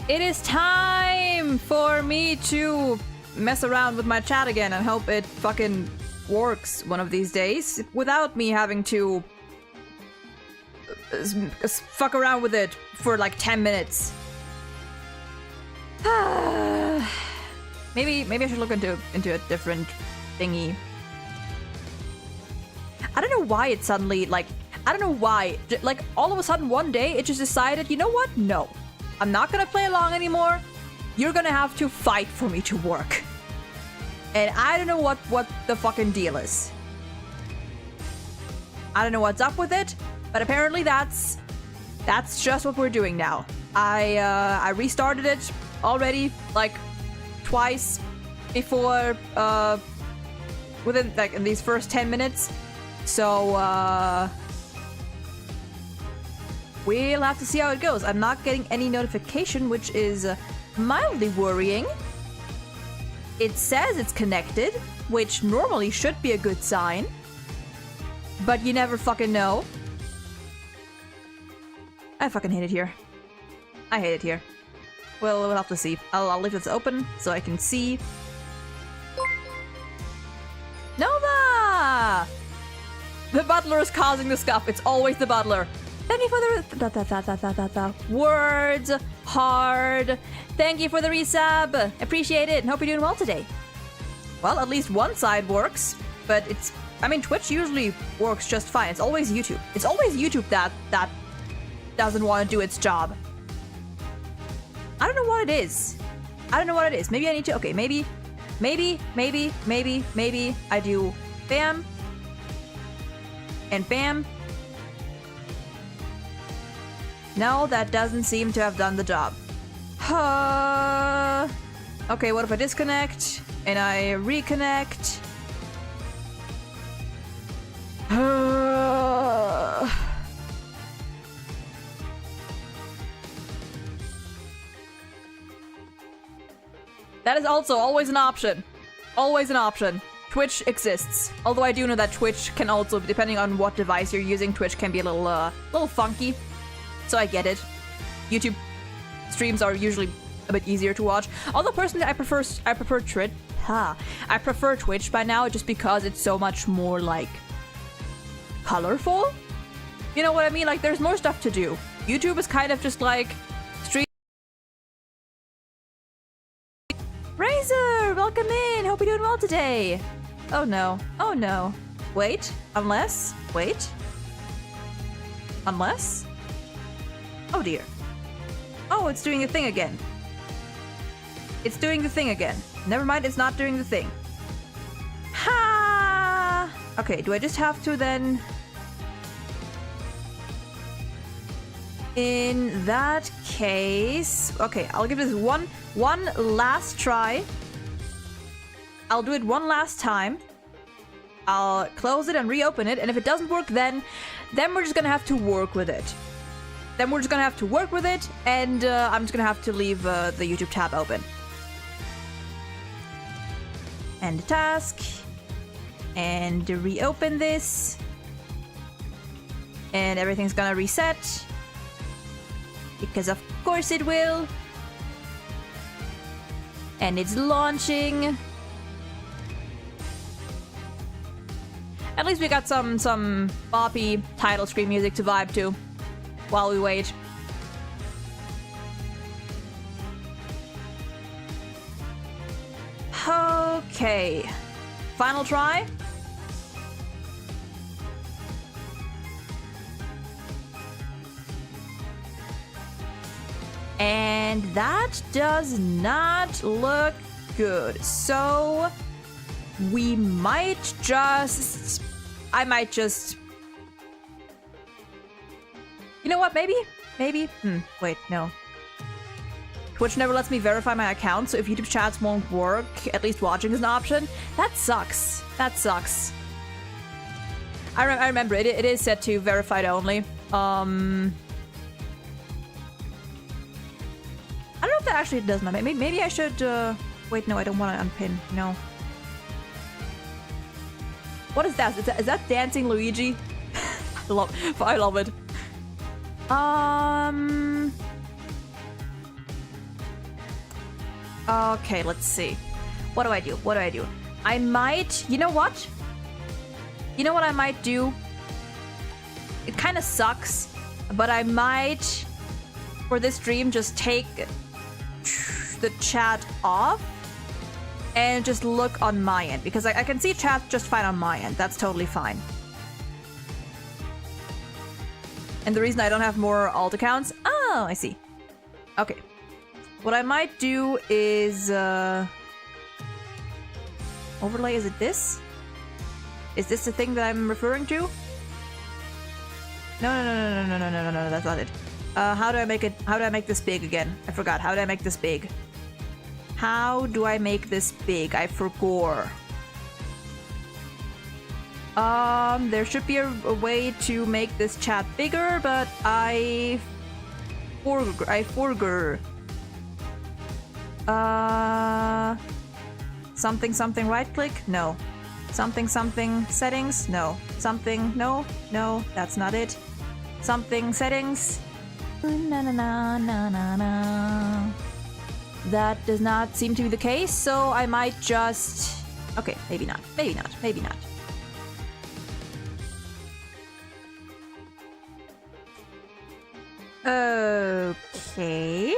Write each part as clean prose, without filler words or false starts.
It is time for me to mess around with my chat again and hope it fucking works one of these days without me having to fuck around with it for like 10 minutes. maybe I should look into a different thingy. I don't know why it suddenly, like, I don't know why, like, all of a sudden one day it just decided, you know what? No, I'm not gonna play along anymore. You're gonna have to fight for me to work. And I don't know what the fucking deal is. I don't know what's up with it, but apparently that's just what we're doing now. I restarted it already, like, twice before, within, like, in these first 10 minutes. So, we'll have to see how it goes. I'm not getting any notification, which is mildly worrying. It says it's connected, which normally should be a good sign. But you never fucking know. I fucking hate it here. I hate it here. Well, we'll have to see. I'll leave this open so I can see. Nova! The butler is causing the scuff. It's always the butler. Thank you for the words hard. Thank you for the resub. Appreciate it and hope you're doing well today. Well, at least one side works, but it's, I mean, Twitch usually works just fine. It's always YouTube. It's always YouTube that doesn't want to do its job. I don't know what it is. I don't know what it is. Maybe I need to, okay, maybe I do bam and bam. No, that doesn't seem to have done the job. Okay, what if I disconnect and I reconnect? That is also always an option. Always an option. Twitch exists. Although I do know that Twitch can also, depending on what device you're using, Twitch can be a little funky. So I get it. YouTube streams are usually a bit easier to watch. Although personally, I prefer Twitch by now just because it's so much more like colorful. You know what I mean? Like there's more stuff to do. YouTube is kind of just like stream. Razor, welcome in. Hope you're doing well today. Oh no. Oh no. Wait. Unless. Wait. Unless. Oh dear. Oh, it's doing the thing again. It's doing the thing again. Never mind, it's not doing the thing. Ha! Okay, do I just have to then... In that case... Okay, I'll give this one last try. I'll do it one last time. I'll close it and reopen it, and if it doesn't work then we're just gonna have to work with it. Then we're just gonna have to work with it, and I'm just gonna have to leave the YouTube tab open. End task. And reopen this. And everything's gonna reset. Because of course it will. And it's launching. At least we got some boppy title screen music to vibe to. While we wait. Okay. Final try. And that does not look good. So we might just... I might just... You know what, maybe? Wait, no. Twitch never lets me verify my account, so if YouTube chats won't work, at least watching is an option. That sucks. That sucks. I remember, it is set to verified only. I don't know if that actually does matter. Maybe I should, wait, no, I don't want to unpin. No. What is that? Is that Dancing Luigi? I love it. Okay, let's see. What do I do? What do I do? I might... You know what? You know what I might do? It kind of sucks, but I might, for this stream, just take the chat off and just look on my end, because I can see chat just fine on my end. That's totally fine. And the reason I don't have more alt accounts... Oh, I see. Okay. What I might do is... Overlay, is it this? Is this the thing that I'm referring to? No, that's not it. How do I make it? How do I make this big again? I forgot. How do I make this big? How do I make this big? I forgot. There should be a way to make this chat bigger, but I forgot. Something right click? No. Something settings? No. Something, no, that's not it. Something settings? Na. That does not seem to be the case, so I might just... Okay, maybe not. Okay.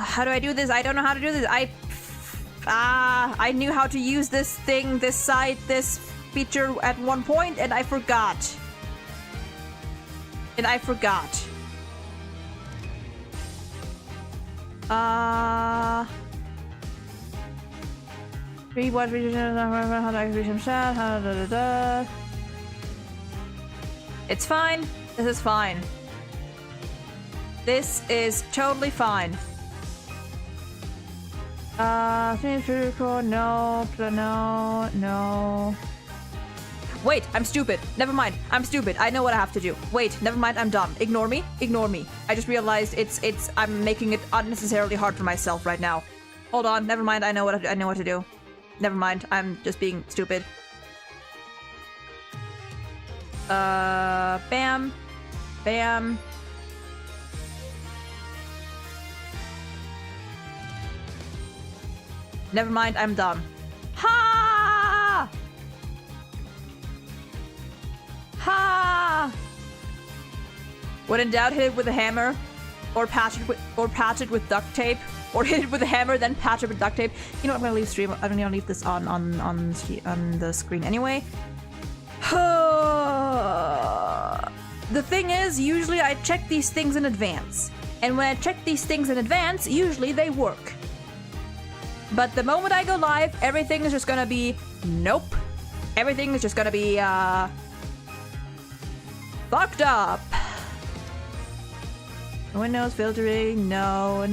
How do I do this? I don't know how to do this. I knew how to use this thing, this site, this feature at one point, and I forgot. It's fine. This is fine. This is totally fine. No. Wait, I'm stupid. Never mind. I'm stupid. I know what I have to do. Wait, never mind. I'm dumb. Ignore me. I just realized I'm making it unnecessarily hard for myself right now. Hold on. Never mind. I know what to do. Never mind. I'm just being stupid. Bam. Never mind, I'm dumb. Ha! When in doubt, hit it with a hammer, or patch it with duct tape, or hit it with a hammer, then patch it with duct tape. You know what? I'm gonna leave stream. I'm gonna leave this on the screen anyway. The thing is, usually I check these things in advance, and when I check these things in advance, usually they work. But the moment I go live, everything is just gonna be... Nope. Everything is just gonna be, fucked up. Windows filtering, no.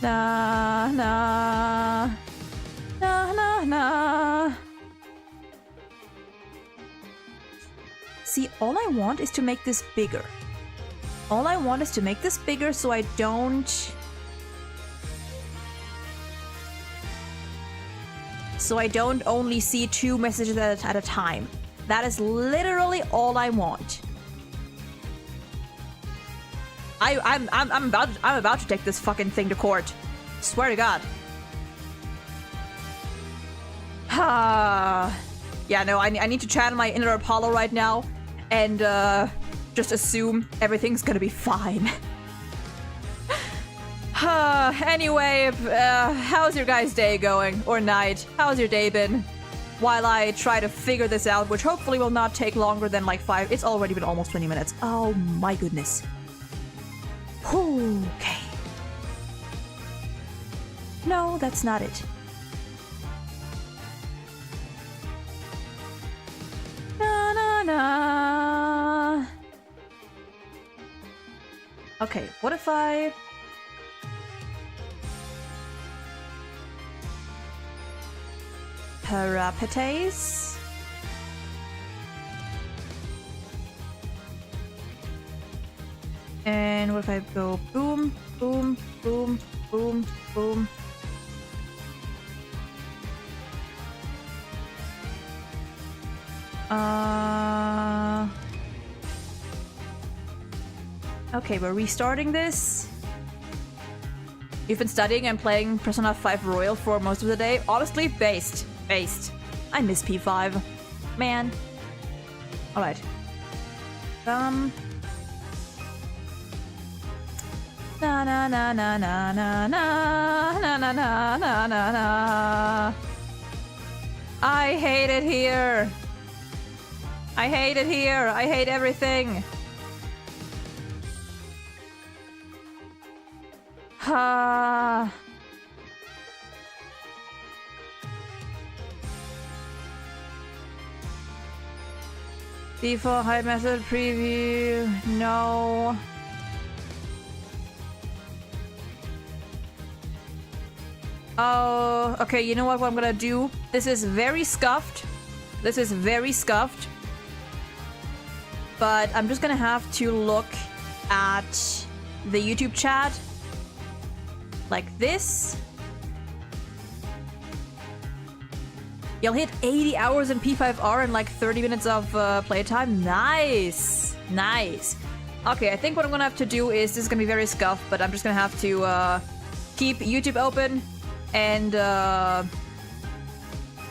Nah. See, all I want is to make this bigger. So I don't... So I don't only see 2 messages at a time. That is literally all I want. I'm about to take this fucking thing to court. Swear to God. Yeah, no, I need to channel my inner Apollo right now and just assume everything's gonna be fine. Anyway, how's your guys' day going? Or night? How's your day been? While I try to figure this out, which hopefully will not take longer than like 5. It's already been almost 20 minutes. Oh my goodness. Okay. No, that's not it. Na. Okay, what if I... Parapetase. And what if I go boom, boom, boom, boom, boom. Okay, we're restarting this. You've been studying and playing Persona 5 Royal for most of the day. Honestly, based. I miss P5. Man. Alright. Na na na na na na na na na na na na na. I hate it here. I hate it here. I hate everything. Default hide method preview. No. Oh, okay, you know what I'm gonna do? This is very scuffed. This is very scuffed. But I'm just gonna have to look at the YouTube chat like this. You'll hit 80 hours in P5R in like 30 minutes of playtime. Nice! Nice. Okay, I think what I'm gonna have to do is, this is gonna be very scuffed, but I'm just gonna have to keep YouTube open and I'm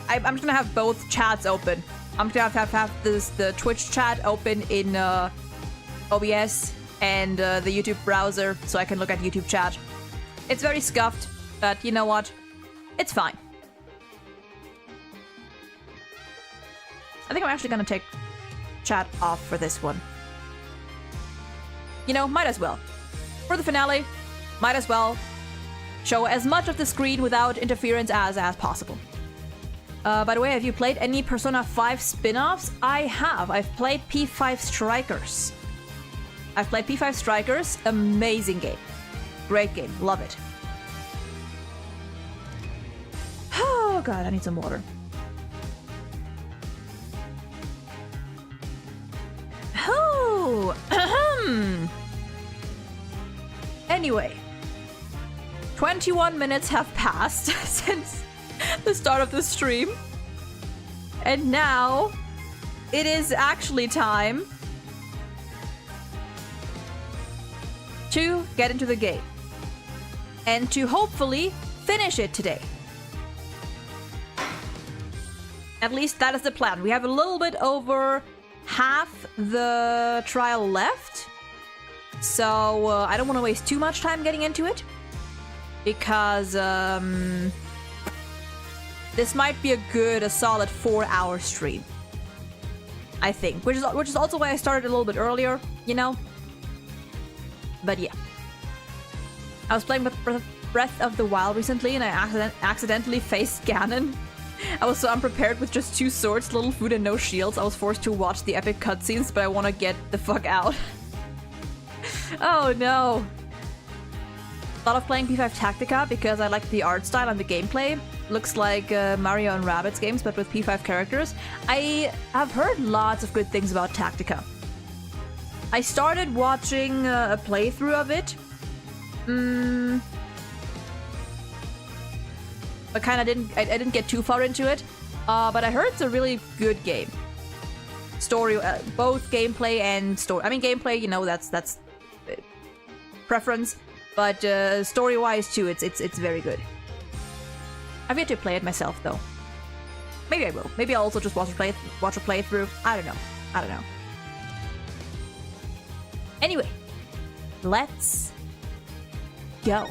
just gonna have both chats open. I'm gonna have the Twitch chat open in OBS and the YouTube browser so I can look at YouTube chat. It's very scuffed, but you know what? It's fine. I think I'm actually gonna take chat off for this one. You know, might as well. For the finale, might as well show as much of the screen without interference as possible. By the way, have you played any Persona 5 spin-offs? I have. I've played P5 Strikers. Amazing game. Great game. Love it. Oh god, I need some water. Oh, anyway, 21 minutes have passed since the start of the stream, and now it is actually time to get into the game and to hopefully finish it today. At least that is the plan. We have a little bit over half the trial left, so I don't want to waste too much time getting into it, because this might be a solid 4-hour stream, I think, which is also why I started a little bit earlier, you know. But yeah, I was playing with Breath of the Wild recently, and I accidentally faced Ganon. I was so unprepared with just 2 swords, little food, and no shields. I was forced to watch the epic cutscenes, but I want to get the fuck out. Oh no. A lot of playing P5 Tactica because I like the art style and the gameplay. Looks like Mario and Rabbids games, but with P5 characters. I have heard lots of good things about Tactica. I started watching a playthrough of it. But kind of I didn't get too far into it. But I heard it's a really good game. Story, both gameplay and story. I mean, gameplay, you know, that's preference. But story-wise too, it's very good. I've yet to play it myself though. Maybe I will. Maybe I'll also just watch a playthrough. I don't know. Anyway, let's go.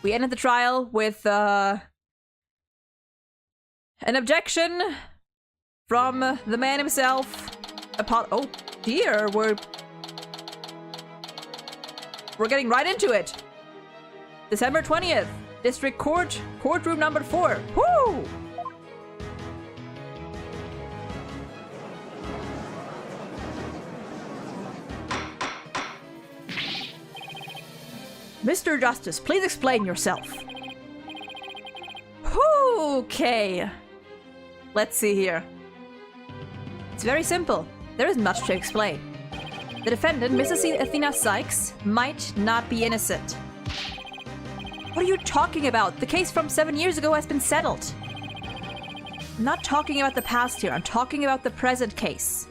We ended the trial with an objection from the man himself. Oh dear, we're getting right into it. December 20th, District Court, courtroom number 4. Woo! Mr. Justice, please explain yourself. Okay. Let's see here. It's very simple. There isn't much to explain. The defendant, Mrs. Athena Sykes, might not be innocent. What are you talking about? The case from 7 years ago has been settled. I'm not talking about the past here. I'm talking about the present case.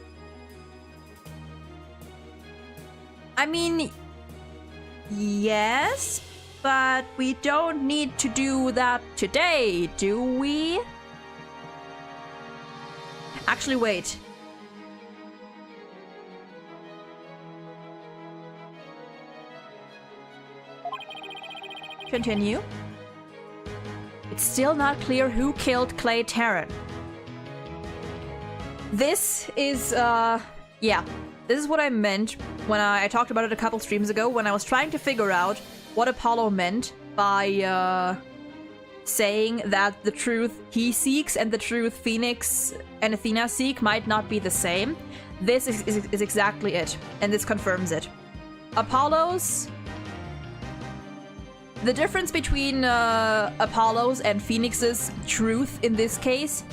I mean, yes, but we don't need to do that today, do we? Actually, wait. Continue. It's still not clear who killed Clay Tarrant. This is, yeah. This is what I meant when I talked about it a couple streams ago, when I was trying to figure out what Apollo meant by, saying that the truth he seeks and the truth Phoenix and Athena seek might not be the same. This is exactly it, and this confirms it. Apollo's... The difference between Apollo's and Phoenix's truth in this case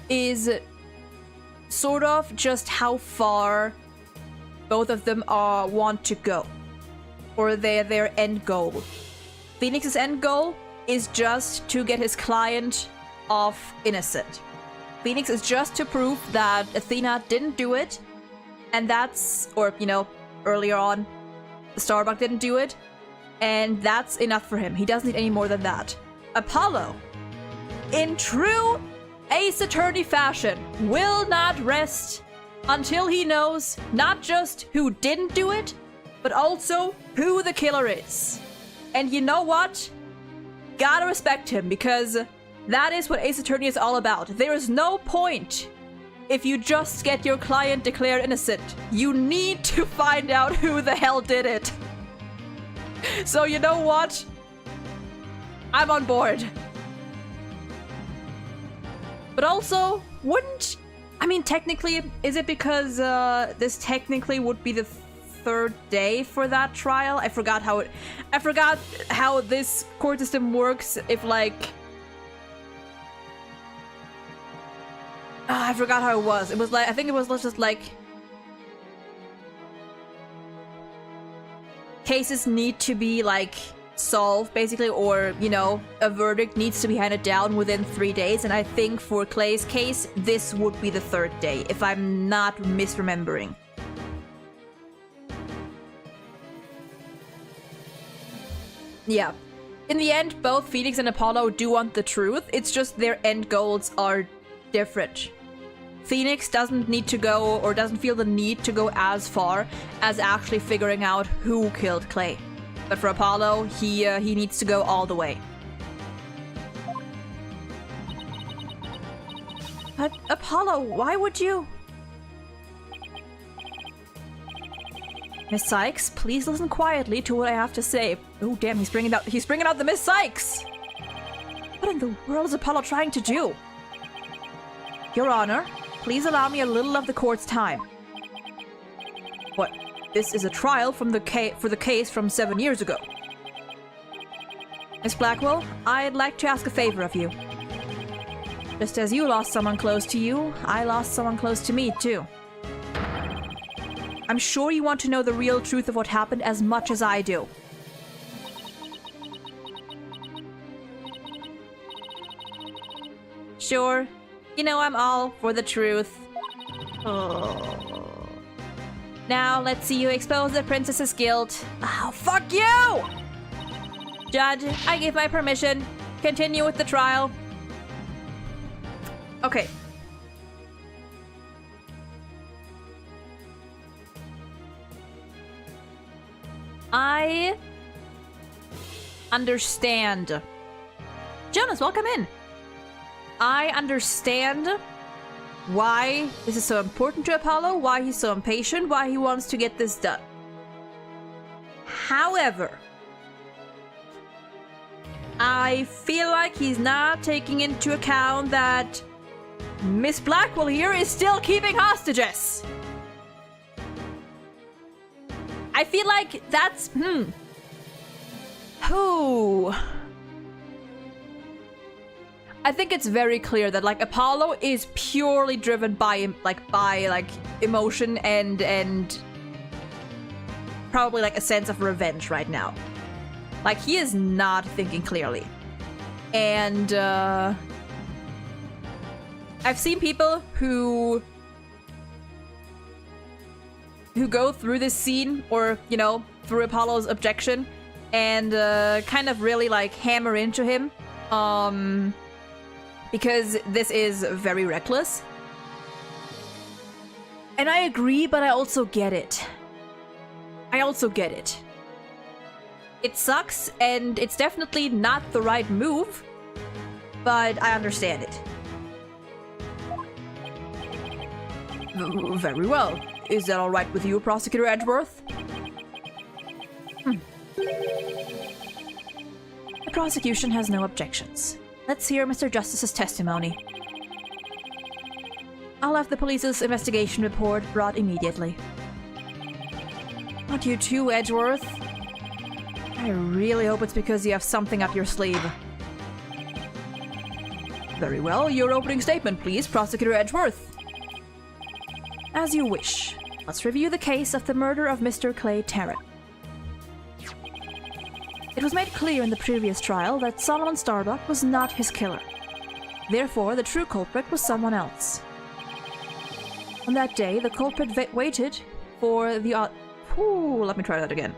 is sort of just how far both of them want to go, or their end goal. Phoenix's end goal is just to get his client off innocent. Phoenix is just to prove that Athena didn't do it, and that's, or, you know, earlier on, Starbuck didn't do it, and that's enough for him. He doesn't need any more than that. Apollo, in true Ace Attorney fashion, will not rest until he knows not just who didn't do it, but also who the killer is. And you know what? Gotta respect him, because that is what Ace Attorney is all about. There is no point if you just get your client declared innocent. You need to find out who the hell did it. So you know what? I'm on board. But also, wouldn't... I mean, technically, is it because this technically would be the third day for that trial? I forgot how this court system works. If like... I forgot how it was. It was like... I think it was just like... Cases need to be, like, solved, basically, or, you know, a verdict needs to be handed down within 3 days, and I think for Clay's case, this would be the third day, if I'm not misremembering. Yeah. In the end, both Phoenix and Apollo do want the truth, it's just their end goals are different. Phoenix doesn't need to go, or doesn't feel the need to go as far as actually figuring out who killed Clay. But for Apollo, he needs to go all the way. But Apollo, why would you? Miss Sykes, please listen quietly to what I have to say. Oh damn, he's bringing out the Miss Sykes! What in the world is Apollo trying to do? Your Honor, please allow me a little of the court's time. What? This is a trial for the case from 7 years ago. Miss Blackwell, I'd like to ask a favor of you. Just as you lost someone close to you, I lost someone close to me, too. I'm sure you want to know the real truth of what happened as much as I do. Sure. You know, I'm all for the truth. Oh. Now, let's see you expose the princess's guilt. Oh, fuck you! Judge, I give my permission. Continue with the trial. Okay. I understand. Jonas, welcome in. I understand why this is so important to Apollo, why he's so impatient, why he wants to get this done. However, I feel like he's not taking into account that Miss Blackwell here is still keeping hostages. I feel like that's... Who? I think it's very clear that, like, Apollo is purely driven by emotion and probably, like, a sense of revenge right now. Like, he is not thinking clearly. And, I've seen people who go through this scene, or, you know, through Apollo's objection, and kind of really, like, hammer into him. Because this is very reckless. And I agree, but I also get it. It sucks, and it's definitely not the right move, but I understand it. Very well. Is that alright with you, Prosecutor Edgeworth? The prosecution has no objections. Let's hear Mr. Justice's testimony. I'll have the police's investigation report brought immediately. Not you too, Edgeworth. I really hope it's because you have something up your sleeve. Very well, your opening statement, please, Prosecutor Edgeworth. As you wish. Let's review the case of the murder of Mr. Clay Tarrant. It was made clear in the previous trial that Solomon Starbuck was not his killer. Therefore, the true culprit was someone else. On that day, the culprit waited for the... let me try that again.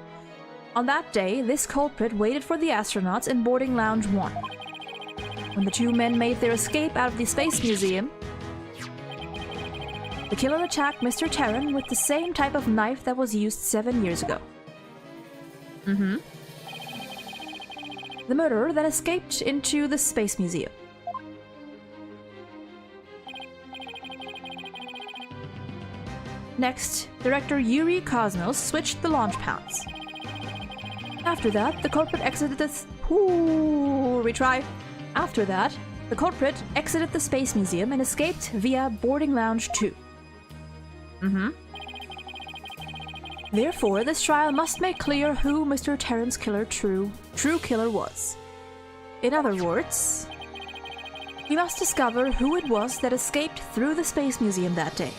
On that day, this culprit waited for the astronauts in boarding lounge 1. When the two men made their escape out of the Space Museum, the killer attacked Mr. Tarrant with the same type of knife that was used 7 years ago. The murderer then escaped into the Space Museum. Next, director Yuri Kosmos switched the launch pads. After that, the culprit exited the... retry. After that, the culprit exited the Space Museum and escaped via boarding lounge 2. Therefore, this trial must make clear who Mr. Tarrant's true killer was. In other words, we must discover who it was that escaped through the Space Museum that day.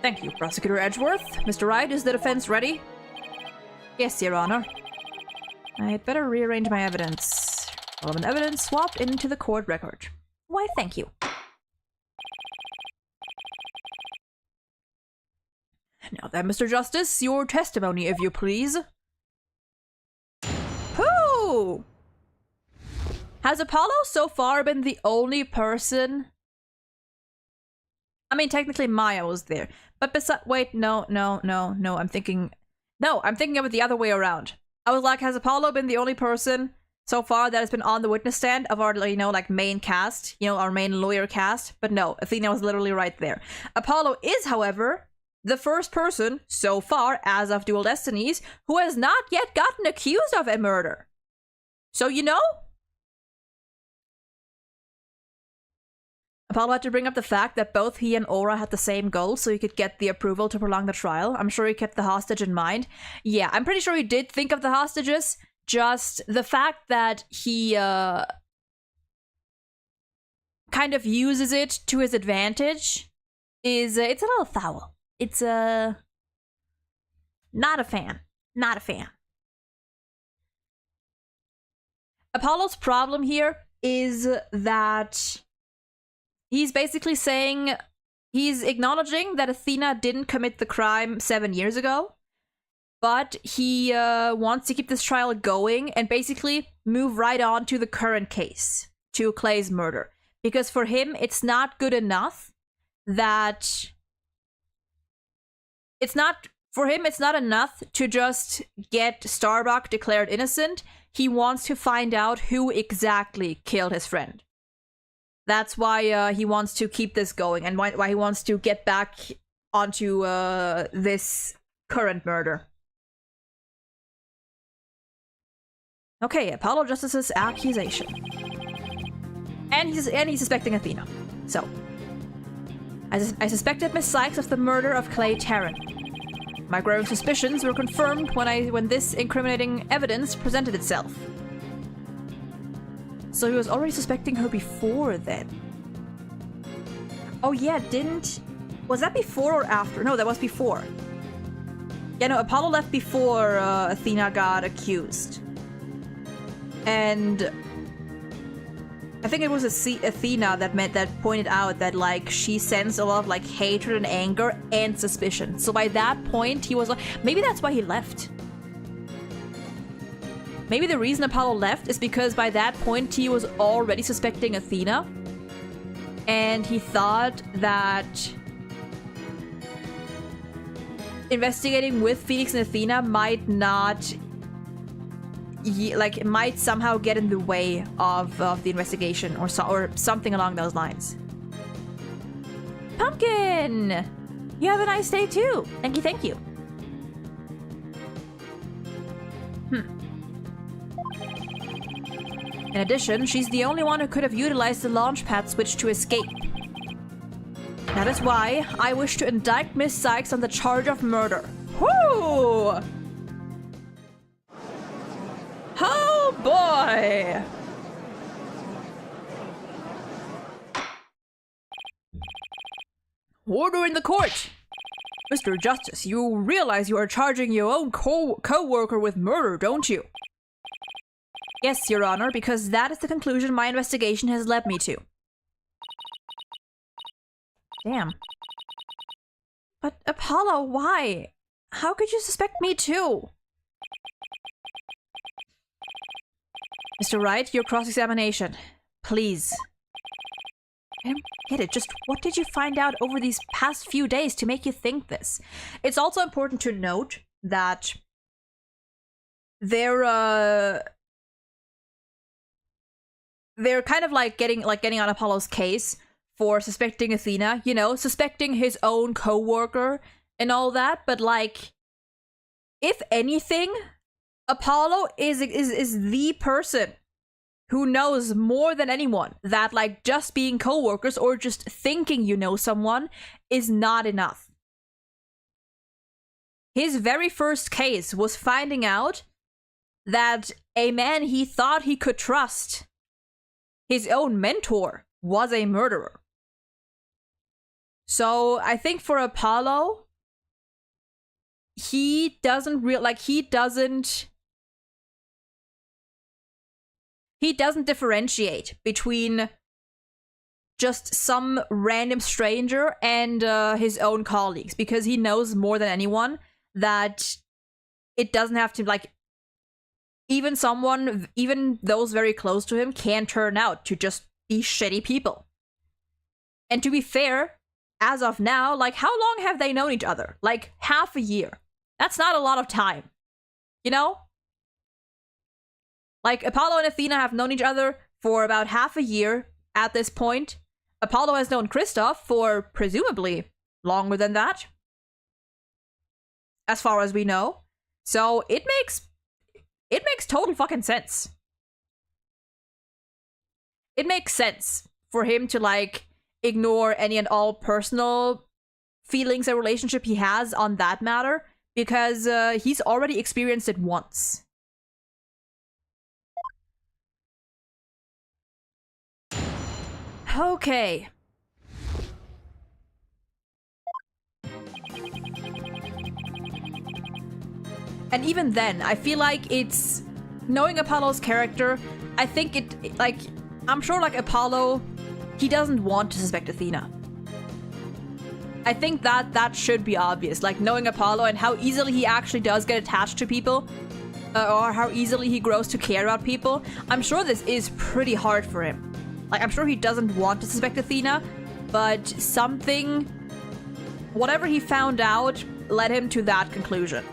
Thank you, Prosecutor Edgeworth. Mr. Wright, is the defense ready? Yes, Your Honor. I'd better rearrange my evidence. Relevant evidence swapped into the court record. Why, thank you. Now then, Mr. Justice, your testimony, if you please. Who? Has Apollo so far been the only person? I mean, technically Maya was there, but wait, no, I'm thinking of it the other way around. I was like, has Apollo been the only person so far that has been on the witness stand of our, you know, like main cast, you know, our main lawyer cast? But no, Athena was literally right there. Apollo is, however, the first person so far, as of Dual Destinies, who has not yet gotten accused of a murder. So, you know? Apollo had to bring up the fact that both he and Aura had the same goal, so he could get the approval to prolong the trial. I'm sure he kept the hostage in mind. Yeah, I'm pretty sure he did think of the hostages. Just the fact that he kind of uses it to his advantage is it's a little foul. It's not a fan. Not a fan. Apollo's problem here is that he's basically saying, he's acknowledging that Athena didn't commit the crime 7 years ago, but he wants to keep this trial going and basically move right on to the current case, to Clay's murder. Because for him, it's not good enough that... For him, it's not enough to just get Starbuck declared innocent. He wants to find out who exactly killed his friend. That's why he wants to keep this going, and why he wants to get back onto this current murder. Okay, Apollo Justice's accusation. And he's suspecting Athena. So, I suspected Miss Sykes of the murder of Clay Tarrant. My growing suspicions were confirmed when this incriminating evidence presented itself. So he was already suspecting her before then. Oh yeah, was that before or after? No, that was before. Yeah, no, Apollo left before Athena got accused. And I think it was Athena that pointed out that, like, she sensed a lot of, like, hatred and anger and suspicion. So by that point, he was like, maybe that's why he left. Maybe the reason Apollo left is because by that point he was already suspecting Athena. And he thought that investigating with Phoenix and Athena might not... like, it might somehow get in the way of the investigation or something along those lines. Pumpkin! You have a nice day too. Thank you, thank you. In addition, she's the only one who could have utilized the launchpad switch to escape. That is why I wish to indict Miss Sykes on the charge of murder. Whoo! Oh boy! Order in the court! Mr. Justice, you realize you are charging your own co-worker with murder, don't you? Yes, Your Honor, because that is the conclusion my investigation has led me to. Damn. But Apollo, why? How could you suspect me too? Mr. Wright, your cross-examination. Please. I don't get it. Just what did you find out over these past few days to make you think this? It's also important to note that they're kind of like getting on Apollo's case for suspecting Athena, you know, suspecting his own co-worker and all that, but like, if anything, Apollo is the person who knows more than anyone that, like, just being co-workers or just thinking you know someone is not enough. His very first case was finding out that a man he thought he could trust, his own mentor, was a murderer. So I think for Apollo, he doesn't differentiate between just some random stranger and his own colleagues, because he knows more than anyone that it doesn't have to, like, even those very close to him can turn out to just be shitty people. And to be fair, as of now, like, how long have they known each other? Like, half a year. That's not a lot of time. You know? Like, Apollo and Athena have known each other for about half a year at this point. Apollo has known Kristoff for presumably longer than that, as far as we know. So it makes total fucking sense. It makes sense for him to, like, ignore any and all personal feelings and relationship he has on that matter, because he's already experienced it once. Okay. And even then, I feel like it's... knowing Apollo's character, I think it, like... I'm sure, like, Apollo, he doesn't want to suspect Athena. I think that should be obvious. Like, knowing Apollo and how easily he actually does get attached to people, or how easily he grows to care about people, I'm sure this is pretty hard for him. Like, I'm sure he doesn't want to suspect Athena, but something... whatever he found out led him to that conclusion.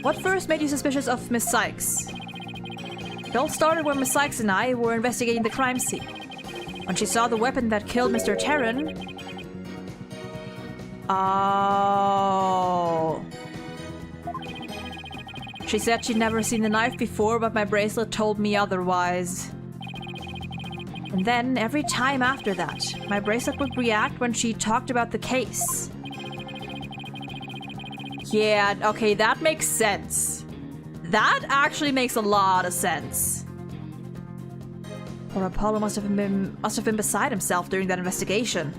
What first made you suspicious of Miss Sykes? It all started when Miss Sykes and I were investigating the crime scene. When she saw the weapon that killed Mr. Terran... Oh... She said she'd never seen the knife before, but my bracelet told me otherwise. And then, every time after that, my bracelet would react when she talked about the case. Yeah, okay, that makes sense. That actually makes a lot of sense. Poor Apollo must have been beside himself during that investigation.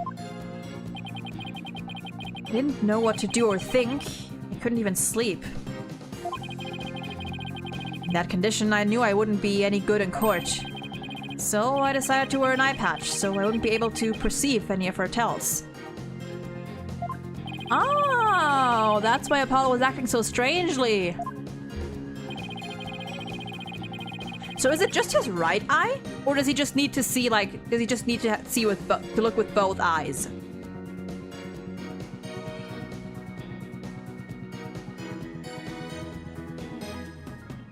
He didn't know what to do or think. He couldn't even sleep. In that condition, I knew I wouldn't be any good in court. So I decided to wear an eye patch, so I wouldn't be able to perceive any of her tells. Oh, that's why Apollo was acting so strangely. So is it just his right eye? Or does he just need to see, like, does he just need to see with to look with both eyes?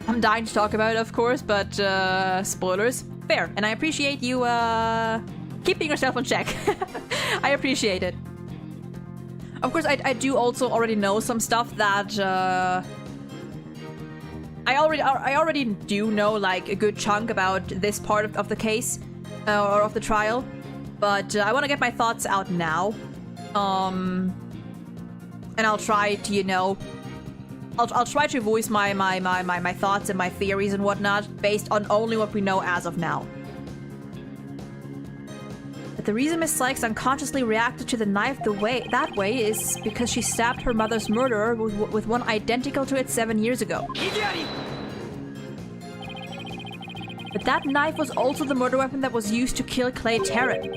I'm dying to talk about it, of course, but spoilers. Fair. And I appreciate you keeping yourself in check. I appreciate it. Of course, I do also already know some stuff that I already do know, like, a good chunk about this part of the case or of the trial, but I want to get my thoughts out now, and I'll try to, you know, I'll try to voice my thoughts and my theories and whatnot based on only what we know as of now. But the reason Miss Sykes unconsciously reacted to the knife that way is because she stabbed her mother's murderer with one identical to it 7 years ago. But that knife was also the murder weapon that was used to kill Clay Terran.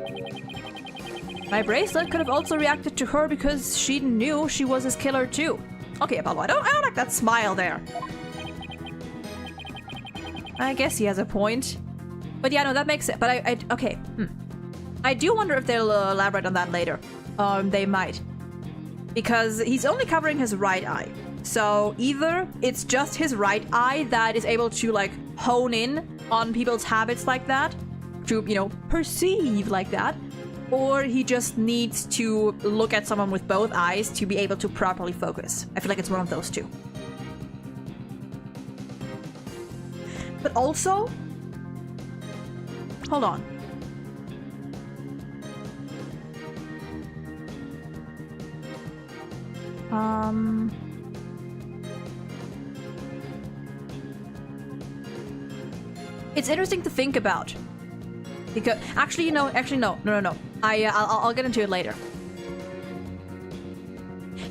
My bracelet could have also reacted to her because she knew she was his killer too. Okay, Apollo, I don't like that smile there. I guess he has a point. But yeah, no, that makes sense. But okay. I do wonder if they'll elaborate on that later. They might. Because he's only covering his right eye. So either it's just his right eye that is able to, like, hone in on people's habits like that, to, you know, perceive like that, or he just needs to look at someone with both eyes to be able to properly focus. I feel like it's one of those two. But also, hold on. It's interesting to think about. Because actually, no. I'll get into it later.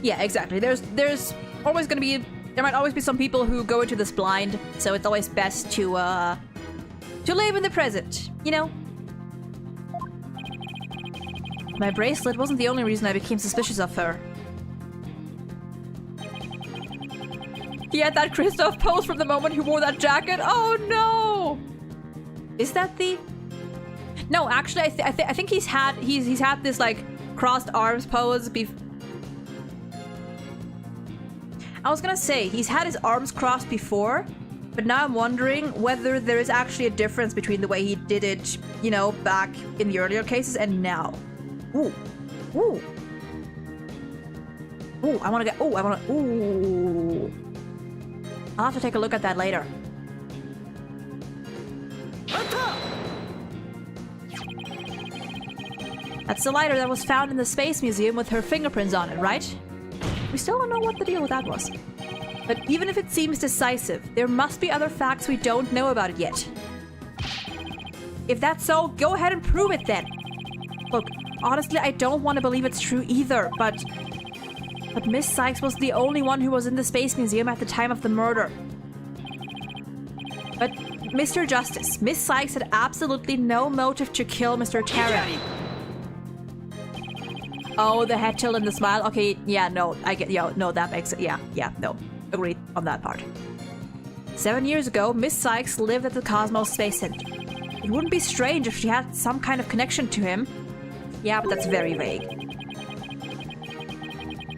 Yeah, exactly. There's always gonna be, there might always be some people who go into this blind, so it's always best to live in the present, you know? My bracelet wasn't the only reason I became suspicious of her. He had that Christoph pose from the moment he wore that jacket. Oh no! Is that the? No, actually, I think he's had this, like, crossed arms pose. I was gonna say he's had his arms crossed before, but now I'm wondering whether there is actually a difference between the way he did it, you know, back in the earlier cases and now. Ooh, ooh, ooh! I wanna get. Ooh, I wanna. Ooh. I'll have to take a look at that later. That's the lighter that was found in the Space Museum with her fingerprints on it, right? We still don't know what the deal with that was. But even if it seems decisive, there must be other facts we don't know about it yet. If that's so, go ahead and prove it then. Look, honestly, I don't want to believe it's true either, but Miss Sykes was the only one who was in the Space Museum at the time of the murder. But, Mr. Justice, Miss Sykes had absolutely no motive to kill Mr. Terran. Oh, the head tilt and the smile. Okay, yeah, no, I get, yeah, no, that makes it, yeah, no, agreed on that part. 7 years ago, Miss Sykes lived at the Cosmos Space Center. It wouldn't be strange if she had some kind of connection to him. Yeah, but that's very vague.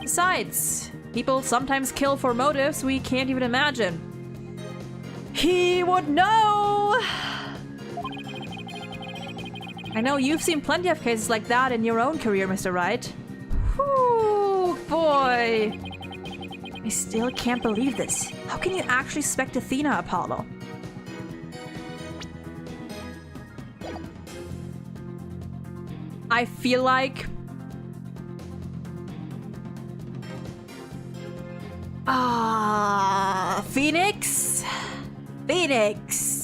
Besides, people sometimes kill for motives we can't even imagine. He would know! I know you've seen plenty of cases like that in your own career, Mr. Wright. Whew, boy. I still can't believe this. How can you actually suspect Athena, Apollo? I feel like... Phoenix? Phoenix!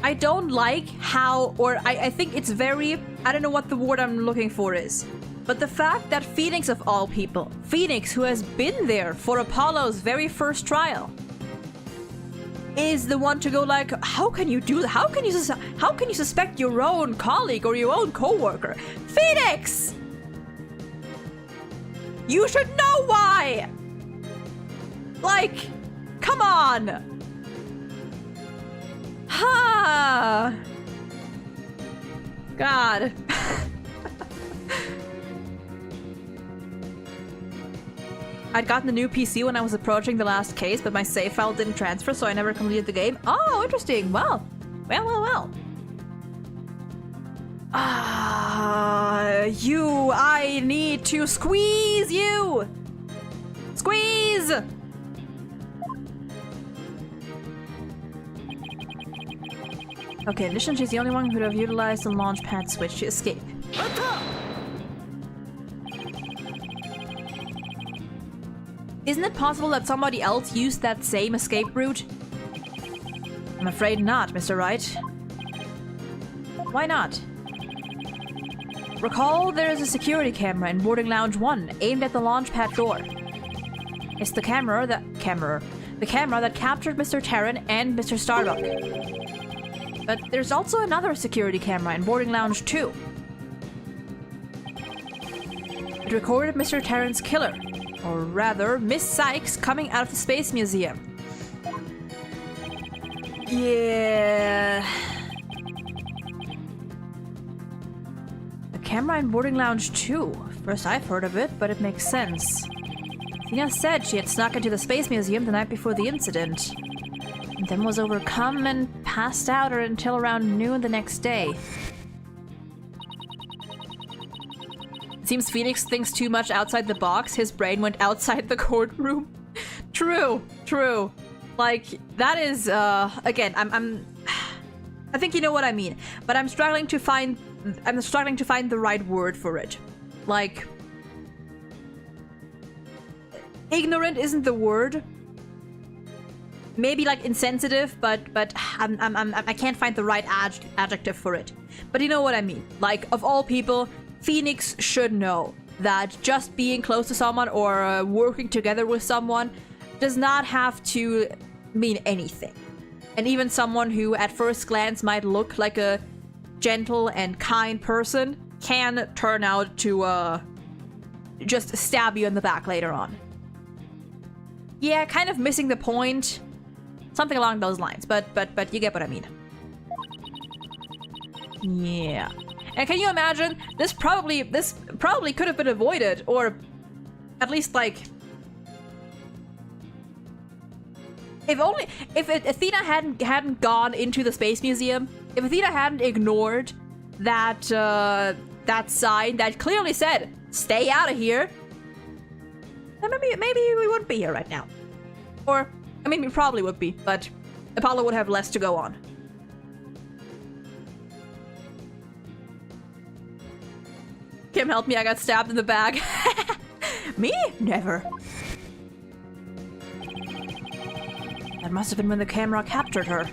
I don't like how, or I think it's very, I don't know what the word I'm looking for is. But the fact that Phoenix of all people, Phoenix who has been there for Apollo's very first trial, is the one to go like, how can you do that? How can you suspect your own colleague or your own coworker? Phoenix! You should know why! Like, come on! Ha! God. I'd gotten a new PC when I was approaching the last case, but my save file didn't transfer, so I never completed the game. Oh, interesting. Well. I need to squeeze you! Squeeze! Okay, in addition, she's the only one who could have utilized the launch pad switch to escape. Isn't it possible that somebody else used that same escape route? I'm afraid not, Mr. Wright. Why not? Recall there is a security camera in boarding lounge 1 aimed at the launch pad door. It's the camera that captured Mr. Terran and Mr. Starbuck. But there's also another security camera in boarding lounge 2. It recorded Mr. Terran's killer, or rather, Miss Sykes coming out of the Space Museum. Yeah. A camera in boarding lounge 2. First I've heard of it, but it makes sense. Tina said she had snuck into the Space Museum the night before the incident, and then was overcome and passed out until around noon the next day. It seems Phoenix thinks too much outside the box. His brain went outside the courtroom. True. Like, that is, again, I think you know what I mean, but I'm struggling to find the right word for it. Like, ignorant isn't the word. Maybe like insensitive, but I can't find the right adjective for it. But you know what I mean. Like, of all people, Phoenix should know that just being close to someone or working together with someone does not have to mean anything. And even someone who at first glance might look like a gentle and kind person can turn out to just stab you in the back later on. Yeah, kind of missing the point. Something along those lines, but you get what I mean. Yeah. And can you imagine? This probably could have been avoided, or at least like, if Athena hadn't gone into the Space Museum, if Athena hadn't ignored that that sign that clearly said "Stay out of here," then maybe we wouldn't be here right now. Or, I mean, we probably would be, but Apollo would have less to go on. Kim, help me, I got stabbed in the back. Me? Never. That must have been when the camera captured her.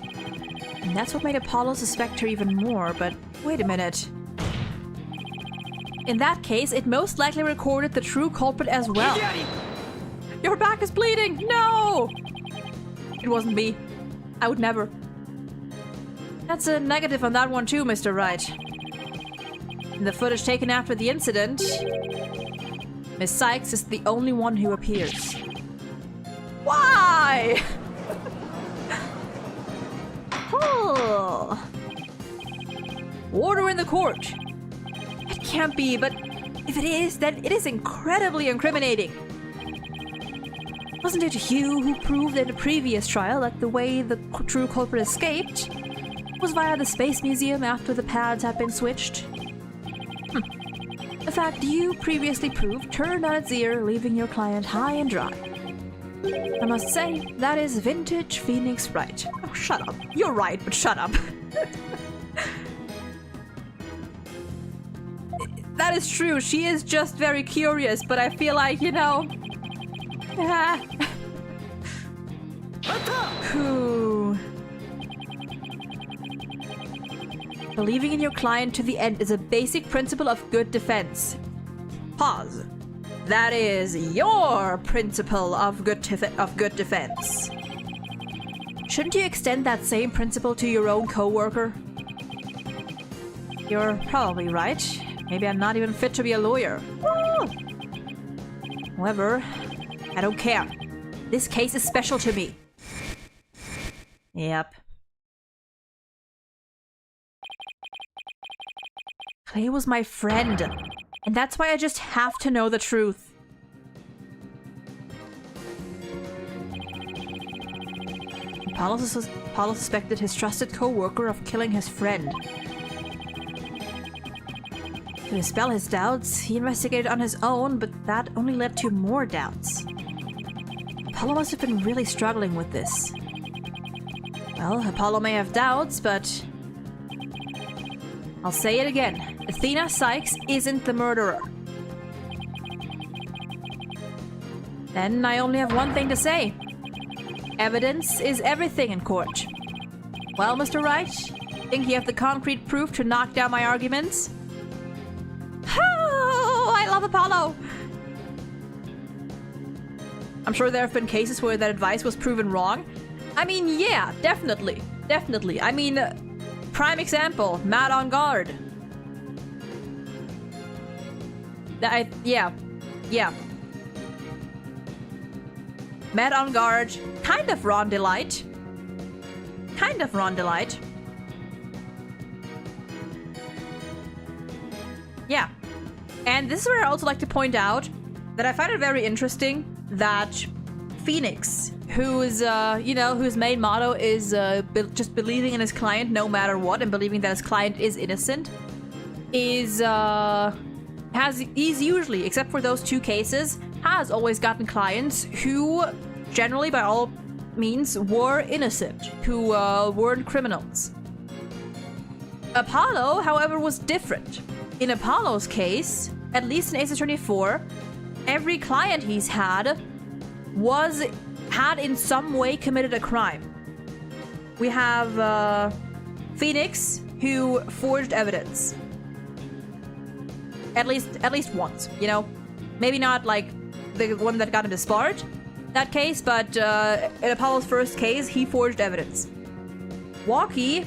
And that's what made Apollo suspect her even more, but wait a minute. In that case, it most likely recorded the true culprit as well. Your back is bleeding! No! It wasn't me. I would never. That's a negative on that one too, Mr. Wright. In the footage taken after the incident, Miss Sykes is the only one who appears. Why? Oh. Order in the court. It can't be, but if it is, then it is incredibly incriminating. Wasn't it you who proved in a previous trial that the way the true culprit escaped was via the Space Museum after the pads had been switched? The fact you previously proved turned on its ear, leaving your client high and dry. I must say, that is vintage Phoenix Wright. Oh, shut up. You're right, but shut up. That is true. She is just very curious, but I feel like, you know... Believing in your client to the end is a basic principle of good defense. Pause. That is your principle of good defense. Shouldn't you extend that same principle to your own coworker? You're probably right. Maybe I'm not even fit to be a lawyer. Woo! However, I don't care. This case is special to me. Yep. Clay was my friend, and that's why I just have to know the truth. Apollo suspected his trusted co-worker of killing his friend. To dispel his doubts, he investigated on his own, but that only led to more doubts. Apollo must have been really struggling with this. Well, Apollo may have doubts, but I'll say it again. Athena Sykes isn't the murderer. Then I only have one thing to say. Evidence is everything in court. Well, Mr. Wright, think you have the concrete proof to knock down my arguments? Oh, I love Apollo! I'm sure there have been cases where that advice was proven wrong. I mean, yeah, definitely. Definitely. I mean, prime example, Matt on guard. Yeah. Matt on guard, kind of Ron Delight. Yeah. And this is where I also like to point out that I find it very interesting that Phoenix, whose main motto is just believing in his client no matter what and believing that his client is innocent, he's usually, except for those two cases, has always gotten clients who generally, by all means, were innocent, who weren't criminals. Apollo, however, was different. In Apollo's case, at least in Ace Attorney 4, every client he's had in some way committed a crime. We have Phoenix, who forged evidence. At least once, you know? Maybe not like the one that got him disbarred, that case, but in Apollo's first case, he forged evidence. Walkie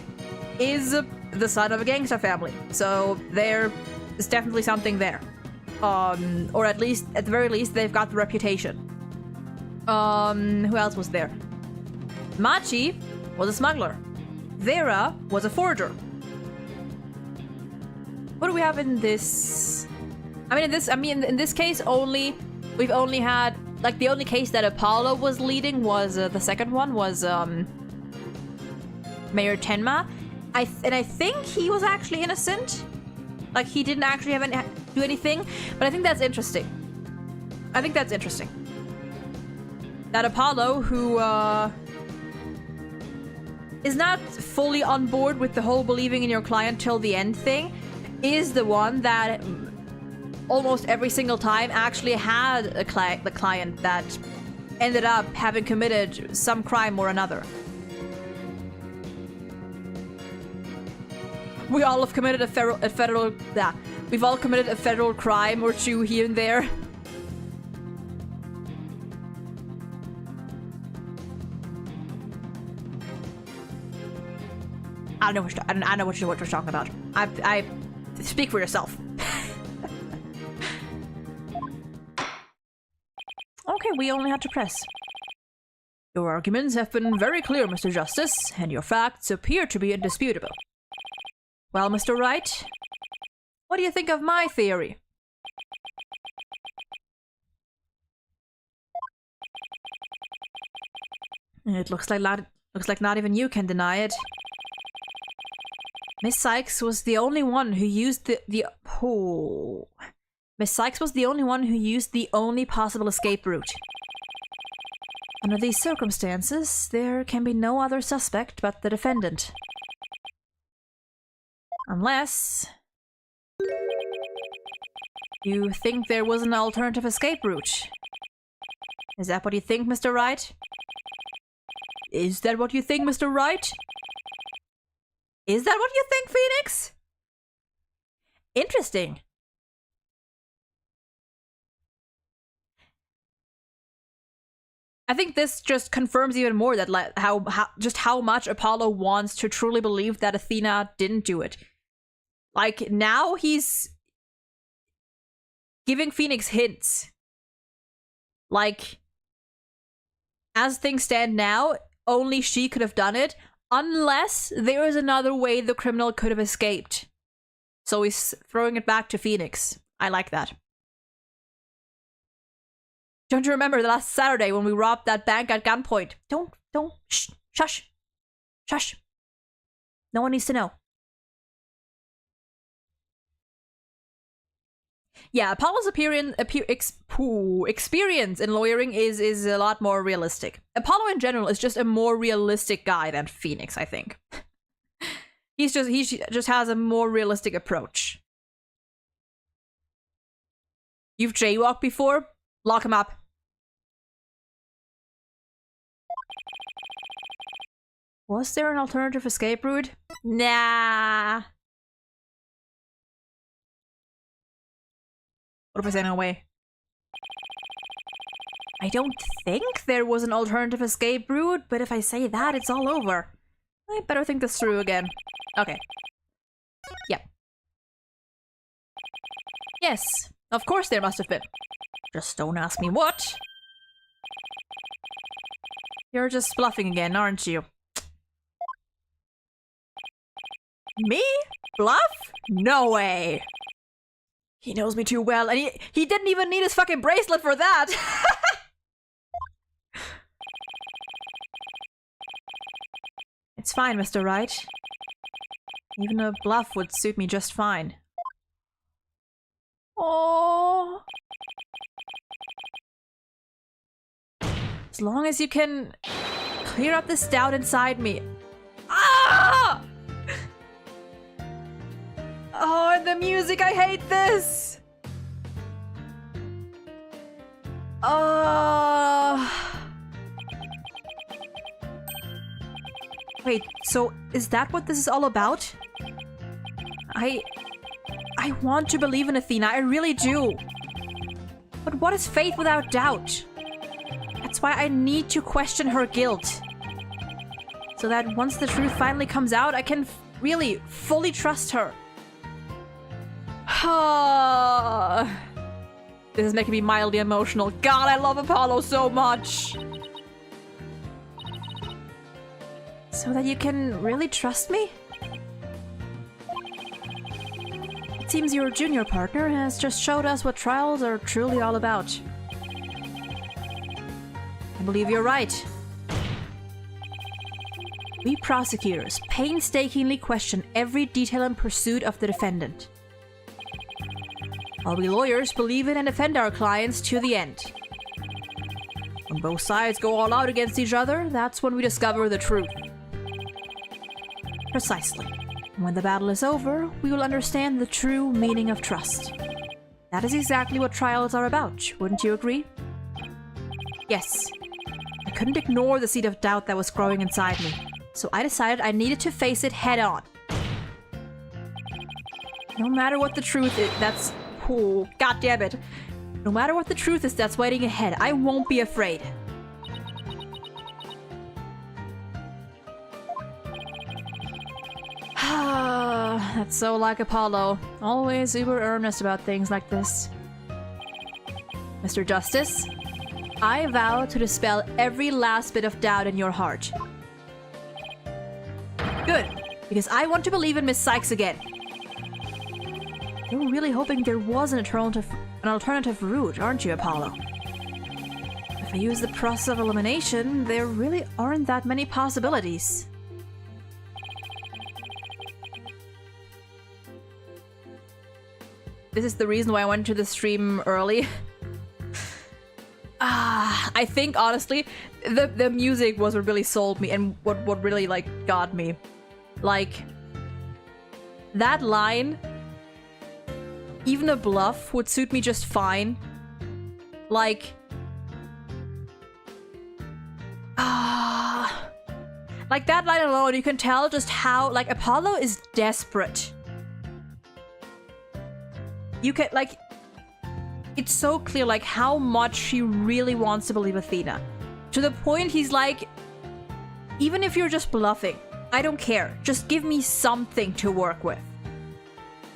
is the son of a gangster family, so there is definitely something there. Or at the very least, they've got the reputation. Who else was there? Machi was a smuggler. Vera was a forger. What do we have in this? In this case, we've only had, like, the only case that Apollo was leading was the second one was Mayor Tenma. I think he was actually innocent. Like, he didn't actually do anything, but I think that's interesting. That Apollo, who is not fully on board with the whole believing in your client till the end thing, is the one that almost every single time actually had the client that ended up having committed some crime or another. We all have committed we've all committed a federal crime or two here and there. I know what you're talking about. I speak for yourself. Okay, we only had to press. Your arguments have been very clear, Mr. Justice, and your facts appear to be indisputable. Well, Mr. Wright, what do you think of my theory? It looks like not even you can deny it. Miss Sykes was the only one who used Miss Sykes was the only one who used the only possible escape route. Under these circumstances, there can be no other suspect but the defendant. Unless you think there was an alternative escape route. Is that what you think, Mr. Wright? Is that what you think, Mr. Wright? Is that what you think, Phoenix? Interesting. I think this just confirms even more that how much Apollo wants to truly believe that Athena didn't do it. Like, now he's giving Phoenix hints. Like, as things stand now, only she could have done it, unless there is another way the criminal could have escaped. So he's throwing it back to Phoenix. I like that. Don't you remember the last Saturday when we robbed that bank at gunpoint? Don't, shh, shush, shush. No one needs to know. Yeah, Apollo's experience in lawyering is a lot more realistic. Apollo in general is just a more realistic guy than Phoenix, I think. He just has a more realistic approach. You've jaywalked before? Lock him up. Was there an alternative escape route? Nah. What if I say no way? I don't think there was an alternative escape route, but if I say that, it's all over. I better think this through again. Okay. Yep. Yes, of course there must have been. Just don't ask me what. You're just bluffing again, aren't you? Me? Bluff? No way! He knows me too well, and he didn't even need his fucking bracelet for that! It's fine, Mr. Wright. Even a bluff would suit me just fine. Oh. As long as you can clear up this doubt inside me. Ah! Oh, and the music, I hate this! Wait, so is that what this is all about? I want to believe in Athena, I really do. But what is faith without doubt? That's why I need to question her guilt. So that once the truth finally comes out, I can really fully trust her. This is making me mildly emotional. God, I love Apollo so much. So that you can really trust me? It seems your junior partner has just showed us what trials are truly all about. I believe you're right. We prosecutors painstakingly question every detail in pursuit of the defendant. While we lawyers believe in and defend our clients to the end. When both sides go all out against each other, that's when we discover the truth. Precisely. When the battle is over, we will understand the true meaning of trust. That is exactly what trials are about, wouldn't you agree? Yes. I couldn't ignore the seed of doubt that was growing inside me, so I decided I needed to face it head on. No matter what the truth is, that's... Oh, God damn it. No matter what the truth is that's waiting ahead, I won't be afraid. That's so like Apollo. Always uber earnest about things like this. Mr. Justice, I vow to dispel every last bit of doubt in your heart. Good, because I want to believe in Miss Sykes again. You're really hoping there was an alternative route, aren't you, Apollo? If I use the process of elimination, there really aren't that many possibilities. This is the reason why I went to the stream early. I think, honestly, the music was what really sold me and what really, like, got me. Like, that line... Even a bluff would suit me just fine. Like... like that line alone, you can tell just how, like, Apollo is desperate. You can, like... It's so clear, like, how much she really wants to believe Athena. To the point he's like, even if you're just bluffing, I don't care. Just give me something to work with.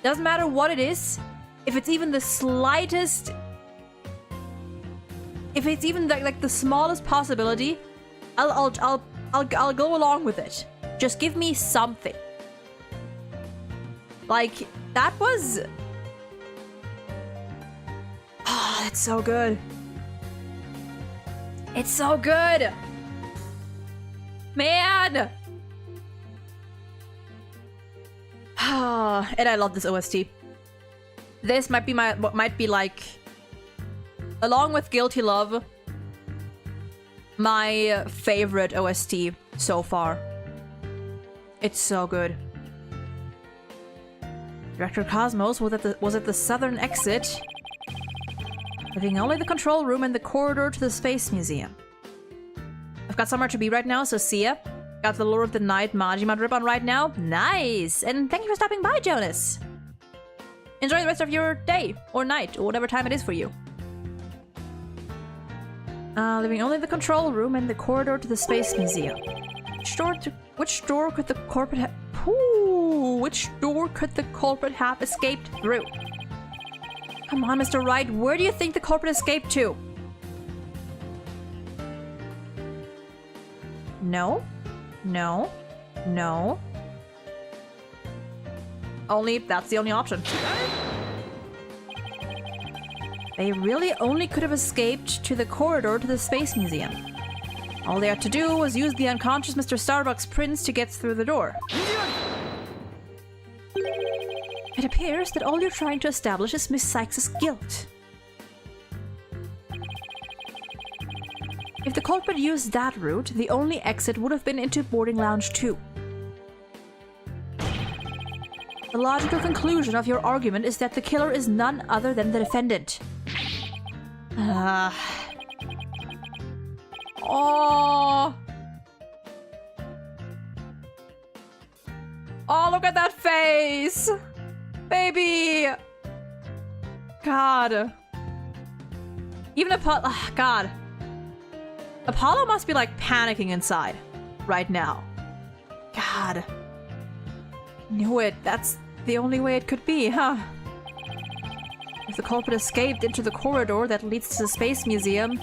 Doesn't matter what it is. If it's even the slightest... If it's even like the smallest possibility, I'll go along with it. Just give me something. Like, that was... Oh, that's so good. It's so good! Man! And I love this OST. This might be what might be like, along with Guilty Love, my favorite OST so far. It's so good. Director Cosmos was at the southern exit, leaving only the control room and the corridor to the Space Museum. I've got somewhere to be right now, so see ya. Got the Lord of the Night Majima drip on right now. Nice! And thank you for stopping by, Jonas. Enjoy the rest of your day, or night, or whatever time it is for you. Leaving only the control room and the corridor to the Space Museum. Which door could the culprit have escaped through? Come on, Mr. Wright, where do you think the culprit escaped to? No. No. No. That's the only option. They really only could have escaped to the corridor to the Space Museum. All they had to do was use the unconscious Mr. Starbucks Prince to get through the door. It appears that all you're trying to establish is Miss Sykes' guilt. If the culprit used that route, the only exit would have been into Boarding Lounge 2. The logical conclusion of your argument is that the killer is none other than the defendant. Oh! Oh, look at that face! Baby! God. Even God. Apollo must be like panicking inside right now. God. Knew it. That's the only way it could be, huh? If the culprit escaped into the corridor that leads to the Space Museum,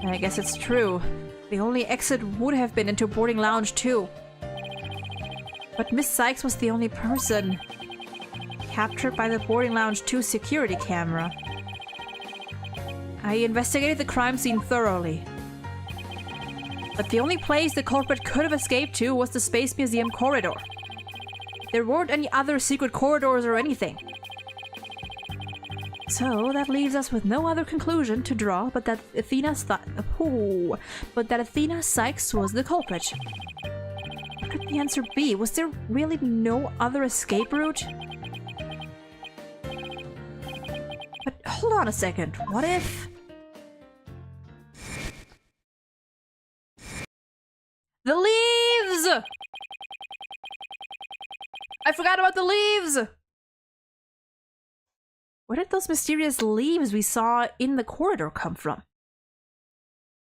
I guess it's true. The only exit would have been into Boarding Lounge 2. But Miss Sykes was the only person captured by the Boarding Lounge 2 security camera. I investigated the crime scene thoroughly. But the only place the culprit could have escaped to was the Space Museum corridor. There weren't any other secret corridors or anything. So that leaves us with no other conclusion to draw but that Athena Sykes was the culprit. What could the answer be? Was there really no other escape route? But hold on a second. What if... The leaves! I forgot about the leaves! Where did those mysterious leaves we saw in the corridor come from?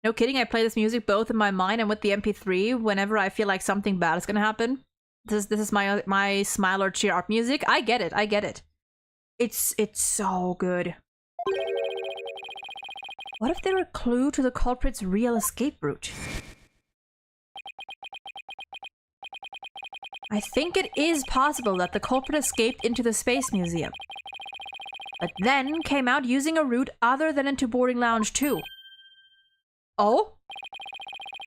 No kidding, I play this music both in my mind and with the MP3 whenever I feel like something bad is gonna happen. This is my smile or cheer up music. I get it, I get it. It's so good. What if they're a clue to the culprit's real escape route? I think it is possible that the culprit escaped into the Space Museum, but then came out using a route other than into Boarding Lounge 2. Oh?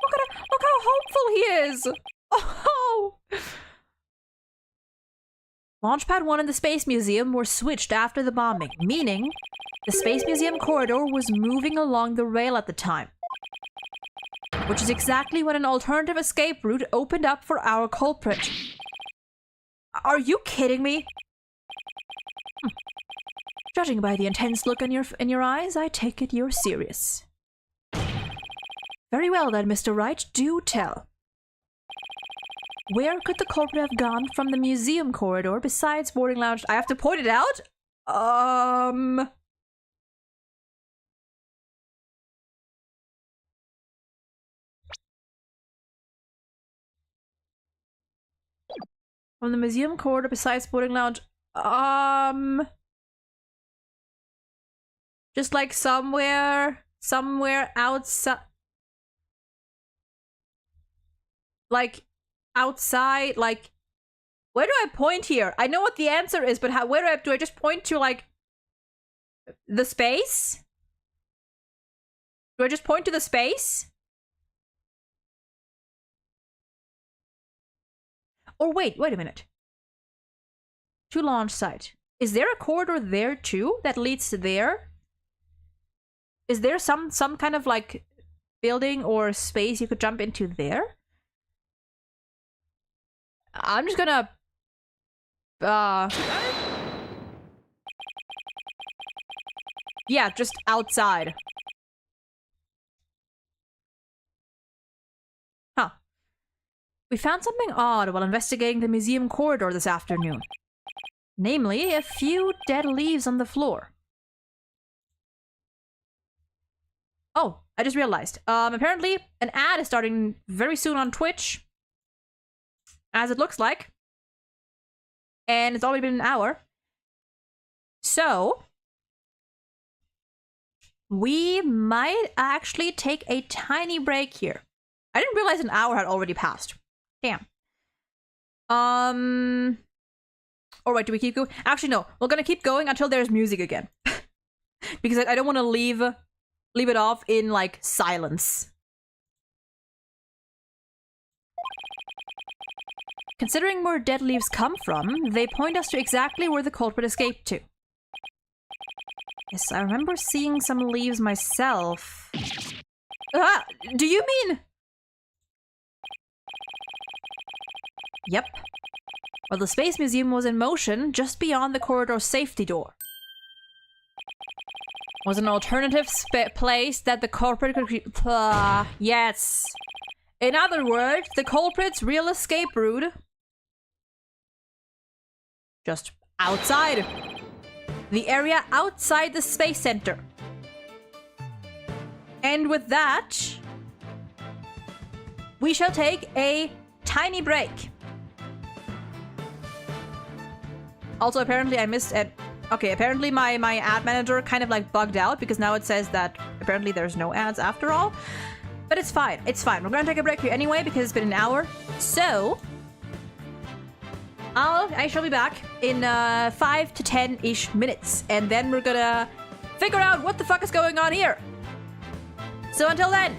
Look how hopeful he is! Oh! Launchpad 1 and the Space Museum were switched after the bombing, meaning the Space Museum corridor was moving along the rail at the time. Which is exactly when an alternative escape route opened up for our culprit. Are you kidding me? Judging by the intense look in your eyes, I take it you're serious. Very well then, Mr. Wright, do tell. Where could the culprit have gone from the museum corridor besides Boarding Lounge? I have to point it out? From the museum corridor besides boarding lounge. Just like somewhere outside. Like outside, like where do I point here? I know what the answer is, but where do I just point to, like the space? Do I just point to the space? Or wait a minute. To launch site. Is there a corridor there too that leads to there? Is there some kind of like building or space you could jump into there? I'm just gonna yeah, just outside. Huh. We found something odd while investigating the museum corridor this afternoon. Namely, a few dead leaves on the floor. Oh, I just realized. Apparently an ad is starting very soon on Twitch. As it looks like. And it's already been an hour. So we might actually take a tiny break here. I didn't realize an hour had already passed. Damn. Alright, do we keep going? Actually, no. We're gonna keep going until there's music again. Because I don't want to leave it off in, like, silence. Considering where dead leaves come from, they point us to exactly where the culprit escaped to. Yes, I remember seeing some leaves myself. Ah! Do you mean... Yep. Well, the Space Museum was in motion just beyond the corridor's safety door. Was an alternative place that the culprit could... yes. In other words, the culprit's real escape route... just outside. The area outside the Space Center. And with that... we shall take a tiny break. Also, apparently I missed it. Okay, apparently my ad manager kind of like bugged out because now it says that apparently there's no ads after all. But it's fine. It's fine. We're gonna take a break here anyway because it's been an hour. So I shall be back in 5 to 10-ish minutes, and then we're gonna figure out what the fuck is going on here. So until then.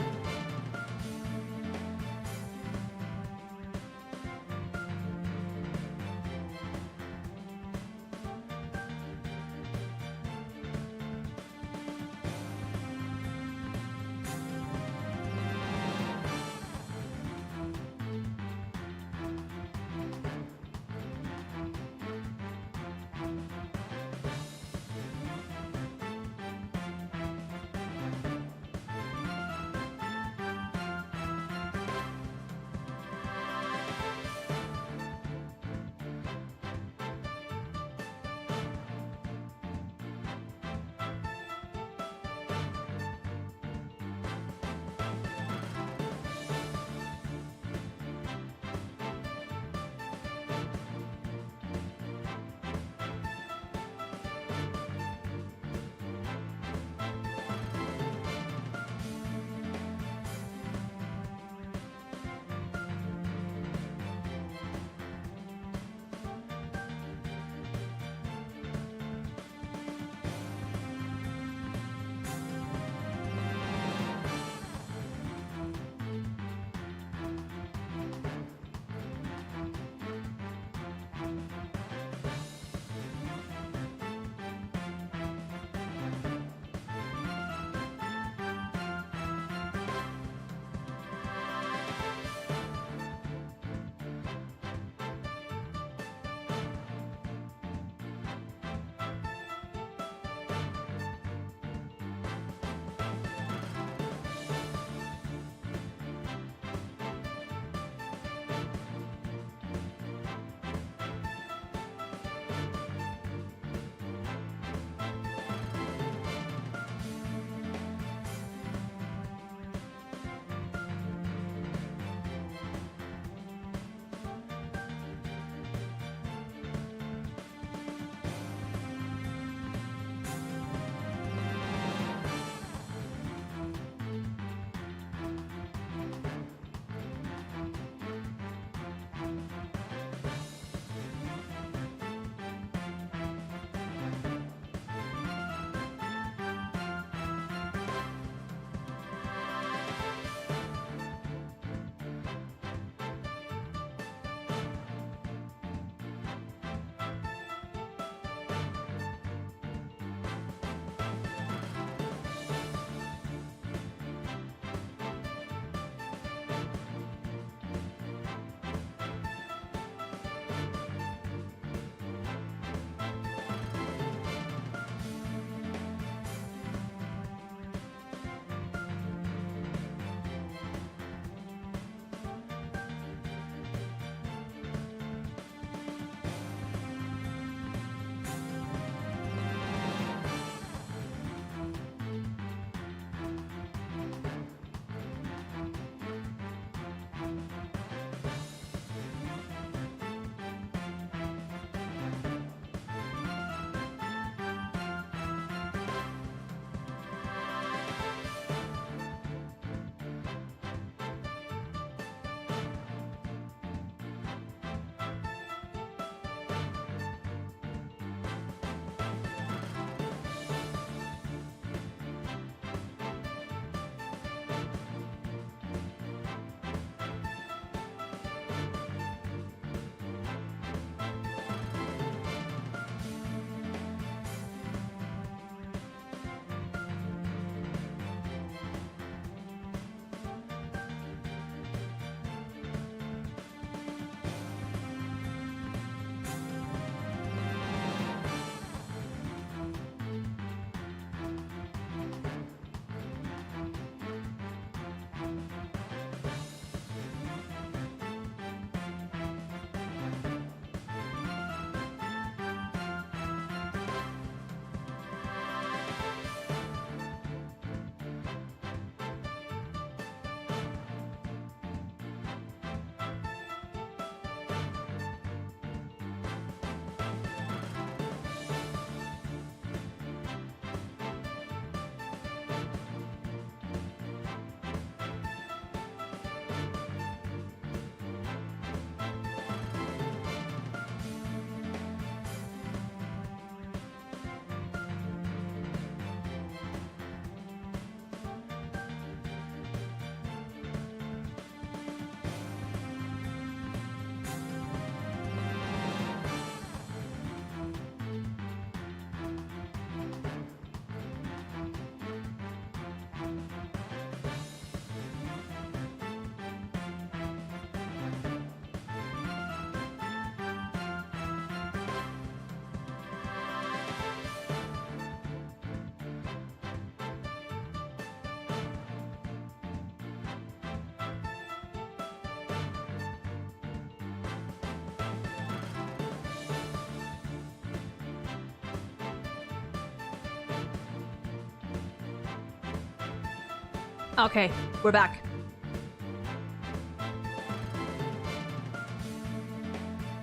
Okay, we're back.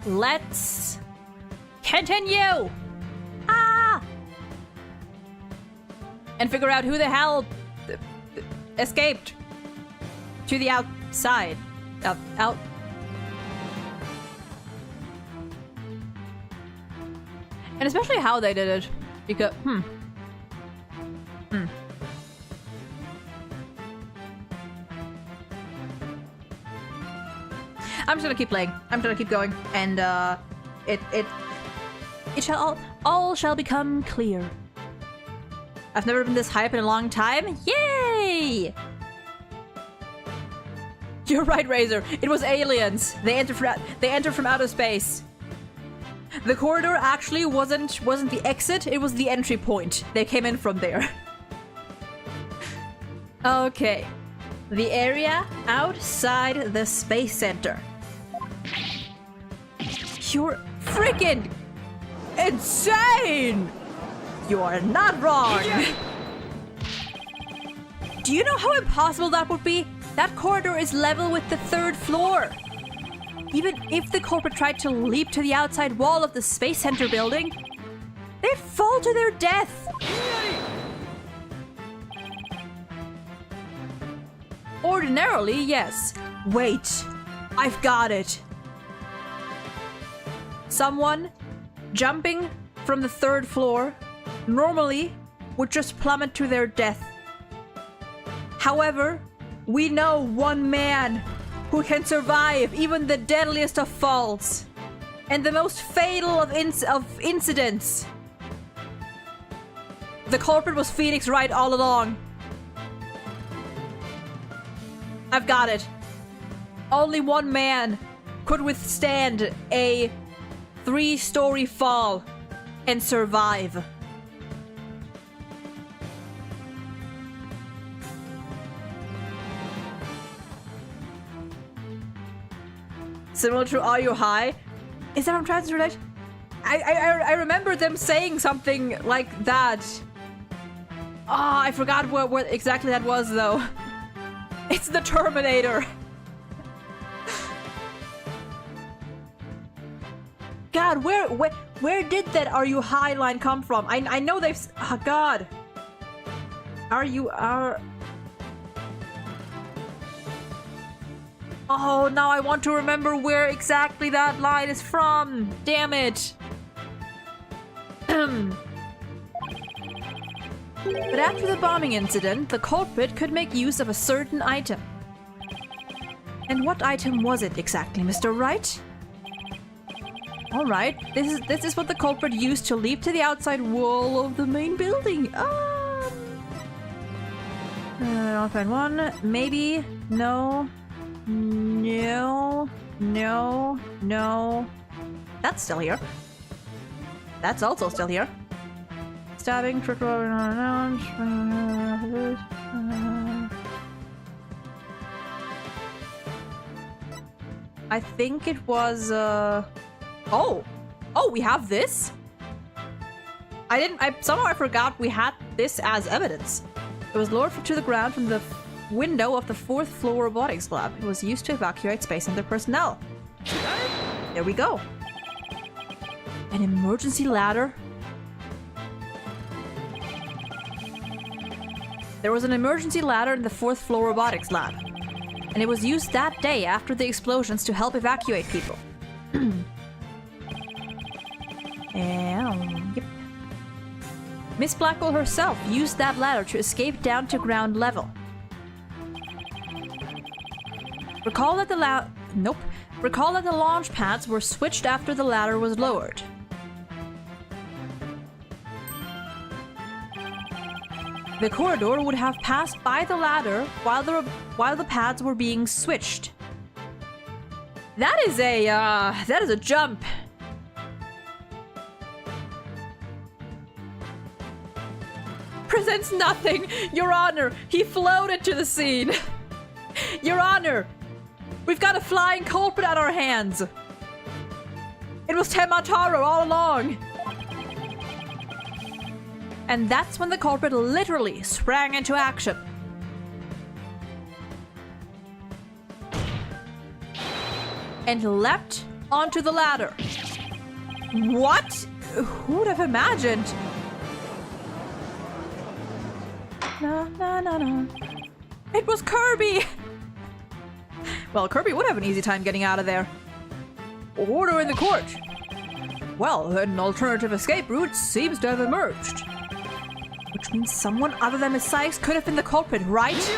Let's continue! Ah! And figure out who the hell escaped to the outside. Out. And especially how they did it. Because, I'm just gonna keep playing. I'm gonna keep going. And, it shall all shall become clear. I've never been this hype in a long time. Yay! You're right, Razor. It was aliens. They entered from outer space. The corridor actually wasn't the exit, it was the entry point. They came in from there. Okay. The area outside the space center. You're freaking insane! You are not wrong! Do you know how impossible that would be? That corridor is level with the 3rd floor. Even if the culprit tried to leap to the outside wall of the Space Center building, they'd fall to their death. Ordinarily, yes. Wait, I've got it. Someone jumping from the 3rd floor normally would just plummet to their death. However, we know one man who can survive even the deadliest of falls and the most fatal of incidents. The culprit was Phoenix Wright all along. I've got it. Only one man could withstand a 3-story fall and survive. Similar to Are You High? Is that what I'm trying to relate? I remember them saying something like that. Ah, I forgot what exactly that was though. It's the Terminator. God, where did that Are You High line come from? I know they've... Oh, God. Oh, now I want to remember where exactly that line is from. Damn it. But after the bombing incident, the culprit could make use of a certain item. And what item was it exactly, Mr. Wright? Alright, this is what the culprit used to leap to the outside wall of the main building. I'll find one. Maybe. No. No. No. No. That's still here. That's also still here. Stabbing, trick rolling around. I think it was, Oh! Oh, we have this? Somehow I forgot we had this as evidence. It was lowered to the ground from the window of the 4th floor robotics lab. It was used to evacuate Space Center personnel. There we go. An emergency ladder. There was an emergency ladder in the 4th floor robotics lab. And it was used that day after the explosions to help evacuate people. Yep. Miss Blackwell herself used that ladder to escape down to ground level. Recall that the launch pads were switched after the ladder was lowered. The corridor would have passed by the ladder while the pads were being switched. That is a jump. Presents nothing, Your Honor. He floated to the scene. Your Honor, we've got a flying culprit on our hands. It was Temataro all along. And that's when the culprit literally sprang into action. and leapt onto the ladder. What? Who would have imagined? No, no, no, no. It was Kirby! Well, Kirby would have an easy time getting out of there. Order in the court! Well, an alternative escape route seems to have emerged. Which means someone other than Miss Sykes could have been the culprit, right?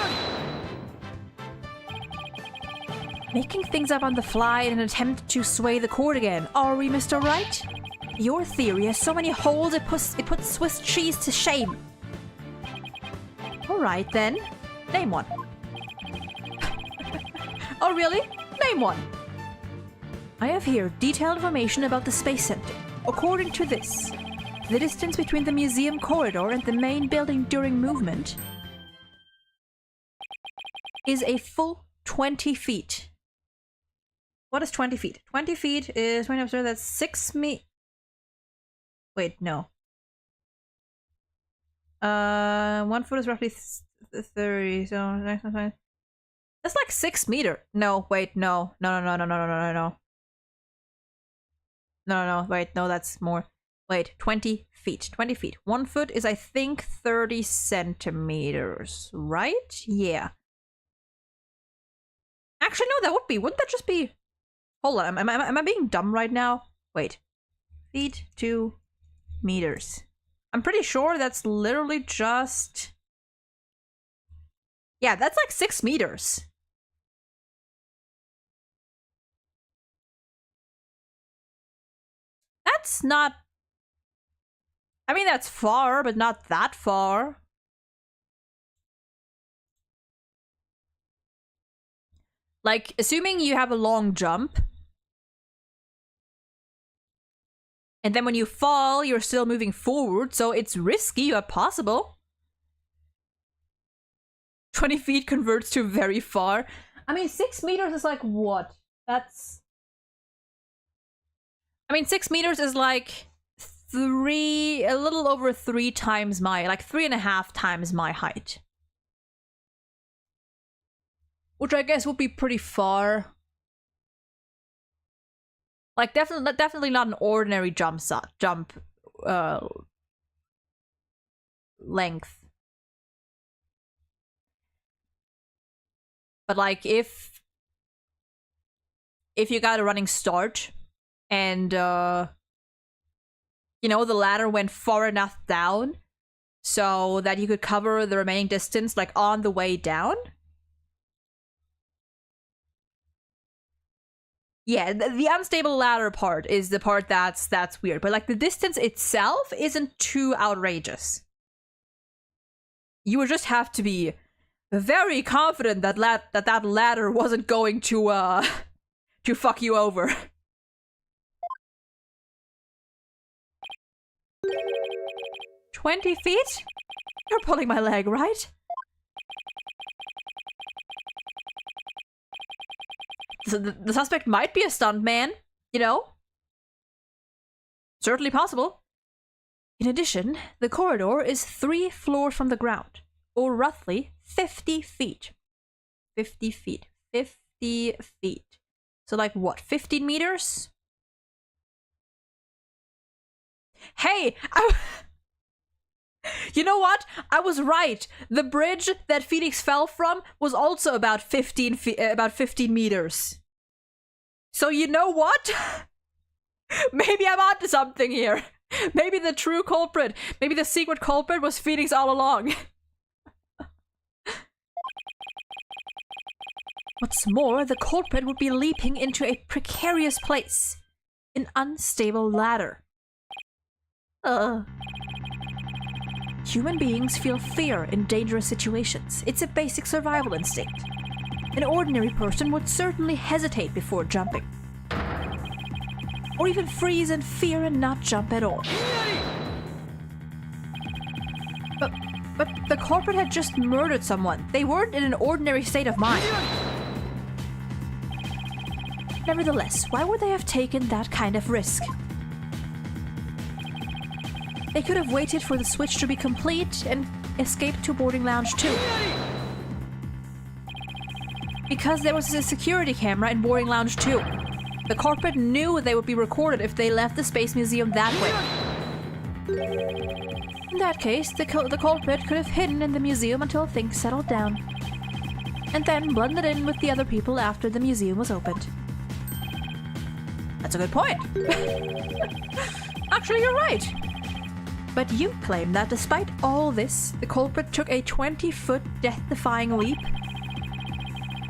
Making things up on the fly in an attempt to sway the court again, are we, Mr. Wright? Your theory has so many holes it puts Swiss cheese to shame. Alright then, name one. Oh really? Name one. I have here detailed information about the Space Center. According to this, the distance between the museum corridor and the main building during movement is a full 20 feet. What is 20 feet? 20 feet is 20 upstairs, that's 6 me. Wait, no. 1 foot is roughly 30, so that's like 6 meters. No, wait, no. No, wait, no, that's more. Wait, 20 feet. 20 feet. 1 foot is, I think, 30 centimeters, right? Yeah. Actually, no, that would be. Wouldn't that just be... Hold on, am I being dumb right now? Wait. Feet to meters. I'm pretty sure that's literally just... Yeah, that's like 6 meters. That's not... I mean, that's far, but not that far. Like, assuming you have a long jump, and then when you fall, you're still moving forward, so it's risky, but possible. 20 feet converts to very far. I mean, 6 meters is like what? That's... I mean, 6 meters is like a little over 3 times my, like 3.5 times my height. Which I guess would be pretty far. Like, definitely not an ordinary jump length. But like, if you got a running start and you know, the ladder went far enough down so that you could cover the remaining distance like on the way down. Yeah, the unstable ladder part is the part that's weird, but like the distance itself isn't too outrageous. You would just have to be very confident that that ladder wasn't going to fuck you over. "20 feet? You're pulling my leg, right?" So the suspect might be a stuntman, you know? Certainly possible. In addition, the corridor is 3 floors from the ground, or roughly 50 feet. 50 feet. 50 feet. So like what, 15 meters? Hey! You know what? I was right. The bridge that Phoenix fell from was also about 15 meters. So you know what? Maybe I'm onto something here. Maybe the true culprit, maybe the secret culprit was Phoenix all along. What's more, the culprit would be leaping into a precarious place. An unstable ladder. Human beings feel fear in dangerous situations. It's a basic survival instinct. An ordinary person would certainly hesitate before jumping. Or even freeze in fear and not jump at all. But the culprit had just murdered someone. They weren't in an ordinary state of mind. Nevertheless, why would they have taken that kind of risk? They could have waited for the switch to be complete and escaped to boarding lounge 2. Because there was a security camera in boarding lounge 2. The culprit knew they would be recorded if they left the Space Museum that way. In that case, the culprit could have hidden in the museum until things settled down, and then blended in with the other people after the museum was opened. That's a good point. Actually, you're right. But you claim that despite all this, the culprit took a 20-foot death-defying leap?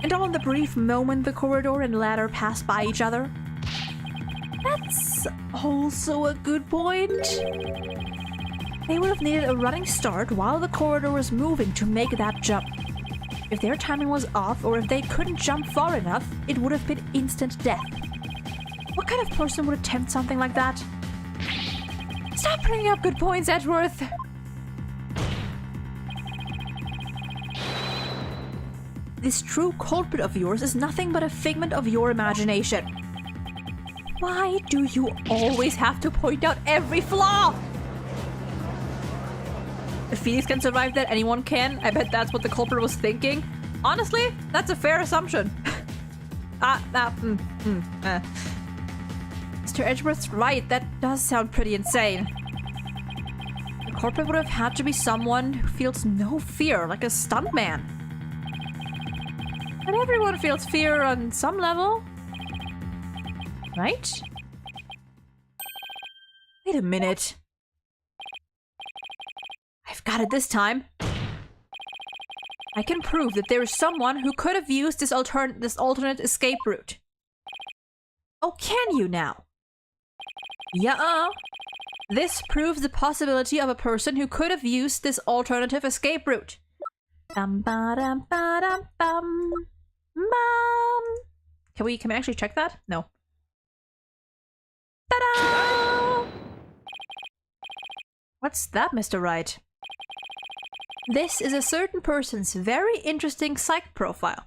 And all in the brief moment the corridor and ladder passed by each other? That's also a good point. They would have needed a running start while the corridor was moving to make that jump. If their timing was off, or if they couldn't jump far enough, it would have been instant death. What kind of person would attempt something like that? Stop bringing up good points, Edgeworth! This true culprit of yours is nothing but a figment of your imagination. Why do you always have to point out every flaw? If Phoenix can survive that, anyone can. I bet that's what the culprit was thinking. Honestly, that's a fair assumption. Mr. Edgeworth's right, that does sound pretty insane. The culprit would have had to be someone who feels no fear, like a stuntman. But everyone feels fear on some level. Right? Wait a minute. I've got it this time. I can prove that there is someone who could have used this alternate escape route. Oh, can you now? Yeah. This proves the possibility of a person who could have used this alternative escape route. Bum ba dum ba dum bum. Mom. Can we actually check that? No. Ta-da! What's that, Mr. Wright? This is a certain person's very interesting psych profile.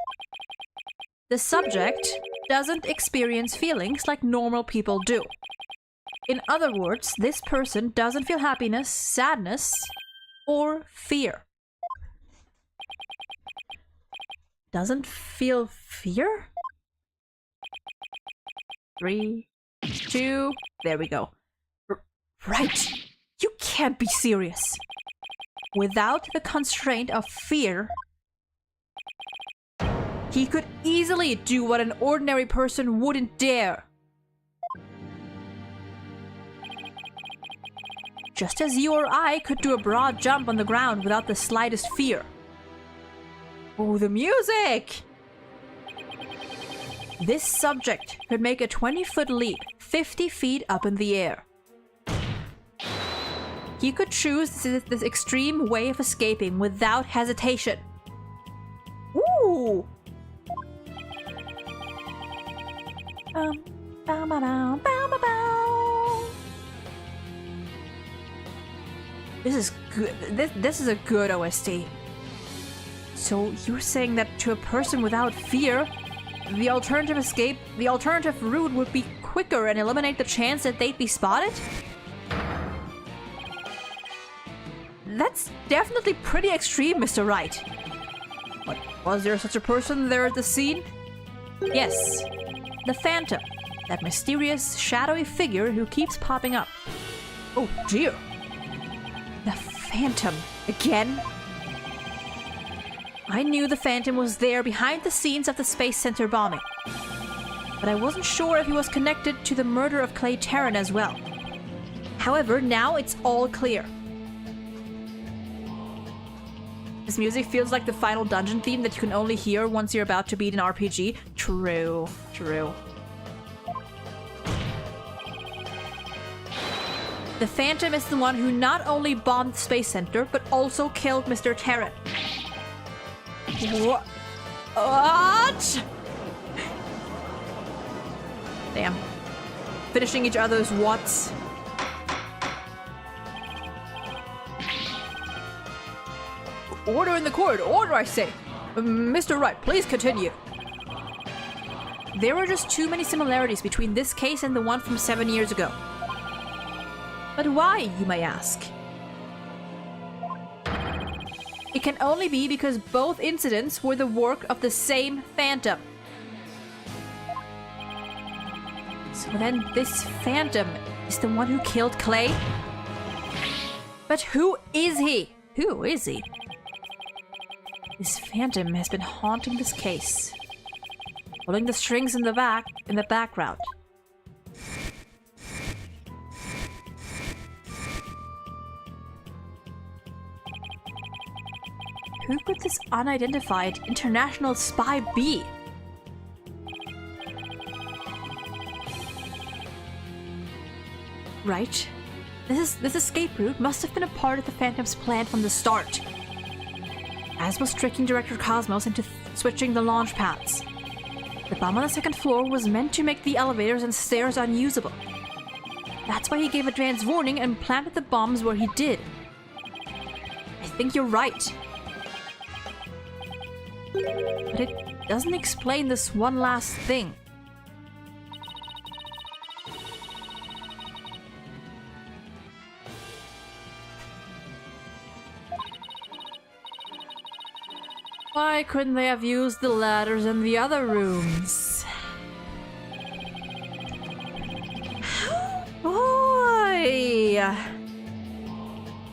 The subject doesn't experience feelings like normal people do. In other words, this person doesn't feel happiness, sadness, or fear. Doesn't feel fear? 3, 2, there we go. Right. You can't be serious. Without the constraint of fear, he could easily do what an ordinary person wouldn't dare. Just as you or I could do a broad jump on the ground without the slightest fear. Oh, the music! This subject could make a 20-foot leap 50 feet up in the air. He could choose this extreme way of escaping without hesitation. Ooh! This is good. This is a good OST. So you're saying that to a person without fear, the alternative route would be quicker and eliminate the chance that they'd be spotted? That's definitely pretty extreme, Mr. Wright. But was there such a person there at the scene? Yes. The Phantom. That mysterious, shadowy figure who keeps popping up. Oh dear. The Phantom. Again? I knew the Phantom was there behind the scenes of the Space Center bombing. But I wasn't sure if he was connected to the murder of Clay Terran as well. However, now it's all clear. This music feels like the final dungeon theme that you can only hear once you're about to beat an RPG. True. True. The Phantom is the one who not only bombed the Space Center, but also killed Mr. Terran. What? Damn. Finishing each other's whats. Order in the corridor. Order, I say. Mr. Wright, please continue. There were just too many similarities between this case and the one from 7 years ago. But why, you may ask? It can only be because both incidents were the work of the same Phantom. So then this phantom is the one who killed Clay? But who is he? Who is he? This phantom has been haunting this case, pulling the strings in the background. Who could this unidentified international spy be? Right. This escape route must have been a part of the Phantom's plan from the start, as was tricking Director Cosmos into switching the launch pads. The bomb on the second floor was meant to make the elevators and stairs unusable. That's why he gave advance warning and planted the bombs where he did. I think you're right. But it doesn't explain this one last thing. Why couldn't they have used the ladders in the other rooms? Boy!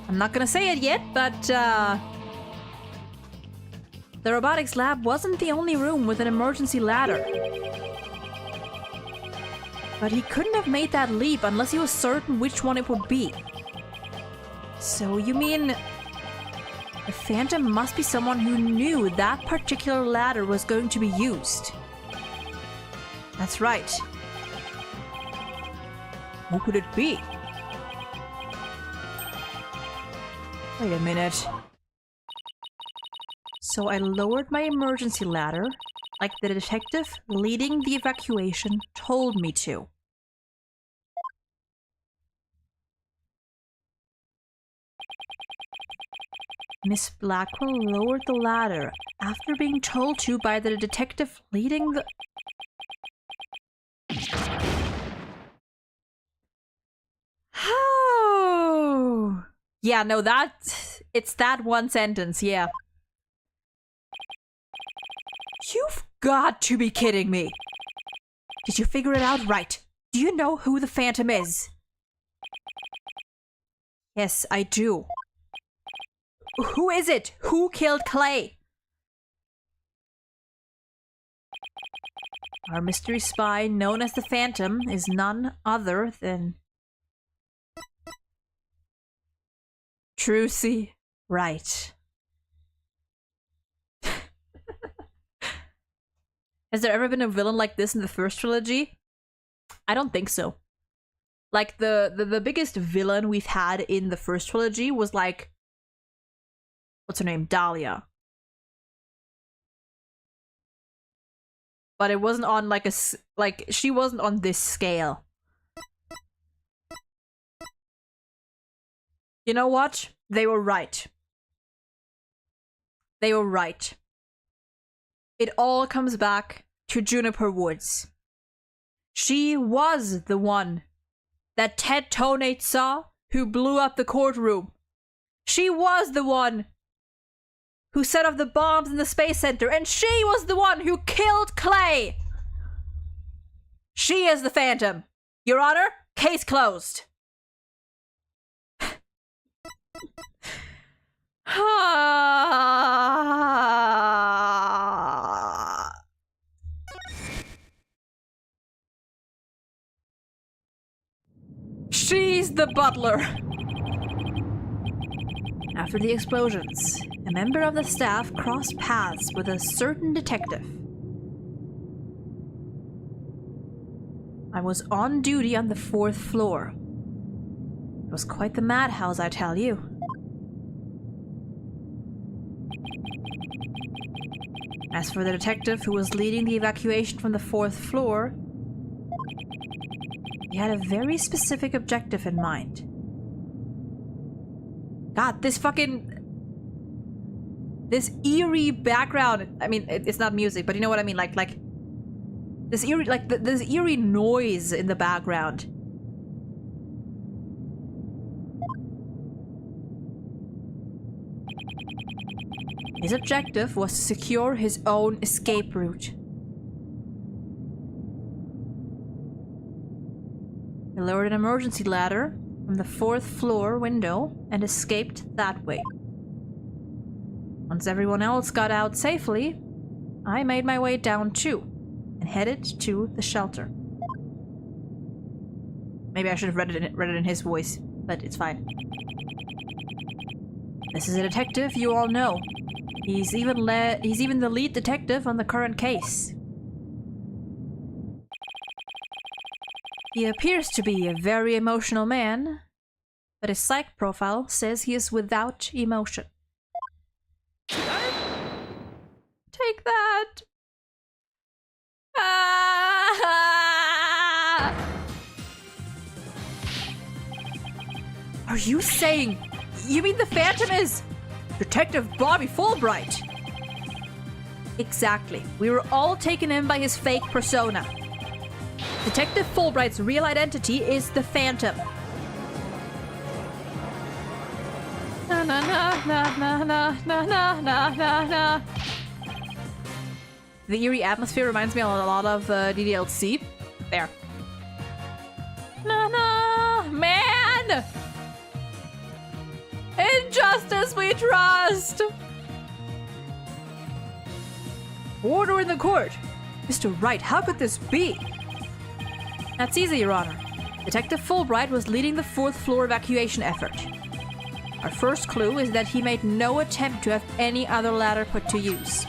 I'm not gonna say it yet, but the robotics lab wasn't the only room with an emergency ladder. But he couldn't have made that leap unless he was certain which one it would be. So you mean the Phantom must be someone who knew that particular ladder was going to be used. That's right. Who could it be? Wait a minute. So I lowered my emergency ladder, like the detective leading the evacuation told me to. Miss Blackwell lowered the ladder after being told to by the detective leading the... Oh! Yeah, no, it's that one sentence, yeah. You've got to be kidding me! Did you figure it out right? Do you know who the Phantom is? Yes, I do. Who is it? Who killed Clay? Our mystery spy, known as the Phantom, is none other than... Trucy. Right. Has there ever been a villain like this in the first trilogy? I don't think so. Like, the biggest villain we've had in the first trilogy was like... What's her name? Dahlia. But it wasn't on like she wasn't on this scale. You know what? They were right. They were right. It all comes back to Juniper Woods. She was the one that Ted Tonate saw who blew up the courtroom. She was the one who set off the bombs in the Space Center, and she was the one who killed Clay! She is the Phantom. Your Honor, case closed. She's the butler. After the explosions, a member of the staff crossed paths with a certain detective. I was on duty on the 4th floor. It was quite the madhouse, I tell you. As for the detective who was leading the evacuation from the 4th floor, he had a very specific objective in mind. God, this eerie background. I mean, it's not music, but you know what I mean. Like this eerie, this eerie noise in the background. His objective was to secure his own escape route. He lowered an emergency ladder from the 4th floor window and escaped that way. Once everyone else got out safely, I made my way down too and headed to the shelter. Maybe I should have read it in his voice, but it's fine. This is a detective you all know. He's even the lead detective on the current case. He appears to be a very emotional man, but his psych profile says he is without emotion. Take that! Ah! Are you saying... You mean the Phantom is... Detective Bobby Fulbright? Exactly. We were all taken in by his fake persona. Detective Fulbright's real identity is the Phantom. Na na na na na na na na na na. The eerie atmosphere reminds me a lot of DDLC. There. Na na, man! Injustice we trust! Order in the court! Mr. Wright, how could this be? That's easy, Your Honor. Detective Fulbright was leading the 4th floor evacuation effort. Our first clue is that he made no attempt to have any other ladder put to use.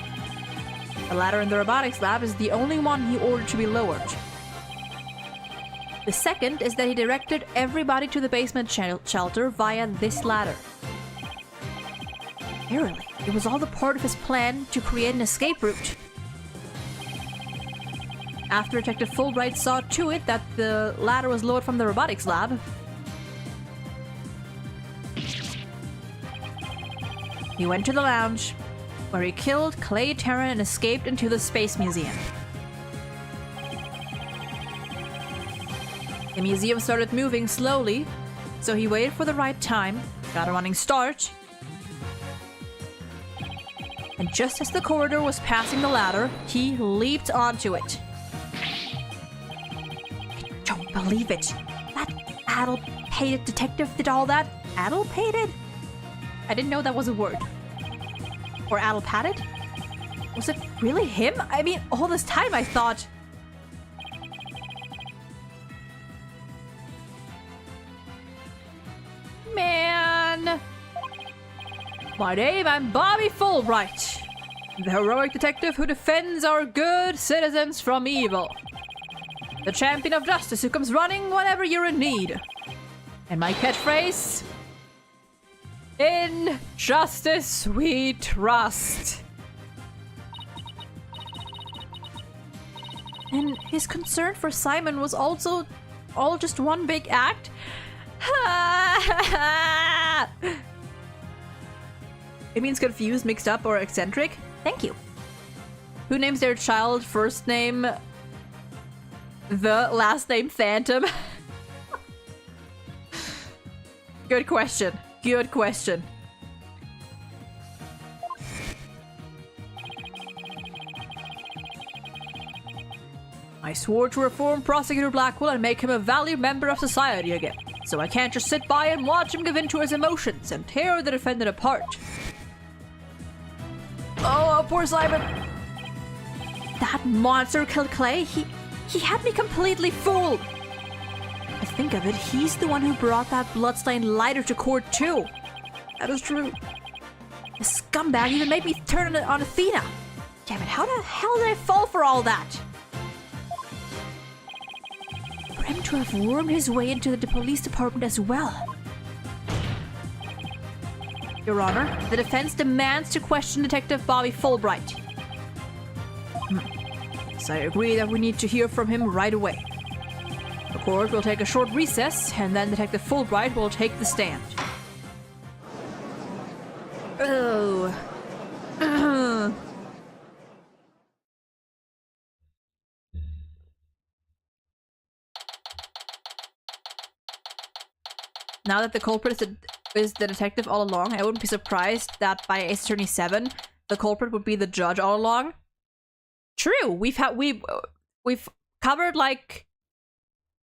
The ladder in the robotics lab is the only one he ordered to be lowered. The second is that he directed everybody to the basement shelter via this ladder. Apparently, it was all the part of his plan to create an escape route. After Detective Fulbright saw to it that the ladder was lowered from the robotics lab, he went to the lounge, where he killed Clay Terran and escaped into the Space Museum. The museum started moving slowly, so he waited for the right time, got a running start, and just as the corridor was passing the ladder, he leaped onto it. I don't believe it. That addle-pated detective did all that? Addle-pated? I didn't know that was a word. Or addle-pated? Was it really him? I mean, all this time I thought... Man... My name, I'm Bobby Fulbright, the heroic detective who defends our good citizens from evil. The champion of justice who comes running whenever you're in need. And my catchphrase? In justice we trust. And his concern for Simon was also all just one big act? It means confused, mixed up, or eccentric? Thank you. Who names their child first name the last name Phantom? Good question. Good question. I swore to reform Prosecutor Blackwell and make him a valued member of society again. So I can't just sit by and watch him give in to his emotions and tear the defendant apart. Oh, poor Simon. That monster killed Clay. He had me completely fooled. I think of it, he's the one who brought that bloodstained lighter to court too. That is true. The scumbag even made me turn on Athena. Damn it, how the hell did I fall for all that? For him to have wormed his way into the police department as well. Your Honor, the defense demands to question Detective Bobby Fulbright. Yes, I agree that we need to hear from him right away. The court will take a short recess, and then Detective Fulbright will take the stand. Oh. Now that the culprit is the detective all along, I wouldn't be surprised that by Ace Attorney 7, the culprit would be the judge all along. True, we've covered, like,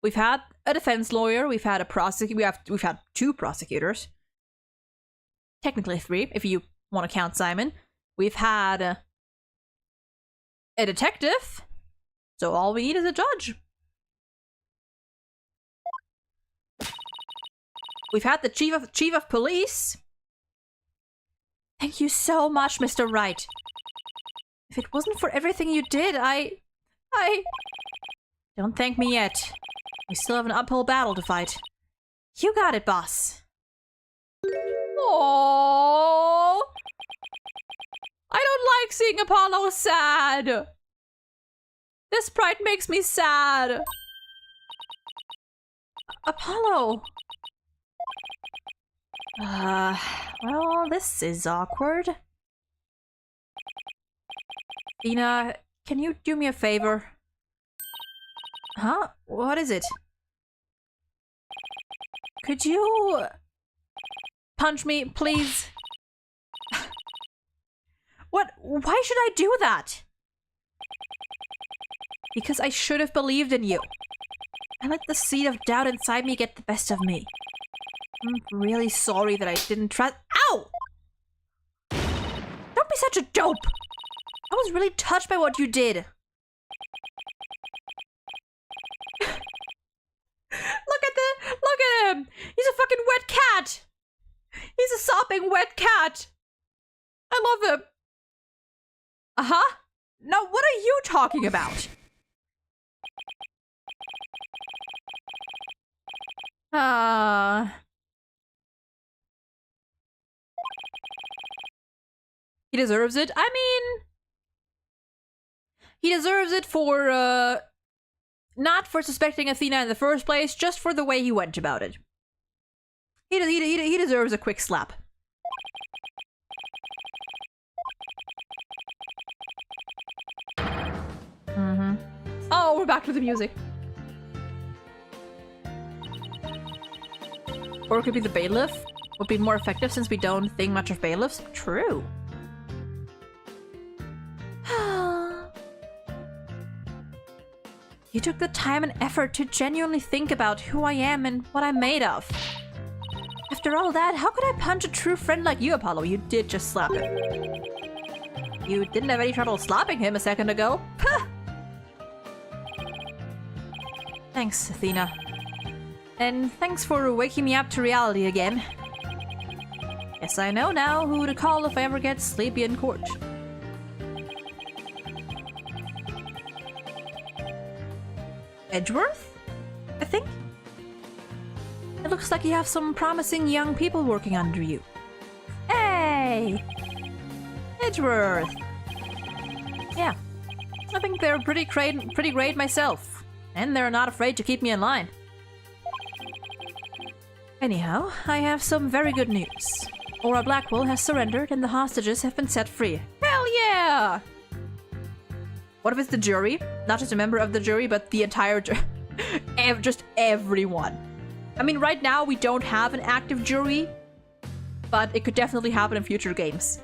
we've had a defense lawyer. We've had a prosecutor. We've had 2 prosecutors. Technically 3, if you want to count Simon. We've had a detective. So all we need is a judge. We've had the chief of police. Thank you so much, Mr. Wright. If it wasn't for everything you did, I... Don't thank me yet. We still have an uphill battle to fight. You got it, boss. Oh, I don't like seeing Apollo sad. This sprite makes me sad. Apollo. Well, this is awkward. Dina, can you do me a favor? Huh? What is it? Could you punch me, please? What? Why should I do that? Because I should have believed in you. I let the seed of doubt inside me get the best of me. I'm really sorry that I didn't trust— Ow! Don't be such a dope! I was really touched by what you did. Look at him! He's a fucking wet cat! He's a sopping wet cat! I love him. Uh-huh. Now what are you talking about? He deserves it. I mean, he deserves it for, not for suspecting Athena in the first place, just for the way he went about it. He deserves a quick slap. Oh, we're back to the music. Or it could be the bailiff. Would be more effective since we don't think much of bailiffs. True. You took the time and effort to genuinely think about who I am and what I'm made of. After all that, how could I punch a true friend like you, Apollo? You did just slap him. You didn't have any trouble slapping him a second ago. Thanks, Athena. And thanks for waking me up to reality again. Guess I know now who to call if I ever get sleepy in court. Edgeworth? I think? It looks like you have some promising young people working under you. Hey! Edgeworth! Yeah. I think they're pretty great myself. And they're not afraid to keep me in line. Anyhow, I have some very good news. Aura Blackwell has surrendered and the hostages have been set free. Hell yeah! What if it's the jury? Not just a member of the jury, but the entire jury. Just everyone. I mean, right now we don't have an active jury, but it could definitely happen in future games.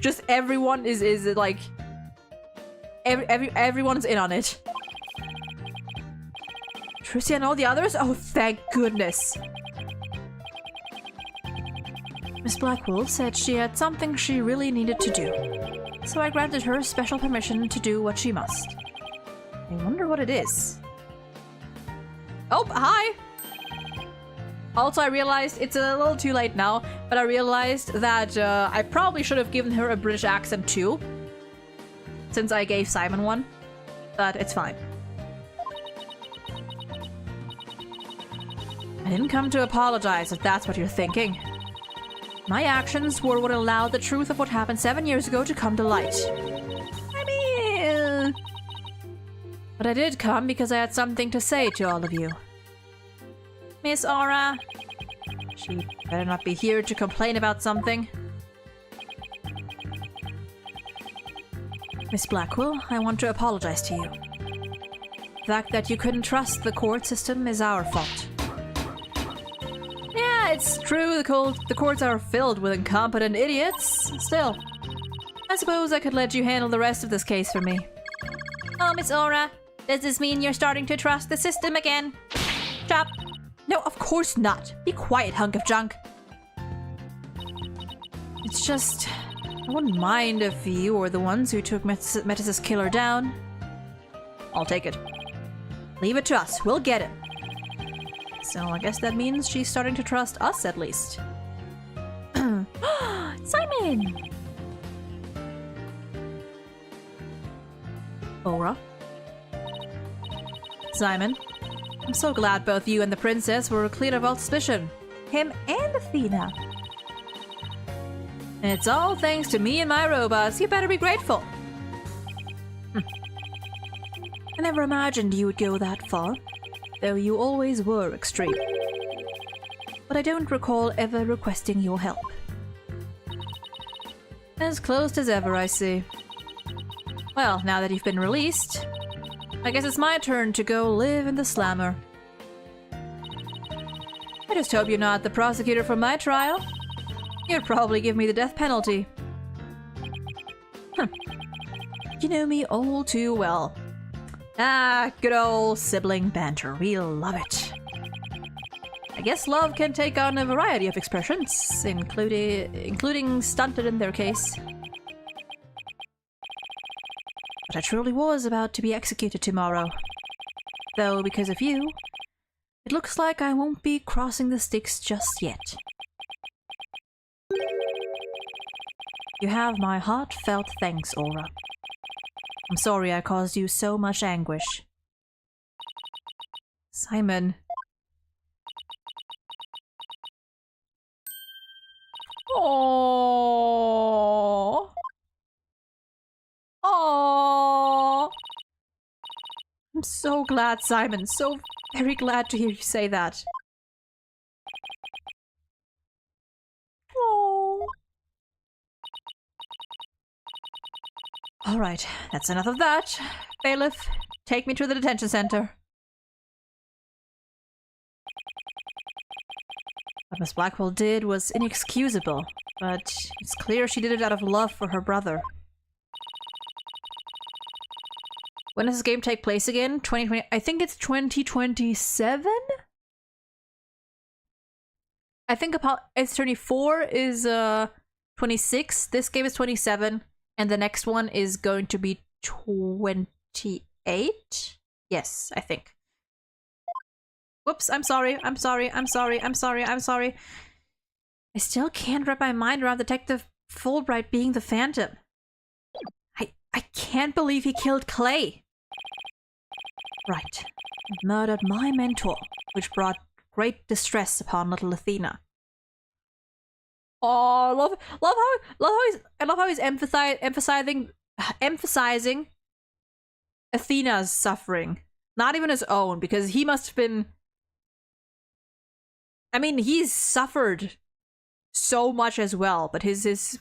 Just everyone is like... Everyone's in on it. Tricia and all the others? Oh, thank goodness. Miss Blackwell said she had something she really needed to do. So I granted her special permission to do what she must. I wonder what it is. Oh, hi! Also, I realized it's a little too late now, but I realized that I probably should have given her a British accent too. Since I gave Simon one. But it's fine. I didn't come to apologize if that's what you're thinking. My actions were what allowed the truth of what happened 7 years ago to come to light. I mean... But I did come because I had something to say to all of you. Miss Aura... She better not be here to complain about something. Miss Blackwell, I want to apologize to you. The fact that you couldn't trust the court system is our fault. Yeah, it's true, the courts are filled with incompetent idiots. Still, I suppose I could let you handle the rest of this case for me. Oh, Miss Aura, does this mean you're starting to trust the system again? Stop. No, of course not. Be quiet, hunk of junk. It's just... I wouldn't mind if you were the ones who took Metis' killer down. I'll take it. Leave it to us. We'll get him. So I guess that means she's starting to trust us at least. Simon! Aura? Simon, I'm so glad both you and the princess were cleared of all suspicion. Him and Athena. And it's all thanks to me and my robots. You better be grateful. I never imagined you would go that far, though you always were extreme. But I don't recall ever requesting your help. As closed as ever, I see. Well, now that you've been released, I guess it's my turn to go live in the slammer. I just hope you're not the prosecutor for my trial. You'd probably give me the death penalty. You know me all too well. Ah, good old sibling banter. We love it. I guess love can take on a variety of expressions, including stunted in their case. But I truly was about to be executed tomorrow. Though, because of you, it looks like I won't be crossing the sticks just yet. You have my heartfelt thanks, Aura. I'm sorry I caused you so much anguish. Simon. Aww. Aww. I'm so glad, Simon. So very glad to hear you say that. Aww. Alright, that's enough of that. Bailiff, take me to the detention center. What Miss Blackwell did was inexcusable, but it's clear she did it out of love for her brother. When does this game take place again? 2020? I think it's 2027? I think about it's 24 is 26. This game is 27. And the next one is going to be 28? Yes, I think. Whoops, I'm sorry. I still can't wrap my mind around Detective Fulbright being the Phantom. I can't believe he killed Clay. Right. And murdered my mentor, which brought great distress upon little Athena. Oh, I love how he's emphasizing Athena's suffering, not even his own, because he must have been. I mean, he's suffered so much as well, but his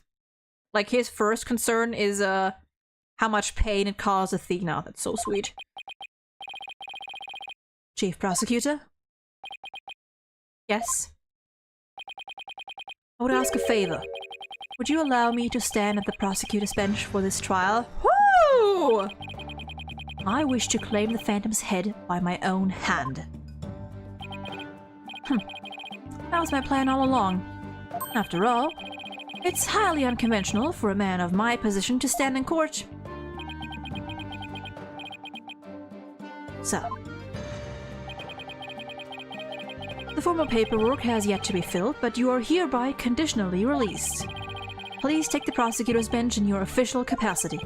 first concern is how much pain it caused Athena. That's so sweet. Chief Prosecutor? Yes? I would ask a favor. Would you allow me to stand at the prosecutor's bench for this trial? Woo! I wish to claim the Phantom's head by my own hand. That was my plan all along. After all, it's highly unconventional for a man of my position to stand in court. So, the formal paperwork has yet to be filled, but you are hereby conditionally released. Please take the prosecutor's bench in your official capacity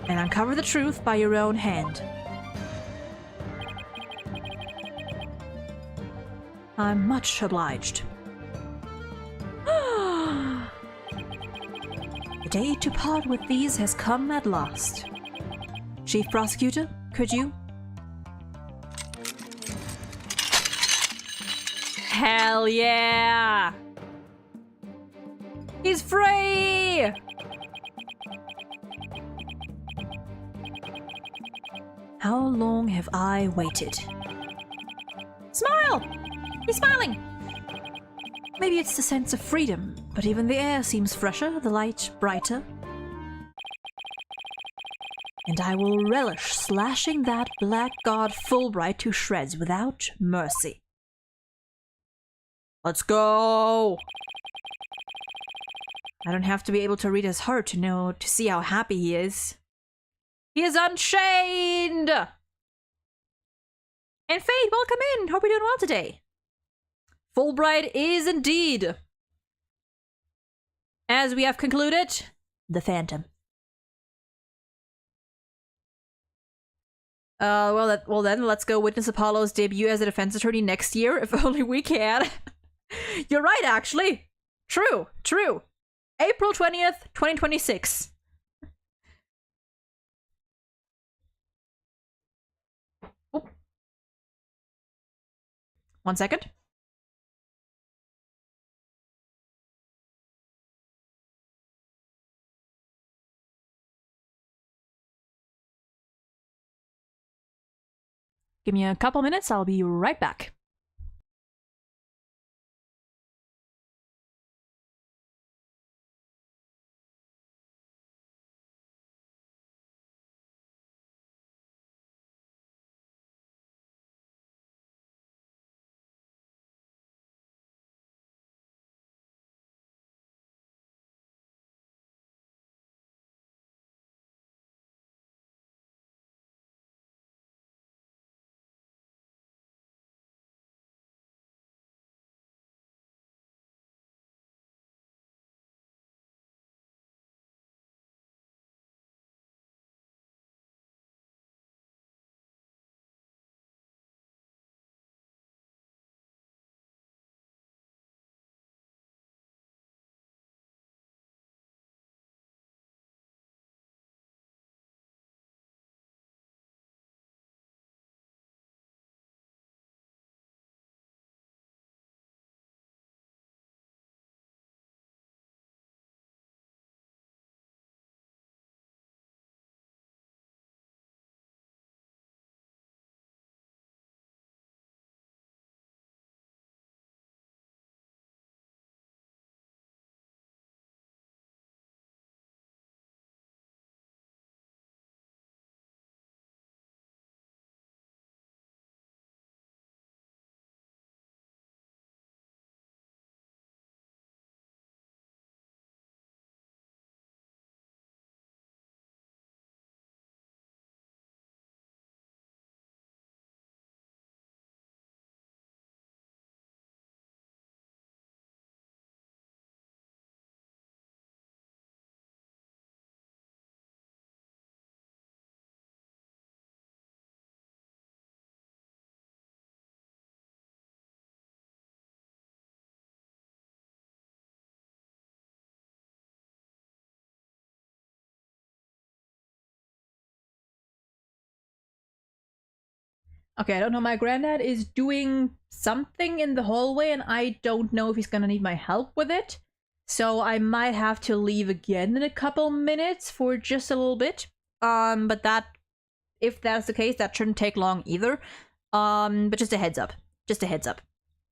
and uncover the truth by your own hand. I'm much obliged. The day to part with these has come at last. Chief Prosecutor, could you? Hell yeah! He's free! How long have I waited? Smile! He's smiling! Maybe it's the sense of freedom, but even the air seems fresher, the light brighter. and I will relish slashing that black god Fulbright to shreds without mercy. Let's go! I don't have to be able to read his heart to see how happy he is. He is unchained! And Fade, welcome in! Hope you're doing well today. Fulbright is indeed, as we have concluded, the Phantom. Well then, let's go witness Apollo's debut as a defense attorney next year, if only we can. You're right, actually. True. April 20th, 2026. Oh. 1 second. Give me a couple minutes, I'll be right back. Okay, I don't know. My granddad is doing something in the hallway, and I don't know if he's gonna need my help with it. So I might have to leave again in a couple minutes for just a little bit. But if that's the case, that shouldn't take long either. But just a heads up. Just a heads up.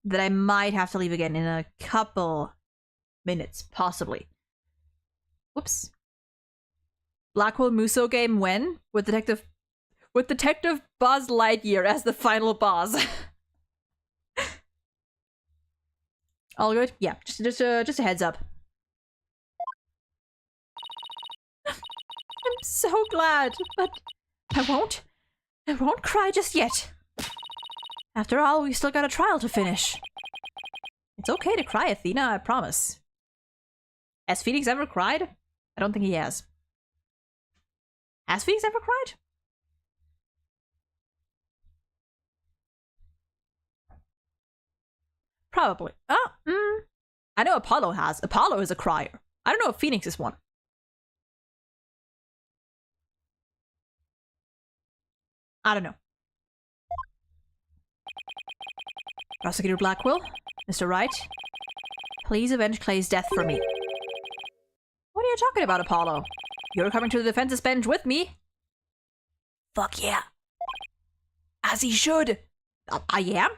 That I might have to leave again in a couple minutes, possibly. Whoops. Blackwell Muso game when? With Detective Buzz Lightyear as the final boss. All good? Yeah, just a heads up. I'm so glad, but I won't cry just yet. After all, we still got a trial to finish. It's okay to cry, Athena, I promise. Has Phoenix ever cried? I don't think he has. Has Phoenix ever cried? Probably. I know Apollo has. Apollo is a crier. I don't know if Phoenix is one. I don't know. Prosecutor Blackwell, Mr. Wright, please avenge Clay's death for me. What are you talking about, Apollo? You're coming to the defense's bench with me. Fuck yeah. As he should. I am?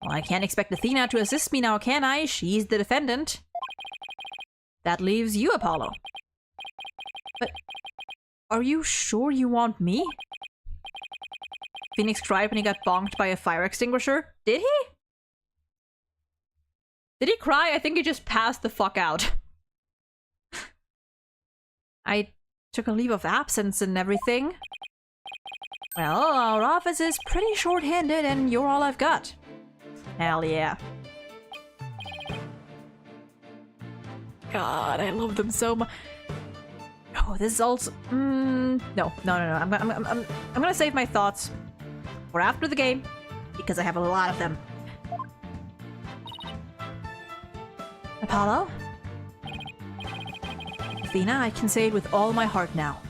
Well, I can't expect Athena to assist me now, can I? She's the defendant. That leaves you, Apollo. Are you sure you want me? Phoenix cried when he got bonked by a fire extinguisher. Did he? Did he cry? I think he just passed the fuck out. I took a leave of absence and everything. Well, our office is pretty short-handed and you're all I've got. Hell yeah. God, I love them so much. Oh, this is also... No. I'm gonna save my thoughts for after the game, because I have a lot of them. Apollo? Athena, I can say it with all my heart now.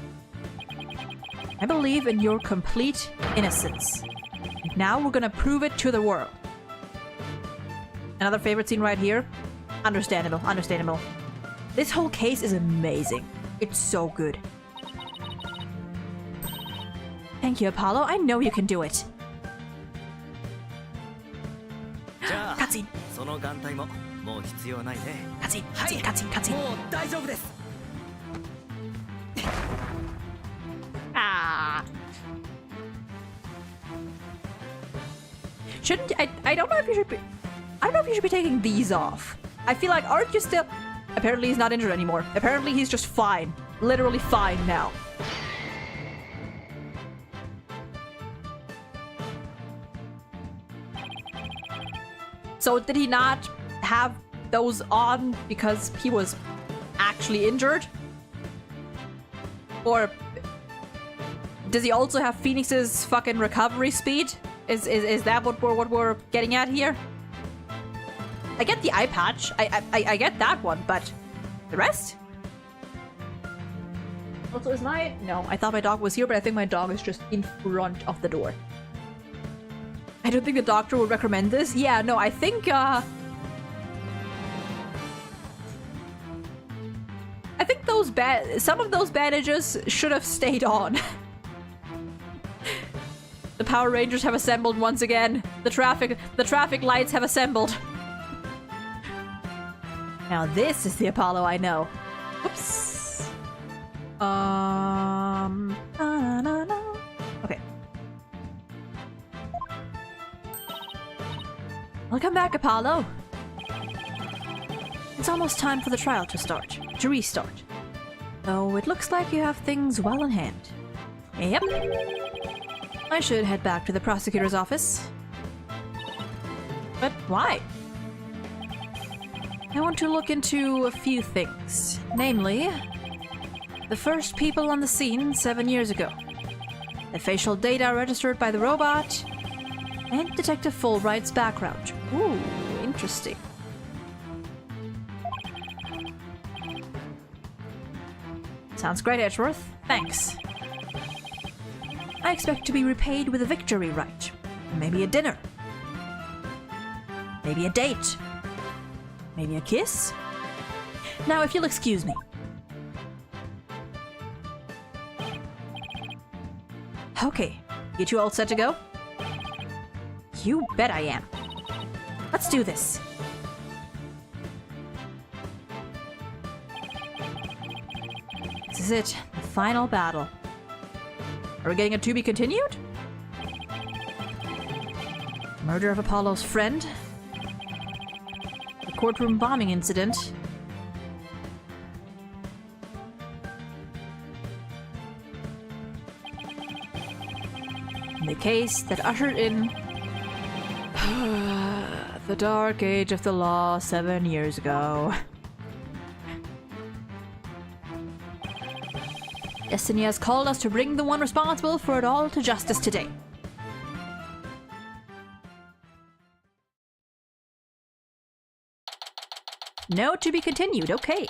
I believe in your complete innocence. And now we're gonna prove it to the world. Another favorite scene right here. Understandable, understandable. This whole case is amazing. It's so good. Thank you, Apollo. I know you can do it. Cutscene. Cutscene. Ah. Shouldn't I don't know if you should be... I don't know if you should be taking these off. I feel like, aren't you still... Apparently he's not injured anymore. Apparently he's just fine. Literally fine now. So did he not have those on because he was actually injured? Or does he also have Phoenix's fucking recovery speed? Is that what we're getting at here? I get the eye patch. I get that one, but the rest? Also, is my... No, I thought my dog was here, but I think my dog is just in front of the door. I don't think the doctor would recommend this. Yeah, no, I think, I think those some of those bandages should have stayed on. The Power Rangers have assembled once again. The traffic lights have assembled. Now this is the Apollo I know. Oops. Okay. Welcome back, Apollo. It's almost time for the trial to restart. Though it looks like you have things well in hand. Yep. I should head back to the prosecutor's office. But why? I want to look into a few things. Namely, the first people on the scene 7 years ago, the facial data registered by the robot, and Detective Fulbright's background. Ooh, interesting. Sounds great, Edgeworth. Thanks. I expect to be repaid with a victory right. Maybe a dinner. Maybe a date. Maybe a kiss? Now, if you'll excuse me. Okay, you two all set to go? You bet I am. Let's do this. This is it, the final battle. Are we getting a to be continued? Murder of Apollo's friend? The courtroom bombing incident? The case that ushered in the dark age of the law 7 years ago. Destiny has called us to bring the one responsible for it all to justice today. No to be continued, okay.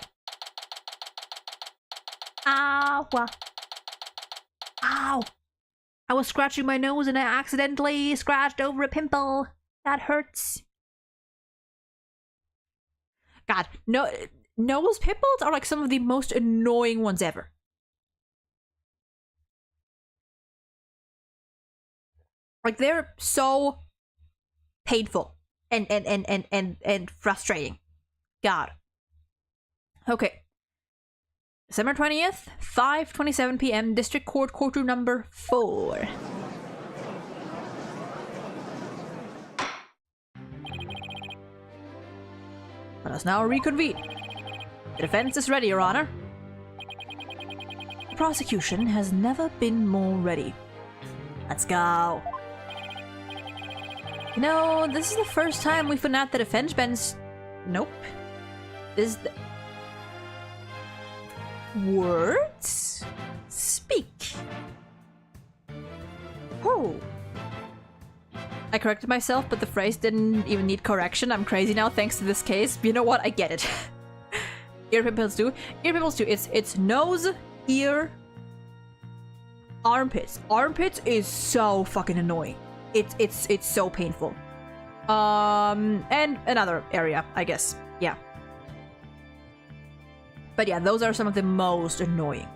Ow! Ow! I was scratching my nose and I accidentally scratched over a pimple. That hurts. God, no, nose pimples are like some of the most annoying ones ever. Like, they're so painful and frustrating. God. Okay. December 20th, 5:27 p.m., District Court, courtroom number 4. Let us now reconvene. The defense is ready, Your Honor. The prosecution has never been more ready. Let's go. You know, this is the first time we've been at the defense bench. Nope. This is the... Words? Speak. Oh. I corrected myself, but the phrase didn't even need correction. I'm crazy now thanks to this case. You know what? I get it. Ear pimples too. Ear pimples too. It's nose, ear, armpits. Armpits is so fucking annoying. It's so painful. And another area, I guess. Yeah. But yeah, those are some of the most annoying.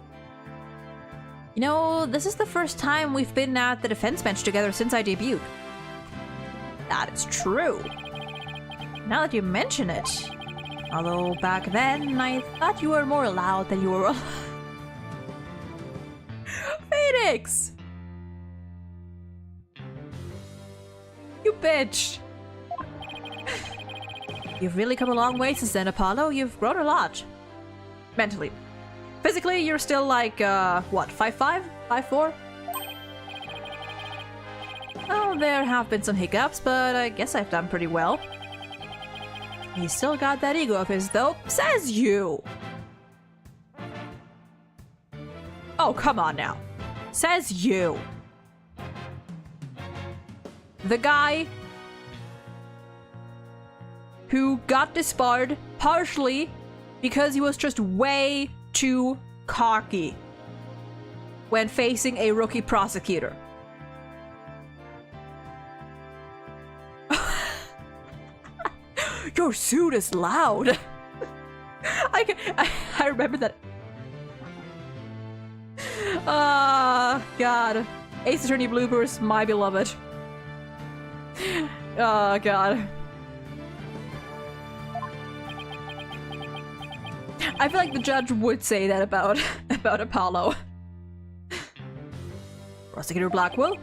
You know, this is the first time we've been at the defense bench together since I debuted. That is true. Now that you mention it. Although back then, I thought you were more loud than you were. Phoenix! You bitch! You've really come a long way since then, Apollo. You've grown a lot. Mentally. Physically, you're still like, what, 5'5"? 5'4"? Oh, there have been some hiccups, but I guess I've done pretty well. He's still got that ego of his, though. Says you! Oh, come on now. Says you. The guy who got disbarred partially because he was just way too cocky when facing a rookie prosecutor. Your suit is loud. I remember that. God. Ace Attorney bloopers, my beloved. Oh, God. I feel like the judge would say that about Apollo. Prosecutor Blackwell,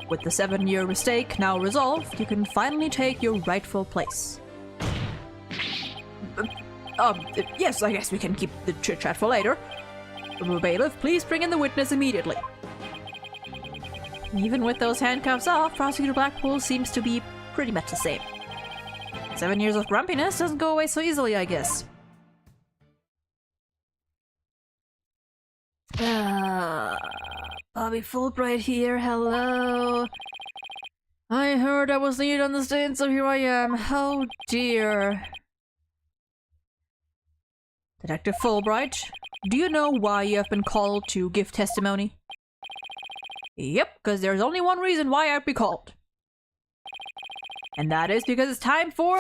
with the 7-year mistake now resolved, you can finally take your rightful place. Yes, I guess we can keep the chit-chat for later. Bailiff, please bring in the witness immediately. Even with those handcuffs off, Prosecutor Blackwell seems to be pretty much the same. 7 years of grumpiness doesn't go away so easily, I guess. Bobby Fulbright here, hello. I heard I was needed on the stand, so here I am. Oh dear. Detective Fulbright, do you know why you have been called to give testimony? Yep, because there's only one reason why I'd be called. And that is because it's time for...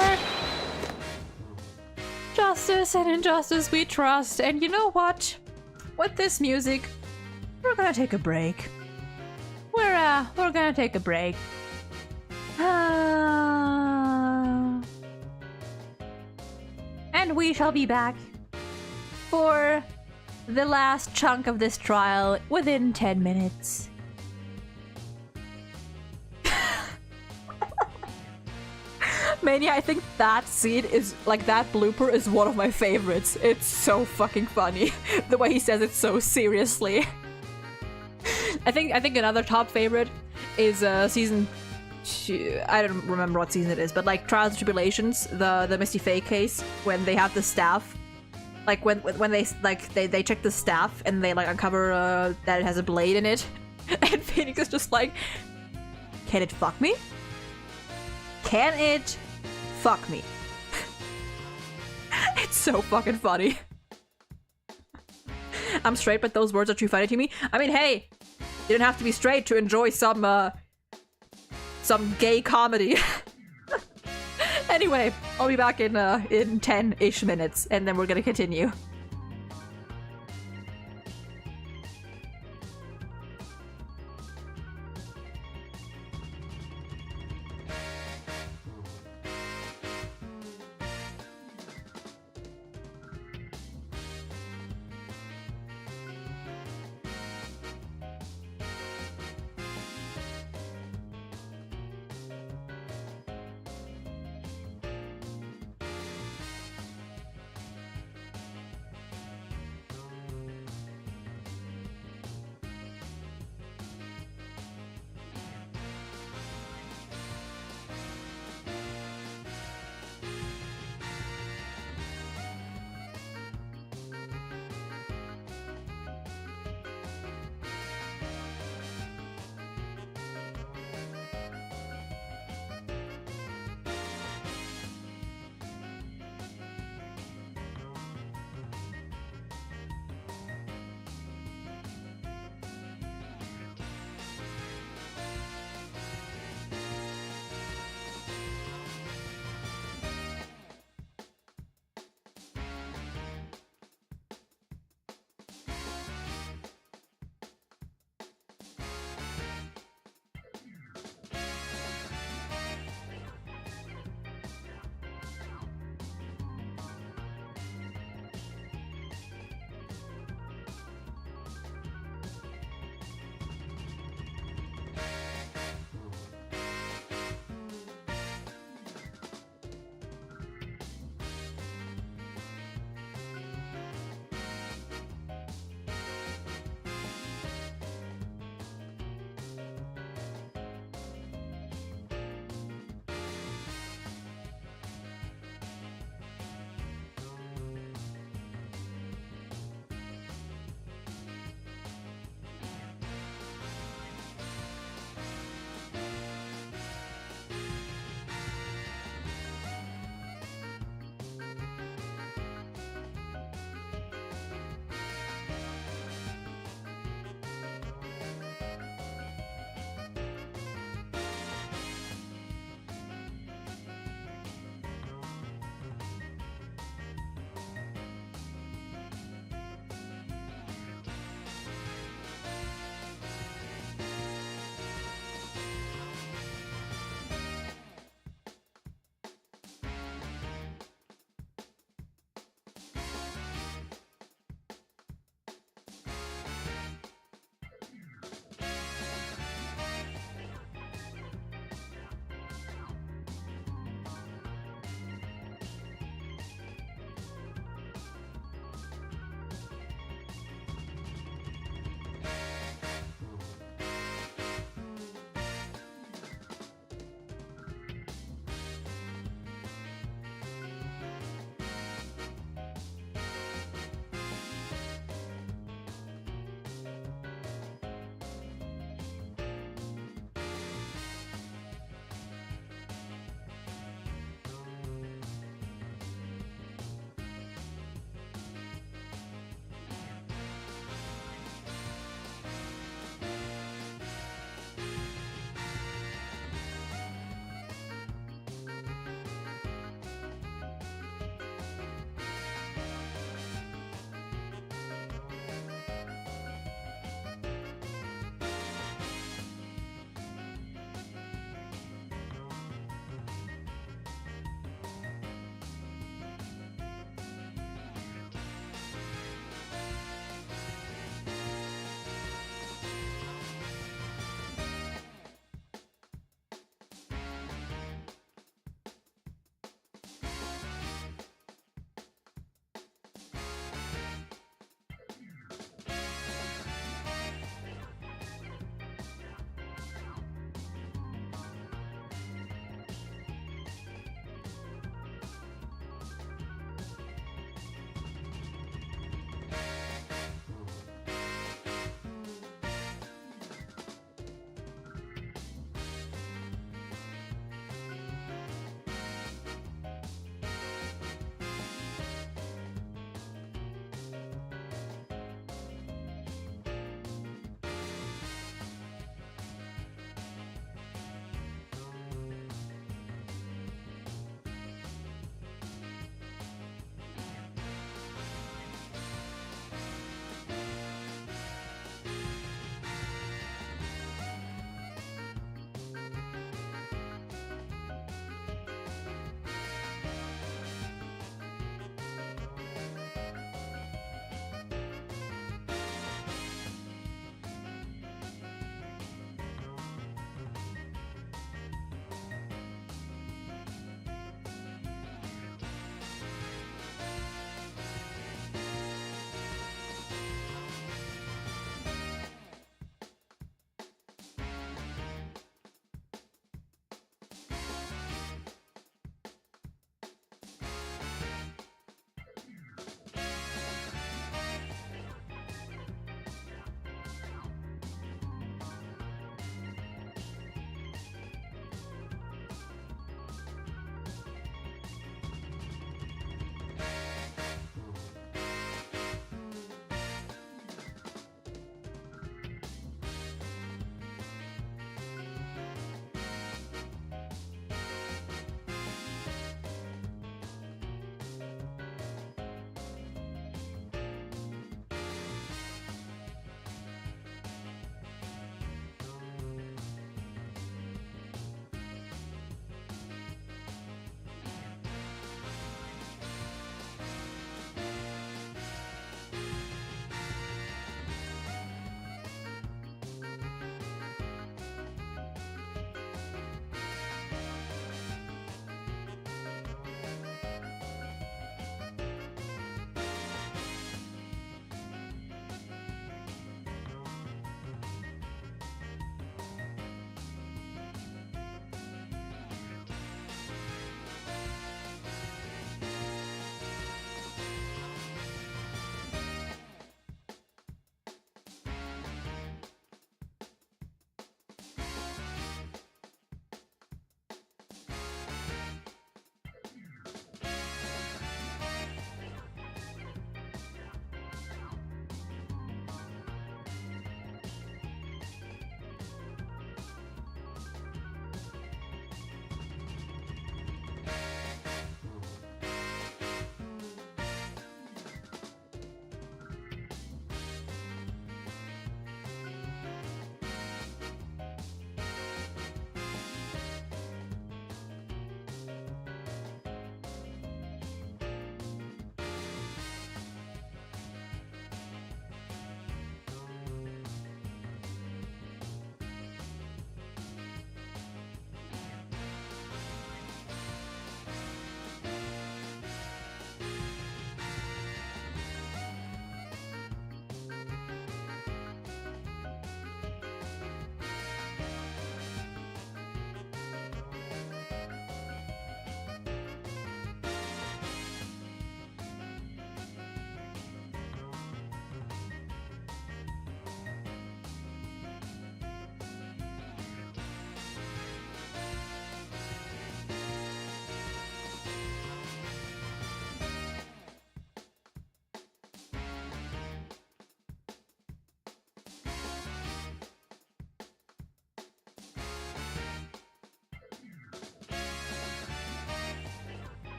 justice, and in justice we trust. And you know what? With this music, we're gonna take a break. We're gonna take a break. And we shall be back for the last chunk of this trial within 10 minutes. Mania, I think that scene is, like, that blooper is one of my favorites. It's so fucking funny. The way he says it so seriously. I think another top favorite is season 2. I don't remember what season it is, but like Trials and Tribulations, the Misty Faye case, when they have the staff. Like when they check the staff and they like uncover that it has a blade in it. And Phoenix is just like, can it fuck me? Can it fuck me? It's so fucking funny. I'm straight, but those words are too funny to me. I mean, hey, you don't have to be straight to enjoy some gay comedy. Anyway, I'll be back in 10-ish minutes, and then we're gonna continue.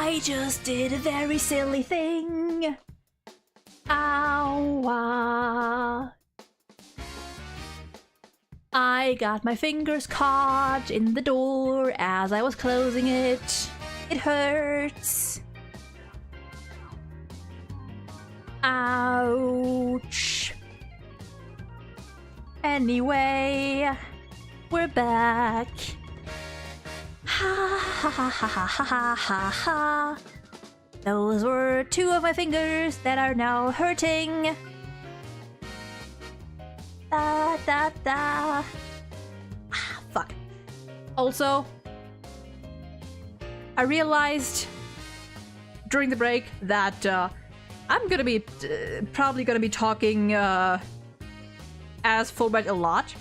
I just did a very silly thing. Ow. I got my fingers caught in the door as I was closing it. It hurts. Ouch. Anyway, we're back. Ha ha ha ha ha ha ha ha. Those were 2 of my fingers that are now hurting. Da da da. Fuck. Also, I realized during the break that I'm gonna be probably gonna be talking as Fulbright a lot,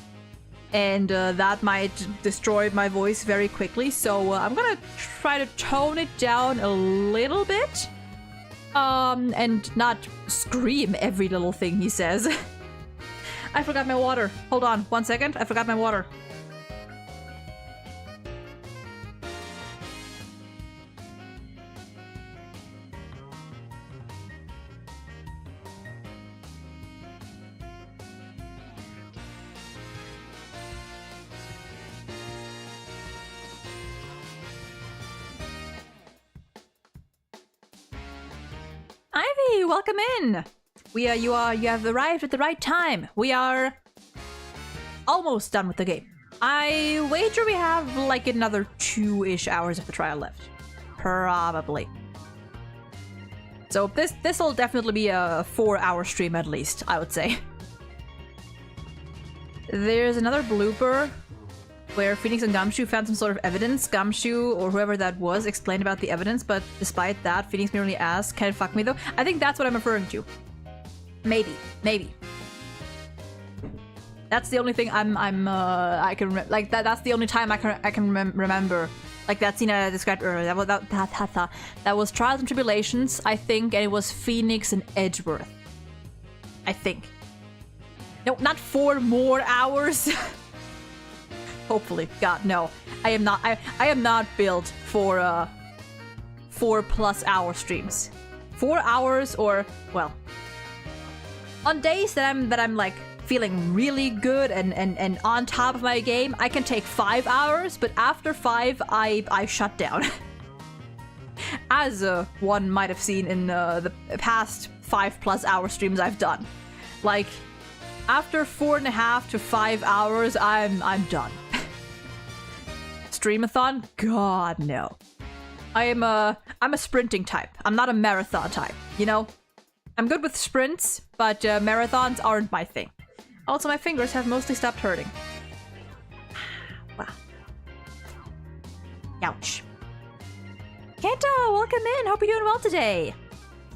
and that might destroy my voice very quickly. So I'm gonna try to tone it down a little bit, and not scream every little thing he says. I forgot my water. Hold on, 1 second. I forgot my water. Ivy, welcome in. You have arrived at the right time. We are almost done with the game. I wager we have like another 2-ish hours of the trial left. Probably. So this'll definitely be a 4-hour stream at least, I would say. There's another blooper where Phoenix and Gumshoe found some sort of evidence. Gumshoe, or whoever that was, explained about the evidence, but despite that, Phoenix merely asked, "Can it fuck me though?" I think that's what I'm referring to. Maybe. That's the only thing I can like that. That's the only time I can remember. Like that scene I described earlier. That was Trials and Tribulations, I think, and it was Phoenix and Edgeworth. I think. No, not 4 more hours. Hopefully, God, no. I am not. I am not built for 4+ hour streams. 4 hours, or well, on days that I'm like feeling really good and on top of my game, I can take 5 hours, but after 5, I shut down. As one might have seen in the past 5+ hour streams I've done. Like, after 4.5 to 5 hours, I'm done. Streamathon? God, no. I'm a sprinting type. I'm not a marathon type, you know? I'm good with sprints, but marathons aren't my thing. Also, my fingers have mostly stopped hurting. Wow. Ouch. Kento, welcome in. Hope you're doing well today.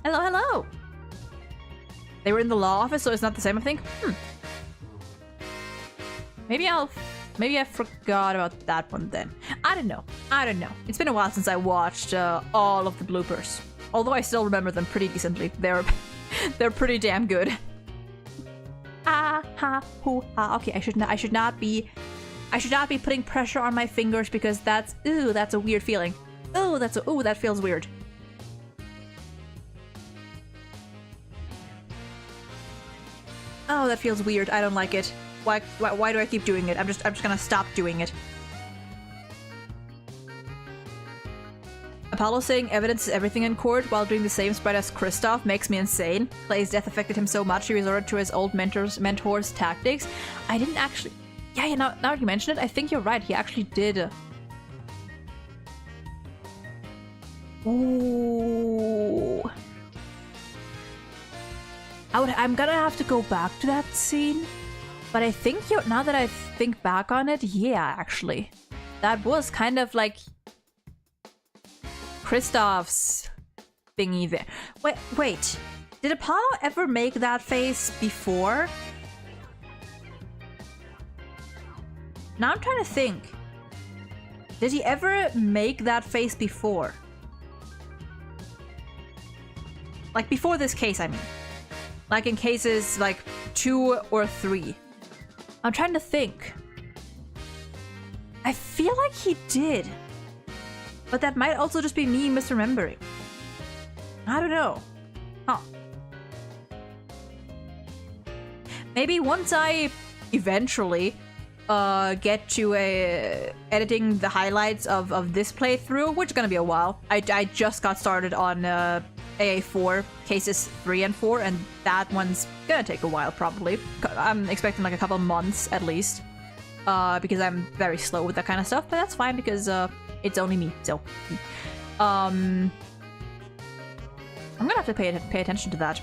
Hello, hello. They were in the law office, so it's not the same, I think. Maybe I forgot about that one then. I don't know. It's been a while since I watched all of the bloopers. Although I still remember them pretty decently. They're pretty damn good. Ah ha hoo ha. Okay, I should not be putting pressure on my fingers because that's a weird feeling. That feels weird. Oh, that feels weird. I don't like it. Why do I keep doing it? I'm just gonna stop doing it. Apollo saying evidence is everything in court while doing the same spread as Kristoff makes me insane. Clay's death affected him so much he resorted to his old mentor's tactics. I didn't actually... Yeah, now that you mention it, I think you're right. He actually did. Ooh. I'm gonna have to go back to that scene. But I think now that I think back on it, yeah, actually. That was kind of like Kristoff's thingy there. Wait. Did Apollo ever make that face before? Now I'm trying to think. Did he ever make that face before? Like before this case, I mean. Like in cases like 2 or 3. I'm trying to think. I feel like he did. But that might also just be me misremembering. I don't know. Huh. Maybe once I eventually get to editing the highlights of this playthrough, which is gonna be a while. I just got started on AA4 cases 3 and 4, and that one's gonna take a while probably. I'm expecting like a couple months at least, because I'm very slow with that kind of stuff. But that's fine because it's only me. So I'm gonna have to pay attention to that.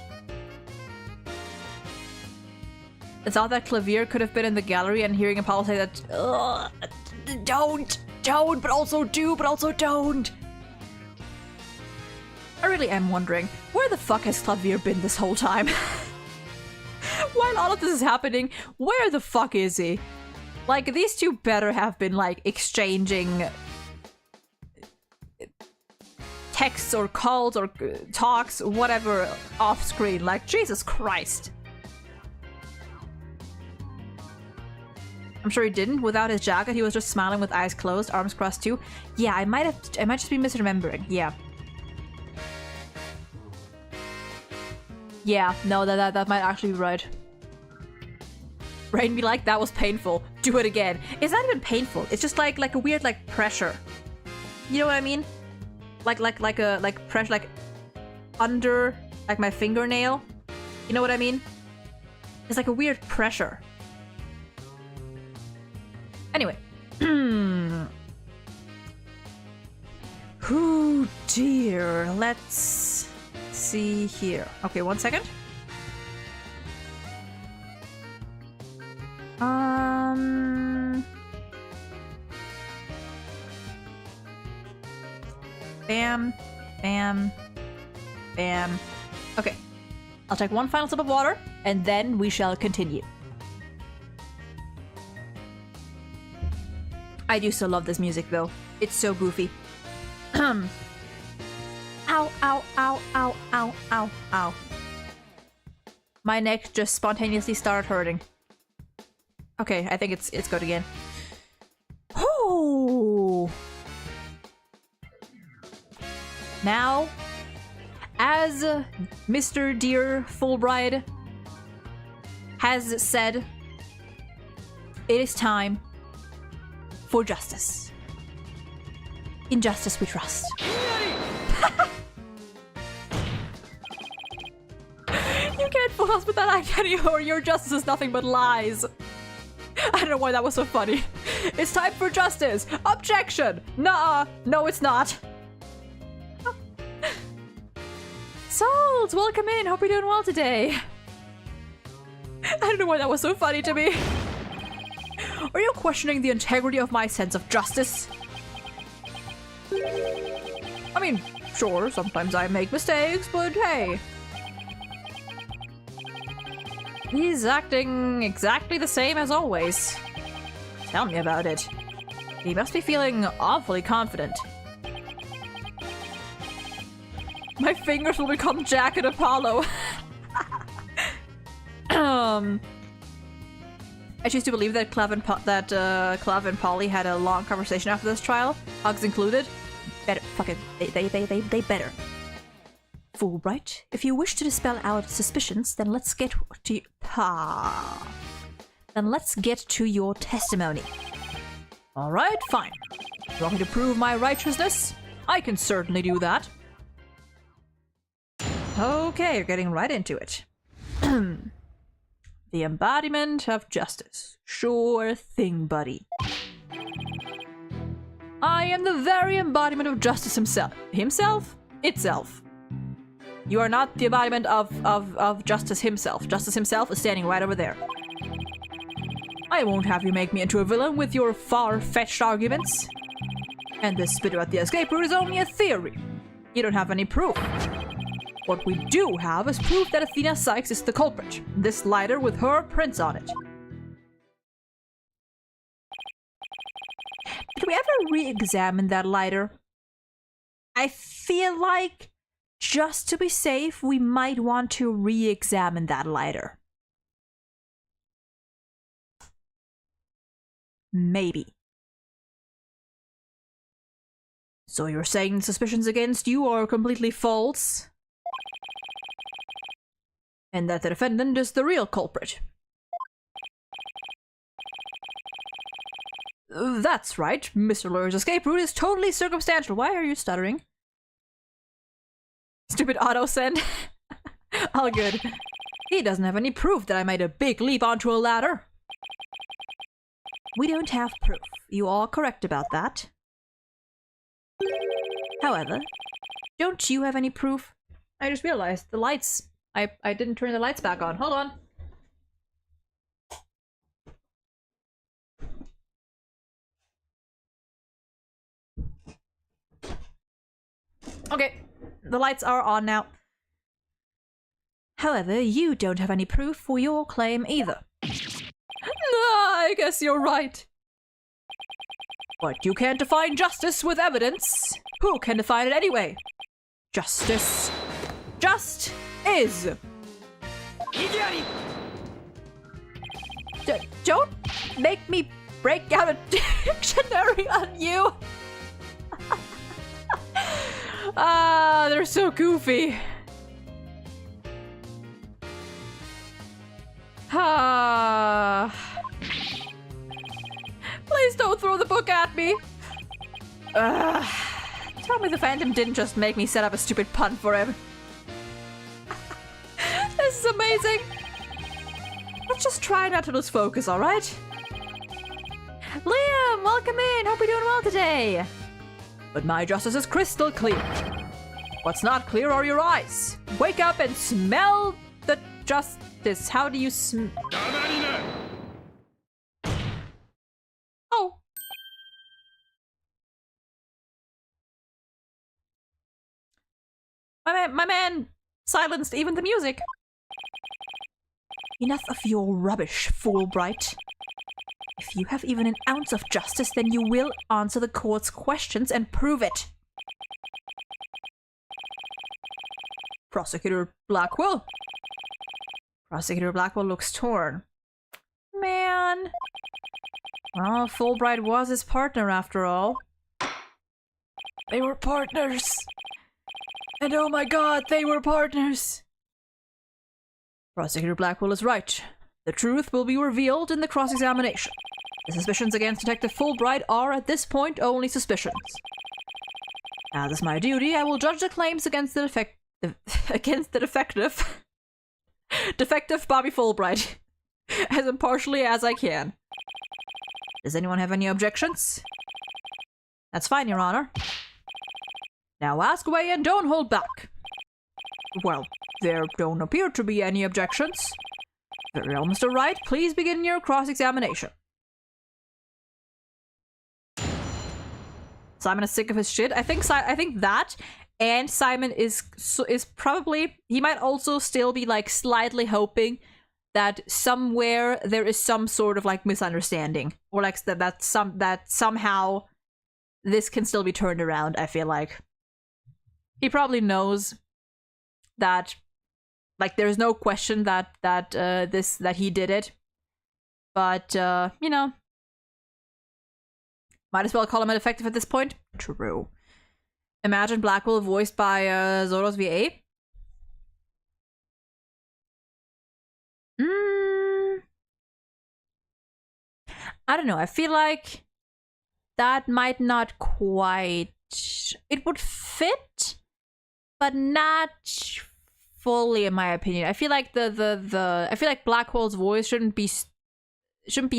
I thought that Clavier could have been in the gallery, and hearing Apollo say that, don't, but also do, but also don't. I really am wondering, where the fuck has Clavier been this whole time? While all of this is happening, where the fuck is he? Like, these two better have been, like, exchanging texts or calls or talks, whatever, off screen. Like, Jesus Christ. I'm sure he didn't. Without his jacket, he was just smiling with eyes closed, arms crossed too. Yeah, I might just be misremembering. Yeah. Yeah, no, that might actually be right. Rain be like, that was painful. Do it again. It's not even painful. It's just like a weird like pressure. You know what I mean? Like pressure like under like my fingernail. You know what I mean? It's like a weird pressure. Anyway. Oh dear. Let's see here. Okay, 1 second. Bam. Bam. Bam. Okay. I'll take one final sip of water, and then we shall continue. I do still love this music, though. It's so goofy. Ow, ow, ow, ow, ow, ow, ow. My neck just spontaneously started hurting. Okay, I think it's good again. Oh. Now, as Mr. Dear Fulbright has said, it is time for justice. In justice we trust. You can't fool us with that act anymore. Your justice is nothing but lies. I don't know why that was so funny. It's time for justice. Objection. Nuh-uh. No, it's not. Salt, welcome in. Hope you're doing well today. I don't know why that was so funny to me. Are you questioning the integrity of my sense of justice? I mean, sure, sometimes I make mistakes, but hey. He's acting exactly the same as always. Tell me about it. He must be feeling awfully confident. My fingers will become Jack and Apollo. I choose to believe that Clav and Polly had a long conversation after this trial, hugs included. Better, fucking, they better. Fulbright, if you wish to dispel our suspicions, then let's get to your testimony. All right, fine. You want me to prove my righteousness? I can certainly do that. Okay, you're getting right into it. The embodiment of justice. Sure thing, buddy. I am the very embodiment of justice himself. Himself? Itself. You are not the embodiment of justice himself. Justice himself is standing right over there. I won't have you make me into a villain with your far-fetched arguments. And this bit about the escape route is only a theory. You don't have any proof. What we do have is proof that Athena Sykes is the culprit. This lighter with her prints on it. Did we ever re-examine that lighter? I feel like, just to be safe, we might want to re-examine that lighter. Maybe. So you're saying suspicions against you are completely false? and that the defendant is the real culprit. That's right. Mr. Lawyer's escape route is totally circumstantial. Why are you stuttering? Stupid auto-send. All good. He doesn't have any proof that I made a big leap onto a ladder. We don't have proof. You are correct about that. However, don't you have any proof? I just realized the lights. I didn't turn the lights back on. Hold on. Okay, the lights are on now. However, you don't have any proof for your claim either. I guess you're right. But you can't define justice with evidence. Who can define it anyway? Justice just is. Don't make me break out a dictionary on you. Ah, they're so goofy. Ah. Please don't throw the book at me. Tell me the Phantom didn't just make me set up a stupid pun for him. This is amazing. Let's just try not to lose focus, alright? Liam, welcome in. Hope you're doing well today. But my justice is crystal clear. What's not clear are your eyes. Wake up and smell the justice. How do you Oh. My man silenced even the music. Enough of your rubbish, Fulbright. If you have even an ounce of justice, then you will answer the court's questions and prove it. Prosecutor Blackwell. Prosecutor Blackwell looks torn. Man. Well, Fulbright was his partner after all. They were partners. And oh my god, they were partners. Prosecutor Blackwell is right. The truth will be revealed in the cross-examination. The suspicions against Detective Fulbright are, at this point, only suspicions. As is my duty, I will judge the claims against the defective Bobby Fulbright as impartially as I can. Does anyone have any objections? That's fine, Your Honor. Now ask away and don't hold back. Well, there don't appear to be any objections. Very well, Mr. Wright, please begin your cross-examination. Simon is sick of his shit. I think that, and Simon is probably, he might also still be like slightly hoping that somewhere there is some sort of like misunderstanding, or like that somehow this can still be turned around. I feel like he probably knows that, like, there's no question that he did it, but you know, might as well call him ineffective at this point. True. Imagine Blackwell voiced by Zoros VA. I don't know. I feel like that might not quite. It would fit, but not fully, in my opinion. I feel like I feel like Blackwell's voice shouldn't be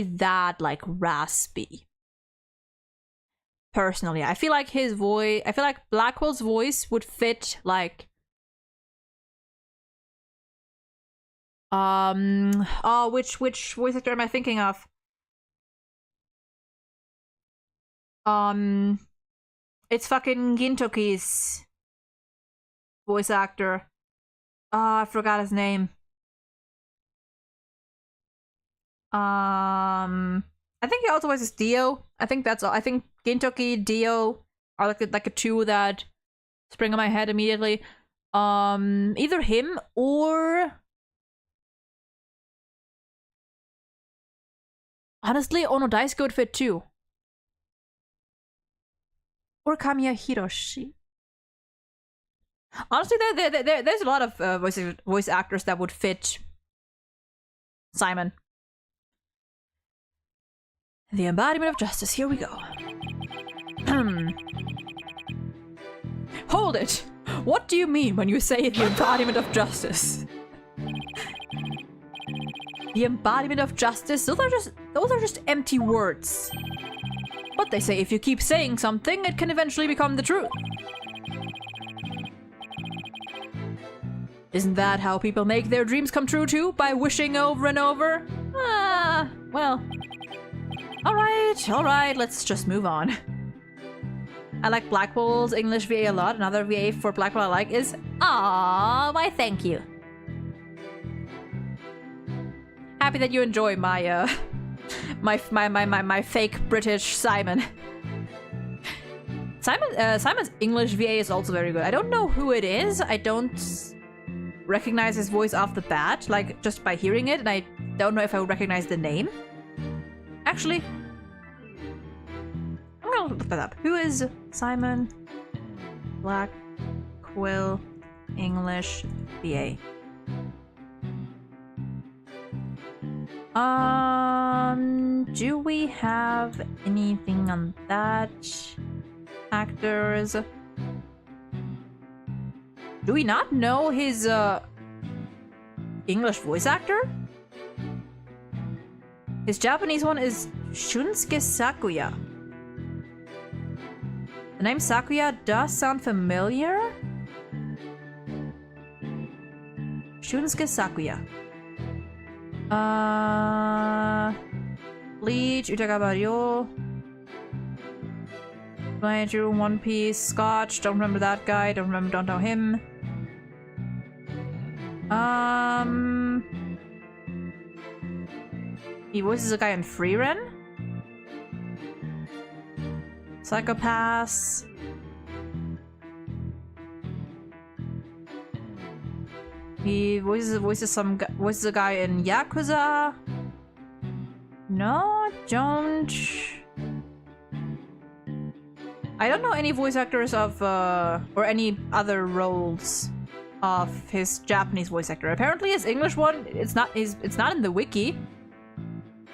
that like raspy. Personally, I feel like Blackwell's voice would fit like which voice actor am I thinking of? It's fucking Gintoki's voice actor. I forgot his name. I think he also voices Dio. I think that's all. I think Gintoki, Dio are like a two that spring in my head immediately. Either him or honestly, Ono Daisuke would fit too. Or Kamiya Hiroshi. Honestly, there's a lot of voice actors that would fit Simon. The embodiment of justice. Here we go. Hold it! What do you mean when you say the embodiment of justice? The embodiment of justice? Those are just empty words. But they say if you keep saying something, it can eventually become the truth. Isn't that how people make their dreams come true too? By wishing over and over? Ah, well. Alright, let's just move on. I like Blackwell's English VA a lot. Another VA for Blackwell I like is "Aww, why thank you." Happy that you enjoy my my fake British Simon. Simon's English VA is also very good. I don't know who it is. I don't recognize his voice off the bat, like just by hearing it, and I don't know if I would recognize the name. Actually, I'm gonna look that up. Who is Simon Blackwell English VA? Do we have anything on that? Actors? Do we not know his English voice actor? His Japanese one is Shunsuke Sakuya. The name Sakuya does sound familiar. Shunsuke Sakuya. Bleach, Utaka Baryo. Drew, One Piece, Scotch. Don't remember that guy. Don't know him. He voices a guy in Freeren. Psychopaths. He voices a guy in Yakuza. No, I don't know any voice actors of or any other roles of his Japanese voice actor. Apparently his English one, it's not in the wiki.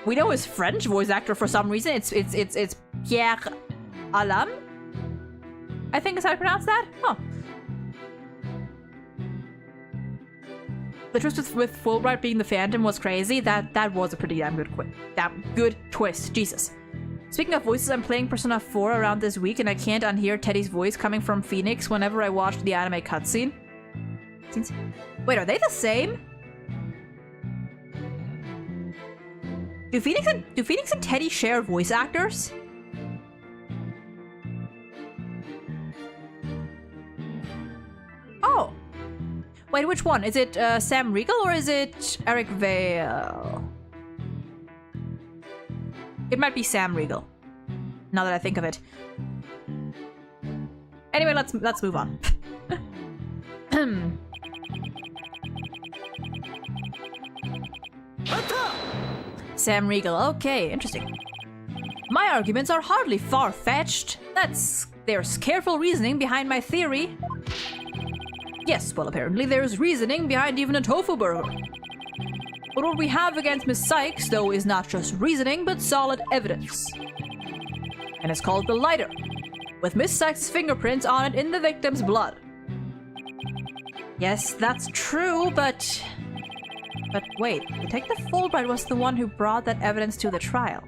We know his French voice actor for some reason. It's Pierre Alam, I think is how I pronounce that. Huh. The twist with Fulbright being the Phantom was crazy. That was a pretty damn good twist. Jesus. Speaking of voices, I'm playing Persona 4 around this week, and I can't unhear Teddy's voice coming from Phoenix whenever I watch the anime cutscene. Wait, are they the same? Do Phoenix and Teddy share voice actors? Oh. Wait, which one? Is it Sam Riegel or is it Eric Vale? It might be Sam Riegel, now that I think of it. Anyway, let's move on. Sam Riegel, okay, interesting. My arguments are hardly far-fetched. There's careful reasoning behind my theory. Yes, well, apparently there's reasoning behind even a tofu burger. But what we have against Miss Sykes, though, is not just reasoning, but solid evidence. And it's called the lighter, with Miss Sykes' fingerprints on it in the victim's blood. Yes, that's true, but wait, Detective Fulbright was the one who brought that evidence to the trial.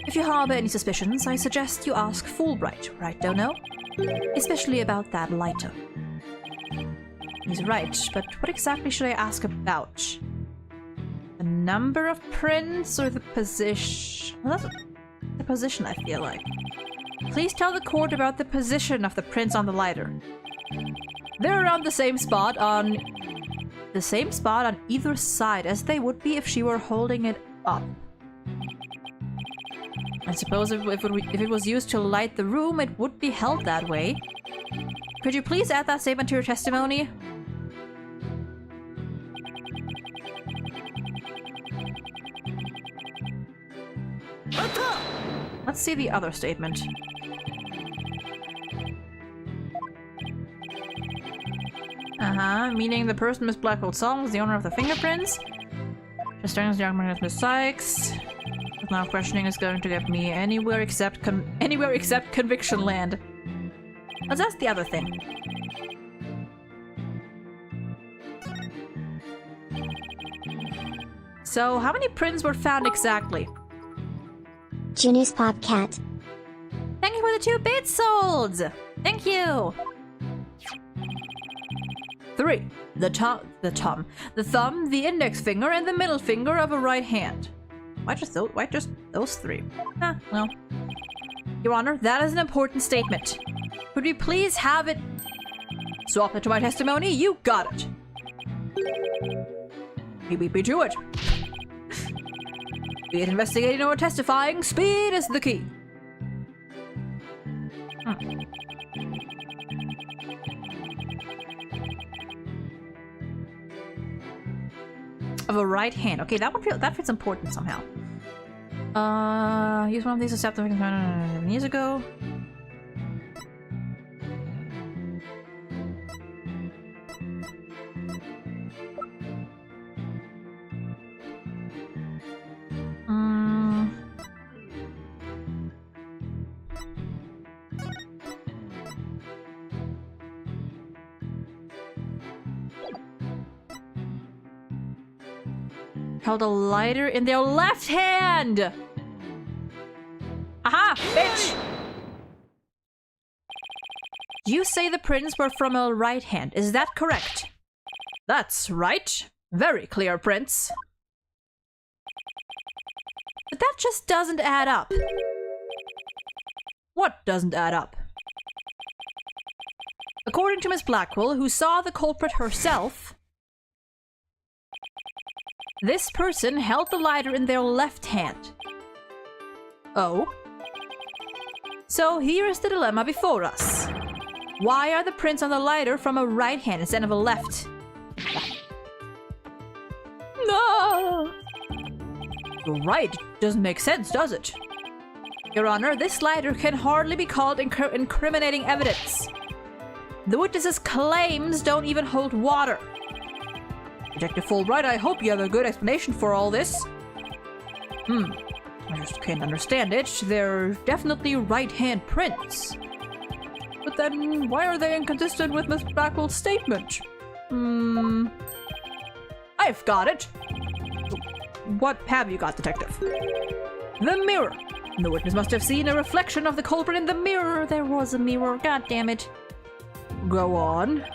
If you harbor any suspicions, I suggest you ask Fulbright, right, Dono? Especially about that lighter. He's right, but what exactly should I ask about? The number of prints or the position? Well, that's the position, I feel like. Please tell the court about the position of the prints on the lighter. They're around the same spot on either side as they would be if she were holding it up. I suppose if it was used to light the room, it would be held that way. Could you please add that statement to your testimony? Let's see the other statement. Meaning the person Miss Blackwell saw was the owner of the fingerprints. Just starting as the argument with Miss Sykes. Now questioning is going to get me anywhere except conviction land. Let's ask the other thing. So, how many prints were found exactly? Junu's Popcat. Thank you for the 2 bits sold! Thank you! 3. The thumb, the index finger, and the middle finger of a right hand. Why just those 3? Well. Your Honor, that is an important statement. Could we please have it... Swap it to my testimony? You got it! Beep to it. Be it investigating or testifying, speed is the key. Of a right hand. Okay, that fits important somehow. Use one of these to stop the victim years ago. Held a lighter in their left hand! Aha! Bitch! You say the prints were from a right hand, is that correct? That's right. Very clear prints. But that just doesn't add up. What doesn't add up? According to Miss Blackwell, who saw the culprit herself, this person held the lighter in their left hand. Oh? So here is the dilemma before us. Why are the prints on the lighter from a right hand instead of a left? No! You're right. Doesn't make sense, does it? Your Honor, this lighter can hardly be called incriminating evidence. The witness's claims don't even hold water. Detective Fulbright, I hope you have a good explanation for all this. I just can't understand it. They're definitely right-hand prints. But then, why are they inconsistent with Miss Blackwell's statement? I've got it! What have you got, Detective? The mirror! The witness must have seen a reflection of the culprit in the mirror. There was a mirror, god damn it. Go on.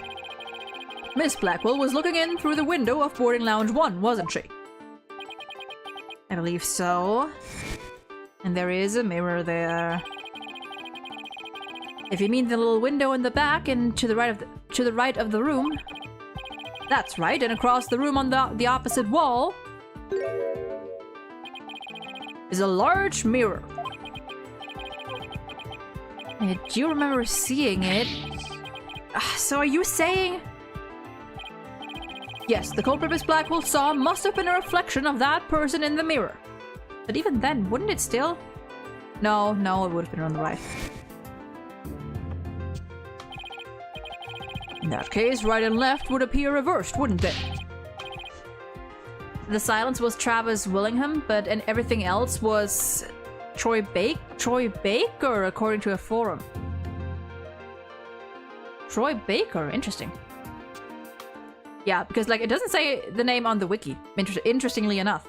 Miss Blackwell was looking in through the window of boarding lounge 1, wasn't she? I believe so. And there is a mirror there. If you mean the little window in the back and to the right of the room. That's right, and across the room on the opposite wall is a large mirror. I do remember seeing it. So are you saying... Yes, the culprit Miss Blackwell saw must have been a reflection of that person in the mirror. But even then, wouldn't it still? No, it would have been on the right. In that case, right and left would appear reversed, wouldn't they? The silence was Travis Willingham, and everything else was Troy Baker, according to a forum. Troy Baker, interesting. Yeah, because like it doesn't say the name on the wiki, interestingly enough.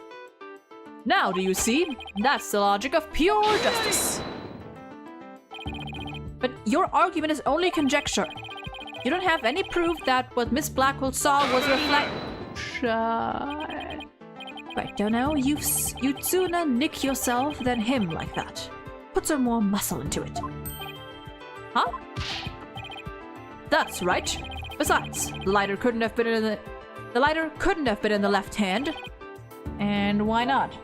Now, do you see? That's the logic of pure justice. But your argument is only conjecture. You don't have any proof that what Miss Blackwell saw was reflection. Right, don't know. You'd sooner nick yourself than him like that. Put some more muscle into it. Huh? That's right. Besides, the lighter couldn't have been in the left hand. And why not?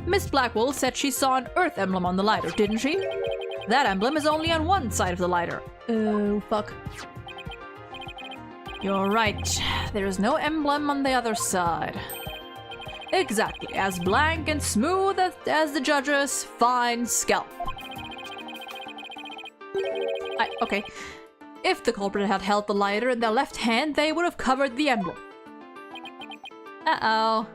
Miss Blackwell said she saw an Earth emblem on the lighter, didn't she? That emblem is only on one side of the lighter. Oh, fuck. You're right. There is no emblem on the other side. Exactly, as blank and smooth as the judge's fine scalp. Okay. If the culprit had held the lighter in their left hand, they would have covered the emblem. Uh-oh.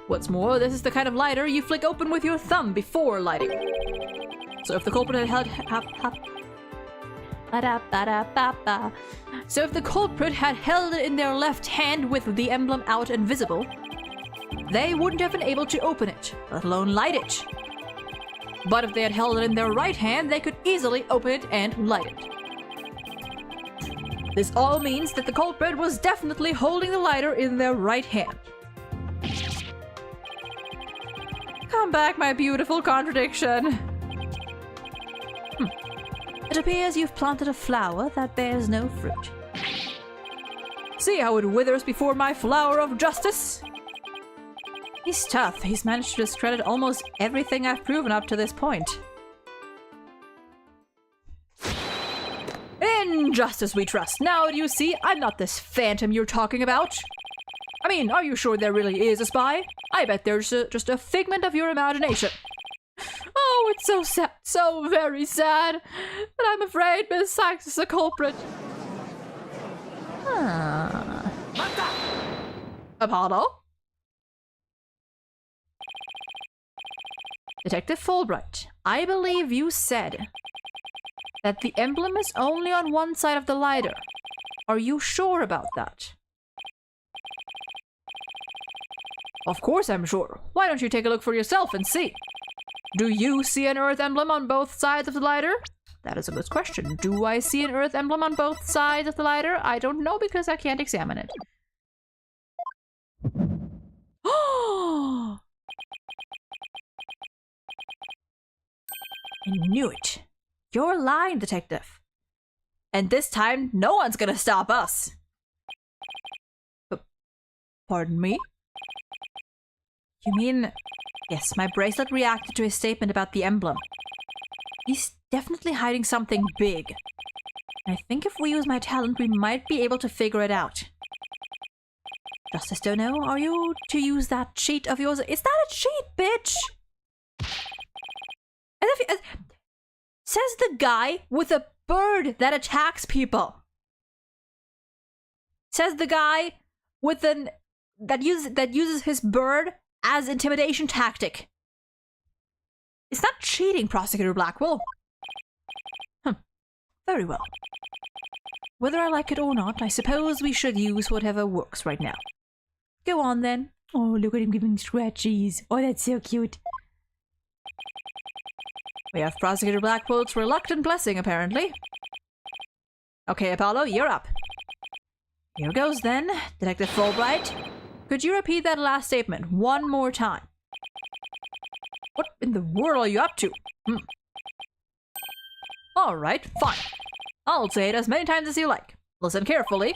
What's more, this is the kind of lighter you flick open with your thumb before lighting. So if the culprit had held it in their left hand with the emblem out and visible, they wouldn't have been able to open it, let alone light it. But if they had held it in their right hand, they could easily open it and light it. This all means that the culprit was definitely holding the lighter in their right hand. Come back, my beautiful contradiction. It appears you've planted a flower that bears no fruit. See how it withers before my flower of justice? He's tough. He's managed to discredit almost everything I've proven up to this point. In justice we trust. Now do you see, I'm not this phantom you're talking about. I mean, are you sure there really is a spy? I bet there's just a figment of your imagination. Oh, it's so sad, so very sad. But I'm afraid Miss Sykes is the culprit. Apollo? Detective Fulbright, I believe you said that the emblem is only on one side of the lighter. Are you sure about that? Of course I'm sure. Why don't you take a look for yourself and see? Do you see an Earth emblem on both sides of the lighter? That is a good question. Do I see an Earth emblem on both sides of the lighter? I don't know because I can't examine it. Oh! I knew it. You're lying, detective. And this time, no one's gonna stop us. Pardon me? You mean... Yes, my bracelet reacted to his statement about the emblem. He's definitely hiding something big. I think if we use my talent, we might be able to figure it out. Justice Dono, are you to use that cheat of yours? Is that a cheat, bitch? Says the guy with a bird that attacks people. Says the guy with an that uses his bird as intimidation tactic. It's not cheating, Prosecutor Blackwell. Very well. Whether I like it or not, I suppose we should use whatever works right now. Go on then. Oh, look at him giving scratchies. Oh, that's so cute. We have Prosecutor Blackwell's reluctant blessing, apparently. Okay, Apollo, you're up. Here goes then. Detective Fulbright, could you repeat that last statement one more time? What in the world are you up to? Alright, fine. I'll say it as many times as you like. Listen carefully.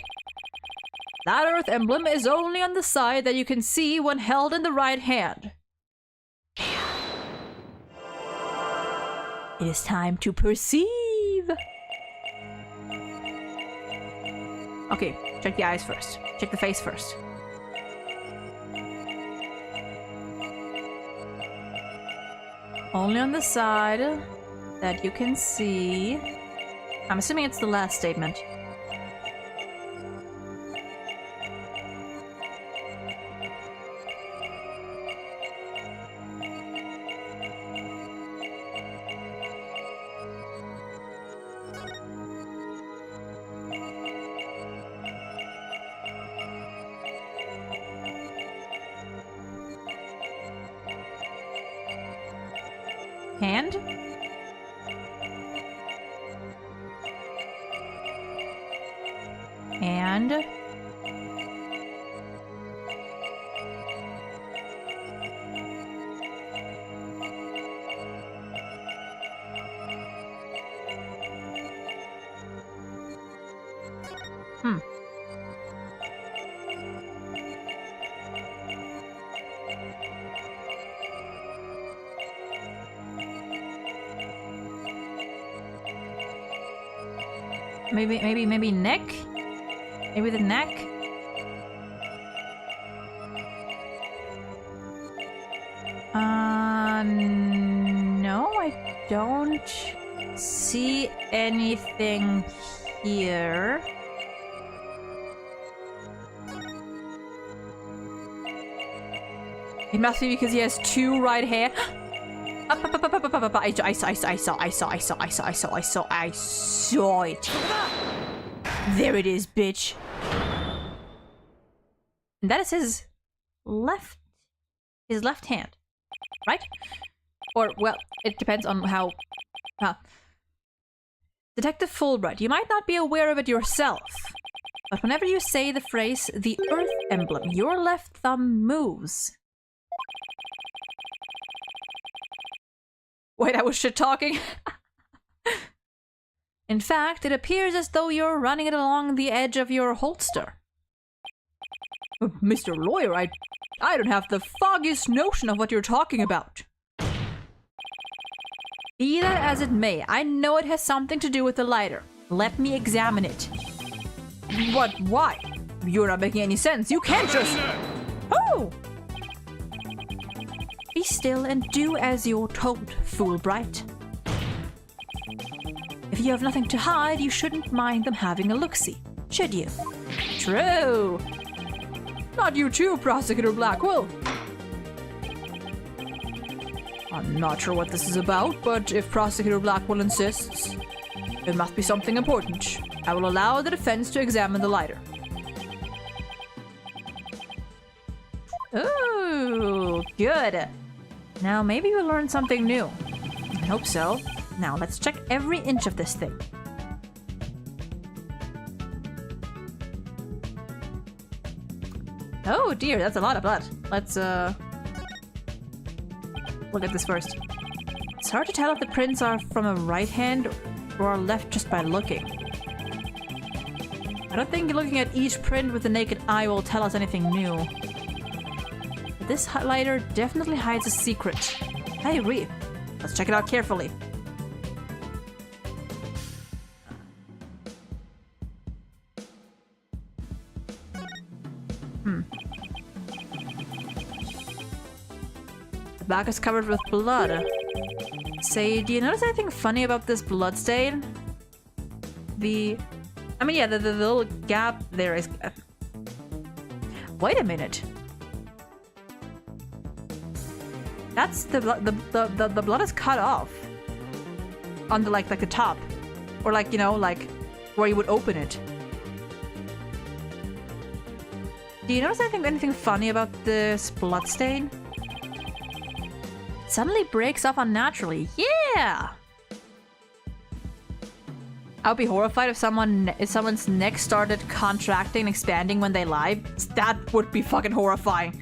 That Earth emblem is only on the side that you can see when held in the right hand. It is time to perceive. Okay, check the eyes first. Check the face first. Only on the side that you can see. I'm assuming it's the last statement. Hand? And... Maybe neck? Maybe the neck? No, I don't see anything here. It must be because he has two right hands. I saw it. There it is, bitch. And that is his left hand, right? Or, well, it depends on how... Detective Fulbright, you might not be aware of it yourself, but whenever you say the phrase, the Earth emblem, your left thumb moves. Wait, I was shit-talking? In fact, it appears as though you're running it along the edge of your holster. Mr. Lawyer, I don't have the foggiest notion of what you're talking about. Be that as it may, I know it has something to do with the lighter. Let me examine it. What? Why? You're not making any sense. You can't just... Oh! Be still and do as you're told, Fulbright. If you have nothing to hide, you shouldn't mind them having a look-see, should you? True. Not you too, Prosecutor Blackwell. I'm not sure what this is about, but if Prosecutor Blackwell insists, it must be something important. I will allow the defense to examine the lighter. Ooh, good. Now maybe we'll learn something new. I hope so. Now let's check every inch of this thing. Oh dear, that's a lot of blood. Let's look at this first. It's hard to tell if the prints are from a right hand or left just by looking. I don't think looking at each print with the naked eye will tell us anything new. But this highlighter definitely hides a secret. I agree. Let's check it out carefully. The back is covered with blood. Say, do you notice anything funny about this blood stain? The little gap there is... Wait a minute. That's the blood is cut off. On the like the top. Or like, you know, like where you would open it. Do you notice anything funny about this blood stain? It suddenly breaks off unnaturally. Yeah! I would be horrified if someone's neck started contracting and expanding when they lie. That would be fucking horrifying.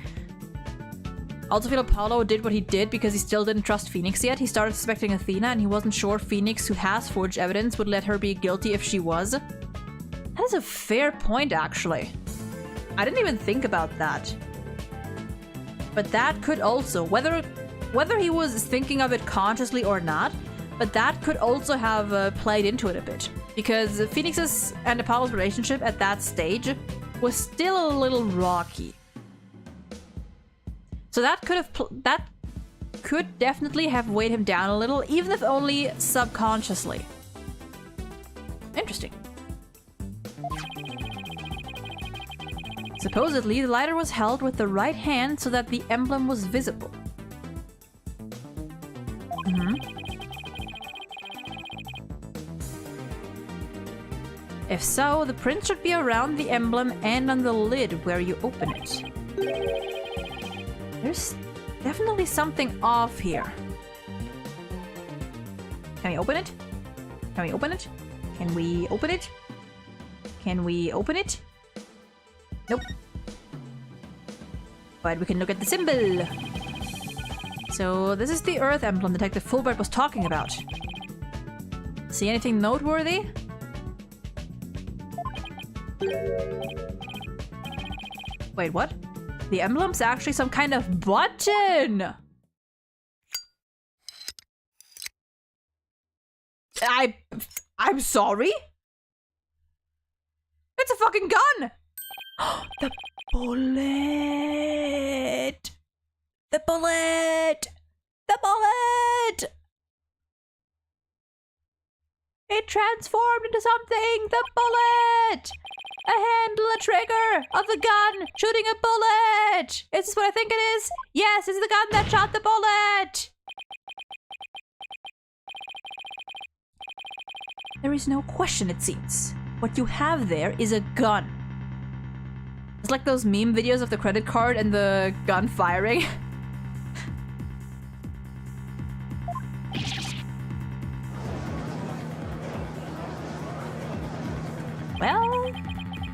I also feel Apollo did what he did because he still didn't trust Phoenix yet. He started suspecting Athena and he wasn't sure Phoenix, who has forged evidence, would let her be guilty if she was. That is a fair point, actually. I didn't even think about that. But that could also, whether he was thinking of it consciously or not, but that could also have played into it a bit. Because Phoenix's and Apollo's relationship at that stage was still a little rocky. So that could definitely have weighed him down a little, even if only subconsciously. Interesting. Supposedly, the lighter was held with the right hand so that the emblem was visible. If so, the print should be around the emblem and on the lid where you open it. There's definitely something off here. Can we open it? Can we open it? Can we open it? Can we open it? Nope. But we can look at the symbol. So this is the Earth emblem Detective Fulbright was talking about. See anything noteworthy? Wait, what? The emblem's actually some kind of button! I'm sorry? It's a fucking gun! The bullet! The bullet! The bullet! It transformed into something! The bullet! A handle, a trigger of the gun shooting a bullet! Is this what I think it is? Yes, it's the gun that shot the bullet! There is no question, it seems. What you have there is a gun. It's like those meme videos of the credit card and the gun firing.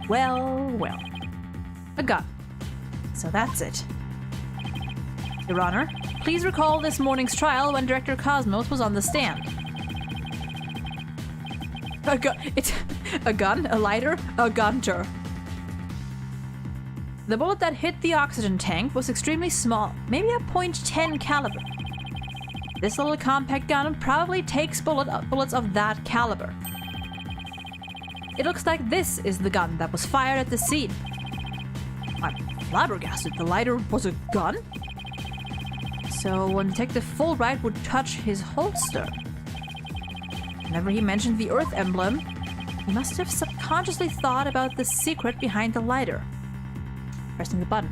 Well. A gun. So that's it. Your Honor, please recall this morning's trial when Director Cosmos was on the stand. It's a gun, a lighter, a gunter. The bullet that hit the oxygen tank was extremely small, maybe a .10 caliber. This little compact gun probably takes bullets of that caliber. It looks like this is the gun that was fired at the scene. I'm flabbergasted. The lighter was a gun? So when Detective Fulbright would touch his holster, whenever he mentioned the Earth emblem, he must have subconsciously thought about the secret behind the lighter. Pressing the button.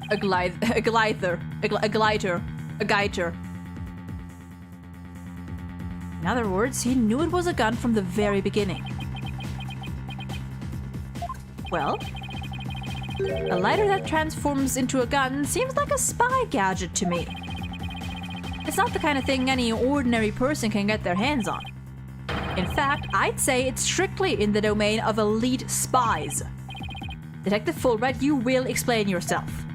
A geyser. In other words, he knew it was a gun from the very beginning. Well, a lighter that transforms into a gun seems like a spy gadget to me. It's not the kind of thing any ordinary person can get their hands on. In fact, I'd say it's strictly in the domain of elite spies. Detective Fulbright, you will explain yourself.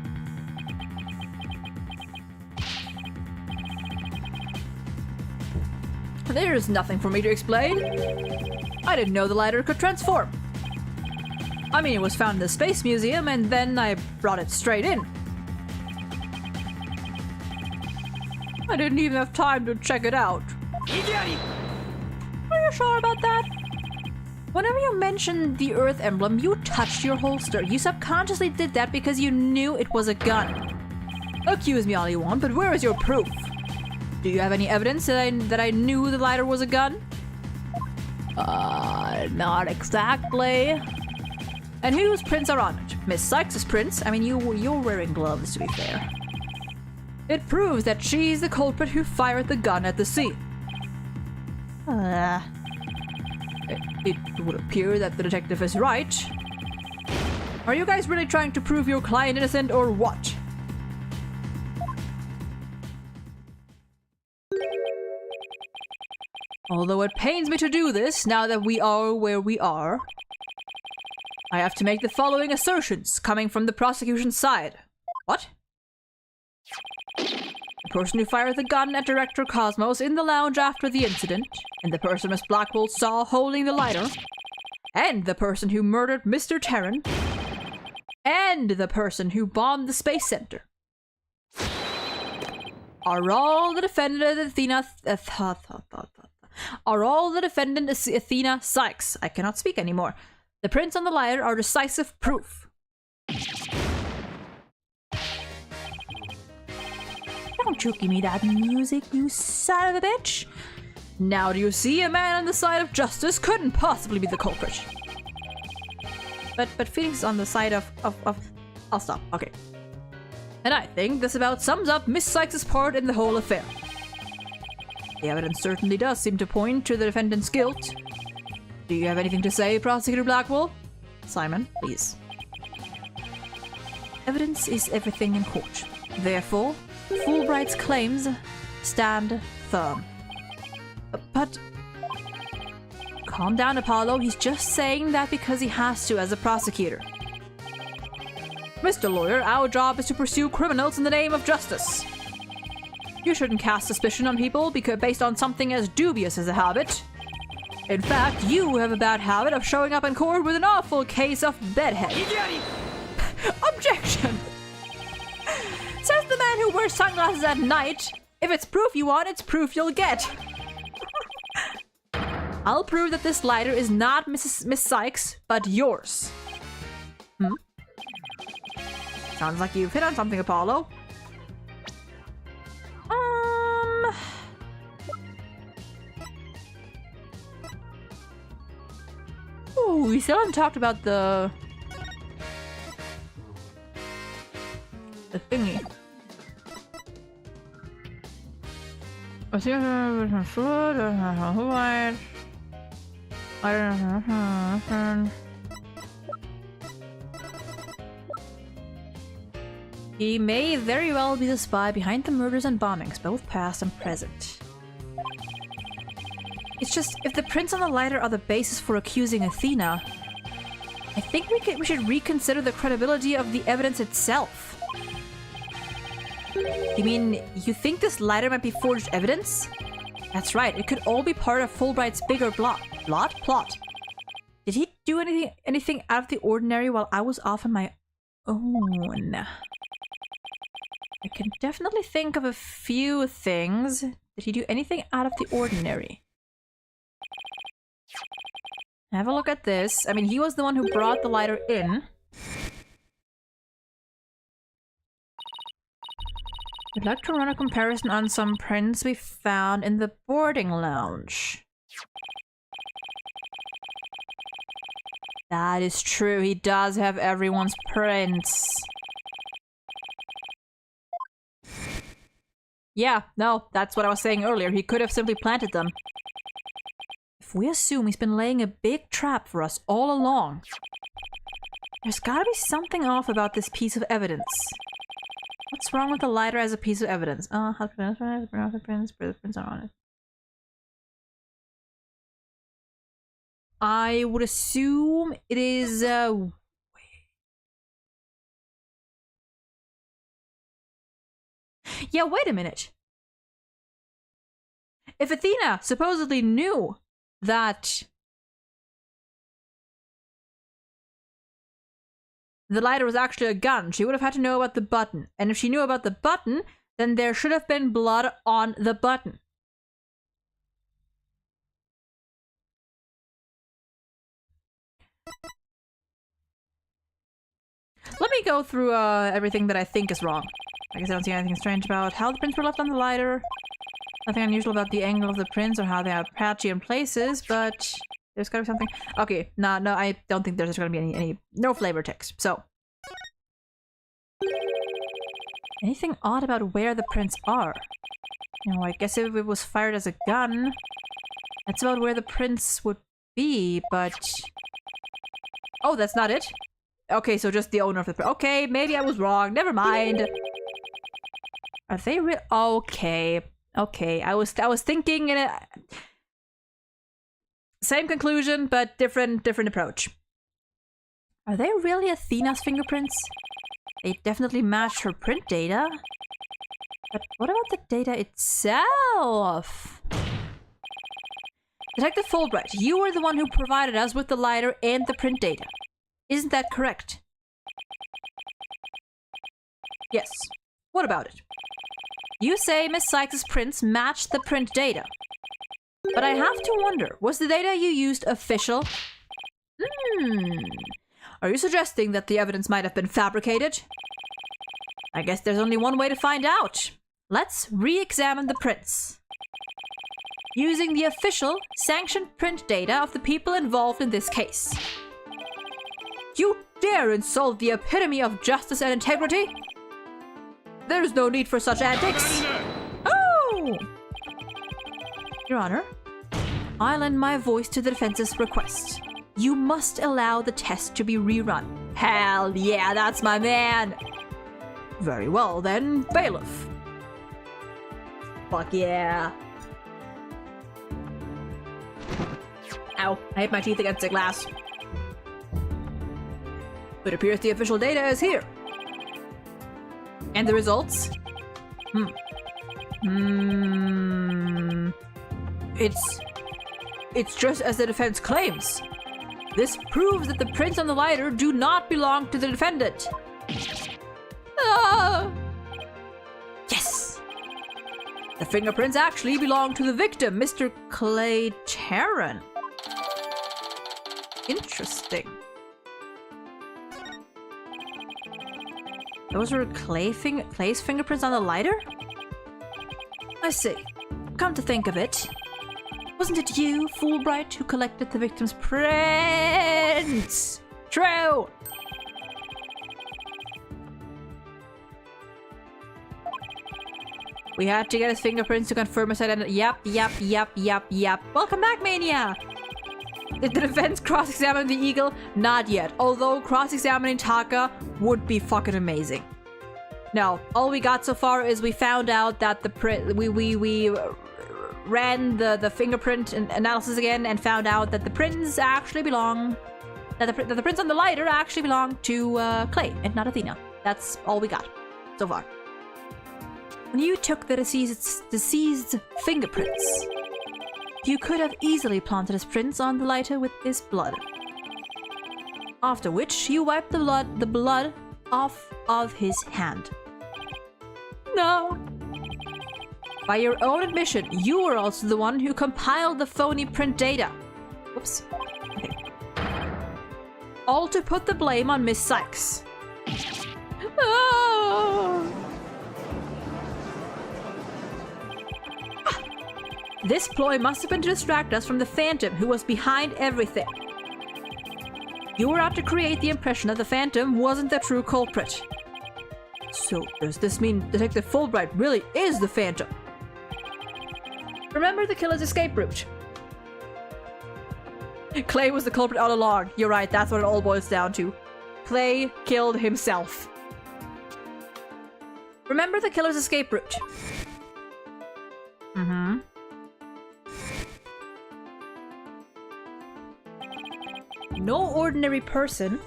There's nothing for me to explain. I didn't know the lighter could transform. I mean, it was found in the Space Museum, and then I brought it straight in. I didn't even have time to check it out. Are you sure about that? Whenever you mentioned the Earth emblem, you touched your holster. You subconsciously did that because you knew it was a gun. Accuse me all you want, but where is your proof? Do you have any evidence that I knew the lighter was a gun? Not exactly. And whose prints are on it? Miss Sykes' prints? I mean, you're wearing gloves, to be fair. It proves that she's the culprit who fired the gun at the scene. It would appear that the detective is right. Are you guys really trying to prove your client innocent or what? Although it pains me to do this, now that we are where we are, I have to make the following assertions coming from the prosecution's side. What? The person who fired the gun at Director Cosmos in the lounge after the incident, and the person Miss Blackwell saw holding the lighter, and the person who murdered Mr. Terran, and the person who bombed the Space Center, are all the defendant Athena Sykes. I cannot speak anymore. The prints on the lighter are decisive proof. Don't you give me that music, you son of a bitch! Now do you see, a man on the side of justice couldn't possibly be the culprit. But Phoenix on the side of I'll stop, okay. And I think this about sums up Miss Sykes' part in the whole affair. The evidence certainly does seem to point to the defendant's guilt. Do you have anything to say, Prosecutor Blackwell? Simon, please. Evidence is everything in court. Therefore, Fulbright's claims stand firm. But... calm down, Apollo. He's just saying that because he has to as a prosecutor. Mr. Lawyer, our job is to pursue criminals in the name of justice. You shouldn't cast suspicion on people based on something as dubious as a habit. In fact, you have a bad habit of showing up in court with an awful case of bedhead. Objection! Says the man who wears sunglasses at night. If it's proof you want, it's proof you'll get. I'll prove that this lighter is not Miss Sykes, but yours. Sounds like you've hit on something, Apollo. still haven't talked about the thingy. I see food. He may very well be the spy behind the murders and bombings, both past and present. It's just, if the prints on the lighter are the basis for accusing Athena, I think we should reconsider the credibility of the evidence itself. You mean, you think this lighter might be forged evidence? That's right, it could all be part of Fulbright's bigger plot. Did he do anything out of the ordinary while I was off on my own? I can definitely think of a few things. Did he do anything out of the ordinary? Have a look at this. I mean, he was the one who brought the lighter in. I'd like to run a comparison on some prints we found in the boarding lounge. That is true, he does have everyone's prints. Yeah, no, that's what I was saying earlier. He could have simply planted them. If we assume he's been laying a big trap for us all along, there's gotta be something off about this piece of evidence. What's wrong with the lighter as a piece of evidence? How to the prints, where the prints are on it. I would assume it is, yeah, wait a minute. If Athena supposedly knew that the lighter was actually a gun, she would have had to know about the button. And if she knew about the button, then there should have been blood on the button. Let me go through everything that I think is wrong. I guess I don't see anything strange about how the prints were left on the lighter. Nothing unusual about the angle of the prints or how they are patchy in places, but there's gotta be something. Okay, no, I don't think there's gonna be any no flavor text. So, anything odd about where the prints are? You know, I guess if it was fired as a gun, that's about where the prints would be, but oh, that's not it. Okay, so just the owner of the print. Okay, maybe I was wrong. Never mind. Are they real? Okay. Okay, I was thinking in a same conclusion, but different approach. Are they really Athena's fingerprints? They definitely match her print data. But what about the data itself? Detective Fulbright, you were the one who provided us with the lighter and the print data. Isn't that correct? Yes. What about it? You say Miss Sykes' prints match the print data. But I have to wonder, was the data you used official? Are you suggesting that the evidence might have been fabricated? I guess there's only one way to find out. Let's re-examine the prints. Using the official, sanctioned print data of the people involved in this case. You dare insult the epitome of justice and integrity? There's no need for such antics. Oh! Your Honor, I lend my voice to the defense's request. You must allow the test to be rerun. Hell yeah, that's my man! Very well then, bailiff. Fuck yeah. Ow, I hit my teeth against the glass. It appears the official data is here. And the results? It's just as the defense claims. This proves that the prints on the lighter do not belong to the defendant. Ah! Yes! The fingerprints actually belong to the victim, Mr. Clay Tarrant. Interesting. Those were Clay's fingerprints on the lighter? I see. Come to think of it, Wasn't it you, Fulbright, who collected the victim's prints? True! We had to get his fingerprints to confirm his identity. Yep. Welcome back, Mania! Did the defense cross-examine the eagle? Not yet. Although cross-examining Taka would be fucking amazing. No, all we got so far is we found out that we ran the fingerprint analysis again and found out that the prints actually belong... That the prints on the lighter actually belong to Clay and not Athena. That's all we got so far. When you took the deceased's fingerprints, you could have easily planted his prints on the lighter with his blood. After which, you wiped the blood off of his hand. No! By your own admission, you were also the one who compiled the phony print data. Whoops. Okay. All to put the blame on Miss Sykes. Oh! This ploy must have been to distract us from the Phantom, who was behind everything. You were out to create the impression that the Phantom wasn't the true culprit. So, does this mean Detective Fulbright really is the Phantom? Remember the killer's escape route? Clay was the culprit all along. You're right, that's what it all boils down to. Clay killed himself. Remember the killer's escape route? Mm-hmm. No ordinary person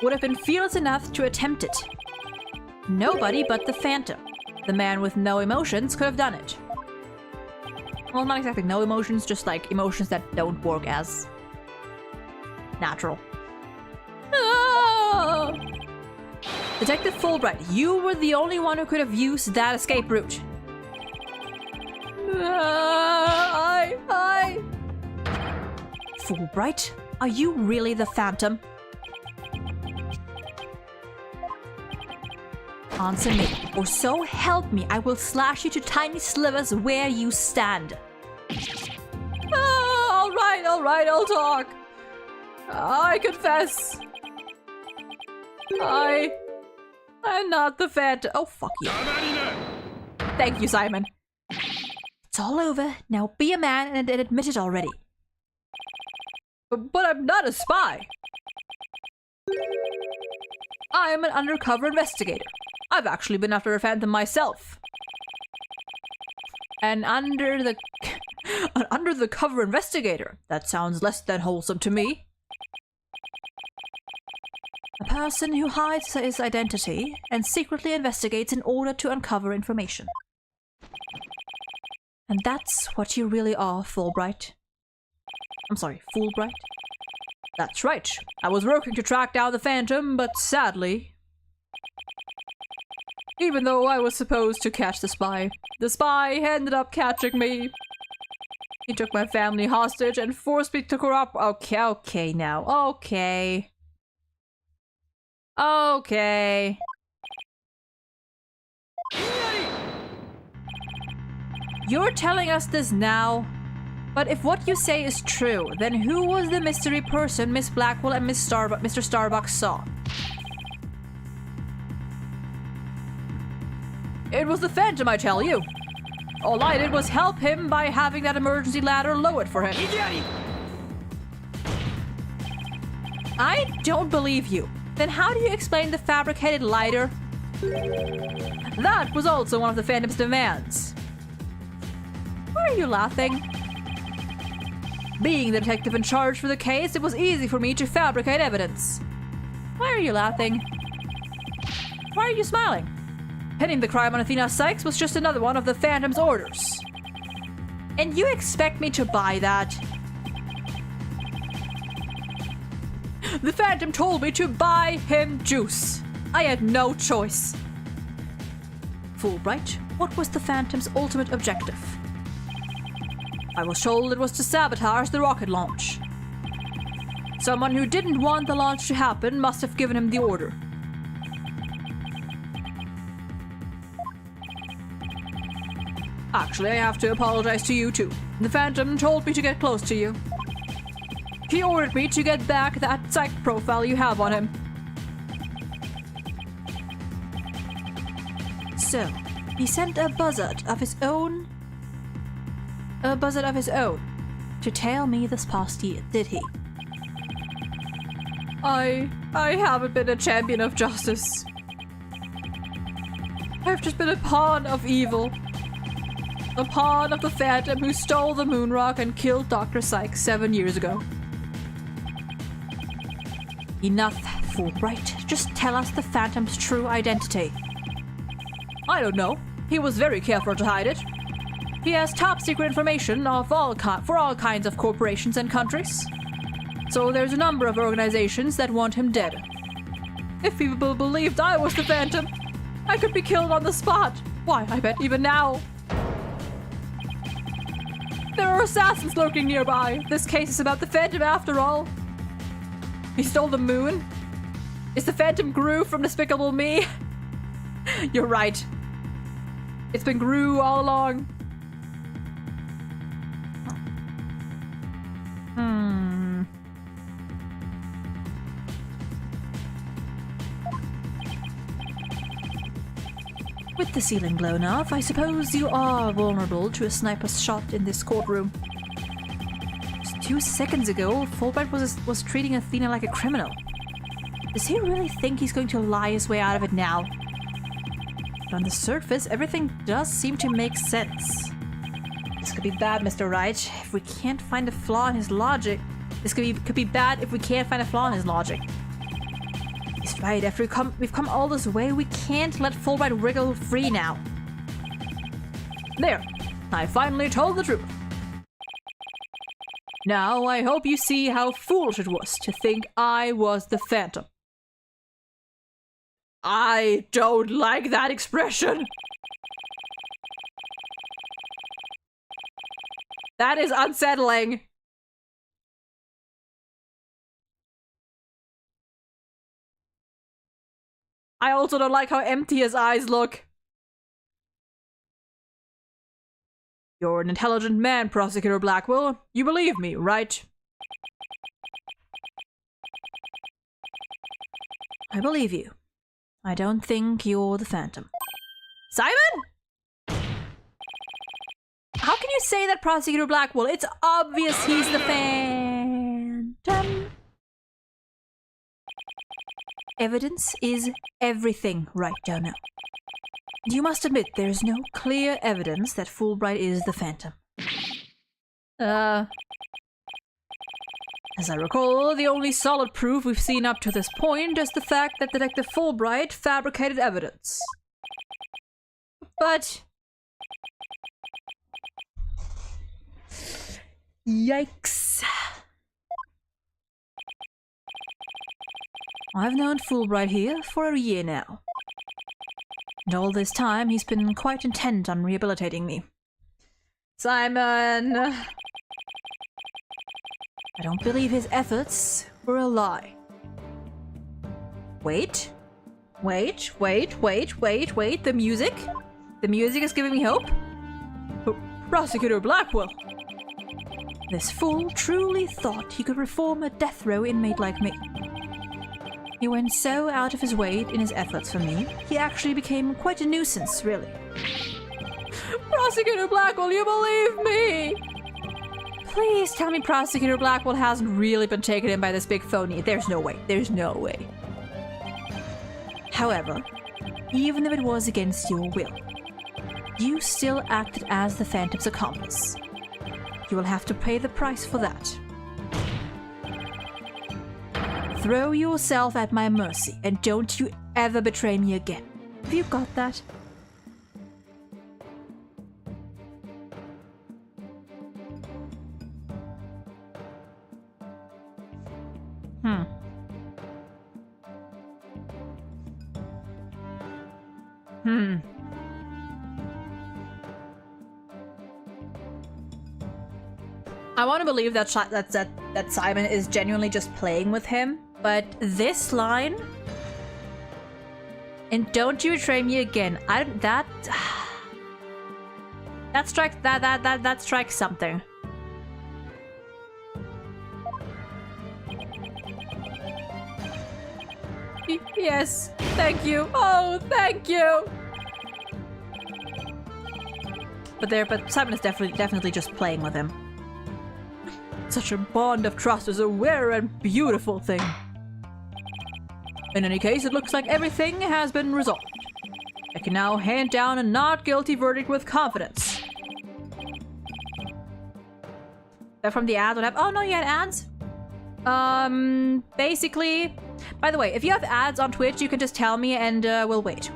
would have been fearless enough to attempt it. Nobody but the Phantom, the man with no emotions, could have done it. Well, not exactly no emotions, just like emotions that don't work as natural. Oh! Detective Fulbright, you were the only one who could have used that escape route. Fulbright, are you really the Phantom? Answer me, or so help me, I will slash you to tiny slivers where you stand. Alright, I'll talk. I confess. I'm not the Phantom. Oh, fuck you. Thank you, Simon. It's all over. Now be a man and admit it already. But I'm not a spy. I am an undercover investigator. I've actually been after a Phantom myself. And under the cover investigator. That sounds less than wholesome to me. A person who hides his identity and secretly investigates in order to uncover information. And that's what you really are, Fulbright. I'm sorry, Fulbright? That's right. I was working to track down the Phantom, but sadly... Even though I was supposed to catch the spy ended up catching me. He took my family hostage and forced me to cooperate. Okay now. Okay. You're telling us this now? But if what you say is true, then who was the mystery person Miss Blackwell and Mr. Starbuck saw? It was the Phantom, I tell you. All I did was help him by having that emergency ladder lowered for him. I don't believe you. Then how do you explain the fabricated lighter? That was also one of the Phantom's demands. Why are you laughing? Being the detective in charge for the case, it was easy for me to fabricate evidence. Why are you laughing? Why are you smiling? Pinning the crime on Athena Sykes was just another one of the Phantom's orders. And you expect me to buy that? The Phantom told me to buy him juice. I had no choice. Fulbright, what was the Phantom's ultimate objective? I was told it was to sabotage the rocket launch. Someone who didn't want the launch to happen must have given him the order. Actually, I have to apologize to you too. The Phantom told me to get close to you. He ordered me to get back that psych profile you have on him. So, he sent a buzzard of his own to tell me this past year, did he? I haven't been a champion of justice. I've just been a pawn of evil. A pawn of the Phantom who stole the moon rock and killed Dr. Psyche 7 years ago. Enough, Fulbright. Just tell us the Phantom's true identity. I don't know. He was very careful to hide it. He has top secret information for all kinds of corporations and countries. So there's a number of organizations that want him dead. If people believed I was the Phantom, I could be killed on the spot. Why, I bet even now. There are assassins lurking nearby. This case is about the Phantom after all. He stole the moon? Is the Phantom Gru from Despicable Me? You're right. It's been Gru all along. With the ceiling blown off, I suppose you are vulnerable to a sniper's shot in this courtroom. Just 2 seconds ago, Fulbright was treating Athena like a criminal. Does he really think he's going to lie his way out of it now? But on the surface, everything does seem to make sense. This could be bad, Mr. Wright, if we can't find a flaw in his logic. This could be bad if we can't find a flaw in his logic. He's right, after we've come all this way, we can't let Fulbright wriggle free now. There, I finally told the truth. Now I hope you see how foolish it was to think I was the Phantom. I don't like that expression. That is unsettling. I also don't like how empty his eyes look. You're an intelligent man, Prosecutor Blackwell. You believe me, right? I believe you. I don't think you're the Phantom. Simon? How can you say that, Prosecutor Blackwell? It's obvious he's the Phantom. Evidence is everything, right, Jonah? You must admit there is no clear evidence that Fulbright is the Phantom. As I recall, the only solid proof we've seen up to this point is the fact that Detective Fulbright fabricated evidence. But... yikes. I've known Fulbright here for a year now. And all this time, he's been quite intent on rehabilitating me. Simon! I don't believe his efforts were a lie. Wait. The music? The music is giving me hope? Prosecutor Blackwell! This fool truly thought he could reform a death row inmate like me. He went so out of his way in his efforts for me, he actually became quite a nuisance, really. Prosecutor Blackwell, you believe me? Please tell me Prosecutor Blackwell hasn't really been taken in by this big phony. There's no way. There's no way. However, even if it was against your will, you still acted as the Phantom's accomplice. You will have to pay the price for that. Throw yourself at my mercy, and don't you ever betray me again. Have you got that? I want to believe that Simon is genuinely just playing with him, but this line, and don't you betray me again, That strikes something. Yes, thank you. Oh, thank you. But Simon is definitely just playing with him. Such a bond of trust is a rare and beautiful thing. In any case, it looks like everything has been resolved. I can now hand down a not guilty verdict with confidence. That from the ads? What happened? Oh no, you had ads? Basically, by the way, if you have ads on Twitch, you can just tell me and we'll wait.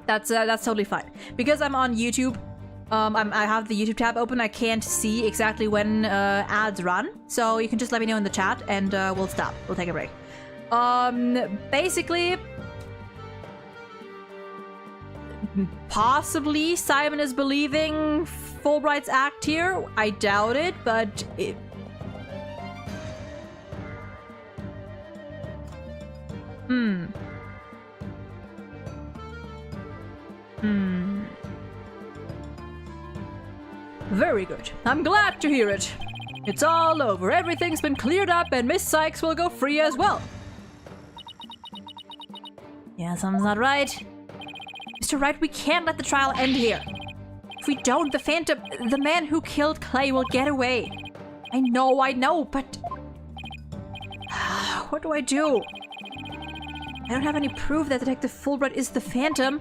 That's totally fine. Because I'm on YouTube, I have the YouTube tab open. I can't see exactly when ads run, so you can just let me know in the chat and we'll stop. We'll take a break. Basically, possibly Simon is believing Fulbright's act here. I doubt it, but Very good. I'm glad to hear it. It's all over. Everything's been cleared up and Miss Sykes will go free as well. Yeah, something's not right. Mr. Wright, we can't let the trial end here. If we don't, the man who killed Clay will get away. I know, but... what do I do? I don't have any proof that Detective Fulbright is the Phantom.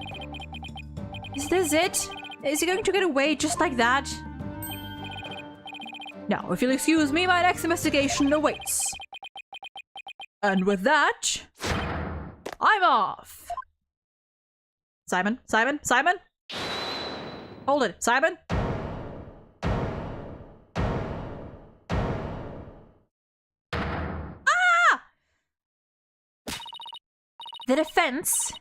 Is this it? Is he going to get away just like that? Now, if you'll excuse me, my next investigation awaits. And with that, I'm off. Simon? Hold it, Simon? Ah! The defense?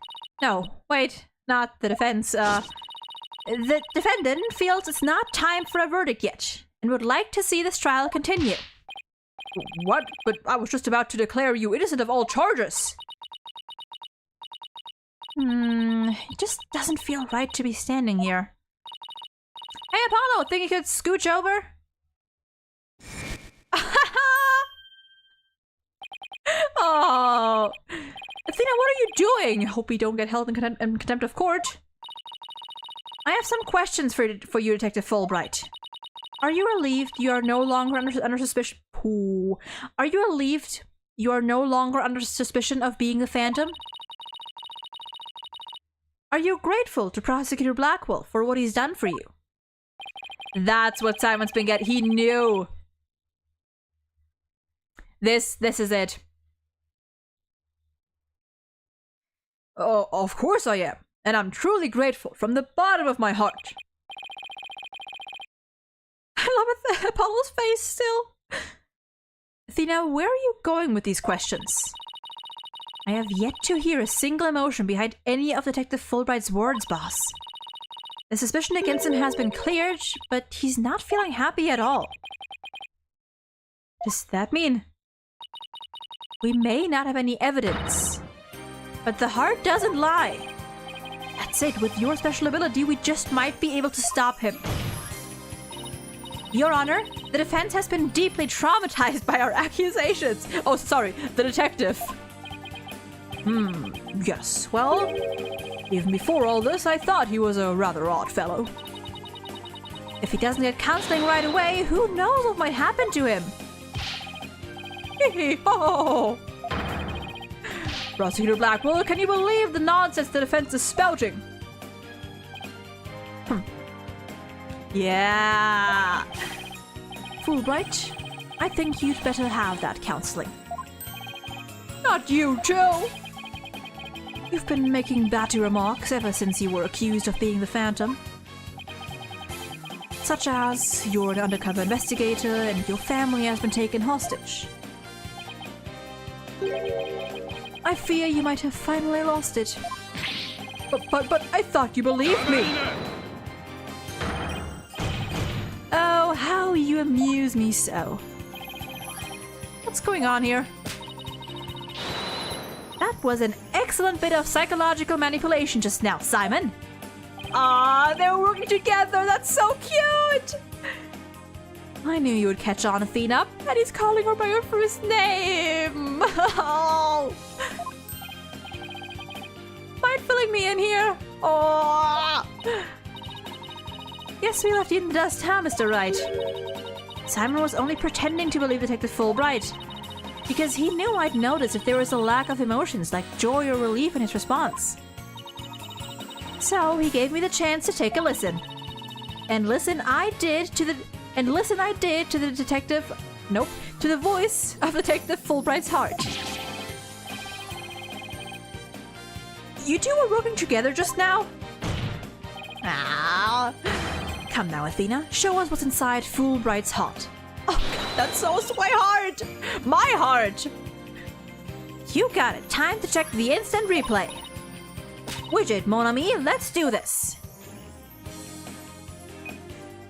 No, wait, not the defense. The defendant feels it's not time for a verdict yet, and would like to see this trial continue. What? But I was just about to declare you innocent of all charges. It just doesn't feel right to be standing here. Hey, Apollo, think you could scooch over? Oh, Athena, what are you doing? Hope we don't get held in contempt of court. I have some questions for you, Detective Fulbright. Are you relieved you are no longer under suspicion? Ooh. Are you relieved you are no longer under suspicion of being the Phantom? Are you grateful to Prosecutor Blackwell for what he's done for you? That's what Simon's been getting. He knew. This is it. Oh, of course I am. And I'm truly grateful from the bottom of my heart. I love Apollo's face still. Athena, where are you going with these questions? I have yet to hear a single emotion behind any of Detective Fulbright's words, boss. The suspicion against him has been cleared, but he's not feeling happy at all. Does that mean we may not have any evidence? But the heart doesn't lie. That's it. With your special ability, we just might be able to stop him. Your Honor, the defense has been deeply traumatized by our accusations. Oh, sorry, the detective. Yes, well, even before all this, I thought he was a rather odd fellow. If he doesn't get counseling right away, who knows what might happen to him? Hee-hee-ho! Prosecutor Blackwell, can you believe the nonsense the defense is spouting? Yeah. Fulbright, I think you'd better have that counseling. Not you, too! You've been making batty remarks ever since you were accused of being the Phantom. Such as, you're an undercover investigator and your family has been taken hostage. I fear you might have finally lost it. But I thought you believed me! Oh, how you amuse me so. What's going on here? That was an excellent bit of psychological manipulation just now, Simon. Ah, they're working together. That's so cute. I knew you would catch on, Athena. And he's calling her by her first name. Oh. Mind filling me in here? Oh. Yes, we left you in the dust, huh, Mr. Wright? Simon was only pretending to believe Detective Fulbright, because he knew I'd notice if there was a lack of emotions like joy or relief in his response. So he gave me the chance to take a listen. And listen I did to the voice of Detective Fulbright's heart. You two were working together just now? Ah. Come now, Athena. Show us what's inside Fulbright's heart. Oh, God, that's so sweetheart! My heart! You got it. Time to check the instant replay. Widget, mon ami, let's do this.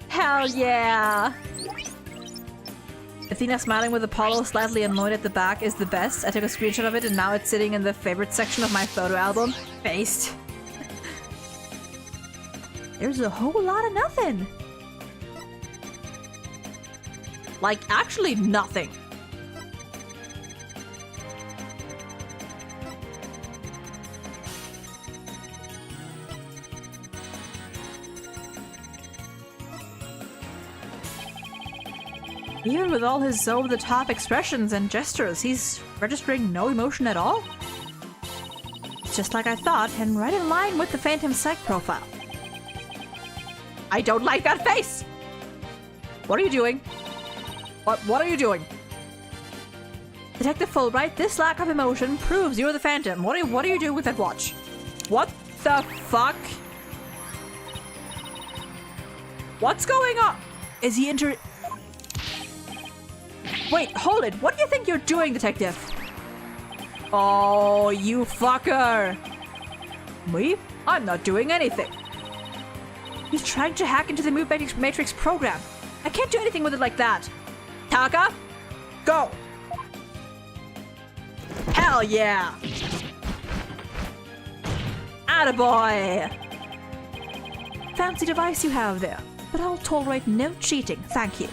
Hell yeah! Athena smiling with Apollo slightly annoyed at the back is the best. I took a screenshot of it and now it's sitting in the favorite section of my photo album. Based. There's a whole lot of nothing. Like, actually nothing. Even with all his over-the-top expressions and gestures, he's registering no emotion at all? Just like I thought, and right in line with the Phantom Psych profile. I don't like that face! What are you doing? What are you doing? Detective Fulbright, this lack of emotion proves you're the Phantom. What are you doing with that watch? What the fuck? What's going on? Is he Wait, hold it. What do you think you're doing, Detective? Oh, you fucker. Me? I'm not doing anything. He's trying to hack into the Move Matrix program. I can't do anything with it like that. Taka, go. Hell yeah. Attaboy. Fancy device you have there, but I'll tolerate no cheating, thank you.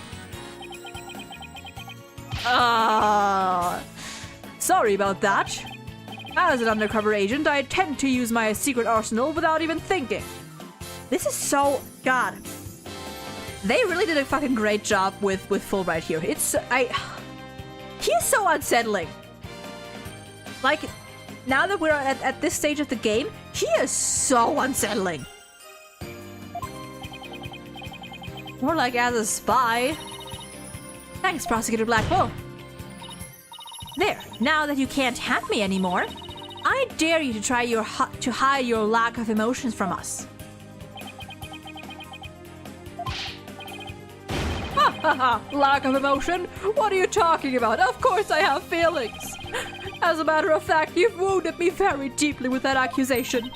Sorry about that. As an undercover agent, I tend to use my secret arsenal without even thinking. This is so... God. They really did a fucking great job with Fulbright here. He's so unsettling. Like, now that we're at this stage of the game, he is so unsettling. More like as a spy. Thanks, Prosecutor Blackwell. There, now that you can't hack me anymore, I dare you to try to hide your lack of emotions from us. Ha ha ha! Lack of emotion? What are you talking about? Of course I have feelings! As a matter of fact, you've wounded me very deeply with that accusation.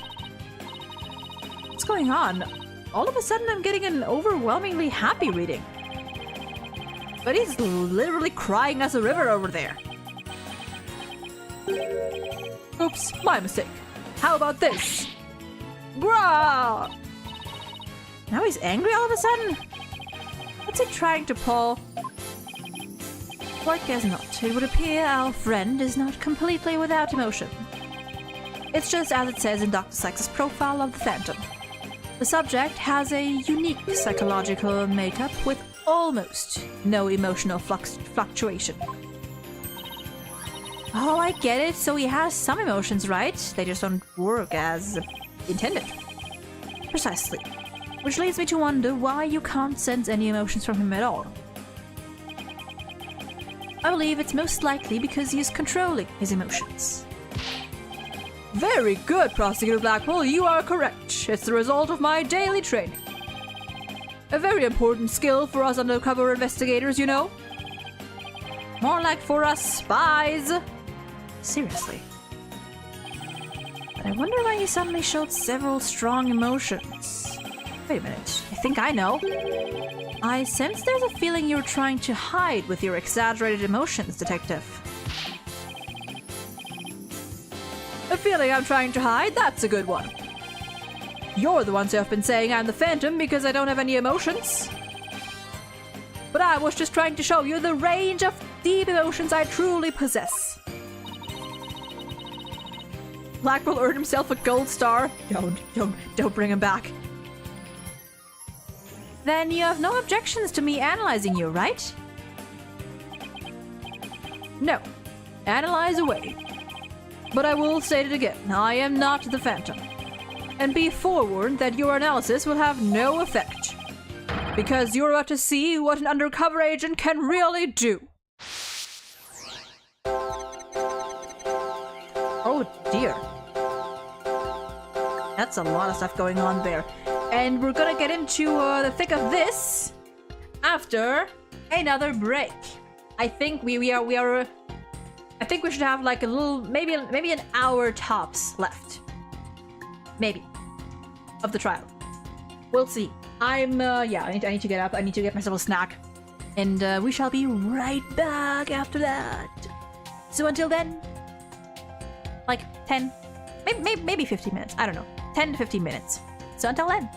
What's going on? All of a sudden I'm getting an overwhelmingly happy reading. But he's literally crying as a river over there. Oops, my mistake. How about this? Brah! Now he's angry all of a sudden? What's he trying to pull? Like as not, it would appear our friend is not completely without emotion. It's just as it says in Dr. Sykes' profile of the Phantom. The subject has a unique psychological makeup with almost no emotional fluctuation. Oh, I get it. So he has some emotions, right? They just don't work as intended. Precisely. Which leads me to wonder why you can't sense any emotions from him at all. I believe it's most likely because he is controlling his emotions. Very good, Prosecutor Blackwell. You are correct. It's the result of my daily training. A very important skill for us undercover investigators, you know. More like for us spies. Seriously. But I wonder why he suddenly showed several strong emotions. Wait a minute. I think I know. I sense there's a feeling you're trying to hide with your exaggerated emotions, Detective. A feeling I'm trying to hide? That's a good one. You're the ones who have been saying I'm the Phantom because I don't have any emotions. But I was just trying to show you the range of deep emotions I truly possess. Black will earn himself a gold star. Don't bring him back. Then you have no objections to me analyzing you, right? No. Analyze away. But I will state it again, I am not the Phantom. And be forewarned that your analysis will have no effect. Because you're about to see what an undercover agent can really do. Oh dear. That's a lot of stuff going on there. And we're gonna get into the thick of this after another break. I think I think we should have like a little, maybe an hour tops left. Maybe. Of the trial. We'll see. I need to get up. I need to get myself a snack. And we shall be right back after that. So until then, like 10, maybe 15 minutes. I don't know. 10 to 15 minutes. So until then.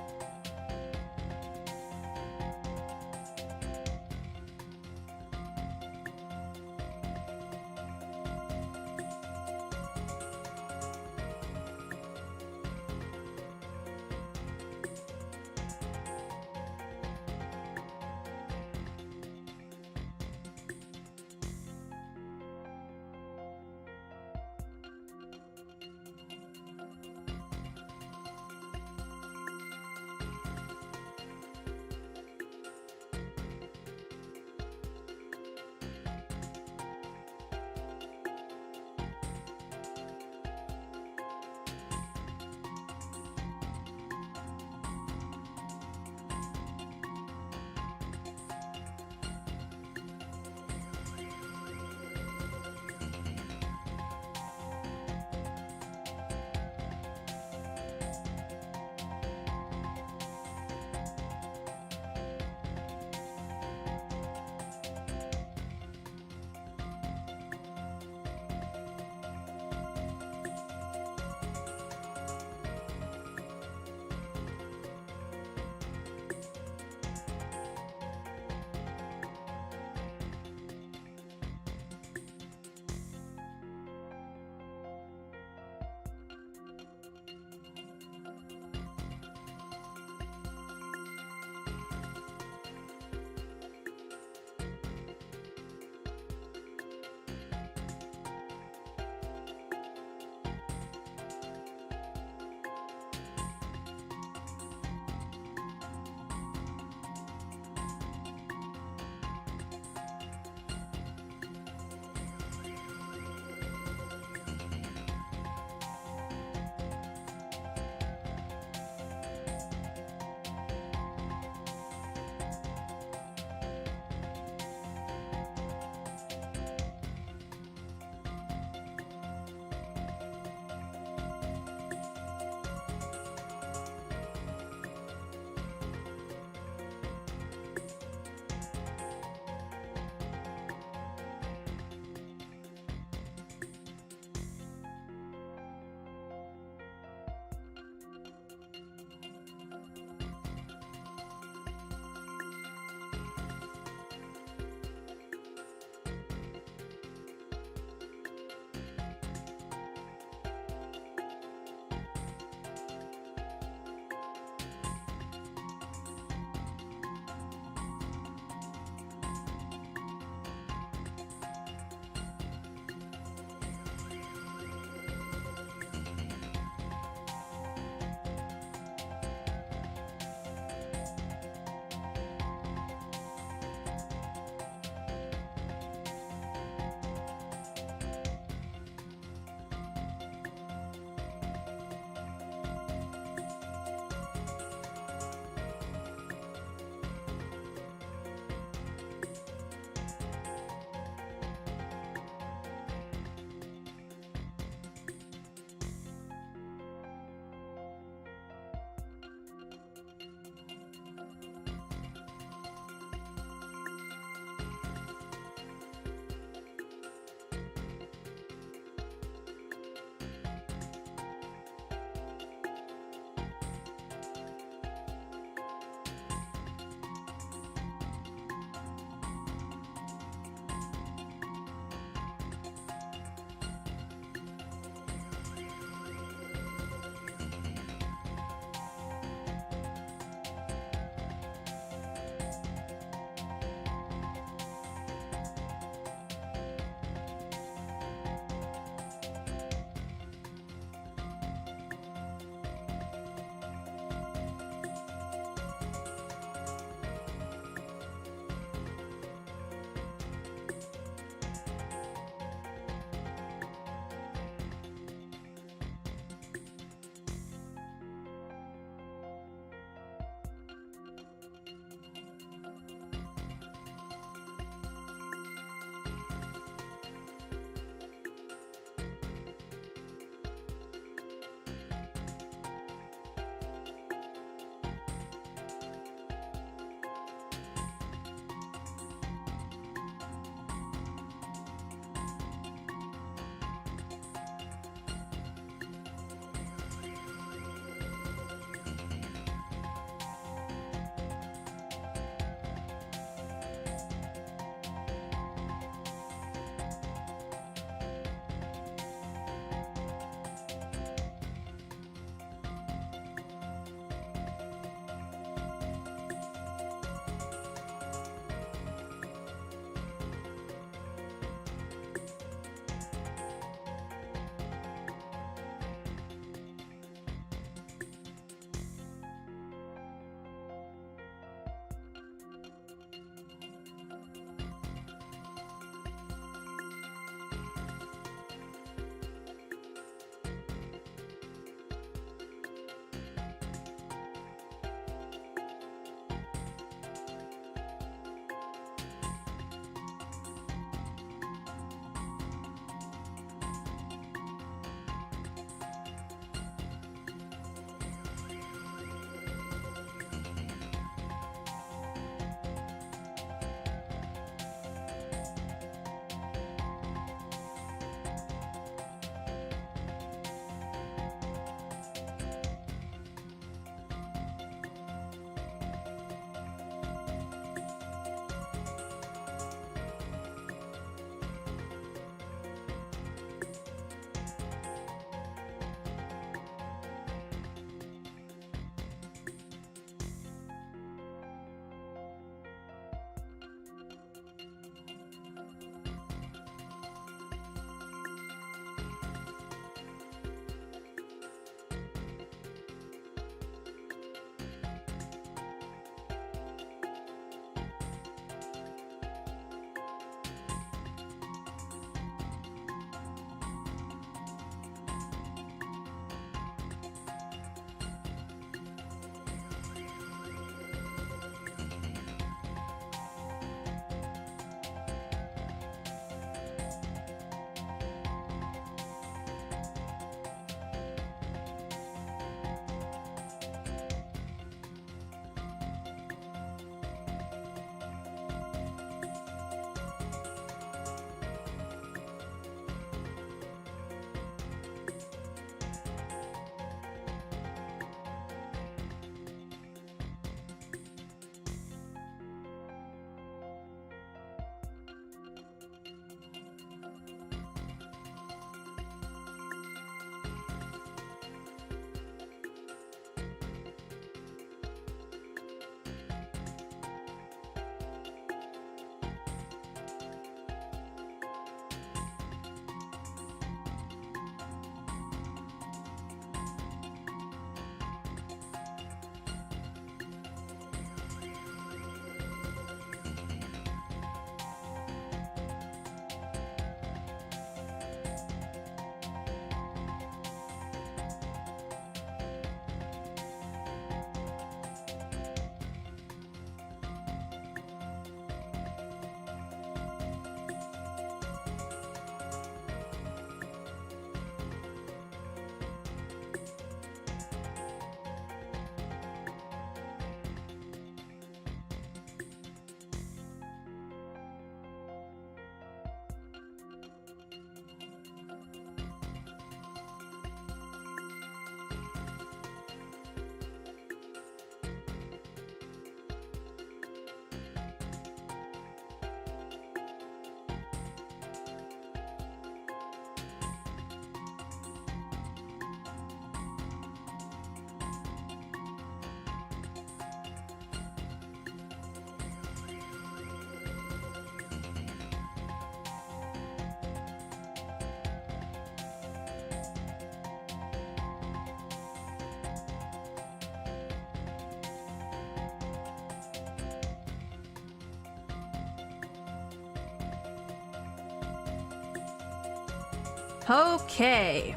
Okay.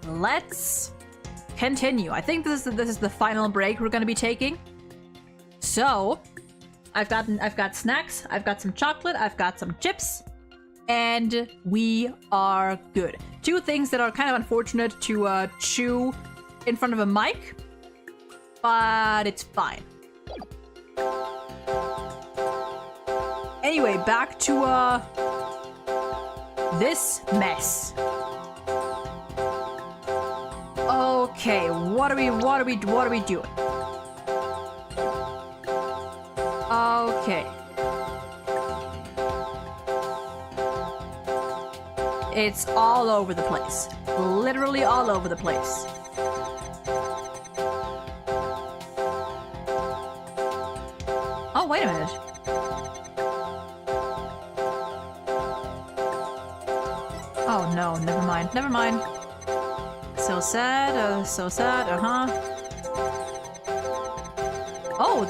Let's continue. I think this is the final break we're gonna be taking. So, I've got snacks, I've got some chocolate, I've got some chips, and we are good. Two things that are kind of unfortunate to chew in front of a mic, but it's fine. Anyway, back to this mess. Okay, what are we doing? Okay. It's all over the place. Literally all over the place. Oh, wait a minute. Oh no, never mind, never mind. So sad, uh-huh. Oh,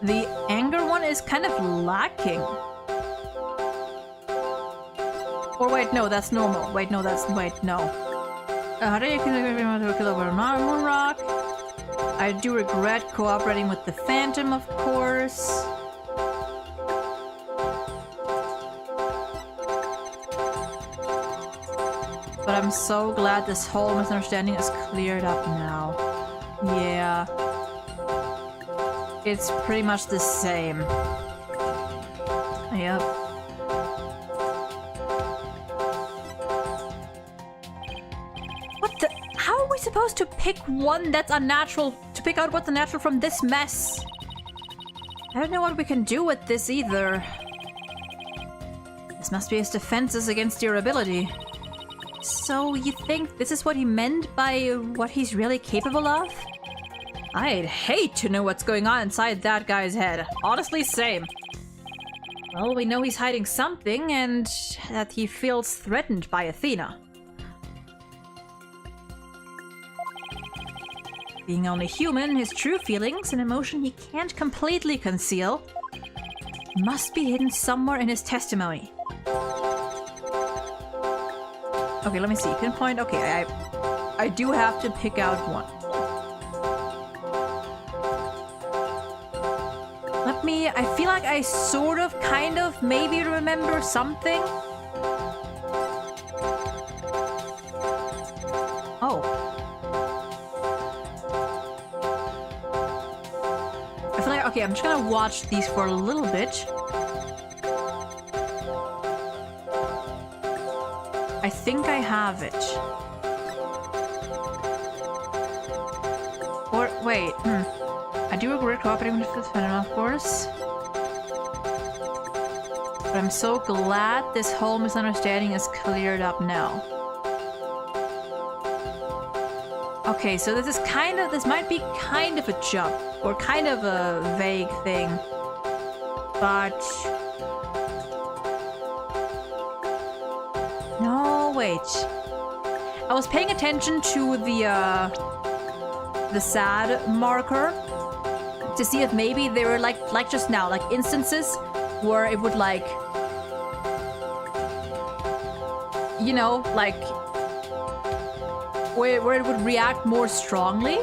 the anger one is kind of lacking. Or wait, no, that's normal. Wait, no. How do you kill over a moon rock? I do regret cooperating with the Phantom, of course. But I'm so glad this whole misunderstanding is cleared up now. Yeah. It's pretty much the same. Yep. What the? How are we supposed to pick one that's unnatural, to pick out what's unnatural from this mess? I don't know what we can do with this either. This must be his defenses against your ability. So you think this is what he meant by what he's really capable of? I'd hate to know what's going on inside that guy's head. Honestly, same. Well, we know he's hiding something and that he feels threatened by Athena. Being only human, his true feelings, an emotion he can't completely conceal, must be hidden somewhere in his testimony. Okay, let me see. Pinpoint. Okay, I do have to pick out one. I feel like I sort of, kind of, maybe remember something. Oh. I feel like, okay, I'm just gonna watch these for a little bit. I think I have it. Or, wait, I do regret cooperating with the Phantom, of course. But I'm so glad this whole misunderstanding is cleared up now. Okay, so this might be kind of a jump, or kind of a vague thing. But... no, wait. I was paying attention to the sad marker to see if maybe there were like just now, like instances where it would like, you know, like where it would react more strongly.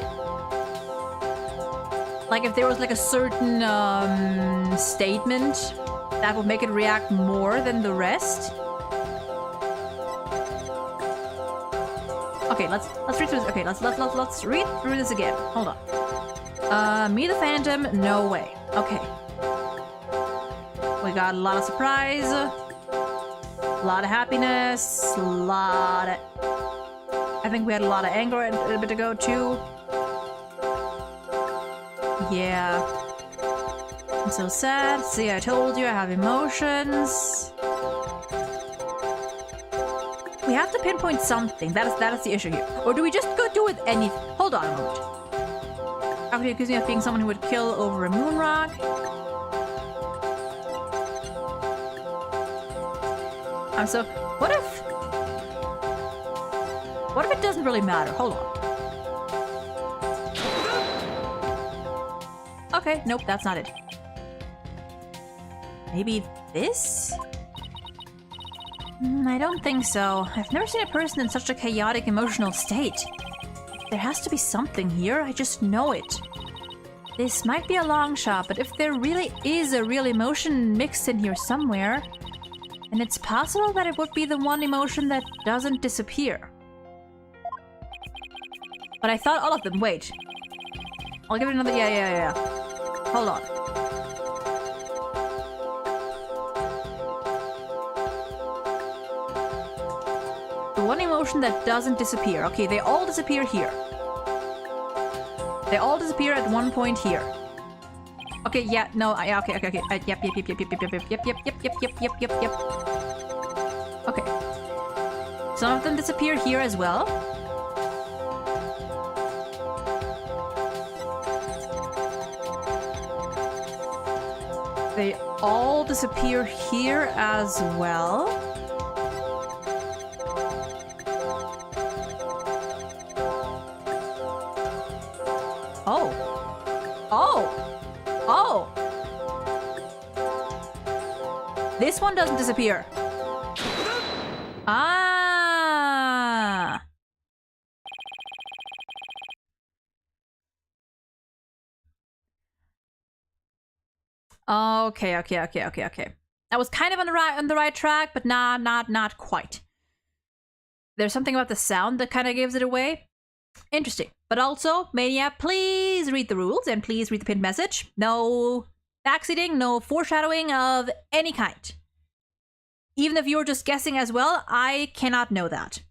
Like if there was like a certain statement that would make it react more than the rest. Okay, let's read through this. Okay, let's read through this again. Hold on. Me the Phantom, no way. Okay. We got a lot of surprise, a lot of happiness, a lot of... I think we had a lot of anger a bit ago too. Yeah. I'm so sad. See, I told you I have emotions. We have to pinpoint something. That is the issue here. Or do we just go do with anything? Hold on a moment. After he accused me of being someone who would kill over a moon rock. So what if it doesn't really matter? Hold on. Okay, nope, that's not it. Maybe This? I don't think so. I've never seen a person in such a chaotic emotional state. There has to be something here, I just know it. This might be a long shot, but if there really is a real emotion mixed in here somewhere, then it's possible that it would be the one emotion that doesn't disappear. But I thought all of them. Wait. I'll give it another... Yeah. Hold on. The one emotion that doesn't disappear. Okay, they all disappear here. They all disappear at one point here. Okay, yeah, no, yeah, okay. Yep. Okay. Some of them disappear here as well. They all disappear here as well. Oh! This one doesn't disappear. Ah! Okay. I was kind of on the right track, but not quite. There's something about the sound that kind of gives it away. Interesting. But also, Mania, please read the rules and please read the pinned message. No backseating, no foreshadowing of any kind. Even if you're just guessing as well, I cannot know that.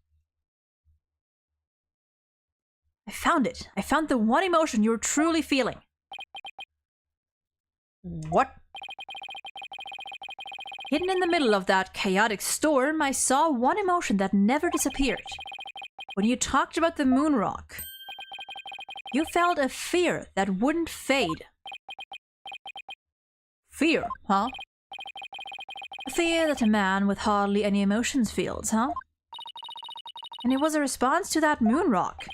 I found it. I found the one emotion you're truly feeling. What? Hidden in the middle of that chaotic storm, I saw one emotion that never disappeared. When you talked about the moon rock, you felt a fear that wouldn't fade. Fear, huh? A fear that a man with hardly any emotions feels, huh? And it was a response to that moon rock.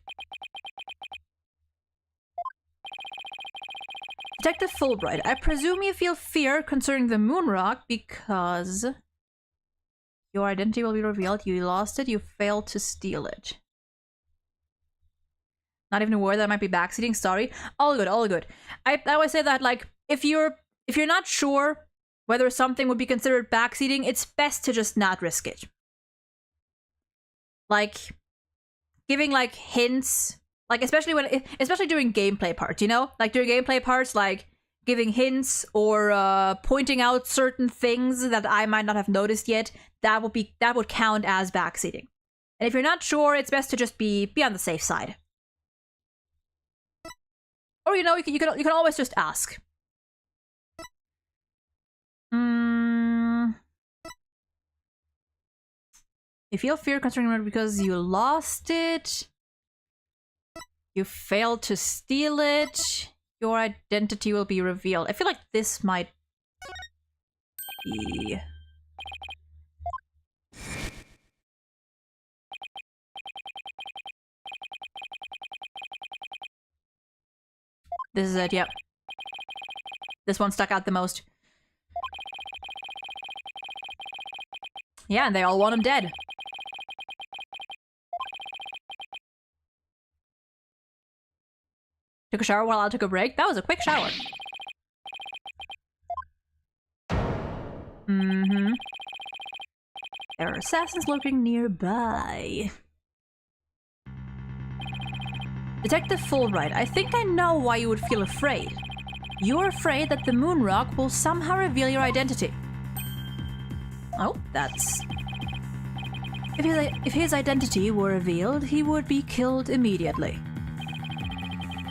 Detective Fulbright, I presume you feel fear concerning the moon rock because your identity will be revealed. You lost it, you failed to steal it. Not even aware that I might be backseating, sorry. All good. I always say that, like, if you're not sure whether something would be considered backseating, it's best to just not risk it. Like, giving, like, hints, like, especially during gameplay parts, you know? Like, during gameplay parts, like, giving hints or pointing out certain things that I might not have noticed yet, that would count as backseating. And if you're not sure, it's best to just be on the safe side. Or, you know, you can always just ask. You feel fear concerning it because you lost it. You failed to steal it. Your identity will be revealed. I feel like this might be... This is it, yep. This one stuck out the most. Yeah, and they all want him dead. Took a shower while I took a break. That was a quick shower. Mm-hmm. There are assassins lurking nearby. Detective Fulbright, I think I know why you would feel afraid. You're afraid that the moon rock will somehow reveal your identity. Oh, that's... If his identity were revealed, he would be killed immediately.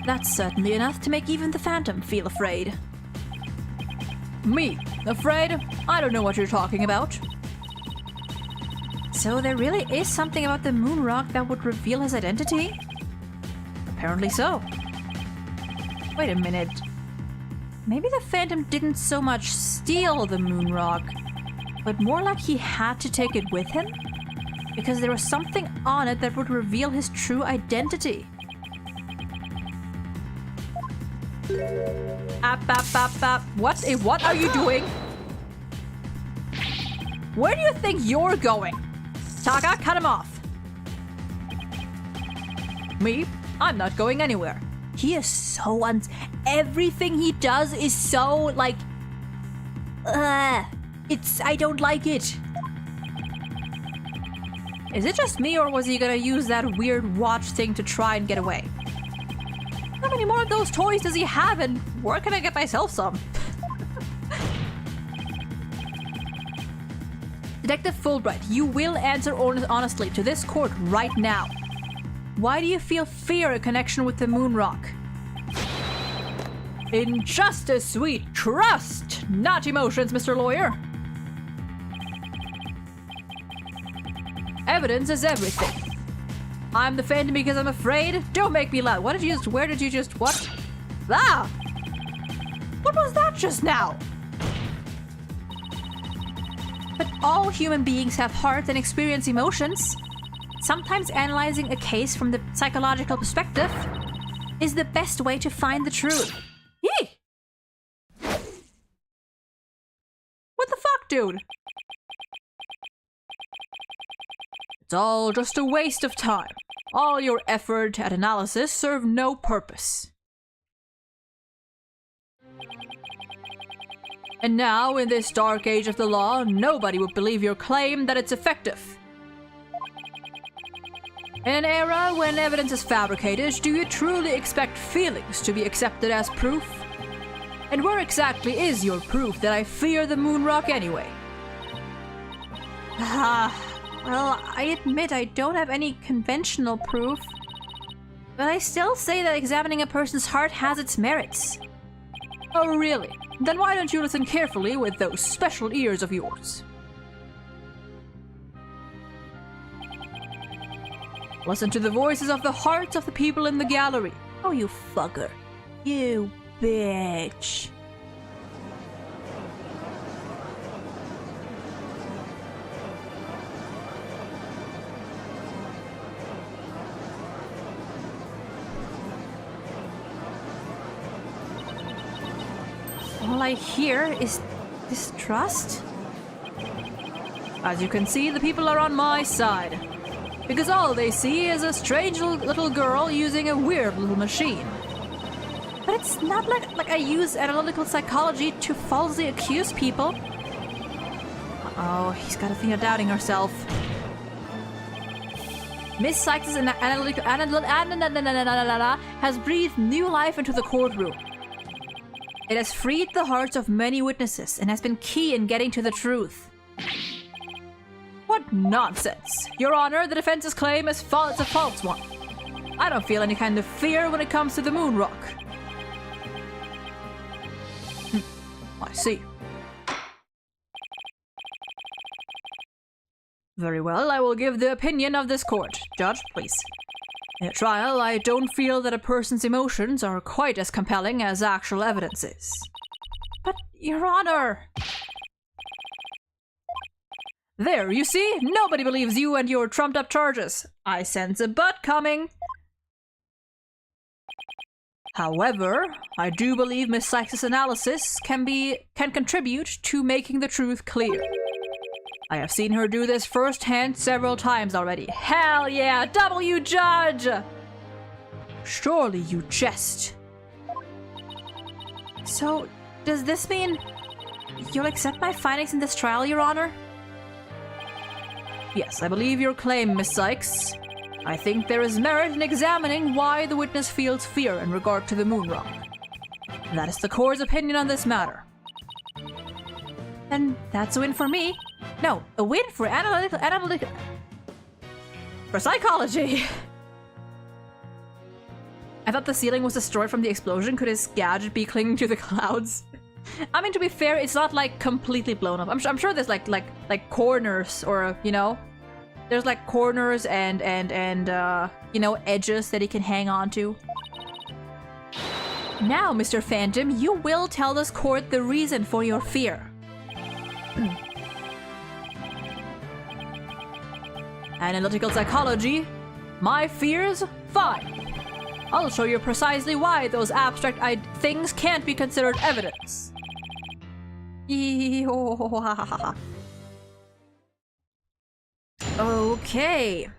That's certainly enough to make even the Phantom feel afraid. Me? Afraid? I don't know what you're talking about. So there really is something about the moon rock that would reveal his identity? Apparently so. Wait a minute. Maybe the Phantom didn't so much steal the moon rock, but more like he had to take it with him? Because there was something on it that would reveal his true identity. What are you doing? Where do you think you're going? Taka, cut him off. Me? I'm not going anywhere. He is so everything he does is so, like... I don't like it. Is it just me, or was he gonna use that weird watch thing to try and get away? How many more of those toys does he have, and where can I get myself some? Detective Fulbright, you will answer honestly to this court right now. Why do you feel fear in connection with the moon rock? In justice, we trust, not emotions, Mr. Lawyer. Evidence is everything. I'm defending because I'm afraid. Don't make me laugh. Where did you just, what? Ah! What was that just now? But all human beings have hearts and experience emotions. Sometimes analyzing a case from the psychological perspective is the best way to find the truth. Yee! What the fuck, dude? It's all just a waste of time. All your effort at analysis served no purpose. And now, in this dark age of the law, nobody would believe your claim that it's effective. In an era when evidence is fabricated, do you truly expect feelings to be accepted as proof? And where exactly is your proof that I fear the moon rock anyway? Well, I admit I don't have any conventional proof. But I still say that examining a person's heart has its merits. Oh, really? Then why don't you listen carefully with those special ears of yours? Listen to the voices of the hearts of the people in the gallery. Oh, you fucker. You bitch. All I hear is distrust. As you can see, the people are on my side. Because all they see is a strange little girl using a weird little machine. But it's not like I use analytical psychology to falsely accuse people. Uh-oh, he's got a thing of doubting herself. Miss Sykes' has breathed new life into the courtroom. It has freed the hearts of many witnesses and has been key in getting to the truth. What nonsense! Your Honor, the defense's claim is it's a false one. I don't feel any kind of fear when it comes to the moon rock. I see. Very well, I will give the opinion of this court. Judge, please. In a trial, I don't feel that a person's emotions are quite as compelling as actual evidence is. But, Your Honor! There, you see? Nobody believes you and your trumped-up charges. I sense a but coming. However, I do believe Miss Sykes' analysis can contribute to making the truth clear. I have seen her do this firsthand several times already. Hell yeah! W judge! Surely you jest. So, does this mean you'll accept my findings in this trial, Your Honor? Yes, I believe your claim, Miss Sykes. I think there is merit in examining why the witness feels fear in regard to the moon rock. That is the court's opinion on this matter. And that's a win for me. No, a win for analytical... for psychology! I thought the ceiling was destroyed from the explosion. Could his gadget be clinging to the clouds? I mean, to be fair, it's not like completely blown up. I'm sure there's like corners or, you know, there's like corners and you know, edges that he can hang on to. Now, Mr. Phantom, you will tell this court the reason for your fear. Analytical psychology. My fears? Fine. I'll show you precisely why those abstract things can't be considered evidence. Okay.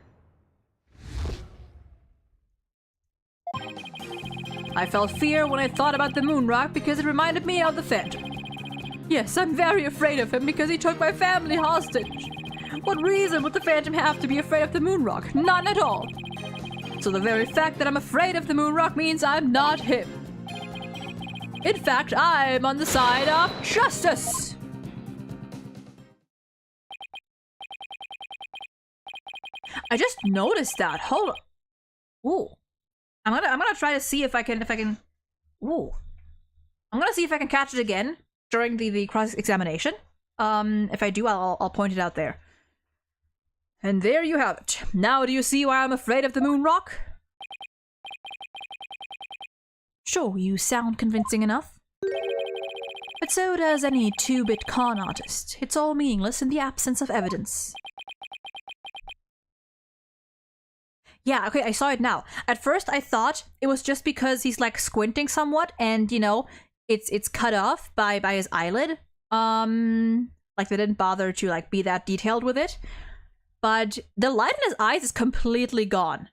I felt fear when I thought about the moon rock because it reminded me of the Phantom. Yes, I'm very afraid of him because he took my family hostage. What reason would the Phantom have to be afraid of the moon rock? None at all. So the very fact that I'm afraid of the moon rock means I'm not him. In fact, I'm on the side of justice. I just noticed that. Hold on. Ooh. I'm gonna try to see if I can ooh. I'm gonna see if I can catch it again during the cross-examination. If I do, I'll point it out there. And there you have it. Now do you see why I'm afraid of the moon rock? Sure, you sound convincing enough. But so does any 2-bit con artist. It's all meaningless in the absence of evidence. Yeah, okay, I saw it now. At first I thought it was just because he's like squinting somewhat and, you know, it's cut off by his eyelid. Like they didn't bother to like be that detailed with it. But the light in his eyes is completely gone.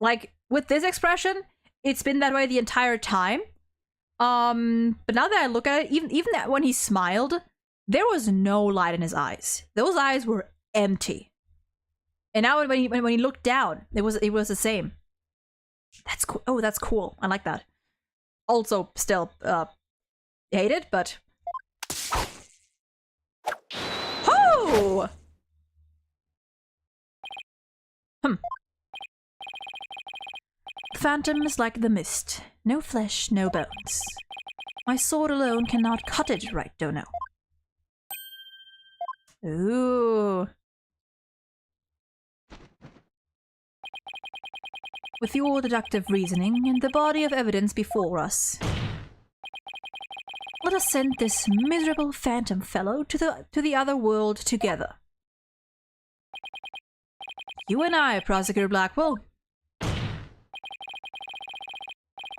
Like with this expression, it's been that way the entire time. But now that I look at it, even that when he smiled, there was no light in his eyes. Those eyes were empty. And now when he looked down, it was the same. That's cool. Oh, that's cool. I like that. Also, still hate it, but oh! Phantom is like the mist. No flesh, no bones. My sword alone cannot cut it right, don't know. Ooh. With your deductive reasoning and the body of evidence before us, let us send this miserable phantom fellow to the other world together. You and I, Prosecutor Blackwell.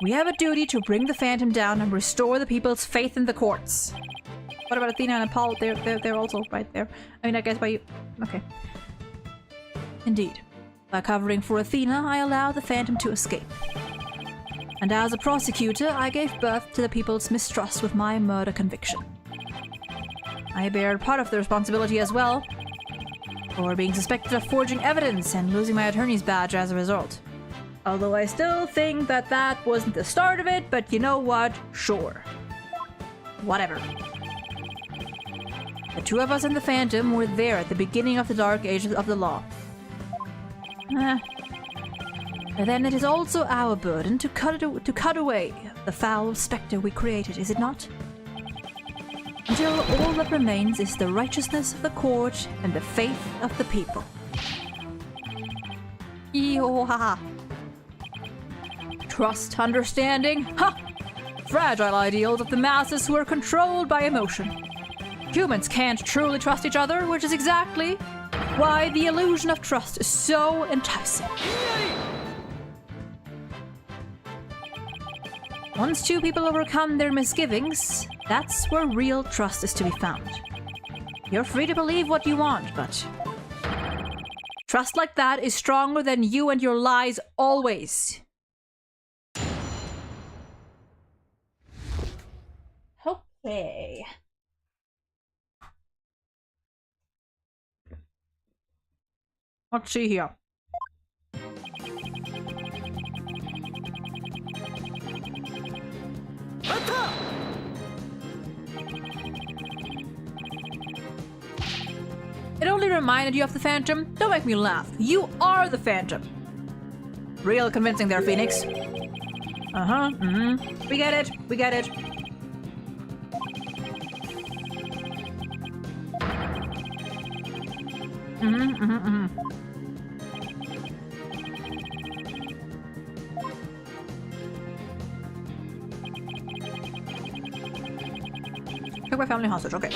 We have a duty to bring the Phantom down and restore the people's faith in the courts. What about Athena and Apollo? They're also right there. I mean, I guess by you. Okay. Indeed. By covering for Athena, I allowed the Phantom to escape. And as a prosecutor, I gave birth to the people's mistrust with my murder conviction. I bear part of the responsibility as well, for being suspected of forging evidence and losing my attorney's badge as a result. Although I still think that wasn't the start of it, but you know what? Sure. Whatever. The two of us and the Phantom were there at the beginning of the dark ages of the law. And then it is also our burden to cut away the foul spectre we created, is it not? Until all that remains is the righteousness of the court and the faith of the people. Yo-ha-ha. Trust, understanding, ha! Fragile ideals of the masses who are controlled by emotion. Humans can't truly trust each other, which is exactly why the illusion of trust is so enticing. Once two people overcome their misgivings, that's where real trust is to be found. You're free to believe what you want, but trust like that is stronger than you and your lies always. Okay. Let's see here. It only reminded you of the Phantom? Don't make me laugh. You are the Phantom. Real convincing there, Phoenix. Uh-huh, We get it, we get it. Took my family hostage, okay.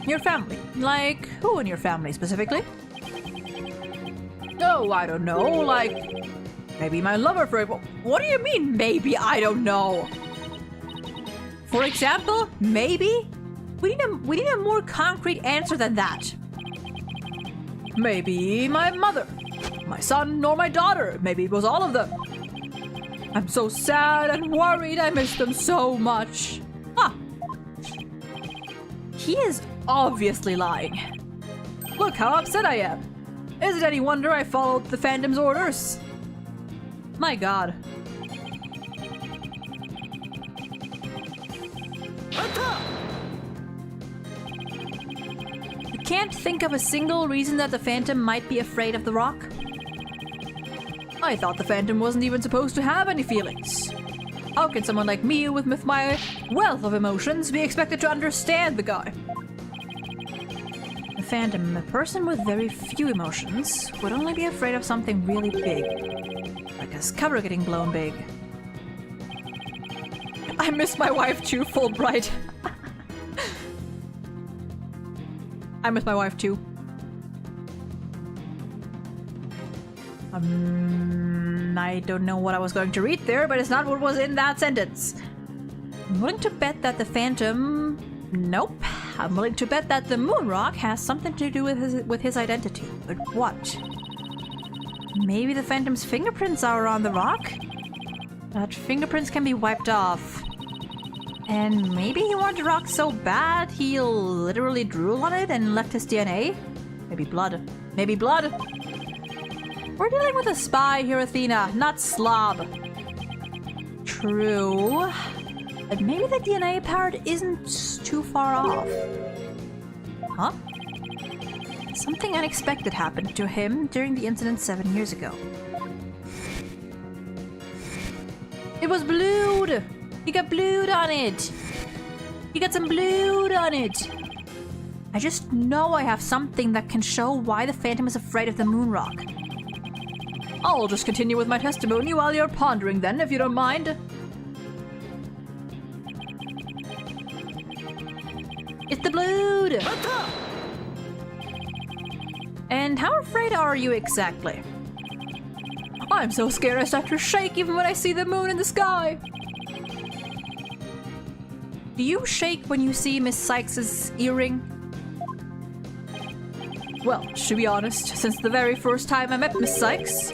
Your family? Like, who in your family specifically? Oh, I don't know, like, maybe my lover for... What do you mean, maybe? I don't know. For example, maybe? We need a more concrete answer than that. Maybe my mother, my son, or my daughter. Maybe it was all of them. I'm so sad and worried. I miss them so much. Huh. He is obviously lying. Look how upset I am. Is it any wonder I followed the Phantom's orders? My god. You can't think of a single reason that the Phantom might be afraid of the rock? I thought the Phantom wasn't even supposed to have any feelings. How can someone like me, with my wealth of emotions, be expected to understand the guy? The Phantom, a person with very few emotions, would only be afraid of something really big. Like his cover getting blown big. I miss my wife too, Fulbright. I miss my wife too. I don't know what I was going to read there, but it's not what was in that sentence. I'm willing to bet that the Phantom... Nope. I'm willing to bet that the moon rock has something to do with his identity. But what? Maybe the Phantom's fingerprints are on the rock? But fingerprints can be wiped off. And maybe he wanted the rock so bad he literally drew on it and left his DNA? Maybe blood. Maybe blood! We're dealing with a spy here, Athena, not slob. True. But maybe the DNA part isn't too far off. Huh? Something unexpected happened to him during the incident 7 years ago. It was blood! He got blood on it! He got some blood on it! I just know I have something that can show why the Phantom is afraid of the moon rock. I'll just continue with my testimony while you're pondering then, if you don't mind. It's the blood! And how afraid are you exactly? I'm so scared I start to shake even when I see the moon in the sky. Do you shake when you see Miss Sykes' earring? Well, to be honest, since the very first time I met Miss Sykes,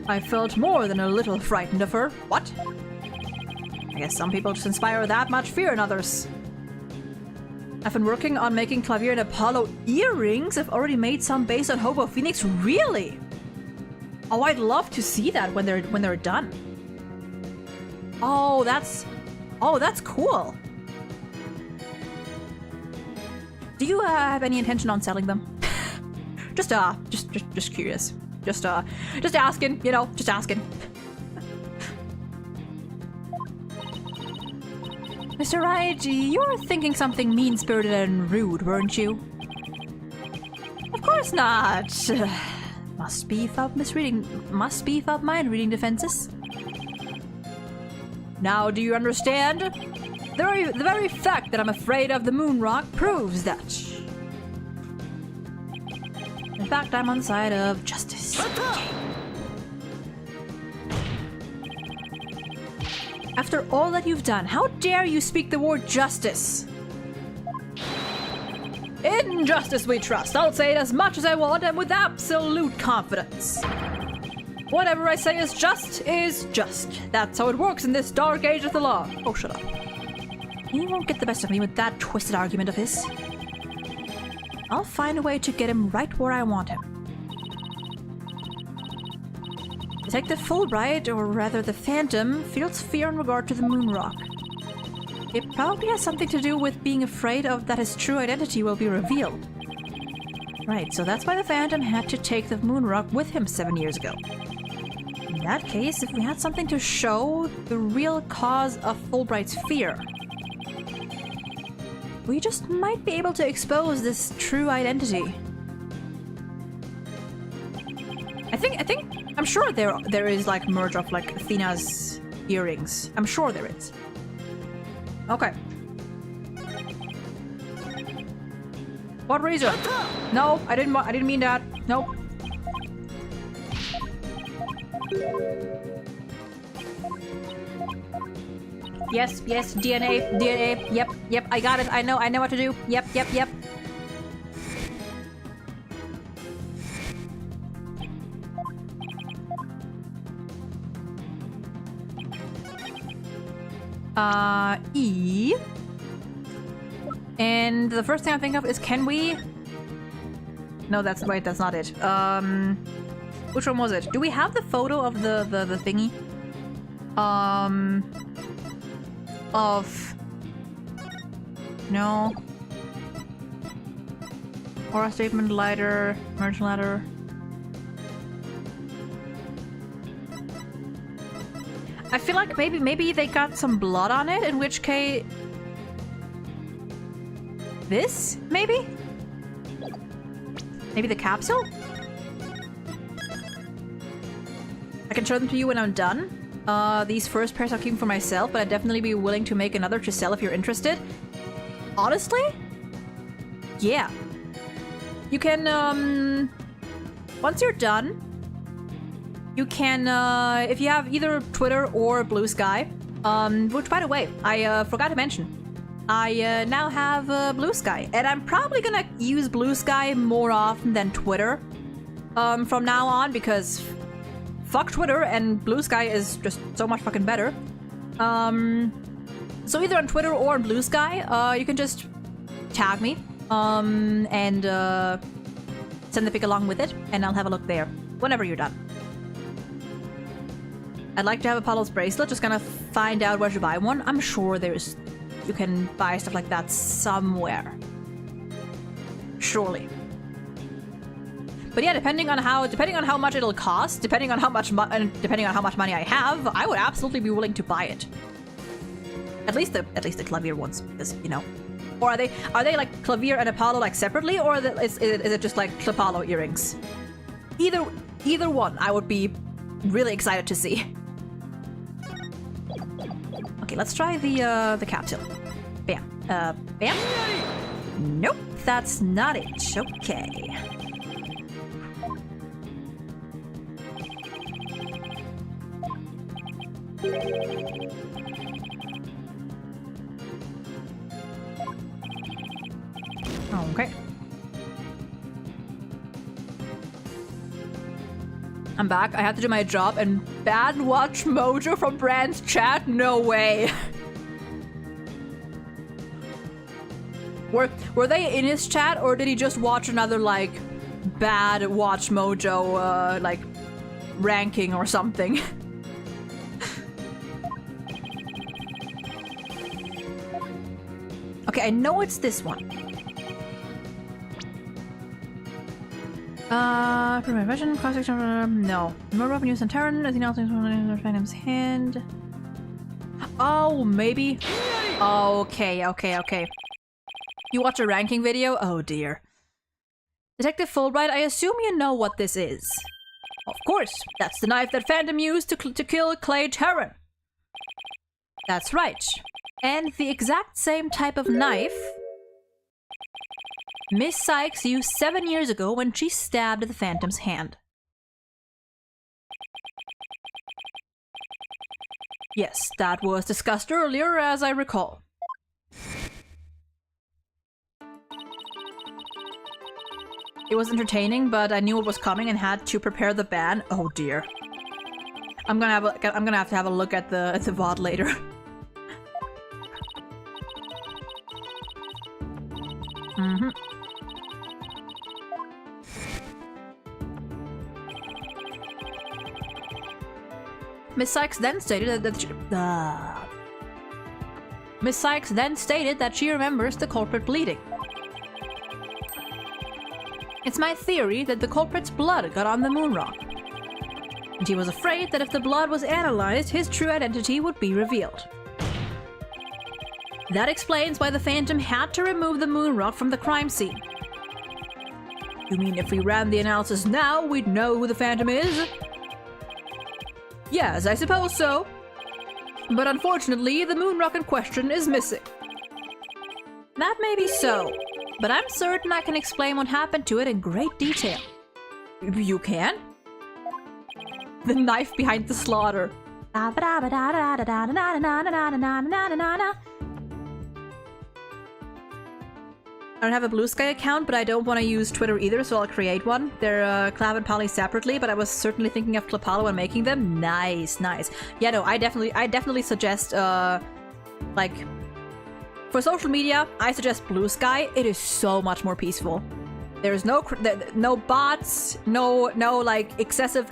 I felt more than a little frightened of her. What? I guess some people just inspire that much fear in others. I've been working on making Clavier and Apollo earrings. I've already made some based on Hobo Phoenix. Really? Oh, I'd love to see that when they're done. Oh, that's cool. Do you have any intention on selling them? just curious. Just asking, you know, just asking. Mr. Wright, you were thinking something mean-spirited and rude, weren't you? Of course not. Must beef up mind reading defenses. Now do you understand? The very fact that I'm afraid of the moon rock proves that. In fact, I'm on the side of justice. After all that you've done, how dare you speak the word justice? In justice we trust. I'll say it as much as I want and with absolute confidence. Whatever I say is just is just. That's how it works in this dark age of the law. Oh, shut up. He won't get the best of me with that twisted argument of his. I'll find a way to get him right where I want him. Detective Fulbright, or rather the Phantom, feels fear in regard to the moon rock. It probably has something to do with being afraid of that his true identity will be revealed. Right, so that's why the Phantom had to take the moon rock with him 7 years ago. In that case, if we had something to show the real cause of Fulbright's fear, we just might be able to expose this true identity. I'm sure there is like merge of like Athena's earrings. I'm sure there is. Okay. What reason? No, I didn't mean that. Nope. yes, DNA. Yep, I got it. I know what to do. Yep. E. And the first thing I think of is, can we... No, that's not it. Which one was it? Do we have the photo of the thingy? No. Aura statement, lighter, merge ladder. I feel like maybe they got some blood on it, in which case... This? Maybe? Maybe the capsule? I can show them to you when I'm done. These first pairs I'm keeping for myself, but I'd definitely be willing to make another to sell if you're interested. Honestly? Yeah. You can, once you're done, you can, if you have either Twitter or Blue Sky, which, by the way, I forgot to mention, I now have Blue Sky, and I'm probably gonna use Blue Sky more often than Twitter from now on, because fuck Twitter, and Blue Sky is just so much fucking better. So either on Twitter or on Blue Sky, you can just tag me and send the pic along with it, and I'll have a look there whenever you're done. I'd like to have Apollo's bracelet, just gonna find out where to buy one. I'm sure you can buy stuff like that somewhere. Surely. But yeah, depending on how much it'll cost, depending on how much money I have, I would absolutely be willing to buy it. At least the Clavier ones, because, you know. Or are they like Clavier and Apollo like separately, or is it just like Apollo earrings? Either one, I would be really excited to see. Okay, let's try the capsule. Bam. Bam. Nope, that's not it. Okay. Okay. I'm back. I had to do my job and ban watch Mojo from Brand's chat? No way. Were they in his chat, or did he just watch another like bad watch Mojo like ranking or something? Okay, I know it's this one. Vision, cross-section, no. More revenues and Terran, anything else in the Phantom's hand? Oh, maybe? Okay. You watch a ranking video? Oh dear. Detective Fulbright, I assume you know what this is. Of course, that's the knife that Phantom used to kill Clay Terran. That's right. And the exact same type of knife Miss Sykes used 7 years ago when she stabbed the Phantom's hand. Yes, that was discussed earlier, as I recall. It was entertaining, but I knew it was coming and had to prepare the ban. Oh dear. I'm gonna have to have a look at the VOD later. Miss Sykes then stated that she remembers the culprit bleeding. It's my theory that the culprit's blood got on the moon rock, and he was afraid that if the blood was analyzed, his true identity would be revealed. That explains why the Phantom had to remove the moon rock from the crime scene. You mean if we ran the analysis now, we'd know who the Phantom is? Yes, I suppose so. But unfortunately, the moon rock in question is missing. That may be so, but I'm certain I can explain what happened to it in great detail. You can? The knife behind the slaughter. I don't have a Blue Sky account, but I don't want to use Twitter either, so I'll create one. They're Clav and Polly separately, but I was certainly thinking of Klapalo when making them. Nice, nice. Yeah, no, I definitely suggest, like, for social media, I suggest Blue Sky. It is so much more peaceful. There's no bots, no like excessive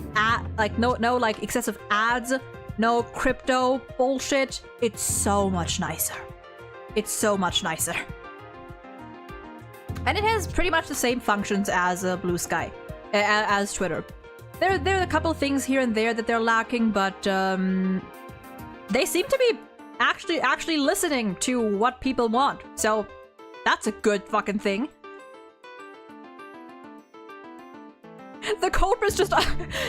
excessive ads, no crypto bullshit. It's so much nicer. It's so much nicer. And it has pretty much the same functions as Blue Sky, as Twitter. There are a couple things here and there that they're lacking, but they seem to be actually listening to what people want. So that's a good fucking thing. The culprit's just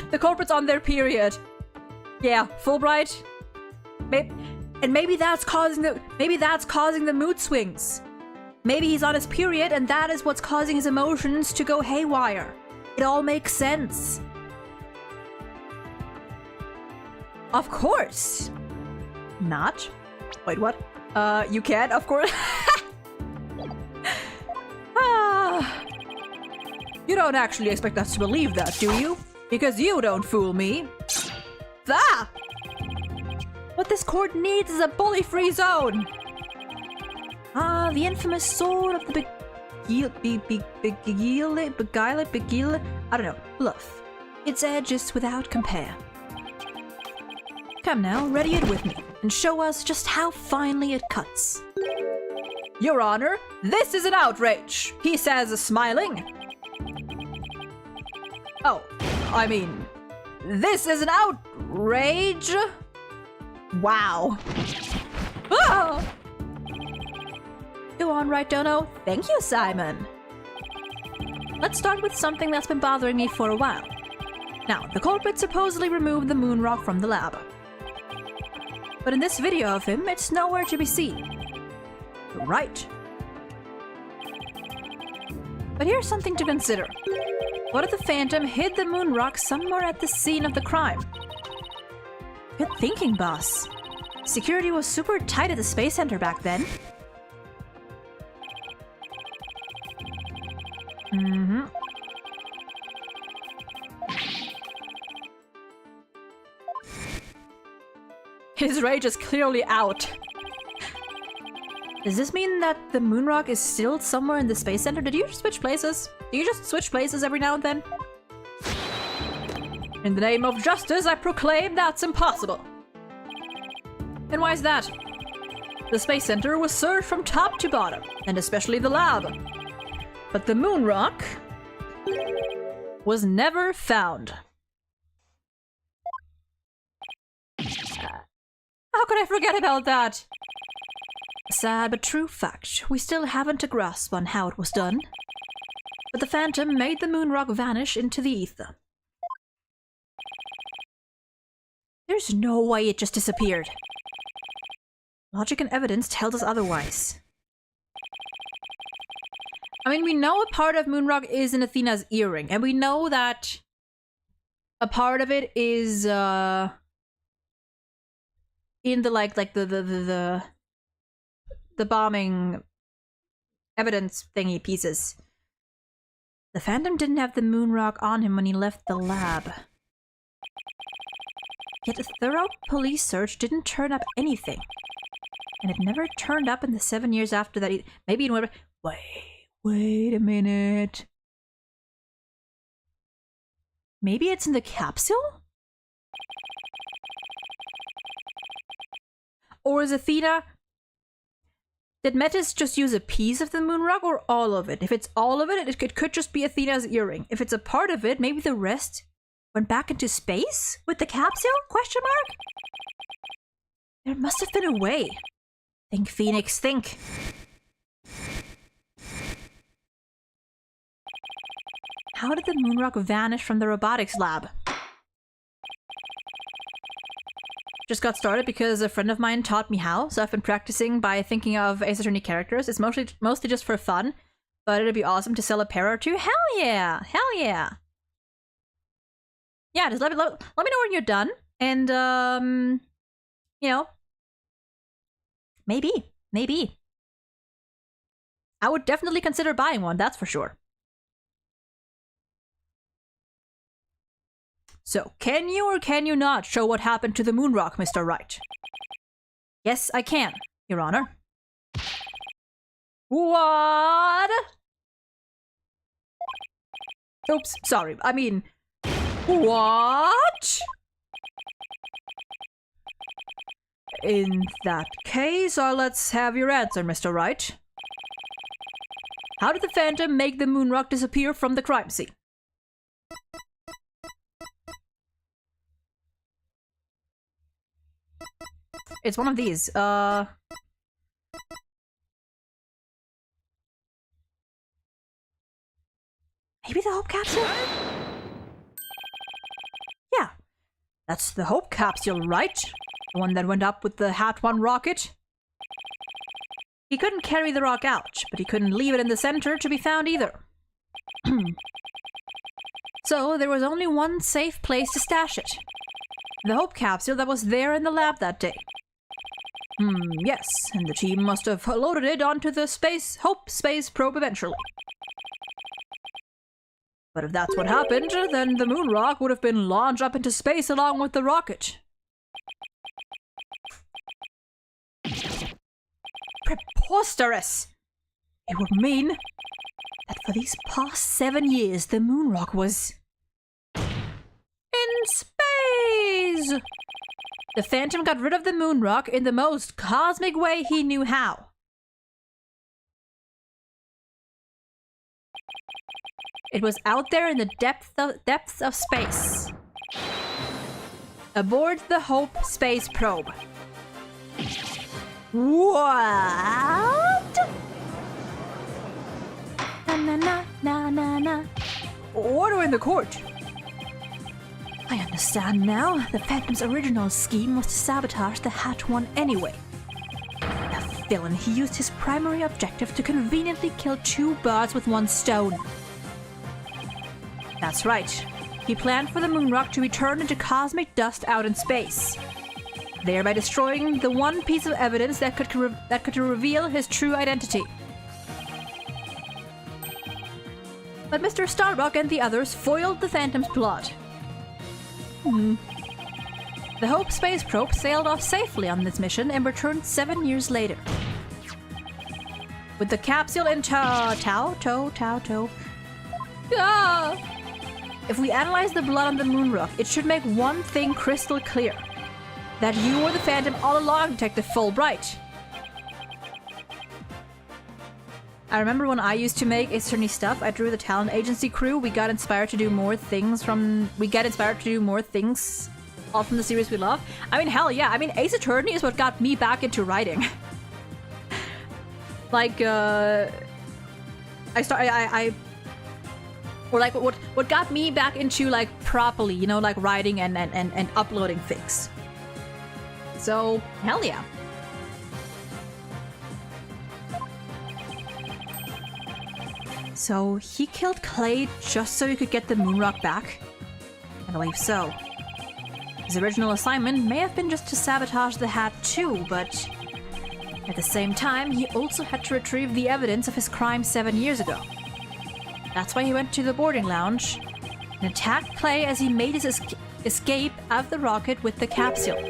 the culprit's on their period. Yeah, Fulbright. Maybe that's causing the mood swings. Maybe he's on his period and that is what's causing his emotions to go haywire. It all makes sense. Of course. Not. Wait, what? You can, of course. You don't actually expect us to believe that, do you? Because you don't fool me. Ah! What this court needs is a bully-free zone. Ah, the infamous sword of the beguile, I don't know, bluff. Its edge is without compare. Come now, ready it with me, and show us just how finely it cuts. Your Honor, this is an outrage, he says, smiling. Oh, I mean, this is an outrage? Wow. Ah! Go on, right, Dono. Thank you, Simon. Let's start with something that's been bothering me for a while. Now, the culprit supposedly removed the moon rock from the lab. But in this video of him, it's nowhere to be seen. Right. But here's something to consider. What if the Phantom hid the moon rock somewhere at the scene of the crime? Good thinking, boss. Security was super tight at the Space Center back then. Mm-hmm. His rage is clearly out. Does this mean that the moon rock is still somewhere in the Space Center? Did you switch places? Do you just switch places every now and then? In the name of justice, I proclaim that's impossible. And why is that? The Space Center was searched from top to bottom, and especially the lab. But the moon rock was never found. How could I forget about that? A sad but true fact. We still haven't a grasp on how it was done. But the Phantom made the moon rock vanish into the ether. There's no way it just disappeared. Logic and evidence tells us otherwise. I mean, we know a part of Moonrock is in Athena's earring, and we know that a part of it is in the the bombing evidence thingy pieces. The Phantom didn't have the Moonrock on him when he left the lab. Yet a thorough police search didn't turn up anything. And it never turned up in the 7 years after that. Maybe in whatever. Wait a minute. Maybe it's in the capsule? Or is Athena... Did Metis just use a piece of the Moonrock or all of it? If it's all of it, it could just be Athena's earring. If it's a part of it, maybe the rest went back into space with the capsule? Question mark? There must have been a way. Think, Phoenix, think. How did the Moonrock vanish from the robotics lab? Just got started because a friend of mine taught me how, so I've been practicing by thinking of Ace Attorney characters. It's mostly just for fun, but it'd be awesome to sell a pair or two. Hell yeah! Hell yeah! Yeah, just let me know when you're done. And, you know, maybe. I would definitely consider buying one, that's for sure. So, can you or can you not show what happened to the moon rock, Mr. Wright? Yes, I can, Your Honor. What? Oops, sorry. I mean, what? In that case, let's have your answer, Mr. Wright. How did the Phantom make the moon rock disappear from the crime scene? It's one of these. Maybe the Hope Capsule? Yeah. That's the Hope Capsule, right? The one that went up with the Hat 1 rocket? He couldn't carry the rock out, but he couldn't leave it in the center to be found either. So there was only one safe place to stash it. The Hope Capsule that was there in the lab that day. Yes, and the team must have loaded it onto the Hope space probe eventually. But if that's what happened, then the moon rock would have been launched up into space along with the rocket. Preposterous! It would mean that for these past 7 years, the moon rock was in space! The Phantom got rid of the moon rock in the most cosmic way he knew how. It was out there in the depths of space. Aboard the Hope space probe. What? Na. Order in the court. I understand now. The Phantom's original scheme was to sabotage the Hat 1 anyway. The villain, he used his primary objective to conveniently kill 2 birds with 1 stone. That's right. He planned for the moon rock to be turned into cosmic dust out in space, thereby destroying the one piece of evidence that could reveal his true identity. But Mr. Starbuck and the others foiled the Phantom's plot. The Hope space probe sailed off safely on this mission and returned 7 years later. With the capsule in tow. If we analyze the blood on the moon rock, it should make one thing crystal clear. That you were the Phantom all along, Detective Fulbright. I remember when I used to make Ace Attorney stuff, I drew the talent agency crew. We got inspired to do more things all from the series we love. I mean, hell yeah. I mean, Ace Attorney is what got me back into writing. Like, what got me back into, like, properly, you know, like writing and uploading things. So, hell yeah. So, he killed Clay just so he could get the moon rock back? I believe so. His original assignment may have been just to sabotage the Hat too, but at the same time, he also had to retrieve the evidence of his crime 7 years ago. That's why he went to the boarding lounge and attacked Clay as he made his escape out of the rocket with the capsule.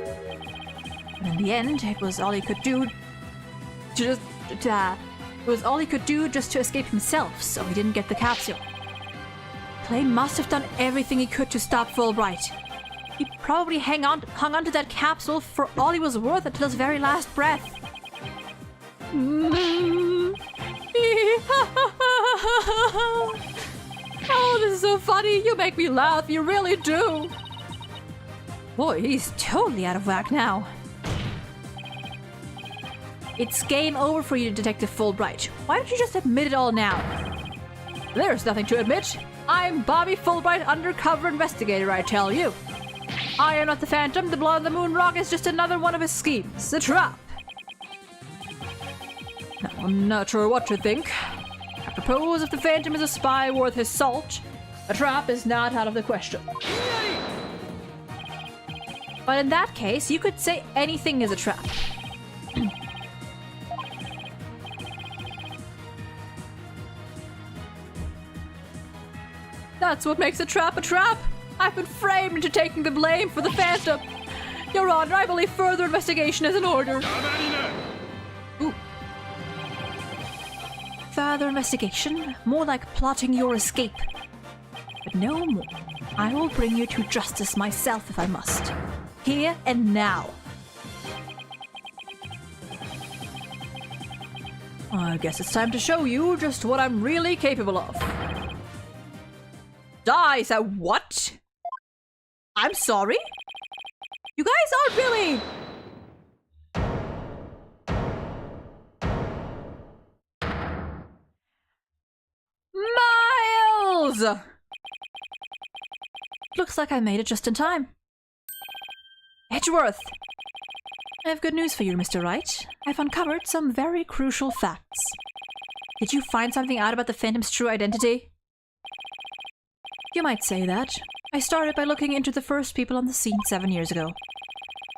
But in the end, it was all he could do just to escape himself, so he didn't get the capsule. Clay must have done everything he could to stop Fulbright. He probably hung on to that capsule for all he was worth until his very last breath. Oh, this is so funny. You make me laugh. You really do. Boy, he's totally out of whack now. It's game over for you, Detective Fulbright. Why don't you just admit it all now? There's nothing to admit. I'm Bobby Fulbright, undercover investigator, I tell you. I am not the Phantom. The blood on the moon rock is just another one of his schemes. A trap. Now, I'm not sure what to think. I propose if the Phantom is a spy worth his salt, a trap is not out of the question. But in that case, you could say anything is a trap. That's what makes a trap a trap! I've been framed into taking the blame for the Phantom! Your Honor, I believe further investigation is in order. Ooh. Further investigation? More like plotting your escape. But no more. I will bring you to justice myself if I must. Here and now. I guess it's time to show you just what I'm really capable of. Die, so what? I'm sorry? You guys aren't really... Miles! Looks like I made it just in time. Edgeworth! I have good news for you, Mr. Wright. I've uncovered some very crucial facts. Did you find something out about the Phantom's true identity? You might say that. I started by looking into the first people on the scene 7 years ago.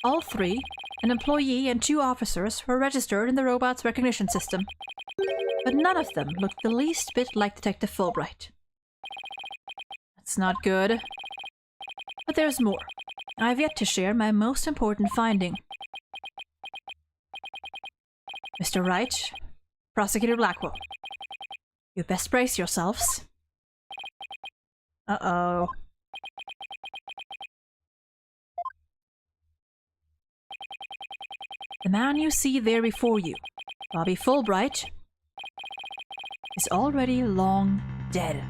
All three, an employee and 2 officers, were registered in the robot's recognition system. But none of them looked the least bit like Detective Fulbright. That's not good. But there's more. I've yet to share my most important finding. Mr. Wright, Prosecutor Blackwell, you best brace yourselves. Uh-oh. The man you see there before you, Bobby Fulbright, is already long dead.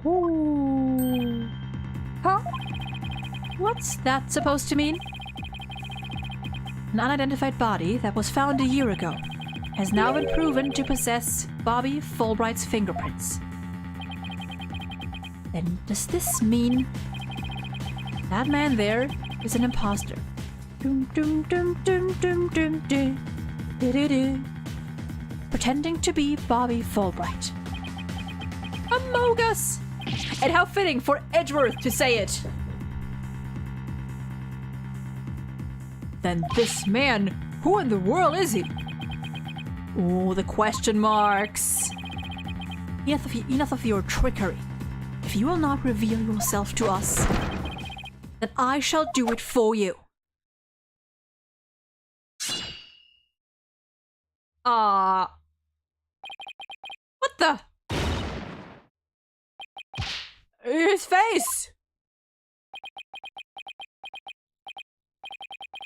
Ooh. Huh? What's that supposed to mean? An unidentified body that was found a year ago has now been proven to possess Bobby Fulbright's fingerprints. Then does this mean that man there is an imposter? Pretending to be Bobby Fulbright. Amogus! And how fitting for Edgeworth to say it! Then this man, who in the world is he? Oh, the question marks. Enough of your trickery. If you will not reveal yourself to us, then I shall do it for you. What the? His face!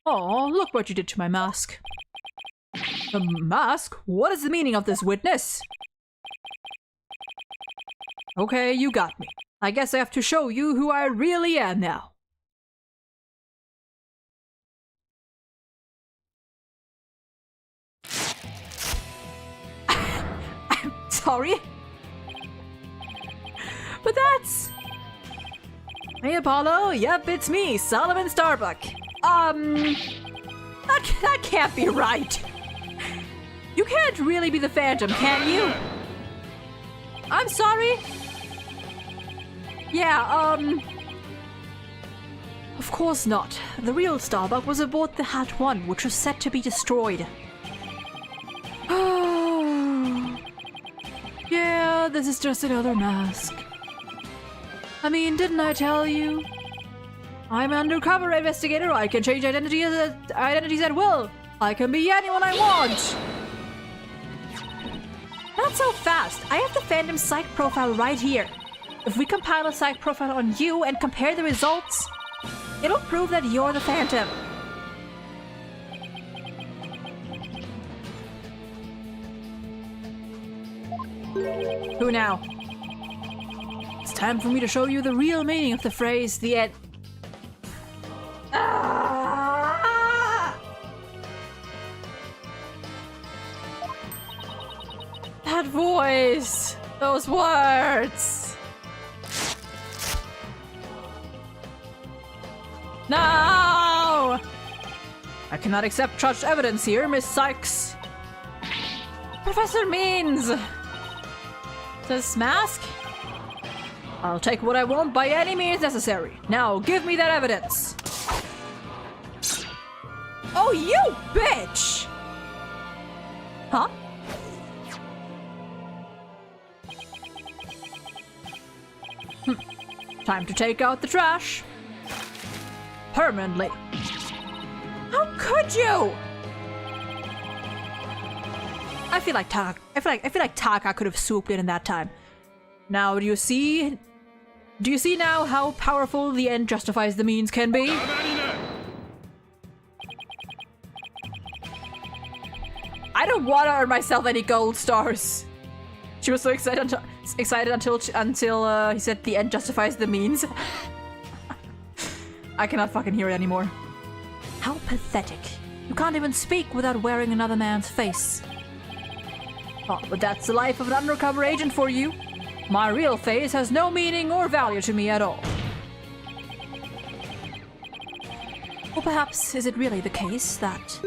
Oh, look what you did to my mask. The mask? What is the meaning of this, witness? Okay, you got me. I guess I have to show you who I really am now. I'm sorry. But that's... Hey, Apollo. Yep, it's me, Solomon Starbuck. That can't be right. You can't really be the Phantom, can you? I'm sorry. Yeah, of course not. The real Starbuck was aboard the Hat 1, which was set to be destroyed. Yeah, this is just another mask. I mean, didn't I tell you? I'm an undercover investigator. I can change identities at will. I can be anyone I want. Not so fast. I have the Phantom psych profile right here. If we compile a psych profile on you and compare the results, it'll prove that you're the Phantom. Who now? It's time for me to show you the real meaning of the phrase, the end. That voice! Those words! No! I cannot accept such evidence here, Miss Sykes. Professor Means! This mask? I'll take what I want by any means necessary. Now, give me that evidence. Oh, you bitch! Huh? Time to take out the trash. Permanently. How could you? I feel like Taka could have swooped in that time. Now, do you see now how powerful the end justifies the means can be? I don't want to earn myself any gold stars. She was so excited until he said the end justifies the means. I cannot fucking hear it anymore. How pathetic. You can't even speak without wearing another man's face. Oh, but that's the life of an undercover agent for you. My real face has no meaning or value to me at all. Or perhaps is it really the case that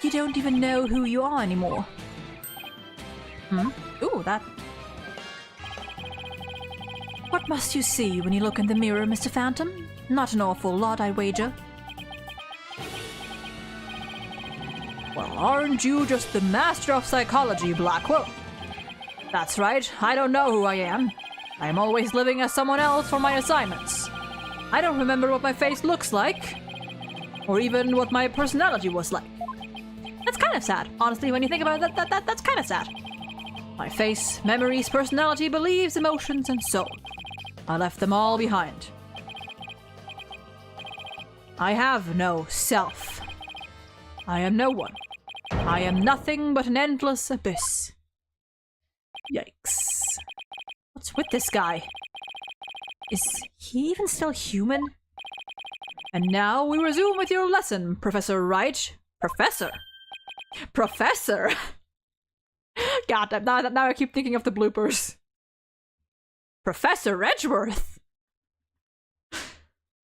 you don't even know who you are anymore? Ooh, that... What must you see when you look in the mirror, Mr. Phantom? Not an awful lot, I wager. Well, aren't you just the master of psychology, Blackwell? That's right, I don't know who I am. I am always living as someone else for my assignments. I don't remember what my face looks like, or even what my personality was like. That's kind of sad. Honestly, when you think about it, that's kind of sad. My face, memories, personality, beliefs, emotions, and soul. I left them all behind. I have no self. I am no one. I am nothing but an endless abyss. Yikes. What's with this guy? Is he even still human? And now we resume with your lesson, Professor Wright. Professor? Professor? God, now I keep thinking of the bloopers. Professor Edgeworth?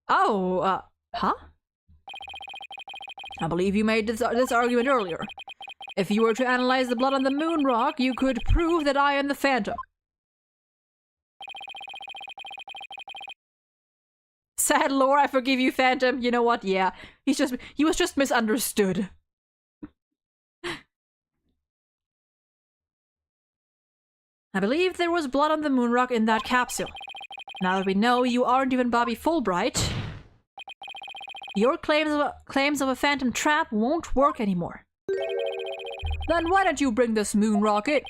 Oh, huh? I believe you made this argument earlier. If you were to analyze the blood on the moon rock, you could prove that I am the Phantom. Sad lore, I forgive you, Phantom. You know what? Yeah, he was just misunderstood. I believe there was blood on the moon rock in that capsule. Now that we know you aren't even Bobby Fulbright, your claims of a phantom trap won't work anymore. Then why don't you bring this moon rock in?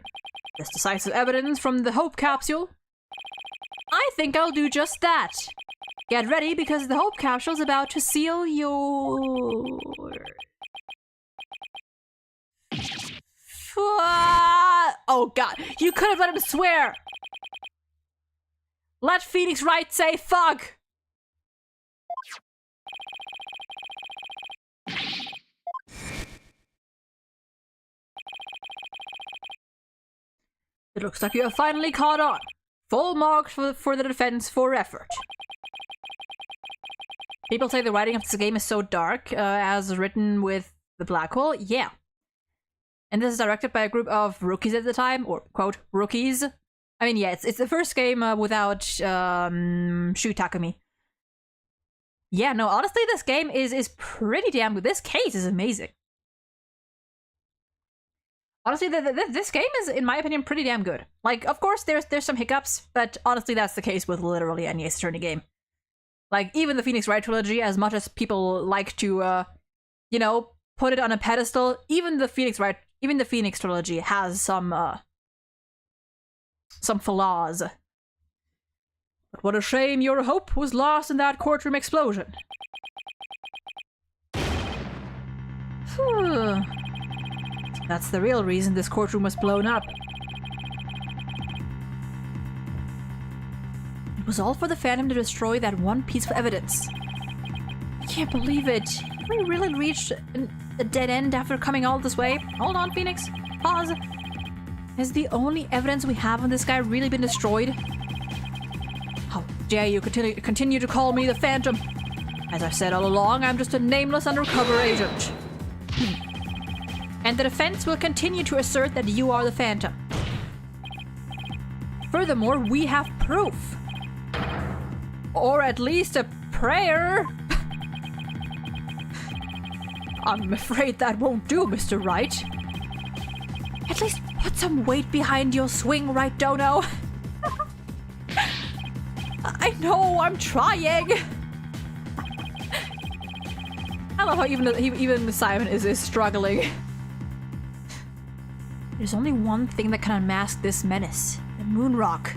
This decisive evidence from the Hope capsule? I think I'll do just that. Get ready, because the Hope capsule's about to seal your... Oh god, you could have let him swear! Let Phoenix Wright say fuck! It looks like you have finally caught on. Full marks for the defense for effort. People say the writing of this game is so dark, as written with the Blackwell. Yeah. And this is directed by a group of rookies at the time, or quote, rookies. I mean, yeah, it's the first game without Shu Takumi. Yeah, no, honestly, this game is pretty damn good. This case is amazing. Honestly, this game is, in my opinion, pretty damn good. Like, of course, there's some hiccups, but honestly, that's the case with literally any Ace Attorney game. Like, even the Phoenix Wright trilogy, as much as people like to, you know, put it on a pedestal, even the Phoenix trilogy has some flaws. But what a shame your hope was lost in that courtroom explosion. Phew. That's the real reason this courtroom was blown up. It was all for the Phantom to destroy that one piece of evidence. I can't believe it. Have we really reached a dead end after coming all this way? Hold on, Phoenix. Pause. Has the only evidence we have on this guy really been destroyed? How dare you continue to call me the Phantom? As I've said all along, I'm just a nameless undercover agent. And the defense will continue to assert that you are the Phantom. Furthermore, we have proof. Or at least a prayer. I'm afraid that won't do, Mr. Wright. At least put some weight behind your swing, right, Dono? I know, I'm trying. I love how even Simon is struggling. There's only one thing that can unmask this menace. The moon rock.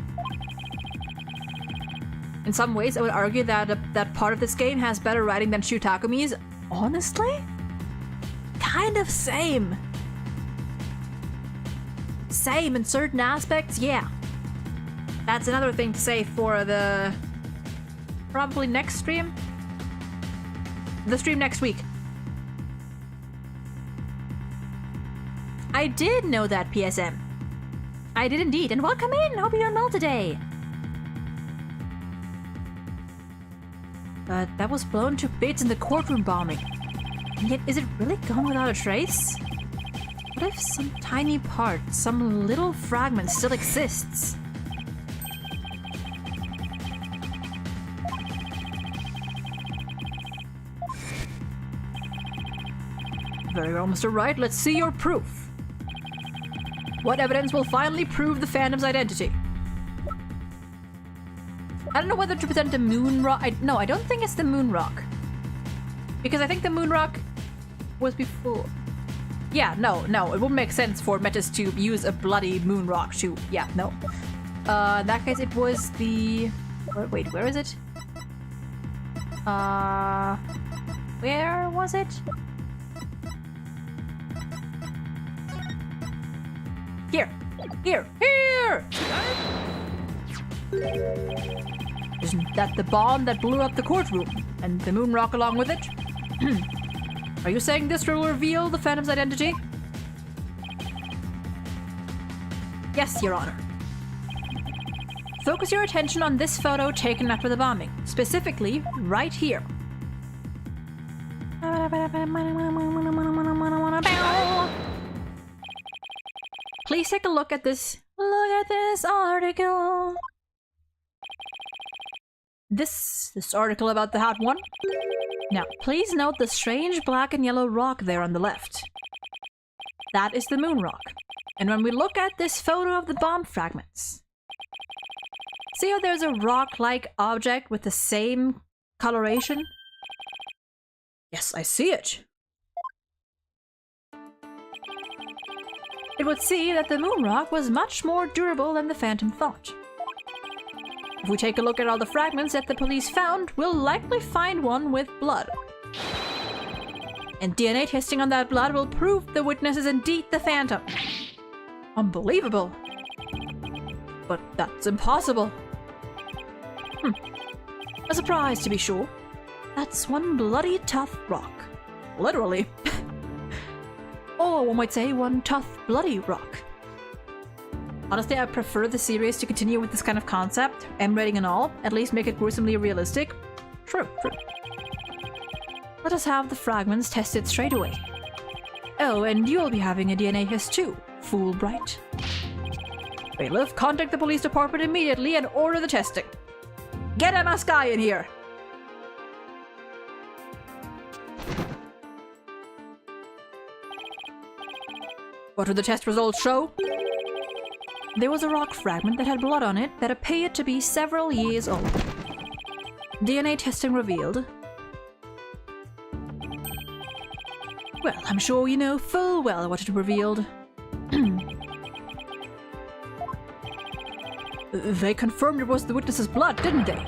In some ways, I would argue that that part of this game has better writing than Shutakumi's. Honestly? Kind of same. Same in certain aspects, yeah. That's another thing to say for the... probably next stream? The stream next week. I did know that, PSM. I did indeed, and welcome in! Hope you're doing well today! But that was blown to bits in the courtroom bombing. And yet, is it really gone without a trace? What if some tiny part, some little fragment still exists? Very well, Mr. Wright, let's see your proof. What evidence will finally prove the Phantom's identity? I don't know whether to present a moon rock. No, I don't think it's the moon rock. Because I think the moon rock was before. Yeah, no, it wouldn't make sense for Metis to use a bloody moon rock to. Yeah, no. In that case, it was the. Wait, where is it? Where was it? Here! Isn't that the bomb that blew up the courtroom? And the moon rock along with it? Are you saying this will reveal the Phantom's identity? Yes, Your Honor. Focus your attention on this photo taken after the bombing. Specifically, right here. Please take a look at this. Look at this article. This article about the hot one. Now, please note the strange black and yellow rock there on the left. That is the moon rock. And when we look at this photo of the bomb fragments, see how there's a rock-like object with the same coloration? Yes, I see it. It would seem that the moon rock was much more durable than the Phantom thought. If we take a look at all the fragments that the police found, we'll likely find one with blood. And DNA testing on that blood will prove the witness is indeed the Phantom. Unbelievable. But that's impossible. A surprise, to be sure. That's one bloody tough rock. Literally. Or one might say one tough, bloody rock. Honestly, I prefer the series to continue with this kind of concept, M rating and all, at least make it gruesomely realistic. True. Let us have the fragments tested straight away. Oh, and you'll be having a DNA test too, Fulbright. Bailiff, contact the police department immediately and order the testing. Get MS Guy in here! What did the test results show? There was a rock fragment that had blood on it that appeared to be several years old. DNA testing revealed... Well, I'm sure you know full well what it revealed. They confirmed it was the witness's blood, didn't they?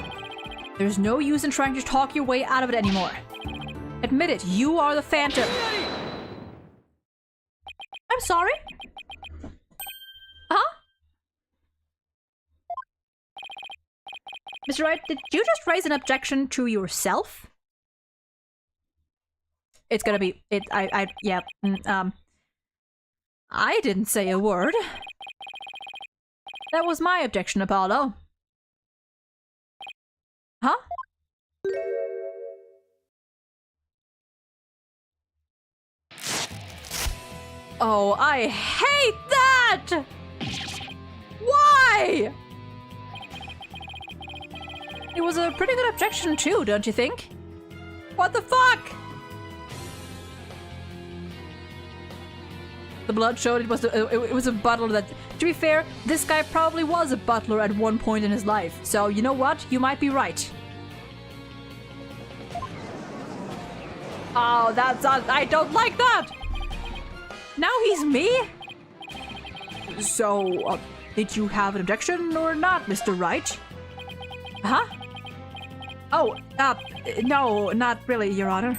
There's no use in trying to talk your way out of it anymore. Admit it, you are the Phantom. I'm sorry? Huh? Mr. Wright, did you just raise an objection to yourself? It's gonna be... I didn't say a word. That was my objection, Apollo. Huh? Oh, I hate that! Why? It was a pretty good objection too, don't you think? What the fuck? The blood showed it was a butler that... To be fair, this guy probably was a butler at one point in his life. So, you know what? You might be right. Oh, I don't like that! Now he's me? So, did you have an objection or not, Mr. Wright? Huh? Oh, no, not really, Your Honor.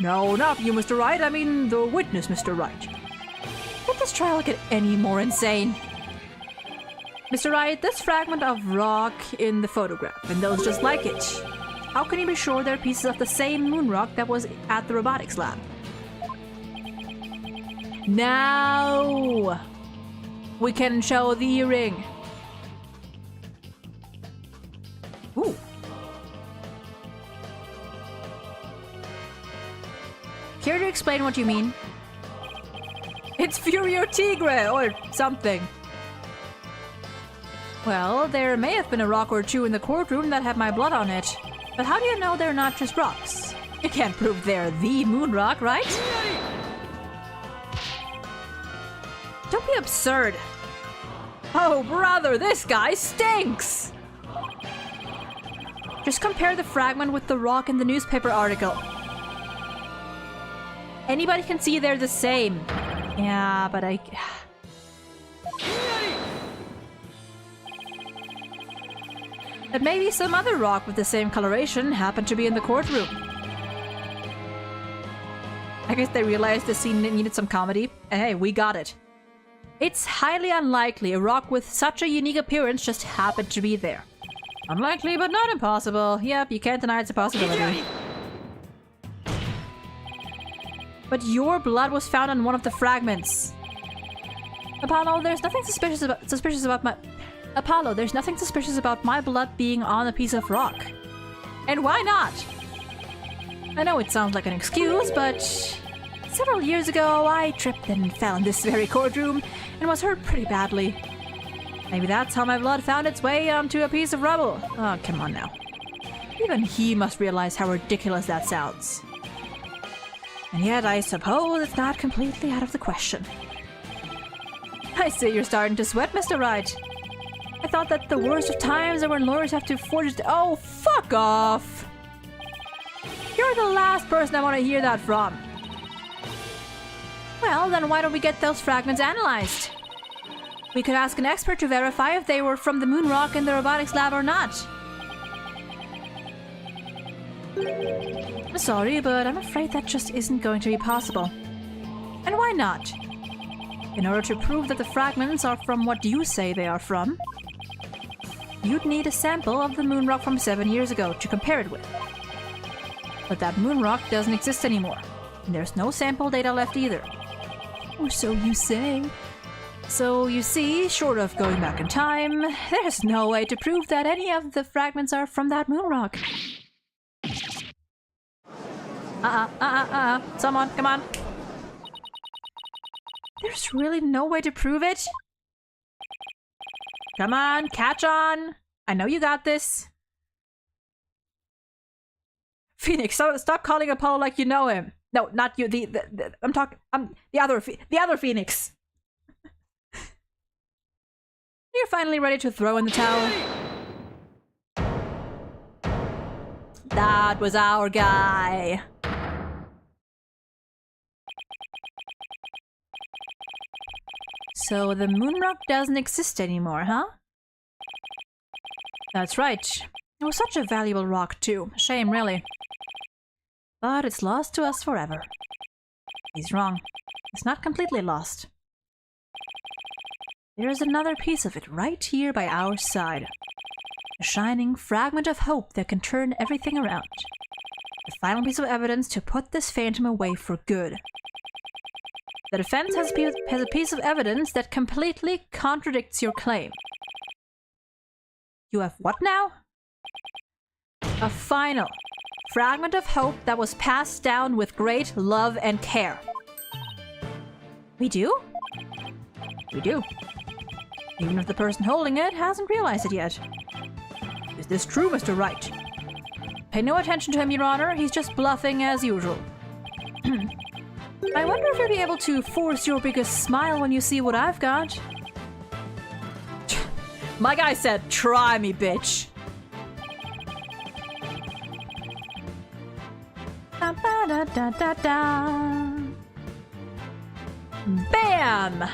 No, not you, Mr. Wright. I mean, the witness, Mr. Wright. Did this trial get any more insane? Mr. Wright, this fragment of rock in the photograph, and those just like it. How can you be sure they're pieces of the same moon rock that was at the robotics lab? Now we can show the earring. Ooh. Care to explain what you mean? It's Furio Tigre or something. Well, there may have been a rock or two in the courtroom that had my blood on it. But how do you know they're not just rocks? You can't prove they're the moon rock, right? Don't be absurd. Oh, brother, this guy stinks! Just compare the fragment with the rock in the newspaper article. Anybody can see they're the same. Yeah, but But maybe some other rock with the same coloration happened to be in the courtroom. I guess they realized the scene needed some comedy, and hey, we got it. It's highly unlikely a rock with such a unique appearance just happened to be there. Unlikely, but not impossible. Yep, you can't deny it's a possibility. But your blood was found on one of the fragments. Apollo, there's nothing suspicious about my... Apollo, there's nothing suspicious about my blood being on a piece of rock. And why not? I know it sounds like an excuse, but... Several years ago, I tripped and fell in this very courtroom and was hurt pretty badly. Maybe that's how my blood found its way onto a piece of rubble. Oh, come on now. Even he must realize how ridiculous that sounds. And yet, I suppose it's not completely out of the question. I see you're starting to sweat, Mr. Wright. I thought that the worst of times are when lawyers have to forge... Oh, fuck off! You're the last person I want to hear that from. Well, then why don't we get those fragments analyzed? We could ask an expert to verify if they were from the moon rock in the robotics lab or not. I'm sorry, but I'm afraid that just isn't going to be possible. And why not? In order to prove that the fragments are from what you say they are from, you'd need a sample of the moon rock from 7 years ago to compare it with. But that moon rock doesn't exist anymore, and there's no sample data left either. Or so you say. So you see, short of going back in time, there's no way to prove that any of the fragments are from that moon rock. Someone, come on. There's really no way to prove it? Come on, catch on! I know you got this. Phoenix, stop calling Apollo like you know him. No, not you. I'm talking. The other Phoenix. You're finally ready to throw in the towel. That was our guy. So the moon rock doesn't exist anymore, huh? That's right. It was such a valuable rock too. Shame, really. But it's lost to us forever. He's wrong. It's not completely lost. There's another piece of it right here by our side. A shining fragment of hope that can turn everything around. The final piece of evidence to put this phantom away for good. The defense has a piece of evidence that completely contradicts your claim. You have what now? A final fragment of hope that was passed down with great love and care. We do? We do. Even if the person holding it hasn't realized it yet. this true, Mr. Wright? Pay no attention to him, Your Honor. He's just bluffing as usual. I wonder if you'll be able to force your biggest smile when you see what I've got. My guy said, try me, bitch. Da, da, da, da, da. Bam!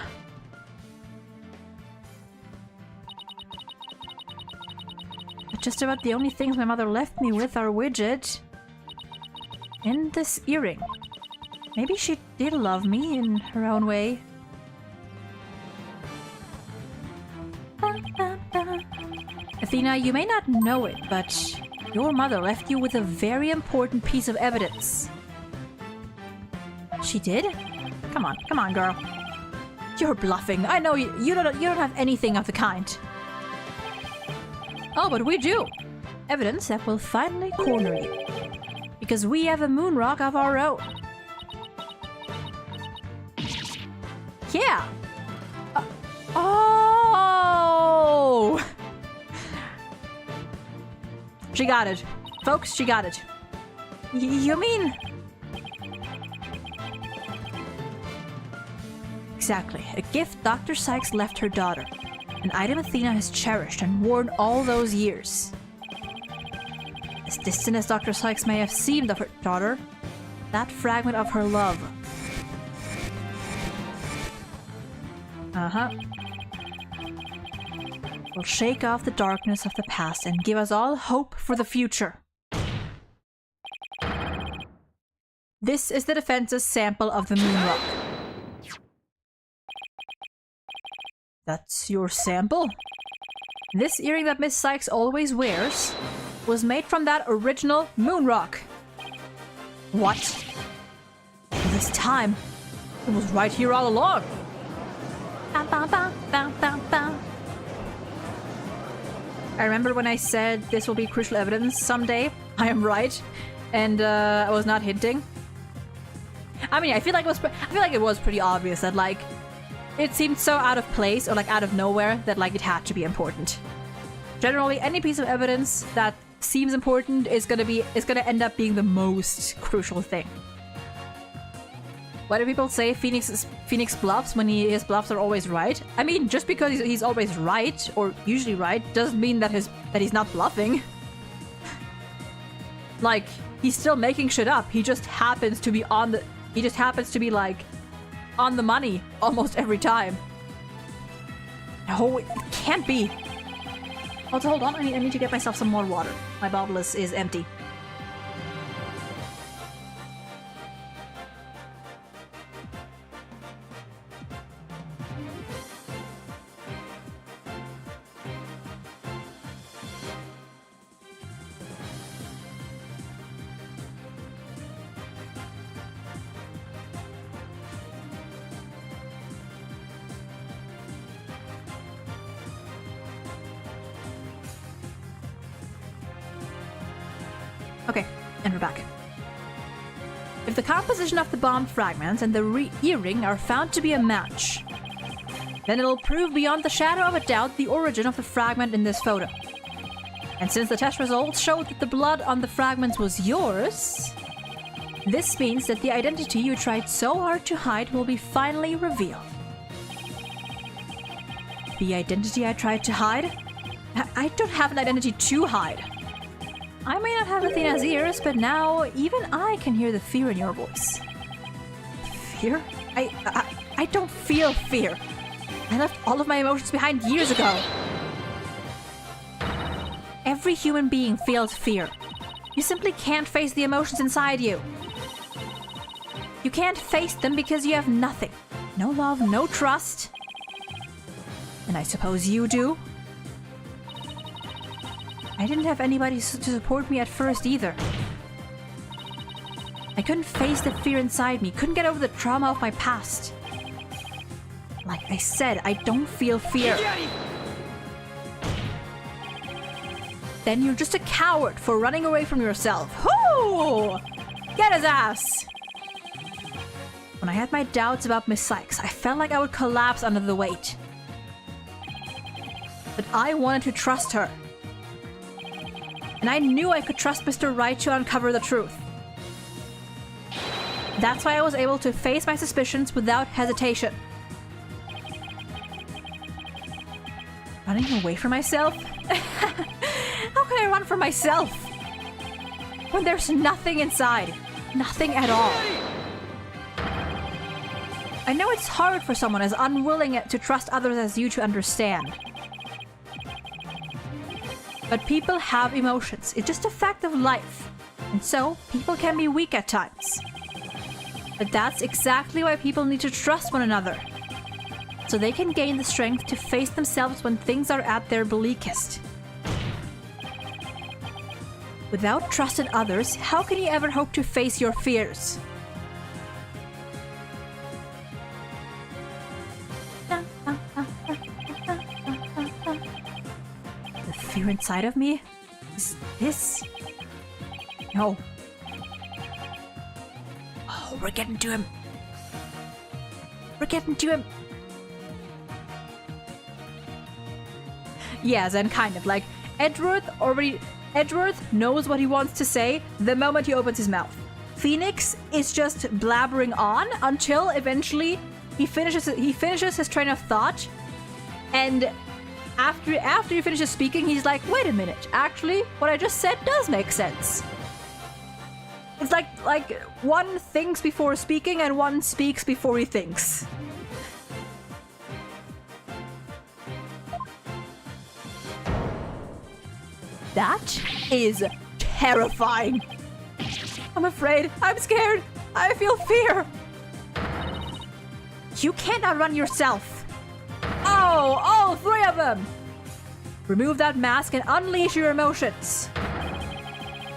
Just about the only things my mother left me with are Widget and this earring. Maybe she did love me in her own way. Athena, you may not know it, but your mother left you with a very important piece of evidence. She did? Come on, girl. You're bluffing. I know you don't have anything of the kind. Oh, but we do. Evidence that will finally corner you. Because we have a moon rock of our own. Yeah. Oh! She got it. Folks, she got it. You mean... Exactly. A gift Dr. Sykes left her daughter. An item Athena has cherished and worn all those years. As distant as Dr. Sykes may have seemed of her daughter, that fragment of her love. Will shake off the darkness of the past and give us all hope for the future. This is the defense's sample of the moon rock. That's your sample? This earring that Miss Sykes always wears was made from that original moon rock. What? This time, it was right here all along. I remember when I said this will be crucial evidence someday. I am right, and I was not hinting. I mean, I feel like it was pretty obvious that like it seemed so out of place or like out of nowhere that like it had to be important. Generally, any piece of evidence that seems important is gonna end up being the most crucial thing. Why do people say Phoenix bluffs when his bluffs are always right? I mean, just because he's always right, or usually right, doesn't mean that he's not bluffing. Like, he's still making shit up. He just happens to be like on the money almost every time. No, it can't be. Also, hold on, I need to get myself some more water. My bottle is empty. Okay, and we're back. If the composition of the bomb fragments and the earring are found to be a match, then it'll prove beyond the shadow of a doubt the origin of the fragment in this photo. And since the test results showed that the blood on the fragments was yours, this means that the identity you tried so hard to hide will be finally revealed. The identity I tried to hide? I don't have an identity to hide. I may not have Athena's ears, but now even I can hear the fear in your voice. Fear? I don't feel fear. I left all of my emotions behind years ago. Every human being feels fear. You simply can't face the emotions inside you. You can't face them because you have nothing. No love, no trust. And I suppose you do? I didn't have anybody to support me at first either. I couldn't face the fear inside me, couldn't get over the trauma of my past. Like I said, I don't feel fear. Then you're just a coward for running away from yourself. Whoo! Get his ass! When I had my doubts about Miss Sykes, I felt like I would collapse under the weight. But I wanted to trust her. And I knew I could trust Mr. Right to uncover the truth. That's why I was able to face my suspicions without hesitation. Running away from myself? How can I run from myself? When there's nothing inside. Nothing at all. I know it's hard for someone as unwilling to trust others as you to understand. But people have emotions. It's just a fact of life. And so, people can be weak at times. But that's exactly why people need to trust one another. So they can gain the strength to face themselves when things are at their bleakest. Without trust in others, how can you ever hope to face your fears? The fear inside of me? Is this? No. Oh, we're getting to him. We're getting to him. Yes, and kind of like Edgeworth knows what he wants to say the moment he opens his mouth. Phoenix is just blabbering on until eventually he finishes his train of thought, and after he finishes speaking, he's like, wait a minute, actually, what I just said does make sense. It's like one thinks before speaking and one speaks before he thinks. That is terrifying. I'm afraid. I'm scared. I feel fear. You can't outrun yourself. Oh, all three of them. Remove that mask and unleash your emotions.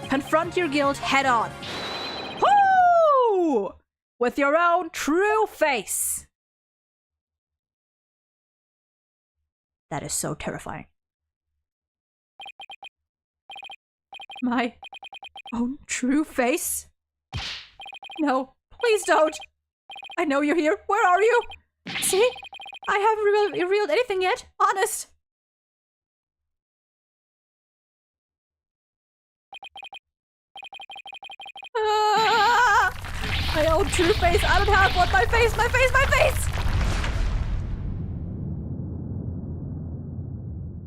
Confront your guilt head on. Woo! With your own true face. That is so terrifying. My own true face? No, please don't. I know you're here. Where are you? See? I haven't revealed anything yet. Honest. My own true face. I don't have one. My face, my face, my face!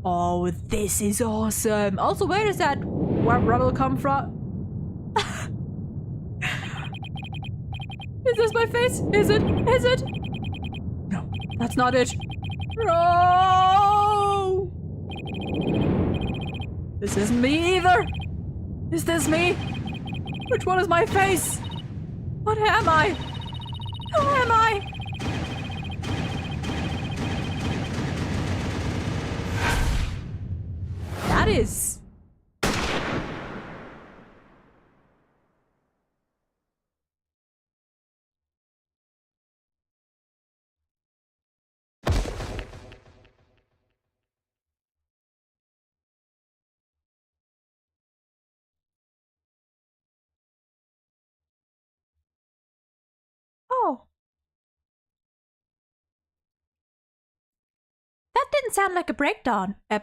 Oh, this is awesome. Also, where does that rubble come from? Is this my face? Is it? Is it? No, that's not it. No! This isn't me either. Is this me? Which one is my face? What am I? Who am I? That is... Oh. That didn't sound like a breakdown. I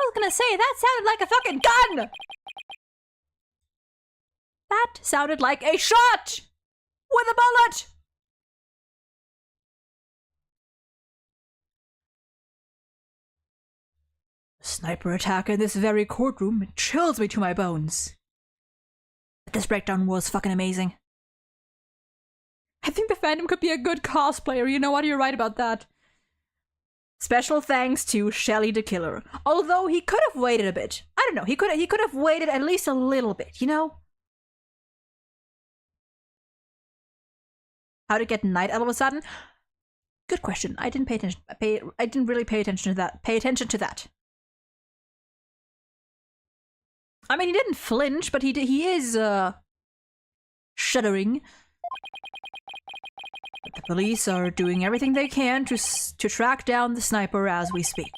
was gonna say, that sounded like a fucking gun! That sounded like a shot! With a bullet! A sniper attack in this very courtroom, it chills me to my bones. But this breakdown was fucking amazing. I think the Phantom could be a good cosplayer, you know what, you're right about that. Special thanks to Shelly the Killer. Although he could have waited a bit. I don't know, he could have waited at least a little bit, you know? How to get night all of a sudden? Good question. I didn't really pay attention to that. I mean, he didn't flinch, but he is shuddering. But the police are doing everything they can to track down the sniper as we speak.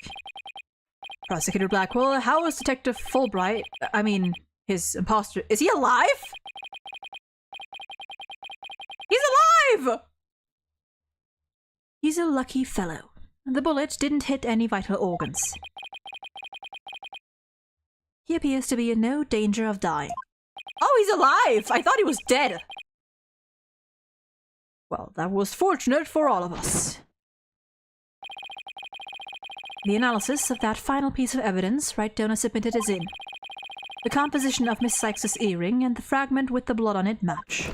Prosecutor Blackwell, how is Detective Fulbright? I mean, his imposter. Is he alive? He's alive! He's a lucky fellow. The bullet didn't hit any vital organs. He appears to be in no danger of dying. Oh, he's alive! I thought he was dead! Well, that was fortunate for all of us. The analysis of that final piece of evidence Wright-Donor submitted is in. The composition of Miss Sykes' earring and the fragment with the blood on it match.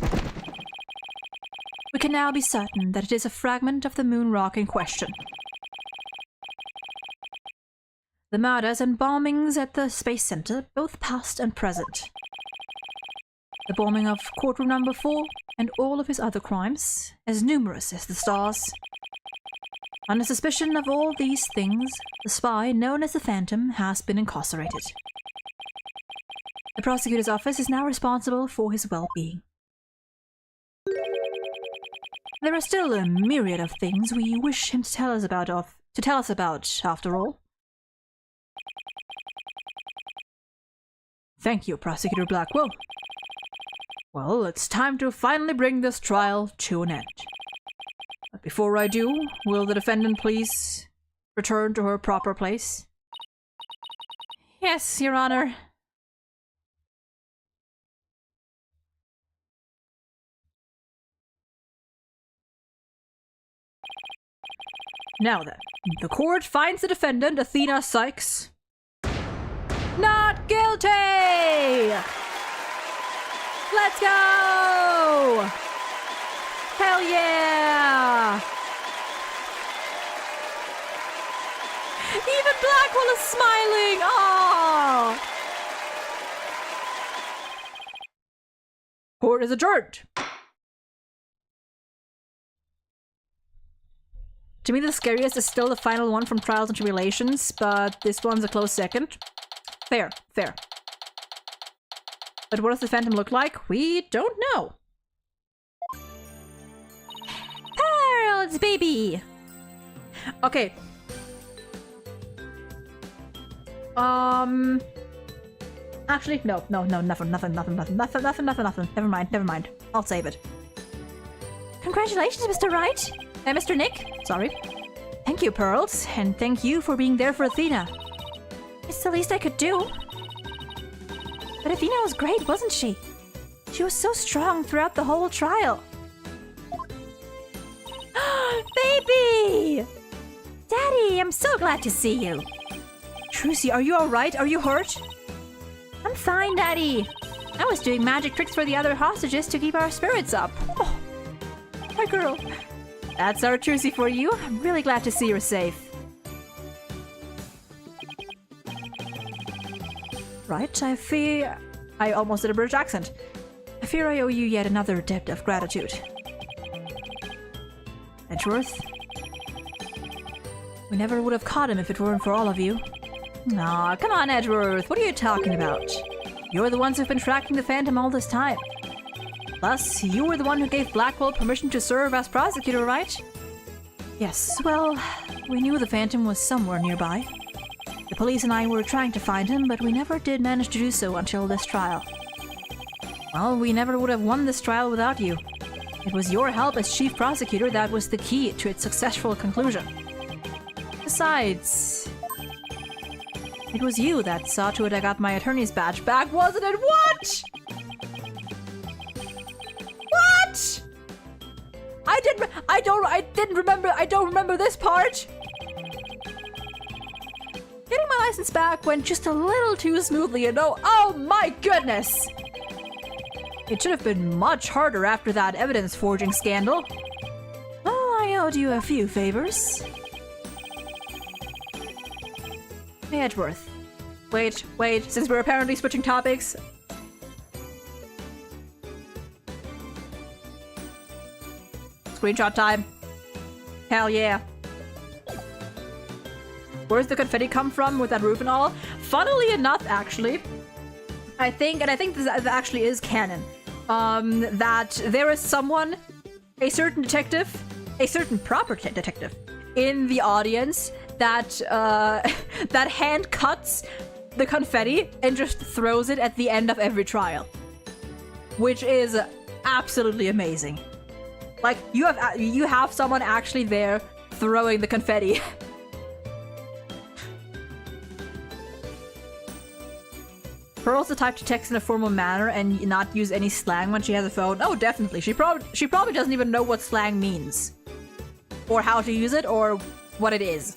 We can now be certain that it is a fragment of the moon rock in question. The murders and bombings at the Space Center, both past and present. The bombing of courtroom number 4 and all of his other crimes, as numerous as the stars. Under suspicion of all these things, the spy known as the Phantom has been incarcerated. The prosecutor's office is now responsible for his well-being. There are still a myriad of things we wish him to tell us about, after all. Thank you, Prosecutor Blackwell. Well, it's time to finally bring this trial to an end. But before I do, will the defendant please return to her proper place? Yes, Your Honor. Now then, the court finds the defendant, Athena Sykes, not guilty! Let's go! Hell yeah! Even Blackwell is smiling! Aww! Court is adjourned. To me, the scariest is still the final one from Trials and Tribulations, but this one's a close second. Fair, fair. But what does the Phantom look like? We don't know. Pearls, baby! Okay. Actually, no, nothing. Never mind. I'll save it. Congratulations, Mr. Wright. Mr. Nick, sorry. Thank you, Pearls, and thank you for being there for Athena. It's the least I could do. But Athena was great, wasn't she? She was so strong throughout the whole trial. Baby! Daddy, I'm so glad to see you. Trucy, are you alright? Are you hurt? I'm fine, Daddy. I was doing magic tricks for the other hostages to keep our spirits up. Oh, my girl. That's our Trucy for you. I'm really glad to see you're safe. Right, I fear... I almost did a British accent. I fear I owe you yet another debt of gratitude. Edgeworth? We never would have caught him if it weren't for all of you. Aw, come on, Edgeworth. What are you talking about? You're the ones who've been tracking the Phantom all this time. Plus, you were the one who gave Blackwell permission to serve as prosecutor, right? Yes, well, we knew the Phantom was somewhere nearby. The police and I were trying to find him, but we never did manage to do so until this trial. Well, we never would have won this trial without you. It was your help as chief prosecutor that was the key to its successful conclusion. Besides, it was you that saw to it I got my attorney's badge back, wasn't it? What? What? I don't remember this part. Getting my license back went just a little too smoothly, you know? Oh my goodness! It should have been much harder after that evidence forging scandal. Oh, I owed you a few favors. Hey, Edgeworth. Wait, since we're apparently switching topics. Screenshot time. Hell yeah. Where's the confetti come from with that roof and all? Funnily enough, actually, I think this actually is canon, that there is someone, a certain detective, a certain proper detective, in the audience that that hand cuts the confetti and just throws it at the end of every trial, which is absolutely amazing. Like, you have someone actually there throwing the confetti. Pearl's the type to text in a formal manner and not use any slang when she has a phone? Oh, definitely. She probably doesn't even know what slang means. Or how to use it, or what it is.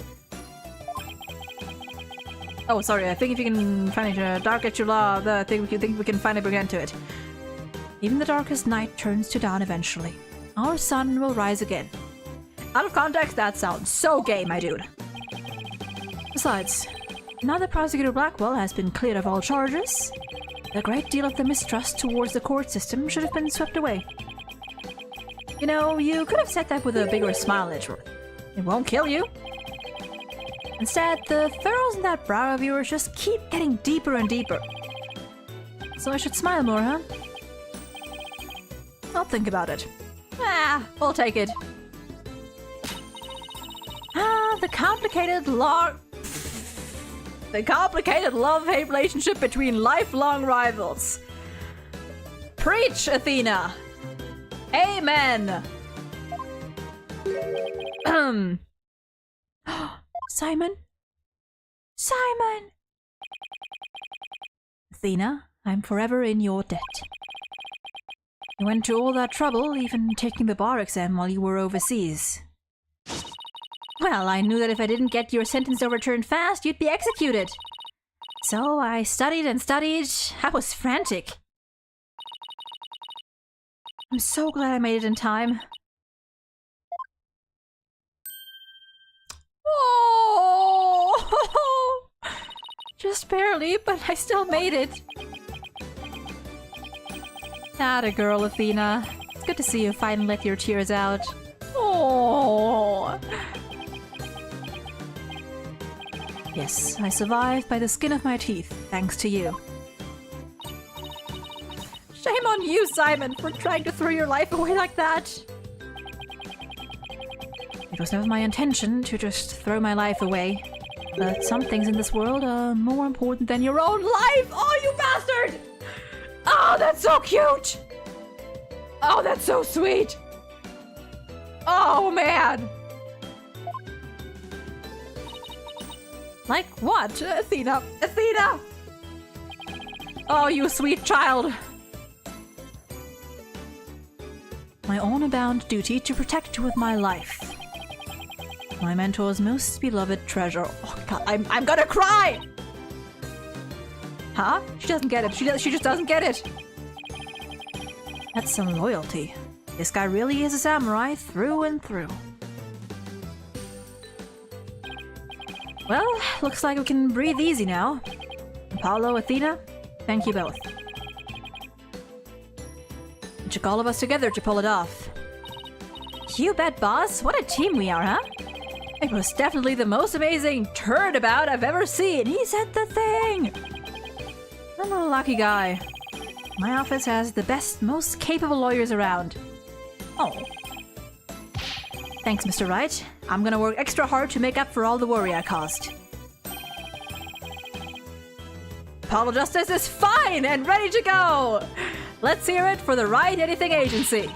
Oh, sorry, I think if you can find it, dark at your law, I think we can finally bring an end to it. Even the darkest night turns to dawn eventually. Our sun will rise again. Out of context, that sounds so gay, my dude. Besides, now that Prosecutor Blackwell has been cleared of all charges, a great deal of the mistrust towards the court system should have been swept away. You know, you could have said that with a bigger smile, Edgeworth. It won't kill you. Instead, the furrows in that brow of yours just keep getting deeper and deeper. So I should smile more, huh? I'll think about it. We'll take it. The complicated love-hate relationship between lifelong rivals. Preach, Athena! Amen! Simon? Simon! Athena, I'm forever in your debt. You went to all that trouble, even taking the bar exam while you were overseas. Well, I knew that if I didn't get your sentence overturned fast, you'd be executed. So I studied and studied. I was frantic. I'm so glad I made it in time. Oh! Just barely, but I still made it. Atta girl, Athena. It's good to see you finally let your tears out. Oh. Yes, I survived by the skin of my teeth, thanks to you. Shame on you, Simon, for trying to throw your life away like that. It was never my intention to just throw my life away. But some things in this world are more important than your own life! Oh, you bastard! Oh, that's so cute! Oh, that's so sweet! Oh, man! Like what? Athena! Athena! Oh, you sweet child! My honor-bound duty to protect you with my life. My mentor's most beloved treasure. Oh god, I'm gonna cry! Huh? She doesn't get it. She just doesn't get it. That's some loyalty. This guy really is a samurai through and through. Well, looks like we can breathe easy now. Apollo, Athena, thank you both. It took all of us together to pull it off. You bet, boss. What a team we are, huh? It was definitely the most amazing turnabout I've ever seen. He said the thing. I'm a lucky guy. My office has the best, most capable lawyers around. Oh. Thanks, Mr. Wright. I'm gonna work extra hard to make up for all the worry I caused. Apollo Justice is fine and ready to go! Let's hear it for the Write Anything Agency.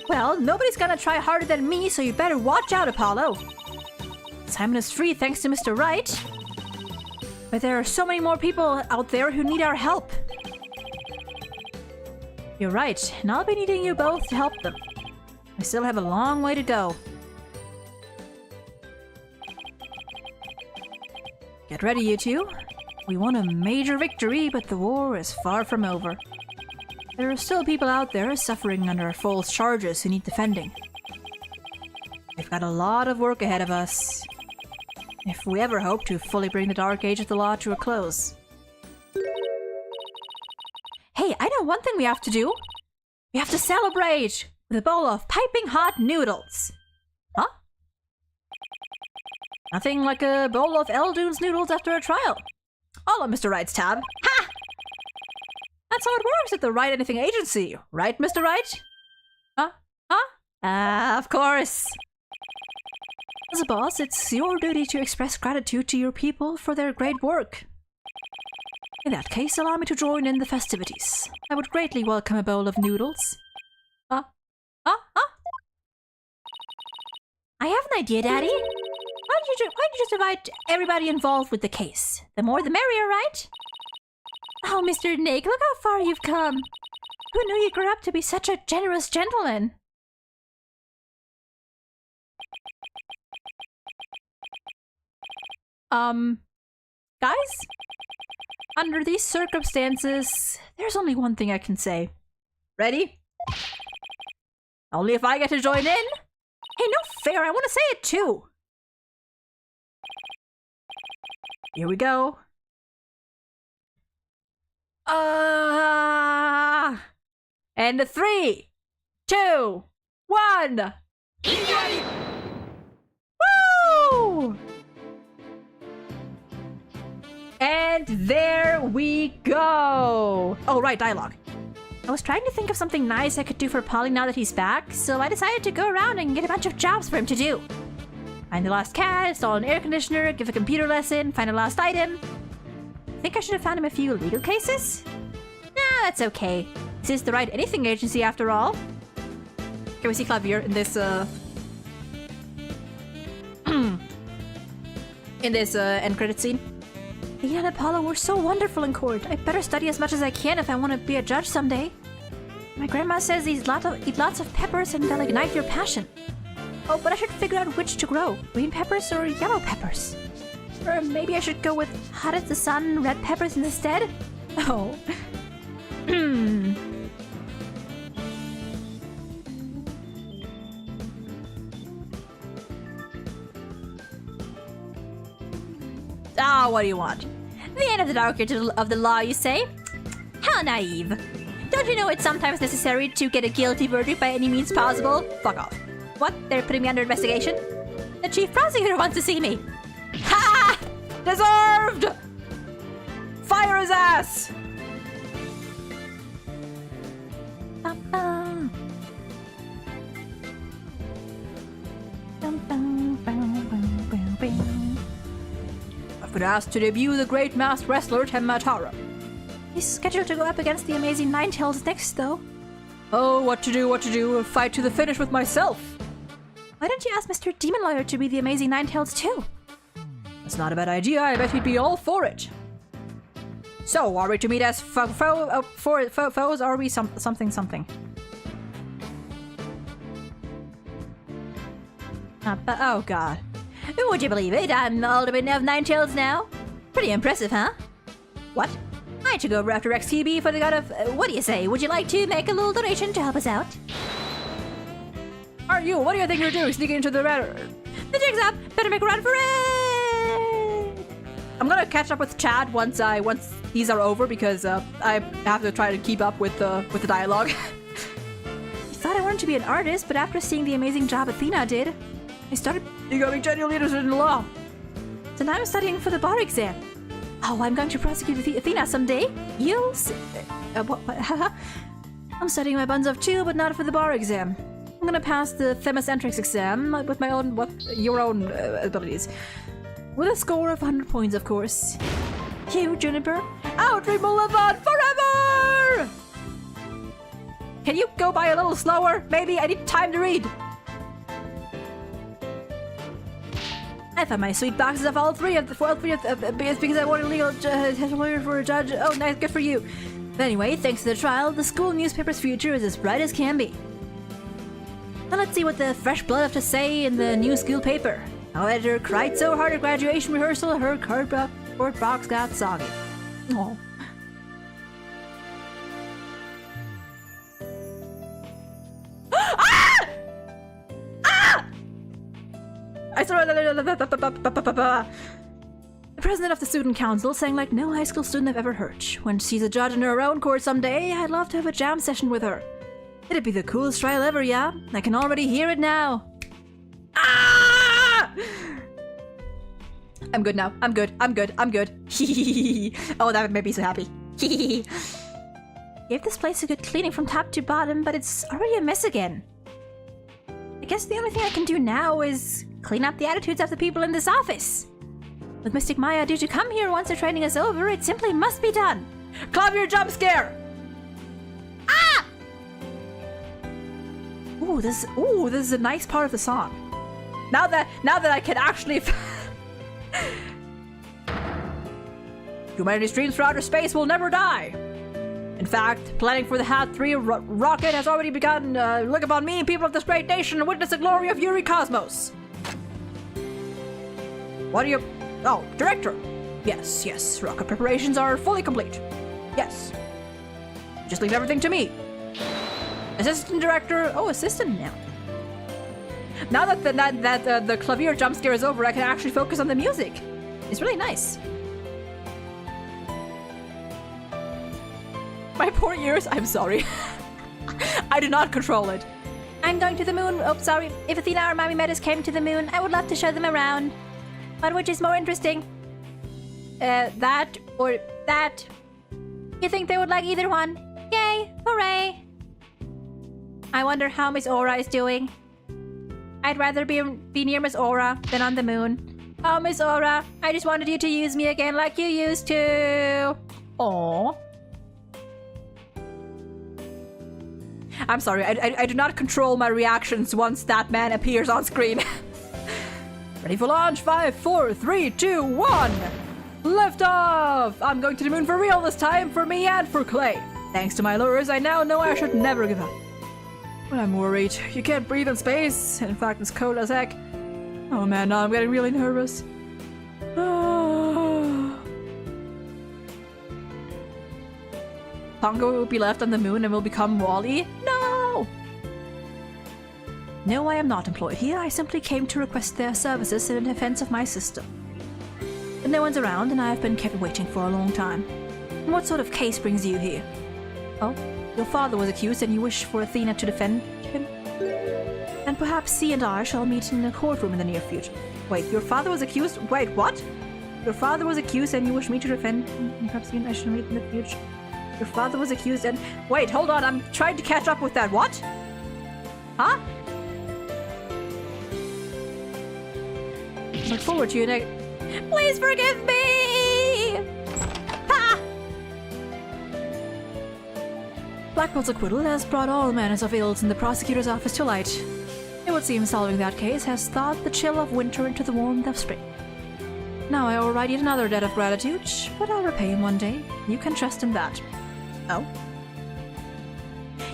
Well, nobody's gonna try harder than me, so you better watch out, Apollo. Simon is free thanks to Mr. Wright. But there are so many more people out there who need our help. You're right, and I'll be needing you both to help them. I still have a long way to go. Get ready, you two. We won a major victory, but the war is far from over. There are still people out there suffering under false charges who need defending. We've got a lot of work ahead of us, if we ever hope to fully bring the Dark Age of the Law to a close. Hey, I know one thing we have to do! We have to celebrate with a bowl of piping hot noodles! Huh? Nothing like a bowl of Eldoon's noodles after a trial. All on Mr. Wright's tab. Ha! That's how it works at the Write Anything Agency, right, Mr. Wright? Huh? Huh? Of course. As a boss, it's your duty to express gratitude to your people for their great work. In that case, allow me to join in the festivities. I would greatly welcome a bowl of noodles. I have an idea, Daddy. Why don't you just invite everybody involved with the case? The more the merrier, right? Oh, Mr. Nick, look how far you've come. Who knew you grew up to be such a generous gentleman? Guys? Under these circumstances, there's only one thing I can say. Ready? Only if I get to join in? Hey, no fair, I want to say it too. Here we go. And 3, 2, 1. Woo! And there we go. Oh, right, dialogue. I was trying to think of something nice I could do for Polly now that he's back, so I decided to go around and get a bunch of jobs for him to do. Find the lost cat, install an air conditioner, give a computer lesson, find a lost item. I think I should have found him a few legal cases? Nah, that's okay. This is the Right Anything agency after all. Can we see Clavier in this, end credit scene? He and Apollo were so wonderful in court. I better study as much as I can if I want to be a judge someday. My grandma says eat lots of peppers and they'll ignite your passion. Oh, but I should figure out which to grow. Green peppers or yellow peppers? Or maybe I should go with hot as the sun, red peppers instead? Oh. Ah, what do you want? The end of the dark age of the law, you say? How naive. Don't you know it's sometimes necessary to get a guilty verdict by any means possible? Fuck off. What? They're putting me under investigation? The chief prosecutor wants to see me. Ha! Deserved! Fire his ass! I've been asked to debut the great masked wrestler Temmatara. He's scheduled to go up against the amazing Ninetales next, though. Oh, what to do, a fight to the finish with myself. Why don't you ask Mr. Demon Lawyer to be the amazing Ninetales too? That's not a bad idea, I bet he'd be all for it. So, are we to meet as foes, or are we something? Oh god. Would you believe it? I'm the ultimate of Ninetales now. Pretty impressive, huh? What? I should go over after Rex TB for the god of... what do you say? Would you like to make a little donation to help us out? Are you? What do you think you're doing? Sneaking into the The jig's up! Better make a run for it! I'm gonna catch up with Chad once these are over because I have to try to keep up with the dialogue. I thought I wanted to be an artist, but after seeing the amazing job Athena did, I started becoming genuinely interested in law. So now I'm studying for the bar exam. Oh, I'm going to prosecute Athena someday. You'll see. What? I'm studying my buns off too, but not for the bar exam. I'm gonna pass the Themacentrics exam with my own, your own abilities. With a score of 100 points, of course. You, Juniper. Outry Boulevard forever! Can you go by a little slower? Maybe I need time to read. I found my sweet boxes of all three of because I wanted a legal lawyer for a judge. Oh, nice, good for you. But anyway, thanks to the trial, the school newspaper's future is as bright as can be. Now let's see what the fresh blood have to say in the new school paper. Our editor cried so hard at graduation rehearsal, her cardboard box got soggy. Oh. Ah! Ah! I saw the president of the student council sang like no high school student I've ever heard. When she's a judge in her own court someday, I'd love to have a jam session with her. It'd be the coolest trial ever, yeah? I can already hear it now. Ah! I'm good now. I'm good. Oh, that made me so happy. Gave this place a good cleaning from top to bottom, but it's already a mess again. I guess the only thing I can do now is clean up the attitudes of the people in this office. With Mystic Maya due to come here once the training is over, it simply must be done. Clavier jump scare! Ah! Ooh, this is a nice part of the song. Now that I can actually Humanity's dreams for outer space will never die. In fact, planning for the HAT-3 rocket has already begun. Look upon me, people of this great nation, and witness the glory of Yuri Cosmos. What do you... Oh, Director. Yes. Rocket preparations are fully complete. Yes. Just leave everything to me. Assistant Director... Oh, Assistant now. Now that the clavier jump scare is over, I can actually focus on the music. It's really nice. My poor ears, I'm sorry. I do not control it. I'm going to the moon. Oh, sorry. If Athena or Mommy Metis came to the moon, I would love to show them around. But which is more interesting? That or that? You think they would like either one? Yay! Hooray! I wonder how Miss Aura is doing. I'd rather be near Miss Aura than on the moon. Oh, Miss Aura, I just wanted you to use me again like you used to. Aww. I'm sorry, I do not control my reactions once that man appears on screen. Ready for launch? 5, 4, 3, 2, 1! Lift off! I'm going to the moon for real this time, for me and for Clay. Thanks to my lures, I now know I should never give up. But I'm worried. You can't breathe in space. In fact, it's cold as heck. Oh man, now I'm getting really nervous. Pongo will be left on the moon and will become Wall-E? No! No, I am not employed here. I simply came to request their services in defense of my sister. But no one's around and I have been kept waiting for a long time. And what sort of case brings you here? Oh, your father was accused and you wish for Athena to defend him? And perhaps he and I shall meet in a courtroom in the near future. Wait, your father was accused? Wait, what? Your father was accused and you wish me to defend him? And perhaps he and I shall meet in the future. Your father was accused and... Wait, hold on, I'm trying to catch up with that. What? Huh? Look forward to your next... Please forgive me! Ha! Blackwell's acquittal has brought all manners of ills in the prosecutor's office to light. It would seem solving that case has thawed the chill of winter into the warmth of spring. Now I owe write yet another debt of gratitude, but I'll repay him one day. You can trust in that. Oh?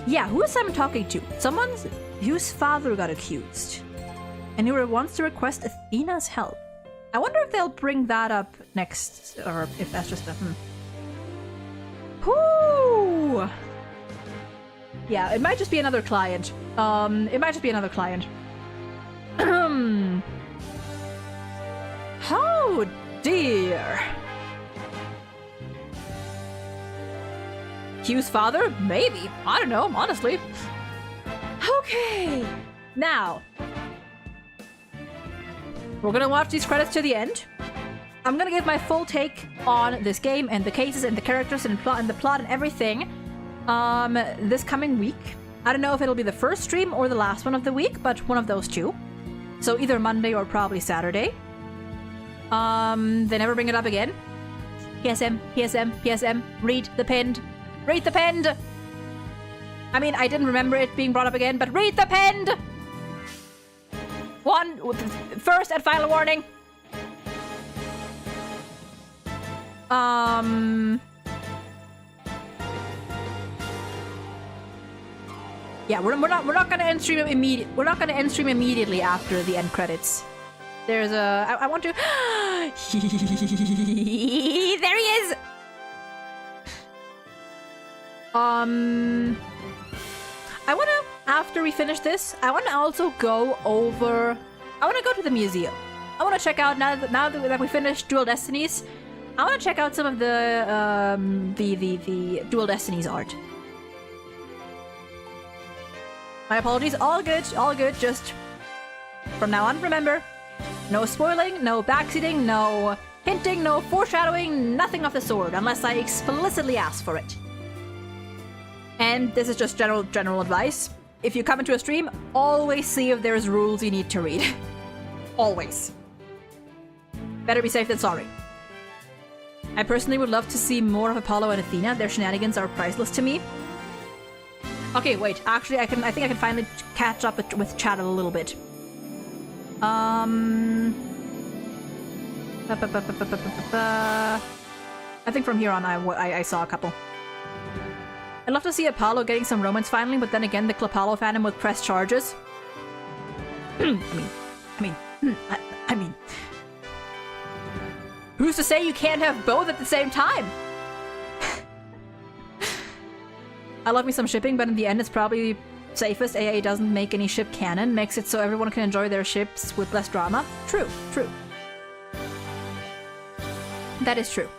Yeah, who is Simon talking to? Someone whose father got accused. And who wants to request Athena's help. I wonder if they'll bring that up next, or if that's just a... Whoo! Yeah, it might just be another client. It might just be another client. Oh dear. Hugh's father? Maybe. I don't know, honestly. Okay. Now, we're gonna watch these credits to the end. I'm gonna give my full take on this game and the cases and the characters and the plot and everything this coming week. I don't know if it'll be the first stream or the last one of the week, but one of those two. So either Monday or probably Saturday. They never bring it up again. PSM, PSM, PSM, read the pinned. Read the pinned! I mean, I didn't remember it being brought up again, but read the pinned! First and final warning. Yeah, we're not gonna end stream immediately after the end credits. There's a I want to there he is. I wanna, after we finish this, I wanna also go over... I wanna go to the museum. I wanna check out, now that we finished Dual Destinies, I wanna check out some of the Dual Destinies art. My apologies, all good, just... From now on, remember, no spoiling, no backseating, no hinting, no foreshadowing, nothing of the sort, unless I explicitly ask for it. And this is just general advice. If you come into a stream, always see if there's rules you need to read. Always. Better be safe than sorry. I personally would love to see more of Apollo and Athena. Their shenanigans are priceless to me. Okay, wait. Actually, I think I can finally catch up with chat a little bit. I think from here on I saw a couple. I'd love to see Apollo getting some romance finally, but then again, the Apollo fandom would press charges. I mean, who's to say you can't have both at the same time? I love me some shipping, but in the end, it's probably safest. AA doesn't make any ship canon, makes it so everyone can enjoy their ships with less drama. True, true. That is true.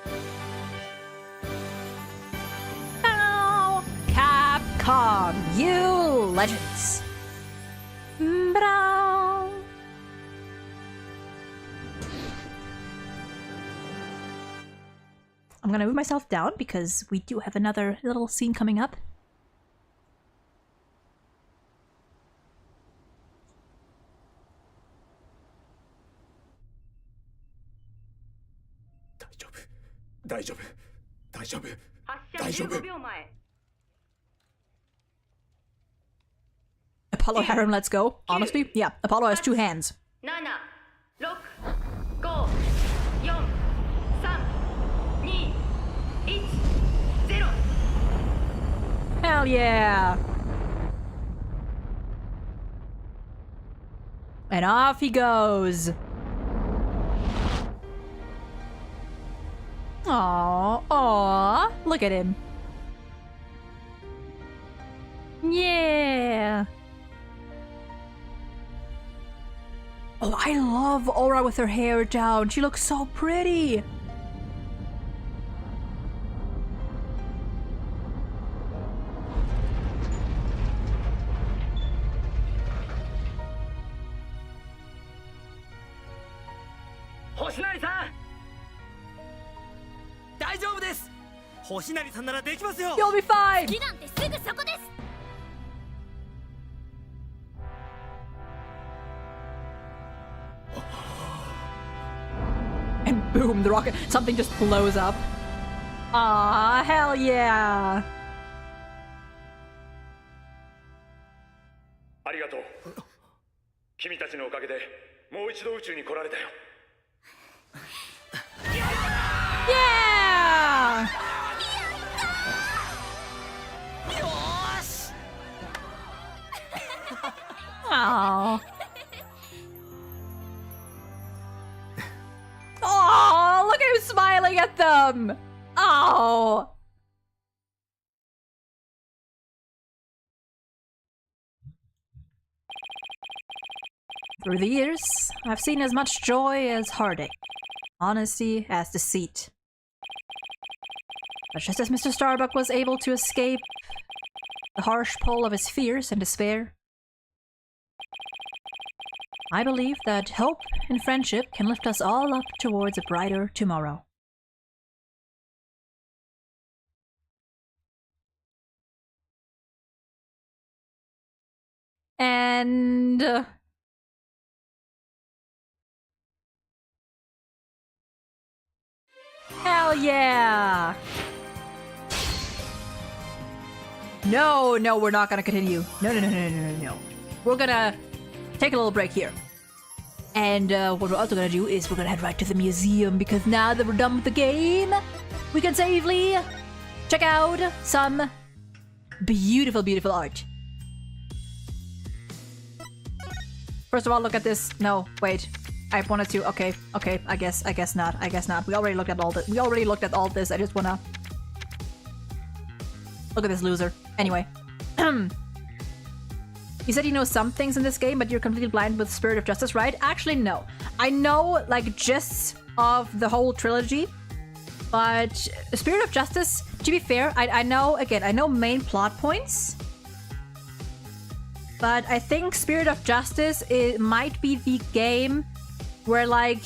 Oh, Capcom, you legends. Bra. I'm gonna move myself down because we do have another little scene coming up. Apollo harem, let's go. Honestly, yeah, Apollo has 2 hands. 7 6 5 4 3 2 1 0 Hell yeah! And off he goes. Aww, aww, look at him. Yeah. Oh, I love Aura with her hair down. She looks so pretty. You'll be fine. And boom, the rocket, something just blows up. Ah, hell yeah. ありがとう。君たちのおかげでもう一度宇宙に来られたよ。Yeah! Oh. Oh, look at him smiling at them. Oh. Through the years, I've seen as much joy as heartache, honesty as deceit. But just as Mr. Starbuck was able to escape the harsh pull of his fears and despair, I believe that hope and friendship can lift us all up towards a brighter tomorrow. And... hell yeah! No, no, we're not gonna continue. No. We're gonna take a little break here. And what we're also gonna do is we're gonna head right to the museum, because now that we're done with the game, we can safely check out some beautiful, beautiful art. First of all, look at this. No, wait. I wanted to. Okay. I guess not. We already looked at all this. I just wanna look at this loser. Anyway. You said you know some things in this game, but you're completely blind with Spirit of Justice, right? Actually, no. I know, like, gists of the whole trilogy, but Spirit of Justice, to be fair, I know, again, I know main plot points, but I think Spirit of Justice might be the game where, like...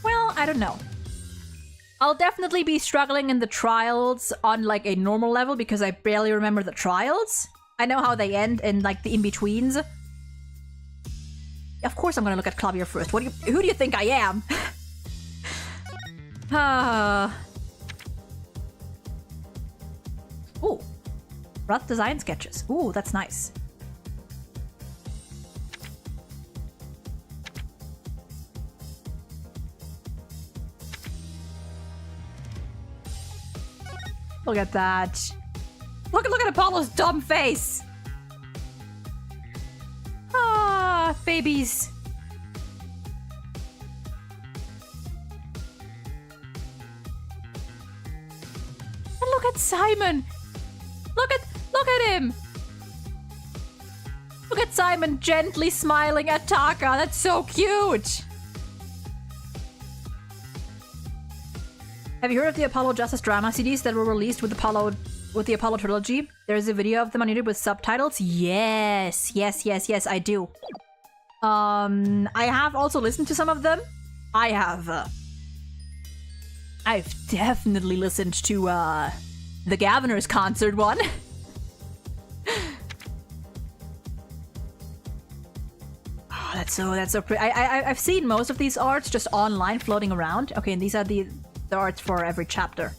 well, I don't know. I'll definitely be struggling in the trials on, like, a normal level because I barely remember the trials. I know how they end and, like, the in-betweens. Of course I'm gonna look at Clavier first. Who do you think I am? Ooh. Rough design sketches. Ooh, that's nice. Look at that. Look at Apollo's dumb face. Ah, babies. And look at Simon. Look at him. Look at Simon gently smiling at Taka. That's so cute. Have you heard of the Apollo Justice drama CDs that were released with the Apollo trilogy? There's a video of them on YouTube with subtitles. Yes, I do. I have also listened to some of them. I've definitely listened to the Gaviner's concert one. Oh, that's so pretty. I've seen most of these arts just online floating around. Okay, and these are the arts for every chapter.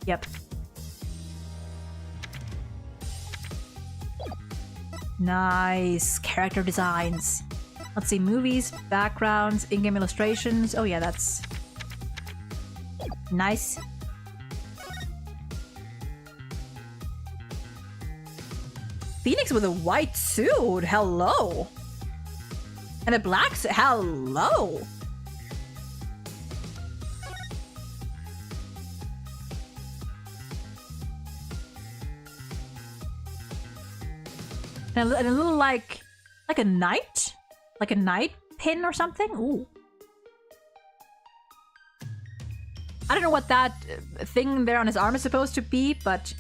Yep. Nice. Character designs. Let's see. Movies, backgrounds, in-game illustrations. Oh yeah, that's nice. Phoenix with a white suit. Hello. And a black suit. Hello. And a little like a knight? Like a knight pin or something? Ooh. I don't know what that thing there on his arm is supposed to be, but...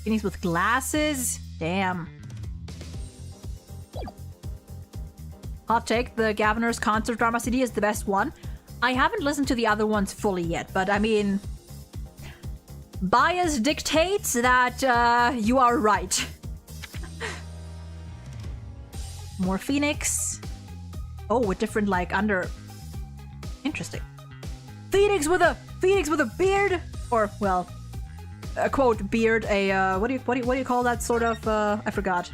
Phoenix with glasses? Damn. Hot take, the Gaviner's concert drama CD is the best one. I haven't listened to the other ones fully yet, but I mean... Bias dictates that you are right. More Phoenix. Oh, with different like under. Interesting. Phoenix with a beard, or well, a quote beard. A what do you call that sort of? I forgot.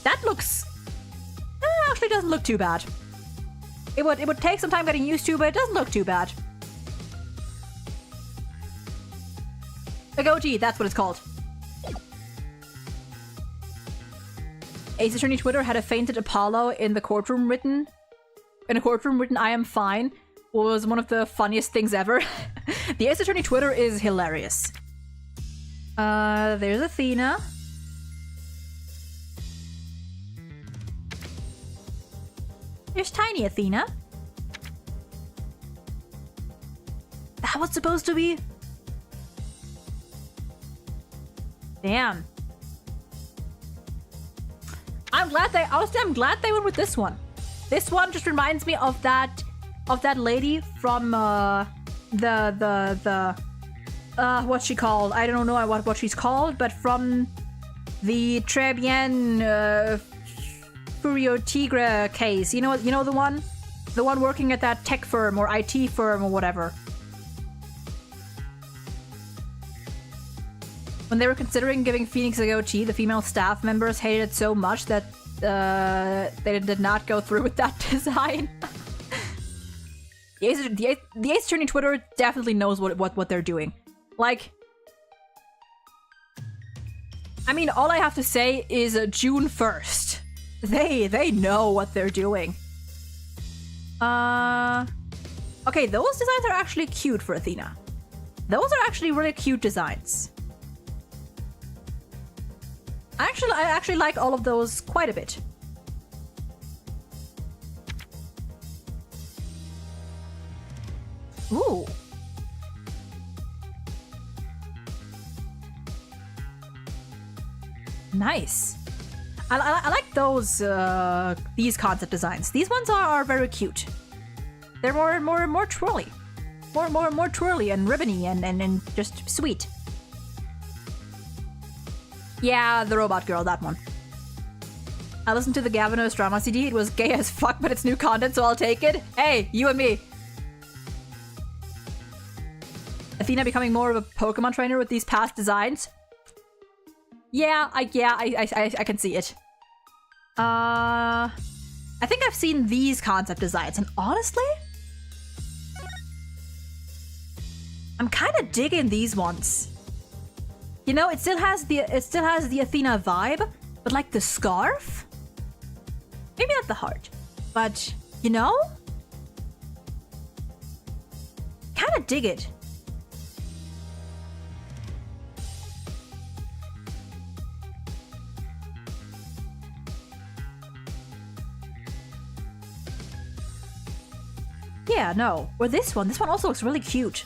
That looks actually doesn't look too bad. It would take some time getting used to, but it doesn't look too bad. A goatee, that's what it's called. Ace Attorney Twitter had a fainted Apollo in the courtroom written. In a courtroom written, I am fine. Was one of the funniest things ever. The Ace Attorney Twitter is hilarious. There's Athena. There's tiny Athena. That was supposed to be... Damn. I'm glad they went with this one. This one just reminds me of that lady from what's she called? I don't know what she's called, but from the Très Bien Furio Tigre case. You know the one working at that tech firm or IT firm or whatever. When they were considering giving Phoenix a goatee, the female staff members hated it so much that they did not go through with that design. The Ace Attorney Twitter definitely knows what they're doing. Like, I mean, all I have to say is June 1st. They know what they're doing. Okay, those designs are actually cute for Athena. Those are actually really cute designs. I actually like all of those quite a bit. Ooh. Nice. I like those these concept designs. These ones are very cute. They're more twirly. More twirly and ribbony and just sweet. Yeah, the robot girl, that one. I listened to the Gaviner's drama CD. It was gay as fuck, but it's new content, so I'll take it. Hey, you and me. Athena becoming more of a Pokemon trainer with these past designs. Yeah, I can see it. I think I've seen these concept designs, and honestly, I'm kind of digging these ones. You know, it still has the Athena vibe, but like the scarf? Maybe not the heart. But, you know? Kind of dig it. Yeah, no. Or this one. This one also looks really cute.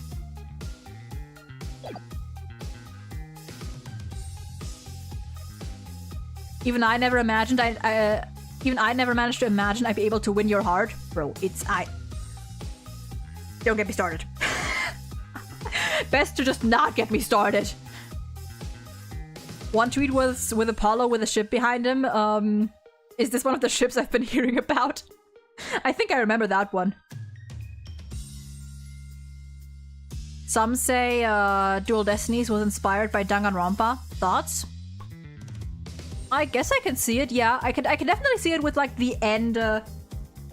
Even I never imagined even I never managed to imagine I'd be able to win your heart. Bro, don't get me started. Best to just not get me started. One tweet was with Apollo with a ship behind him. Is this one of the ships I've been hearing about? I think I remember that one. Some say Dual Destinies was inspired by Danganronpa. Thoughts? I guess I can see it. Yeah, I can definitely see it with like the end,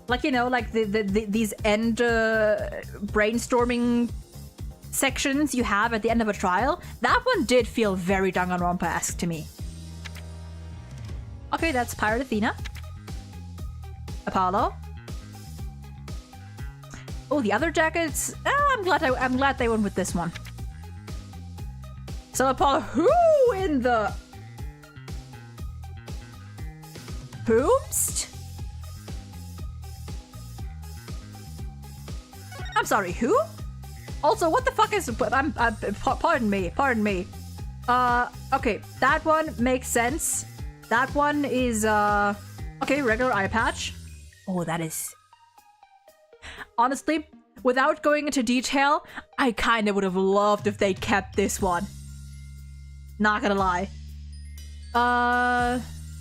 like, you know, like these end brainstorming sections you have at the end of a trial. That one did feel very Danganronpa-esque to me. Okay, that's Pirate Athena. Apollo. Oh, the other jackets. I'm glad they went with this one. So Apollo, who in the Whomst? I'm sorry, who? Also, what the fuck is... pardon me. Okay, that one makes sense. That one is, okay, regular eye patch. Oh, that is... Honestly, without going into detail, I kind of would have loved if they kept this one. Not gonna lie.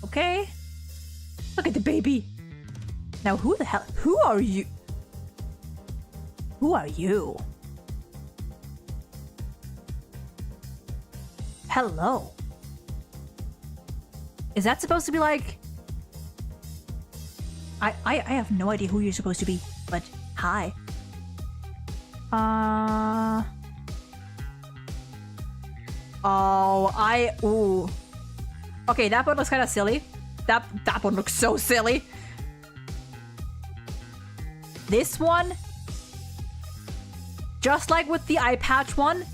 Okay. Look at the baby. Now, who the hell... Who are you? Who are you? Hello. Is that supposed to be like... I have no idea who you're supposed to be, but hi. Ooh. Okay, that one looks kind of silly. That one looks so silly. This one, just like with the eye patch one,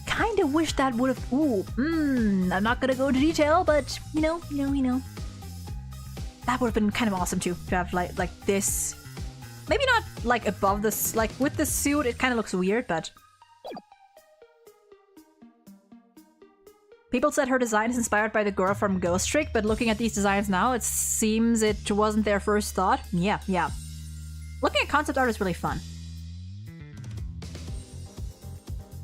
kind of wish that would have... Ooh, I'm not gonna go into detail, but you know. That would have been kind of awesome too, to have like this. Maybe not like above this, like with the suit, it kind of looks weird, but... People said her design is inspired by the girl from Ghost Trick, but looking at these designs now, it seems it wasn't their first thought. Yeah. Looking at concept art is really fun.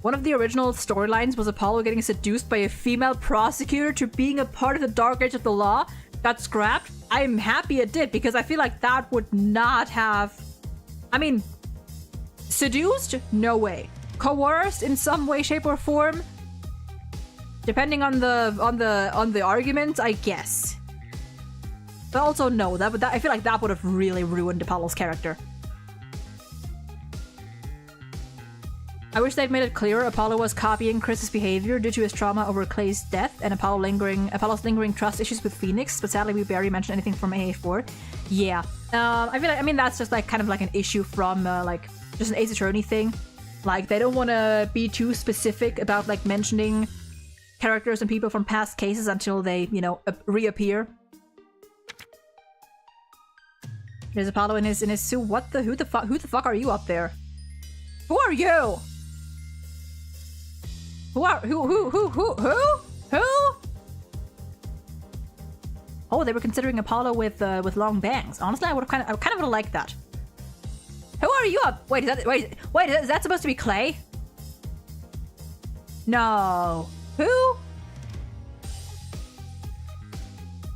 One of the original storylines was Apollo getting seduced by a female prosecutor to being a part of the dark age of the law. Got scrapped. I'm happy it did, because I feel like that would not have... I mean, seduced? No way. Coerced in some way, shape, or form? Depending on the argument, I guess. But also no, I feel like that would have really ruined Apollo's character. I wish they'd made it clearer Apollo was copying Chris's behavior due to his trauma over Clay's death and Apollo's lingering trust issues with Phoenix, but sadly we barely mentioned anything from AA4. Yeah. I feel like, I mean, that's just like kind of like an issue from like just an Ace Attorney thing. Like, they don't want to be too specific about like mentioning characters and people from past cases until they, you know, reappear. There's Apollo in his suit. Who the fuck are you up there? Who are you? Who? Oh, they were considering Apollo with long bangs. Honestly, I kind of would have liked that. Who are you up? Wait, is that supposed to be Clay? No. Who?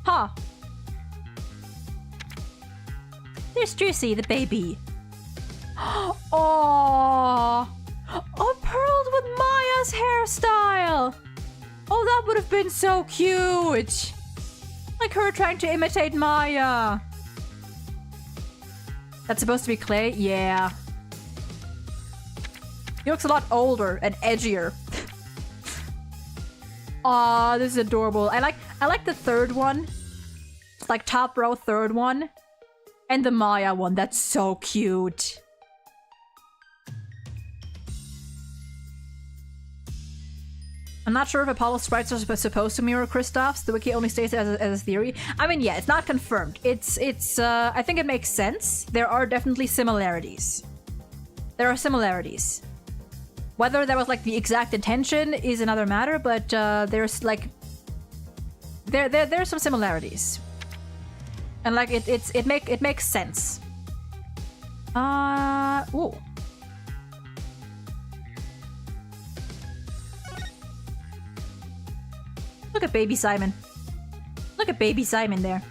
Huh. There's Juicy, the baby. Oh, pearled with Maya's hairstyle. Oh, that would have been so cute. Like her trying to imitate Maya. That's supposed to be Clay? Yeah. He looks a lot older and edgier. Aw, this is adorable. I like the third one. It's like top row third one. And the Maya one. That's so cute. I'm not sure if Apollo's sprites are supposed to mirror Kristoff's. The wiki only states it as a theory. I mean, yeah, it's not confirmed. I think it makes sense. There are definitely similarities. There are similarities. Whether that was like the exact intention is another matter, but there's like there's some similarities, and like it makes sense. Ooh. Look at baby Simon. Look at baby Simon there.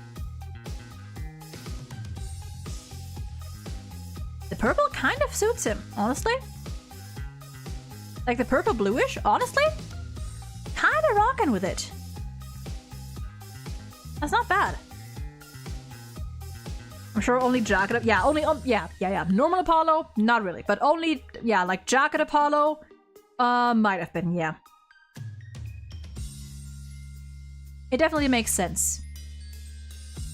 The purple kind of suits him, honestly. Like the purple bluish, honestly? Kinda rocking with it. That's not bad. I'm sure only Jacket... Yeah, only... yeah. Normal Apollo? Not really. But only... Yeah, like Jacket Apollo? Might have been, yeah. It definitely makes sense.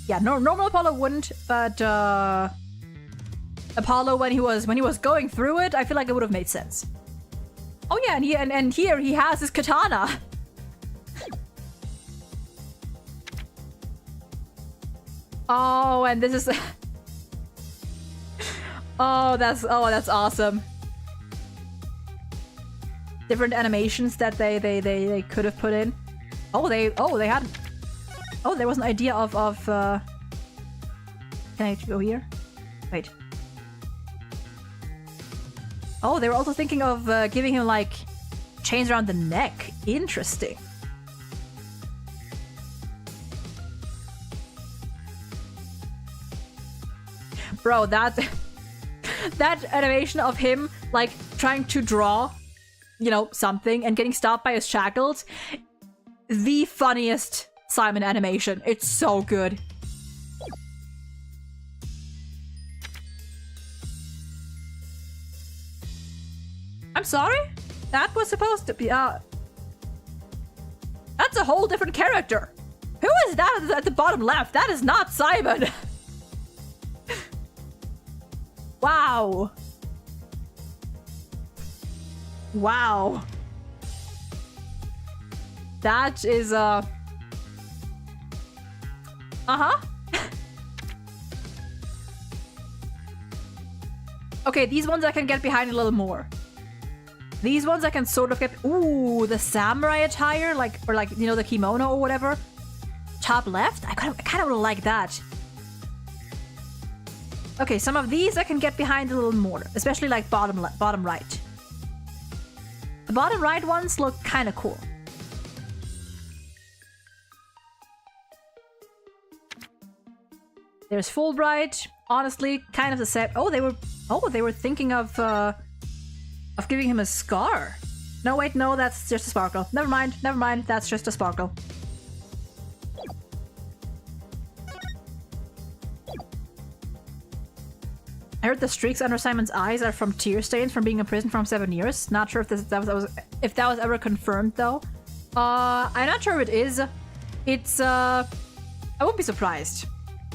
Yeah, normal Apollo wouldn't, but Apollo when he was going through it, I feel like it would have made sense. Oh yeah, and here he has his katana. Oh, and this is that's awesome. Different animations that they could have put in. There was an idea of can I go here? Wait. Oh, they were also thinking of giving him like chains around the neck. Interesting. Bro, that animation of him like trying to draw, you know, something and getting stopped by his shackles. The funniest Simon animation. It's so good. I'm sorry? That was supposed to be, that's a whole different character. Who is that at the bottom left? That is not Simon. Wow. Wow. That is, Okay, these ones I can get behind a little more. These ones I can sort of get... Ooh, the samurai attire, like, or like, you know, the kimono or whatever. Top left? I kind of like that. Okay, some of these I can get behind a little more, especially like bottom right. The bottom right ones look kind of cool. There's Fulbright. Honestly, kind of the same. Oh, they were thinking of giving him a scar. No, wait, no, that's just a sparkle. Never mind, that's just a sparkle. I heard the streaks under Simon's eyes are from tear stains from being in prison for 7 years. Not sure if that was ever confirmed though. I'm not sure if it is. It's I won't be surprised.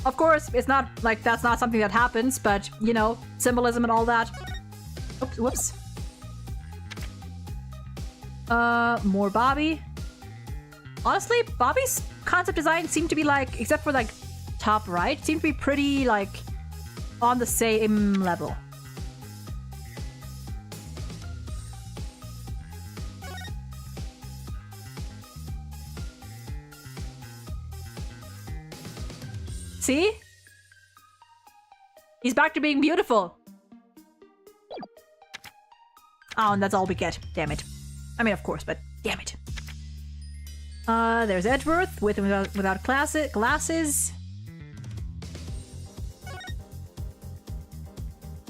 Of course, it's not like that's not something that happens, but you know, symbolism and all that. Oops, whoops. More Bobby. Honestly, Bobby's concept design seemed to be like, except for like top right, seemed to be pretty like on the same level. See? He's back to being beautiful. Oh, and that's all we get. Damn it. I mean, of course, but damn it. There's Edgeworth with and without glasses.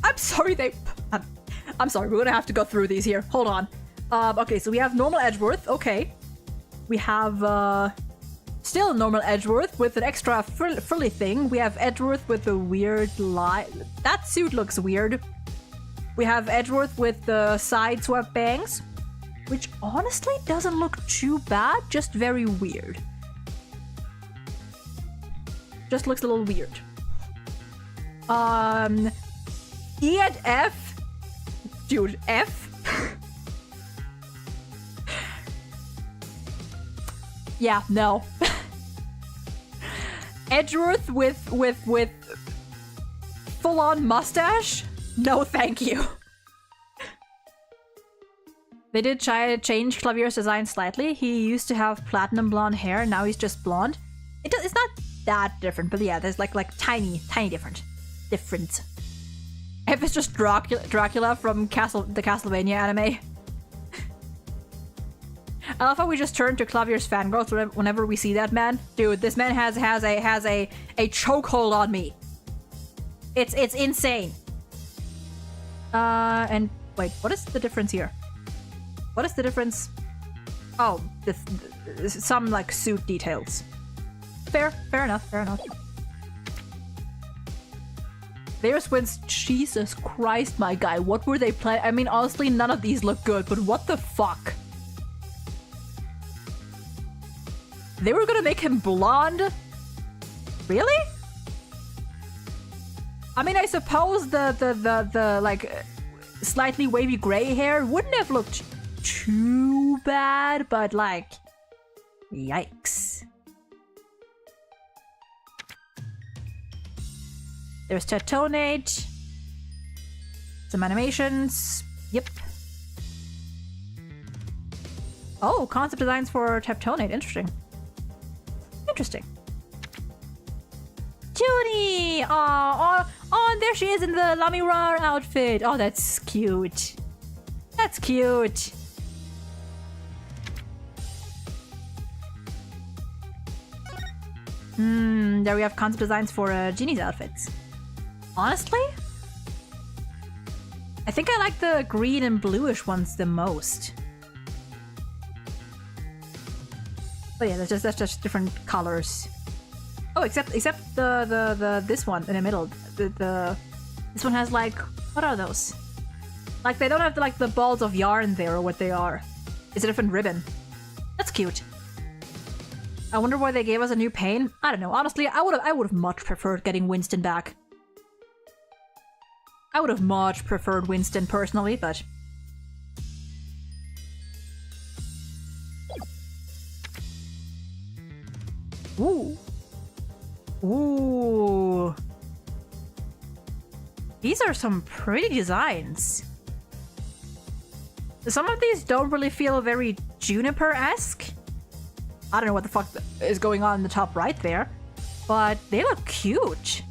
I'm sorry I'm sorry, we're gonna have to go through these here. Hold on. Okay, so we have normal Edgeworth. Okay. We have, still normal Edgeworth with an extra frilly thing. We have Edgeworth with the weird lie. That suit looks weird. We have Edgeworth with the side swept bangs, which honestly doesn't look too bad, just very weird. Just looks a little weird. E and F? Dude, F? Yeah, no. Edgeworth with full-on mustache? No, thank you. They did try to change Clavier's design slightly. He used to have platinum blonde hair, now he's just blonde. It's not that different, but yeah, there's like tiny different. If it's just Dracula from the Castlevania anime. I love how we just turn to Clavier's fangirls whenever we see that man. Dude, this man has a chokehold on me. It's insane. And wait, what is the difference here? What is the difference? Oh, some like suit details. Fair enough. There's wins. Jesus Christ, my guy. What were they playing? I mean, honestly, none of these look good, but what the fuck? They were gonna make him blonde? Really? I mean, I suppose the like slightly wavy gray hair wouldn't have looked too bad, but like, yikes. There's Tetonate. Some animations. Yep. Oh, concept designs for Teptonate. Interesting. Junie! Oh, and there she is in the Lamirar outfit. Oh, that's cute. That's cute. There we have concept designs for Jeannie's outfits. Honestly, I think I like the green and bluish ones the most. But yeah, that's just different colors. Oh, except the this one in the middle. This one has like, what are those? Like they don't have the balls of yarn there or what they are. It's a different ribbon. That's cute. I wonder why they gave us a new pain. I don't know. Honestly, I would have much preferred getting Winston back. I would have much preferred Winston personally, but... Ooh. Ooh. These are some pretty designs. Some of these don't really feel very Juniper-esque. I don't know what the fuck is going on in the top right there, but they look cute.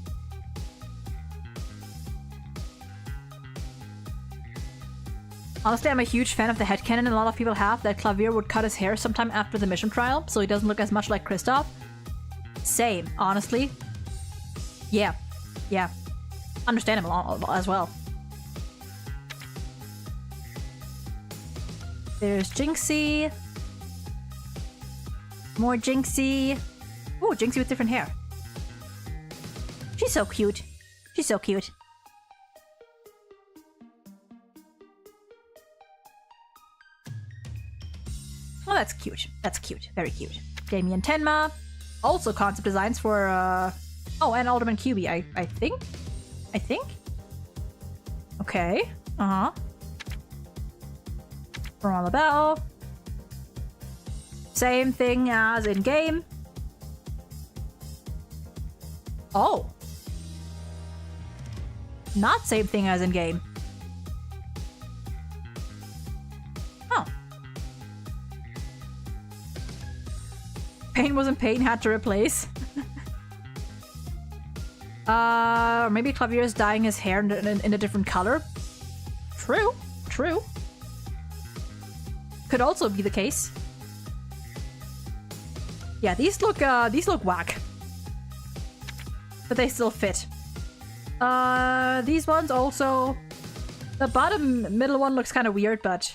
Honestly, I'm a huge fan of the headcanon a lot of people have that Clavier would cut his hair sometime after the mission trial, so he doesn't look as much like Kristoff. Same, honestly. Yeah. Understandable as well. There's Jinxie. More Jinxie. Ooh, Jinxie with different hair. She's so cute. She's so cute. Oh, that's cute. That's cute. Very cute. Damien Tenma. Also concept designs for, oh, and Alderman QB, I think? Okay. Uh-huh. From LaBelle. Same thing as in-game. Oh. Not same thing as in-game. Oh. Pain wasn't pain, had to replace. Maybe Clavier's dyeing his hair in a different color. True. Could also be the case. Yeah, these look whack. But they still fit. These ones also... The bottom middle one looks kind of weird, but...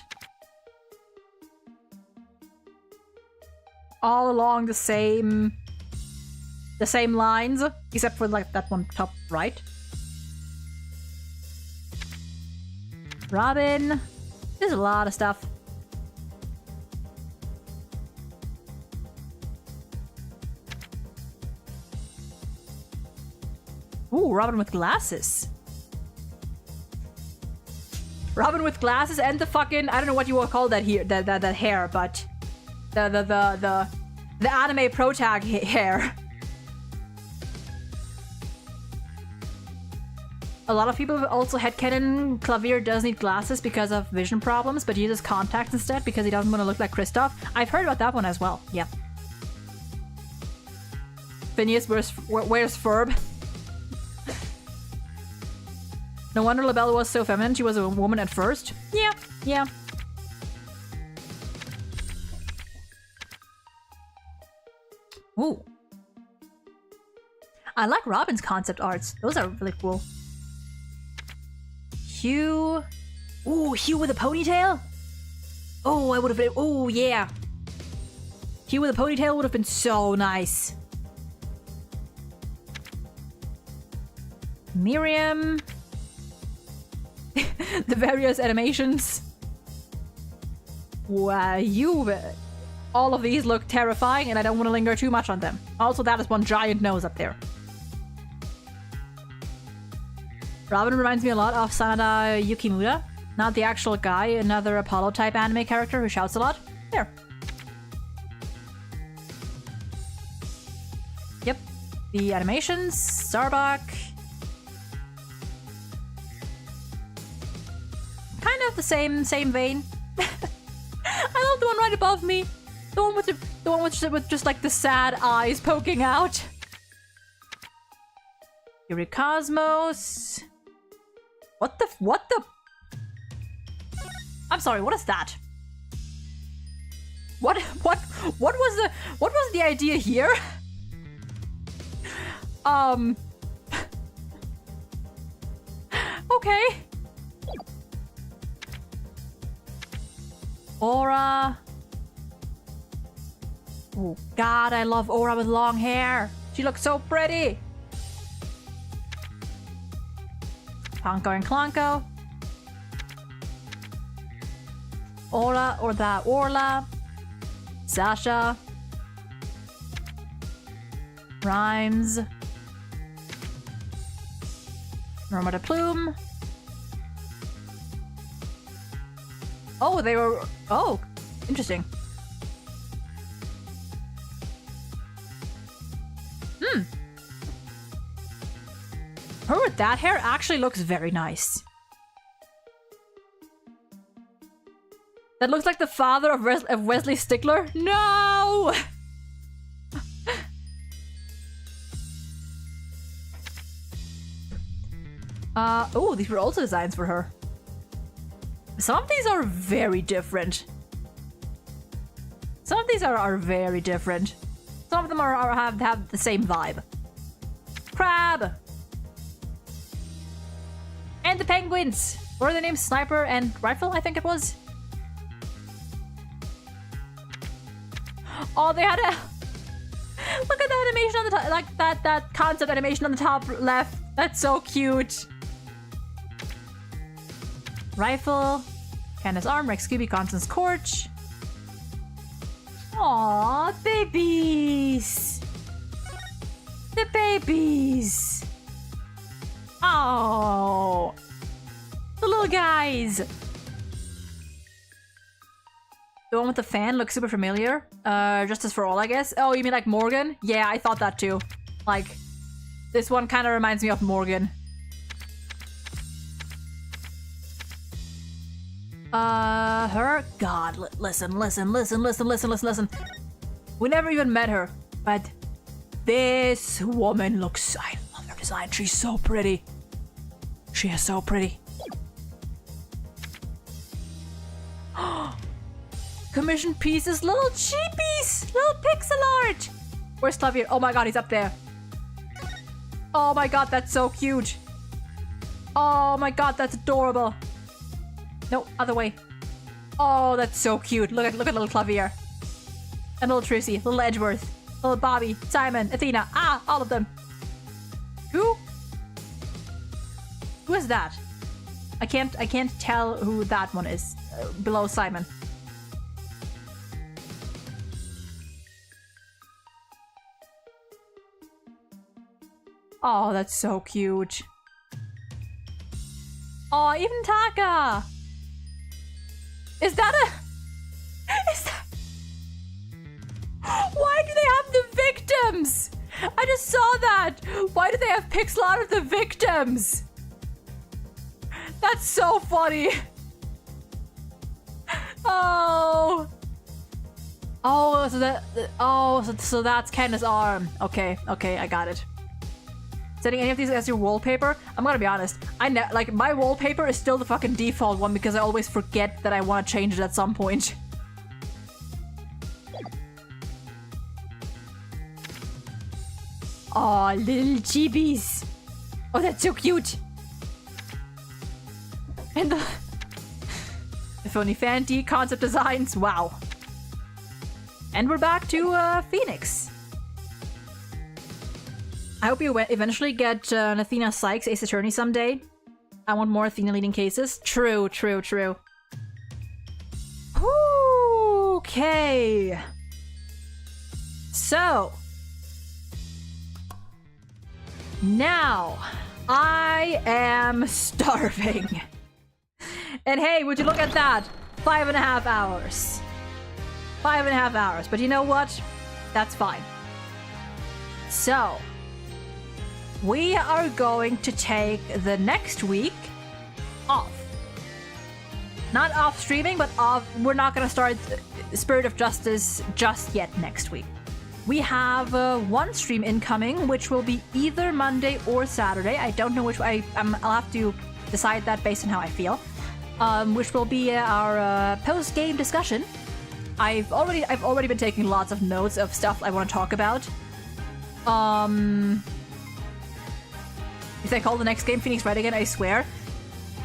all along the same lines, except for like that one top right. Robin. There's a lot of stuff. Ooh, Robin with glasses. Robin with glasses and the fucking, I don't know what you will call that here, that hair, but the anime protag hair. A lot of people also headcanon Clavier does need glasses because of vision problems, but uses contacts instead because he doesn't want to look like Kristoff. I've heard about that one as well. Yeah. Phineas wears Ferb. No wonder LaBelle was so feminine. She was a woman at first. Yeah, yeah. Ooh. I like Robin's concept arts. Those are really cool. Hugh. Ooh, Hugh with a ponytail? Oh, I would have been. Oh, yeah. Hugh with a ponytail would have been so nice. Miriam. The various animations. Wow, all of these look terrifying and I don't want to linger too much on them. Also, that is one giant nose up there. Robin reminds me a lot of Sanada Yukimura. Not the actual guy, another Apollo-type anime character who shouts a lot. There. Yep. The animations, Starbuck. Kind of the same vein. I love the one right above me. The one with just like the sad eyes poking out. Yuri Cosmos. What the? I'm sorry, what is that? What was the idea here? Okay. Aura. Oh god, I love Aura with long hair. She looks so pretty. Ponko and Clonko. Aura or the Orla. Sasha. Rhymes. Norma de Plume. Oh, they were... Oh, interesting. Her with that hair actually looks very nice. That looks like the father of Wesley Stickler. No! Oh, these were also designs for her. Some of these are very different. Some of these are very different. Some of them have the same vibe. Crab! And the penguins! What are their names? Sniper and Rifle, I think it was. Oh, they had a... Look at the animation on the top, like that concept animation on the top left. That's so cute. Rifle, Candace Arm, Rex Scooby, Constance Corch. Aww, babies! The babies! Oh, the little guys! The one with the fan looks super familiar. Justice for All, I guess. Oh, you mean like Morgan? Yeah, I thought that too. Like, this one kind of reminds me of Morgan. Her? God, listen. We never even met her, but this woman looks... I love her design. She's so pretty. She is so pretty. Commission pieces, little cheapies, little pixel art. Where's Clavier? Oh my god, he's up there. Oh my god, that's so cute. Oh my god, that's adorable. No, other way. Oh, that's so cute. Look at little Clavier. And little Trucy, little Edgeworth, little Bobby, Simon, Athena. Ah, all of them. Who is that? I can't tell who that one is. Below Simon. Oh, that's so cute. Oh, even Taka! Is that a... Is that... Why do they have the victims? I just saw that! Why do they have pixel art of the victims? That's so funny! Oh! Oh, so that... Oh, so that's Kenna's arm. Okay, I got it. Setting any of these as your wallpaper? I'm gonna be honest. Like, my wallpaper is still the fucking default one because I always forget that I want to change it at some point. Aw, little chibis. Oh, that's so cute. And the Phony Fanty concept designs. Wow. And we're back to Phoenix. I hope you eventually get an Athena Sykes Ace Attorney someday. I want more Athena leading cases. True. Okay. So. Now, I am starving. And hey, would you look at that? 5.5 hours. 5.5 hours. But you know what? That's fine. So, we are going to take the next week off. Not off streaming, but off. We're not going to start Spirit of Justice just yet next week. We have one stream incoming, which will be either Monday or Saturday. I don't know which way. I'll have to decide that based on how I feel. Which will be our post-game discussion. I've already been taking lots of notes of stuff I want to talk about. If they call the next game Phoenix Wright again, I swear.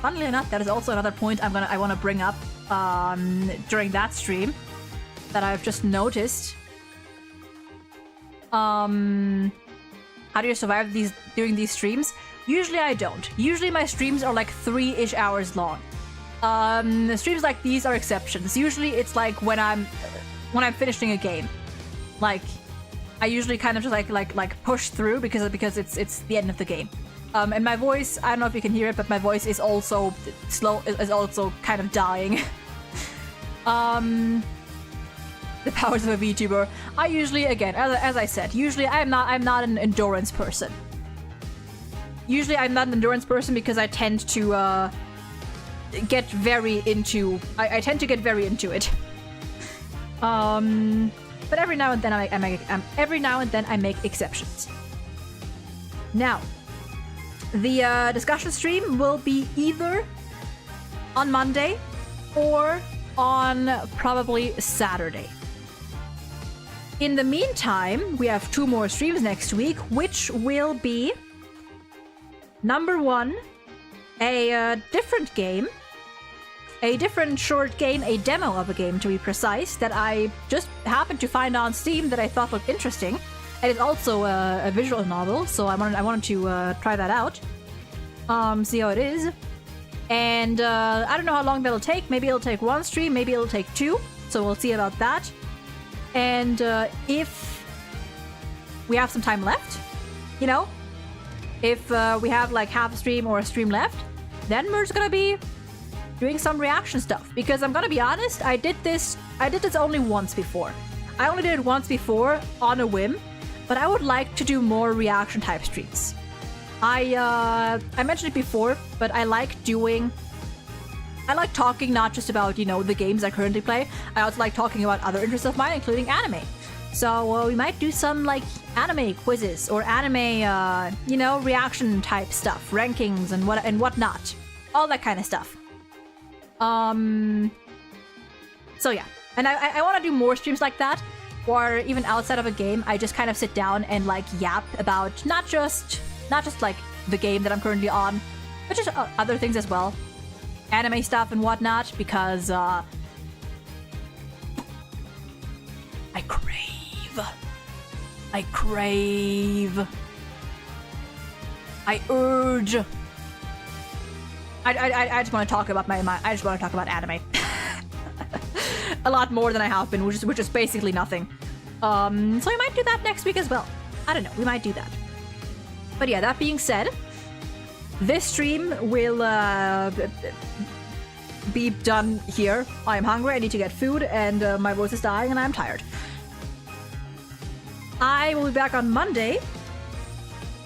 Funnily enough, that is also another point I want to bring up during that stream that I've just noticed. How do you survive during these streams? Usually I don't. Usually my streams are like 3-ish hours long. Streams like these are exceptions. Usually it's like when I'm finishing a game. Like, I usually kind of just like push through because it's the end of the game. And my voice, I don't know if you can hear it, but my voice is also is also kind of dying. The powers of a VTuber. I usually, again, as I said, usually I'm not an endurance person. Usually I'm not an endurance person because I tend to get very into. I tend to get very into it. But every now and then I make exceptions. Now, the discussion stream will be either on Monday or on probably Saturday. In the meantime, we have 2 more streams next week, which will be number 1, a different game, a different short game, a demo of a game to be precise, that I just happened to find on Steam that I thought looked interesting. And it's also a visual novel, so I wanted to try that out, see how it is. And I don't know how long that'll take. Maybe it'll take 1 stream, maybe it'll take 2, so we'll see about that. And if we have some time left, you know, if we have like half a stream or a stream left, then we're just gonna be doing some reaction stuff. Because I'm gonna be honest, I did this only once before. I only did it once before on a whim, but I would like to do more reaction type streams. I mentioned it before, but I like talking not just about, you know, the games I currently play. I also like talking about other interests of mine, including anime. So we might do some like anime quizzes or anime, you know, reaction type stuff, rankings and whatnot, all that kind of stuff. So yeah, and I want to do more streams like that, or even outside of a game. I just kind of sit down and like yap about not just like the game that I'm currently on, but just other things as well. Anime stuff and whatnot, because I crave, I urge I just want to talk about I just want to talk about anime. A lot more than I have been, which is basically nothing. So we might do that next week as well. I don't know, we might do that. But yeah, that being said, this stream will be done here. I am hungry, I need to get food, and my voice is dying, and I'm tired. I will be back on Monday.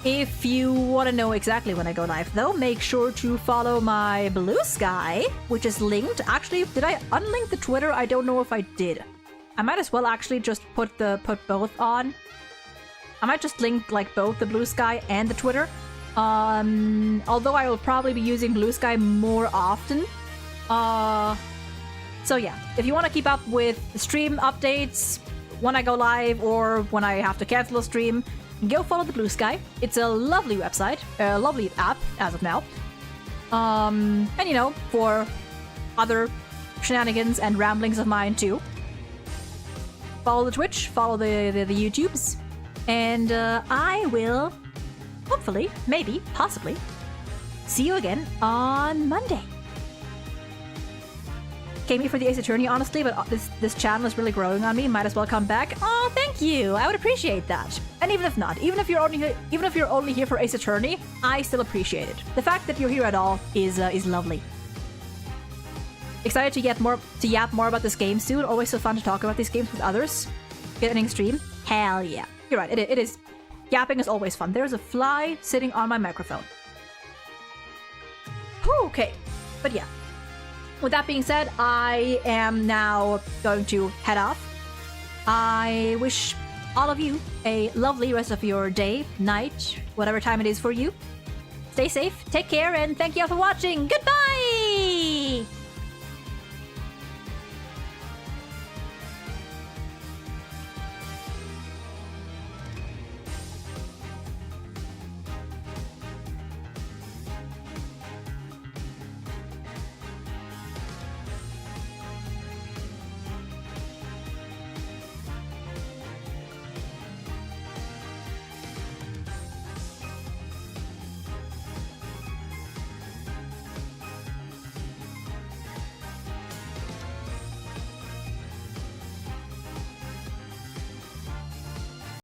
If you want to know exactly when I go live, though, make sure to follow my Blue Sky, which is linked. Actually, did I unlink the Twitter? I don't know if I did. I might as well actually just put both on. I might just link like both the Blue Sky and the Twitter. Although I will probably be using Blue Sky more often. So yeah, if you want to keep up with stream updates when I go live or when I have to cancel a stream, go follow the Blue Sky. It's a lovely website, a lovely app as of now. And you know, for other shenanigans and ramblings of mine too. Follow the Twitch, follow the YouTubes, and I will hopefully, maybe, possibly, see you again on Monday. Came here for the Ace Attorney, honestly, but this channel is really growing on me. Might as well come back. Oh, thank you. I would appreciate that. And even if not, even if you're only here for Ace Attorney, I still appreciate it. The fact that you're here at all is lovely. Excited to yap more about this game soon. Always so fun to talk about these games with others. Getting stream. Hell yeah. You're right. It is. Yapping is always fun. There's a fly sitting on my microphone. Whew, okay, but yeah. With that being said, I am now going to head off. I wish all of you a lovely rest of your day, night, whatever time it is for you. Stay safe, take care, and thank you all for watching. Goodbye!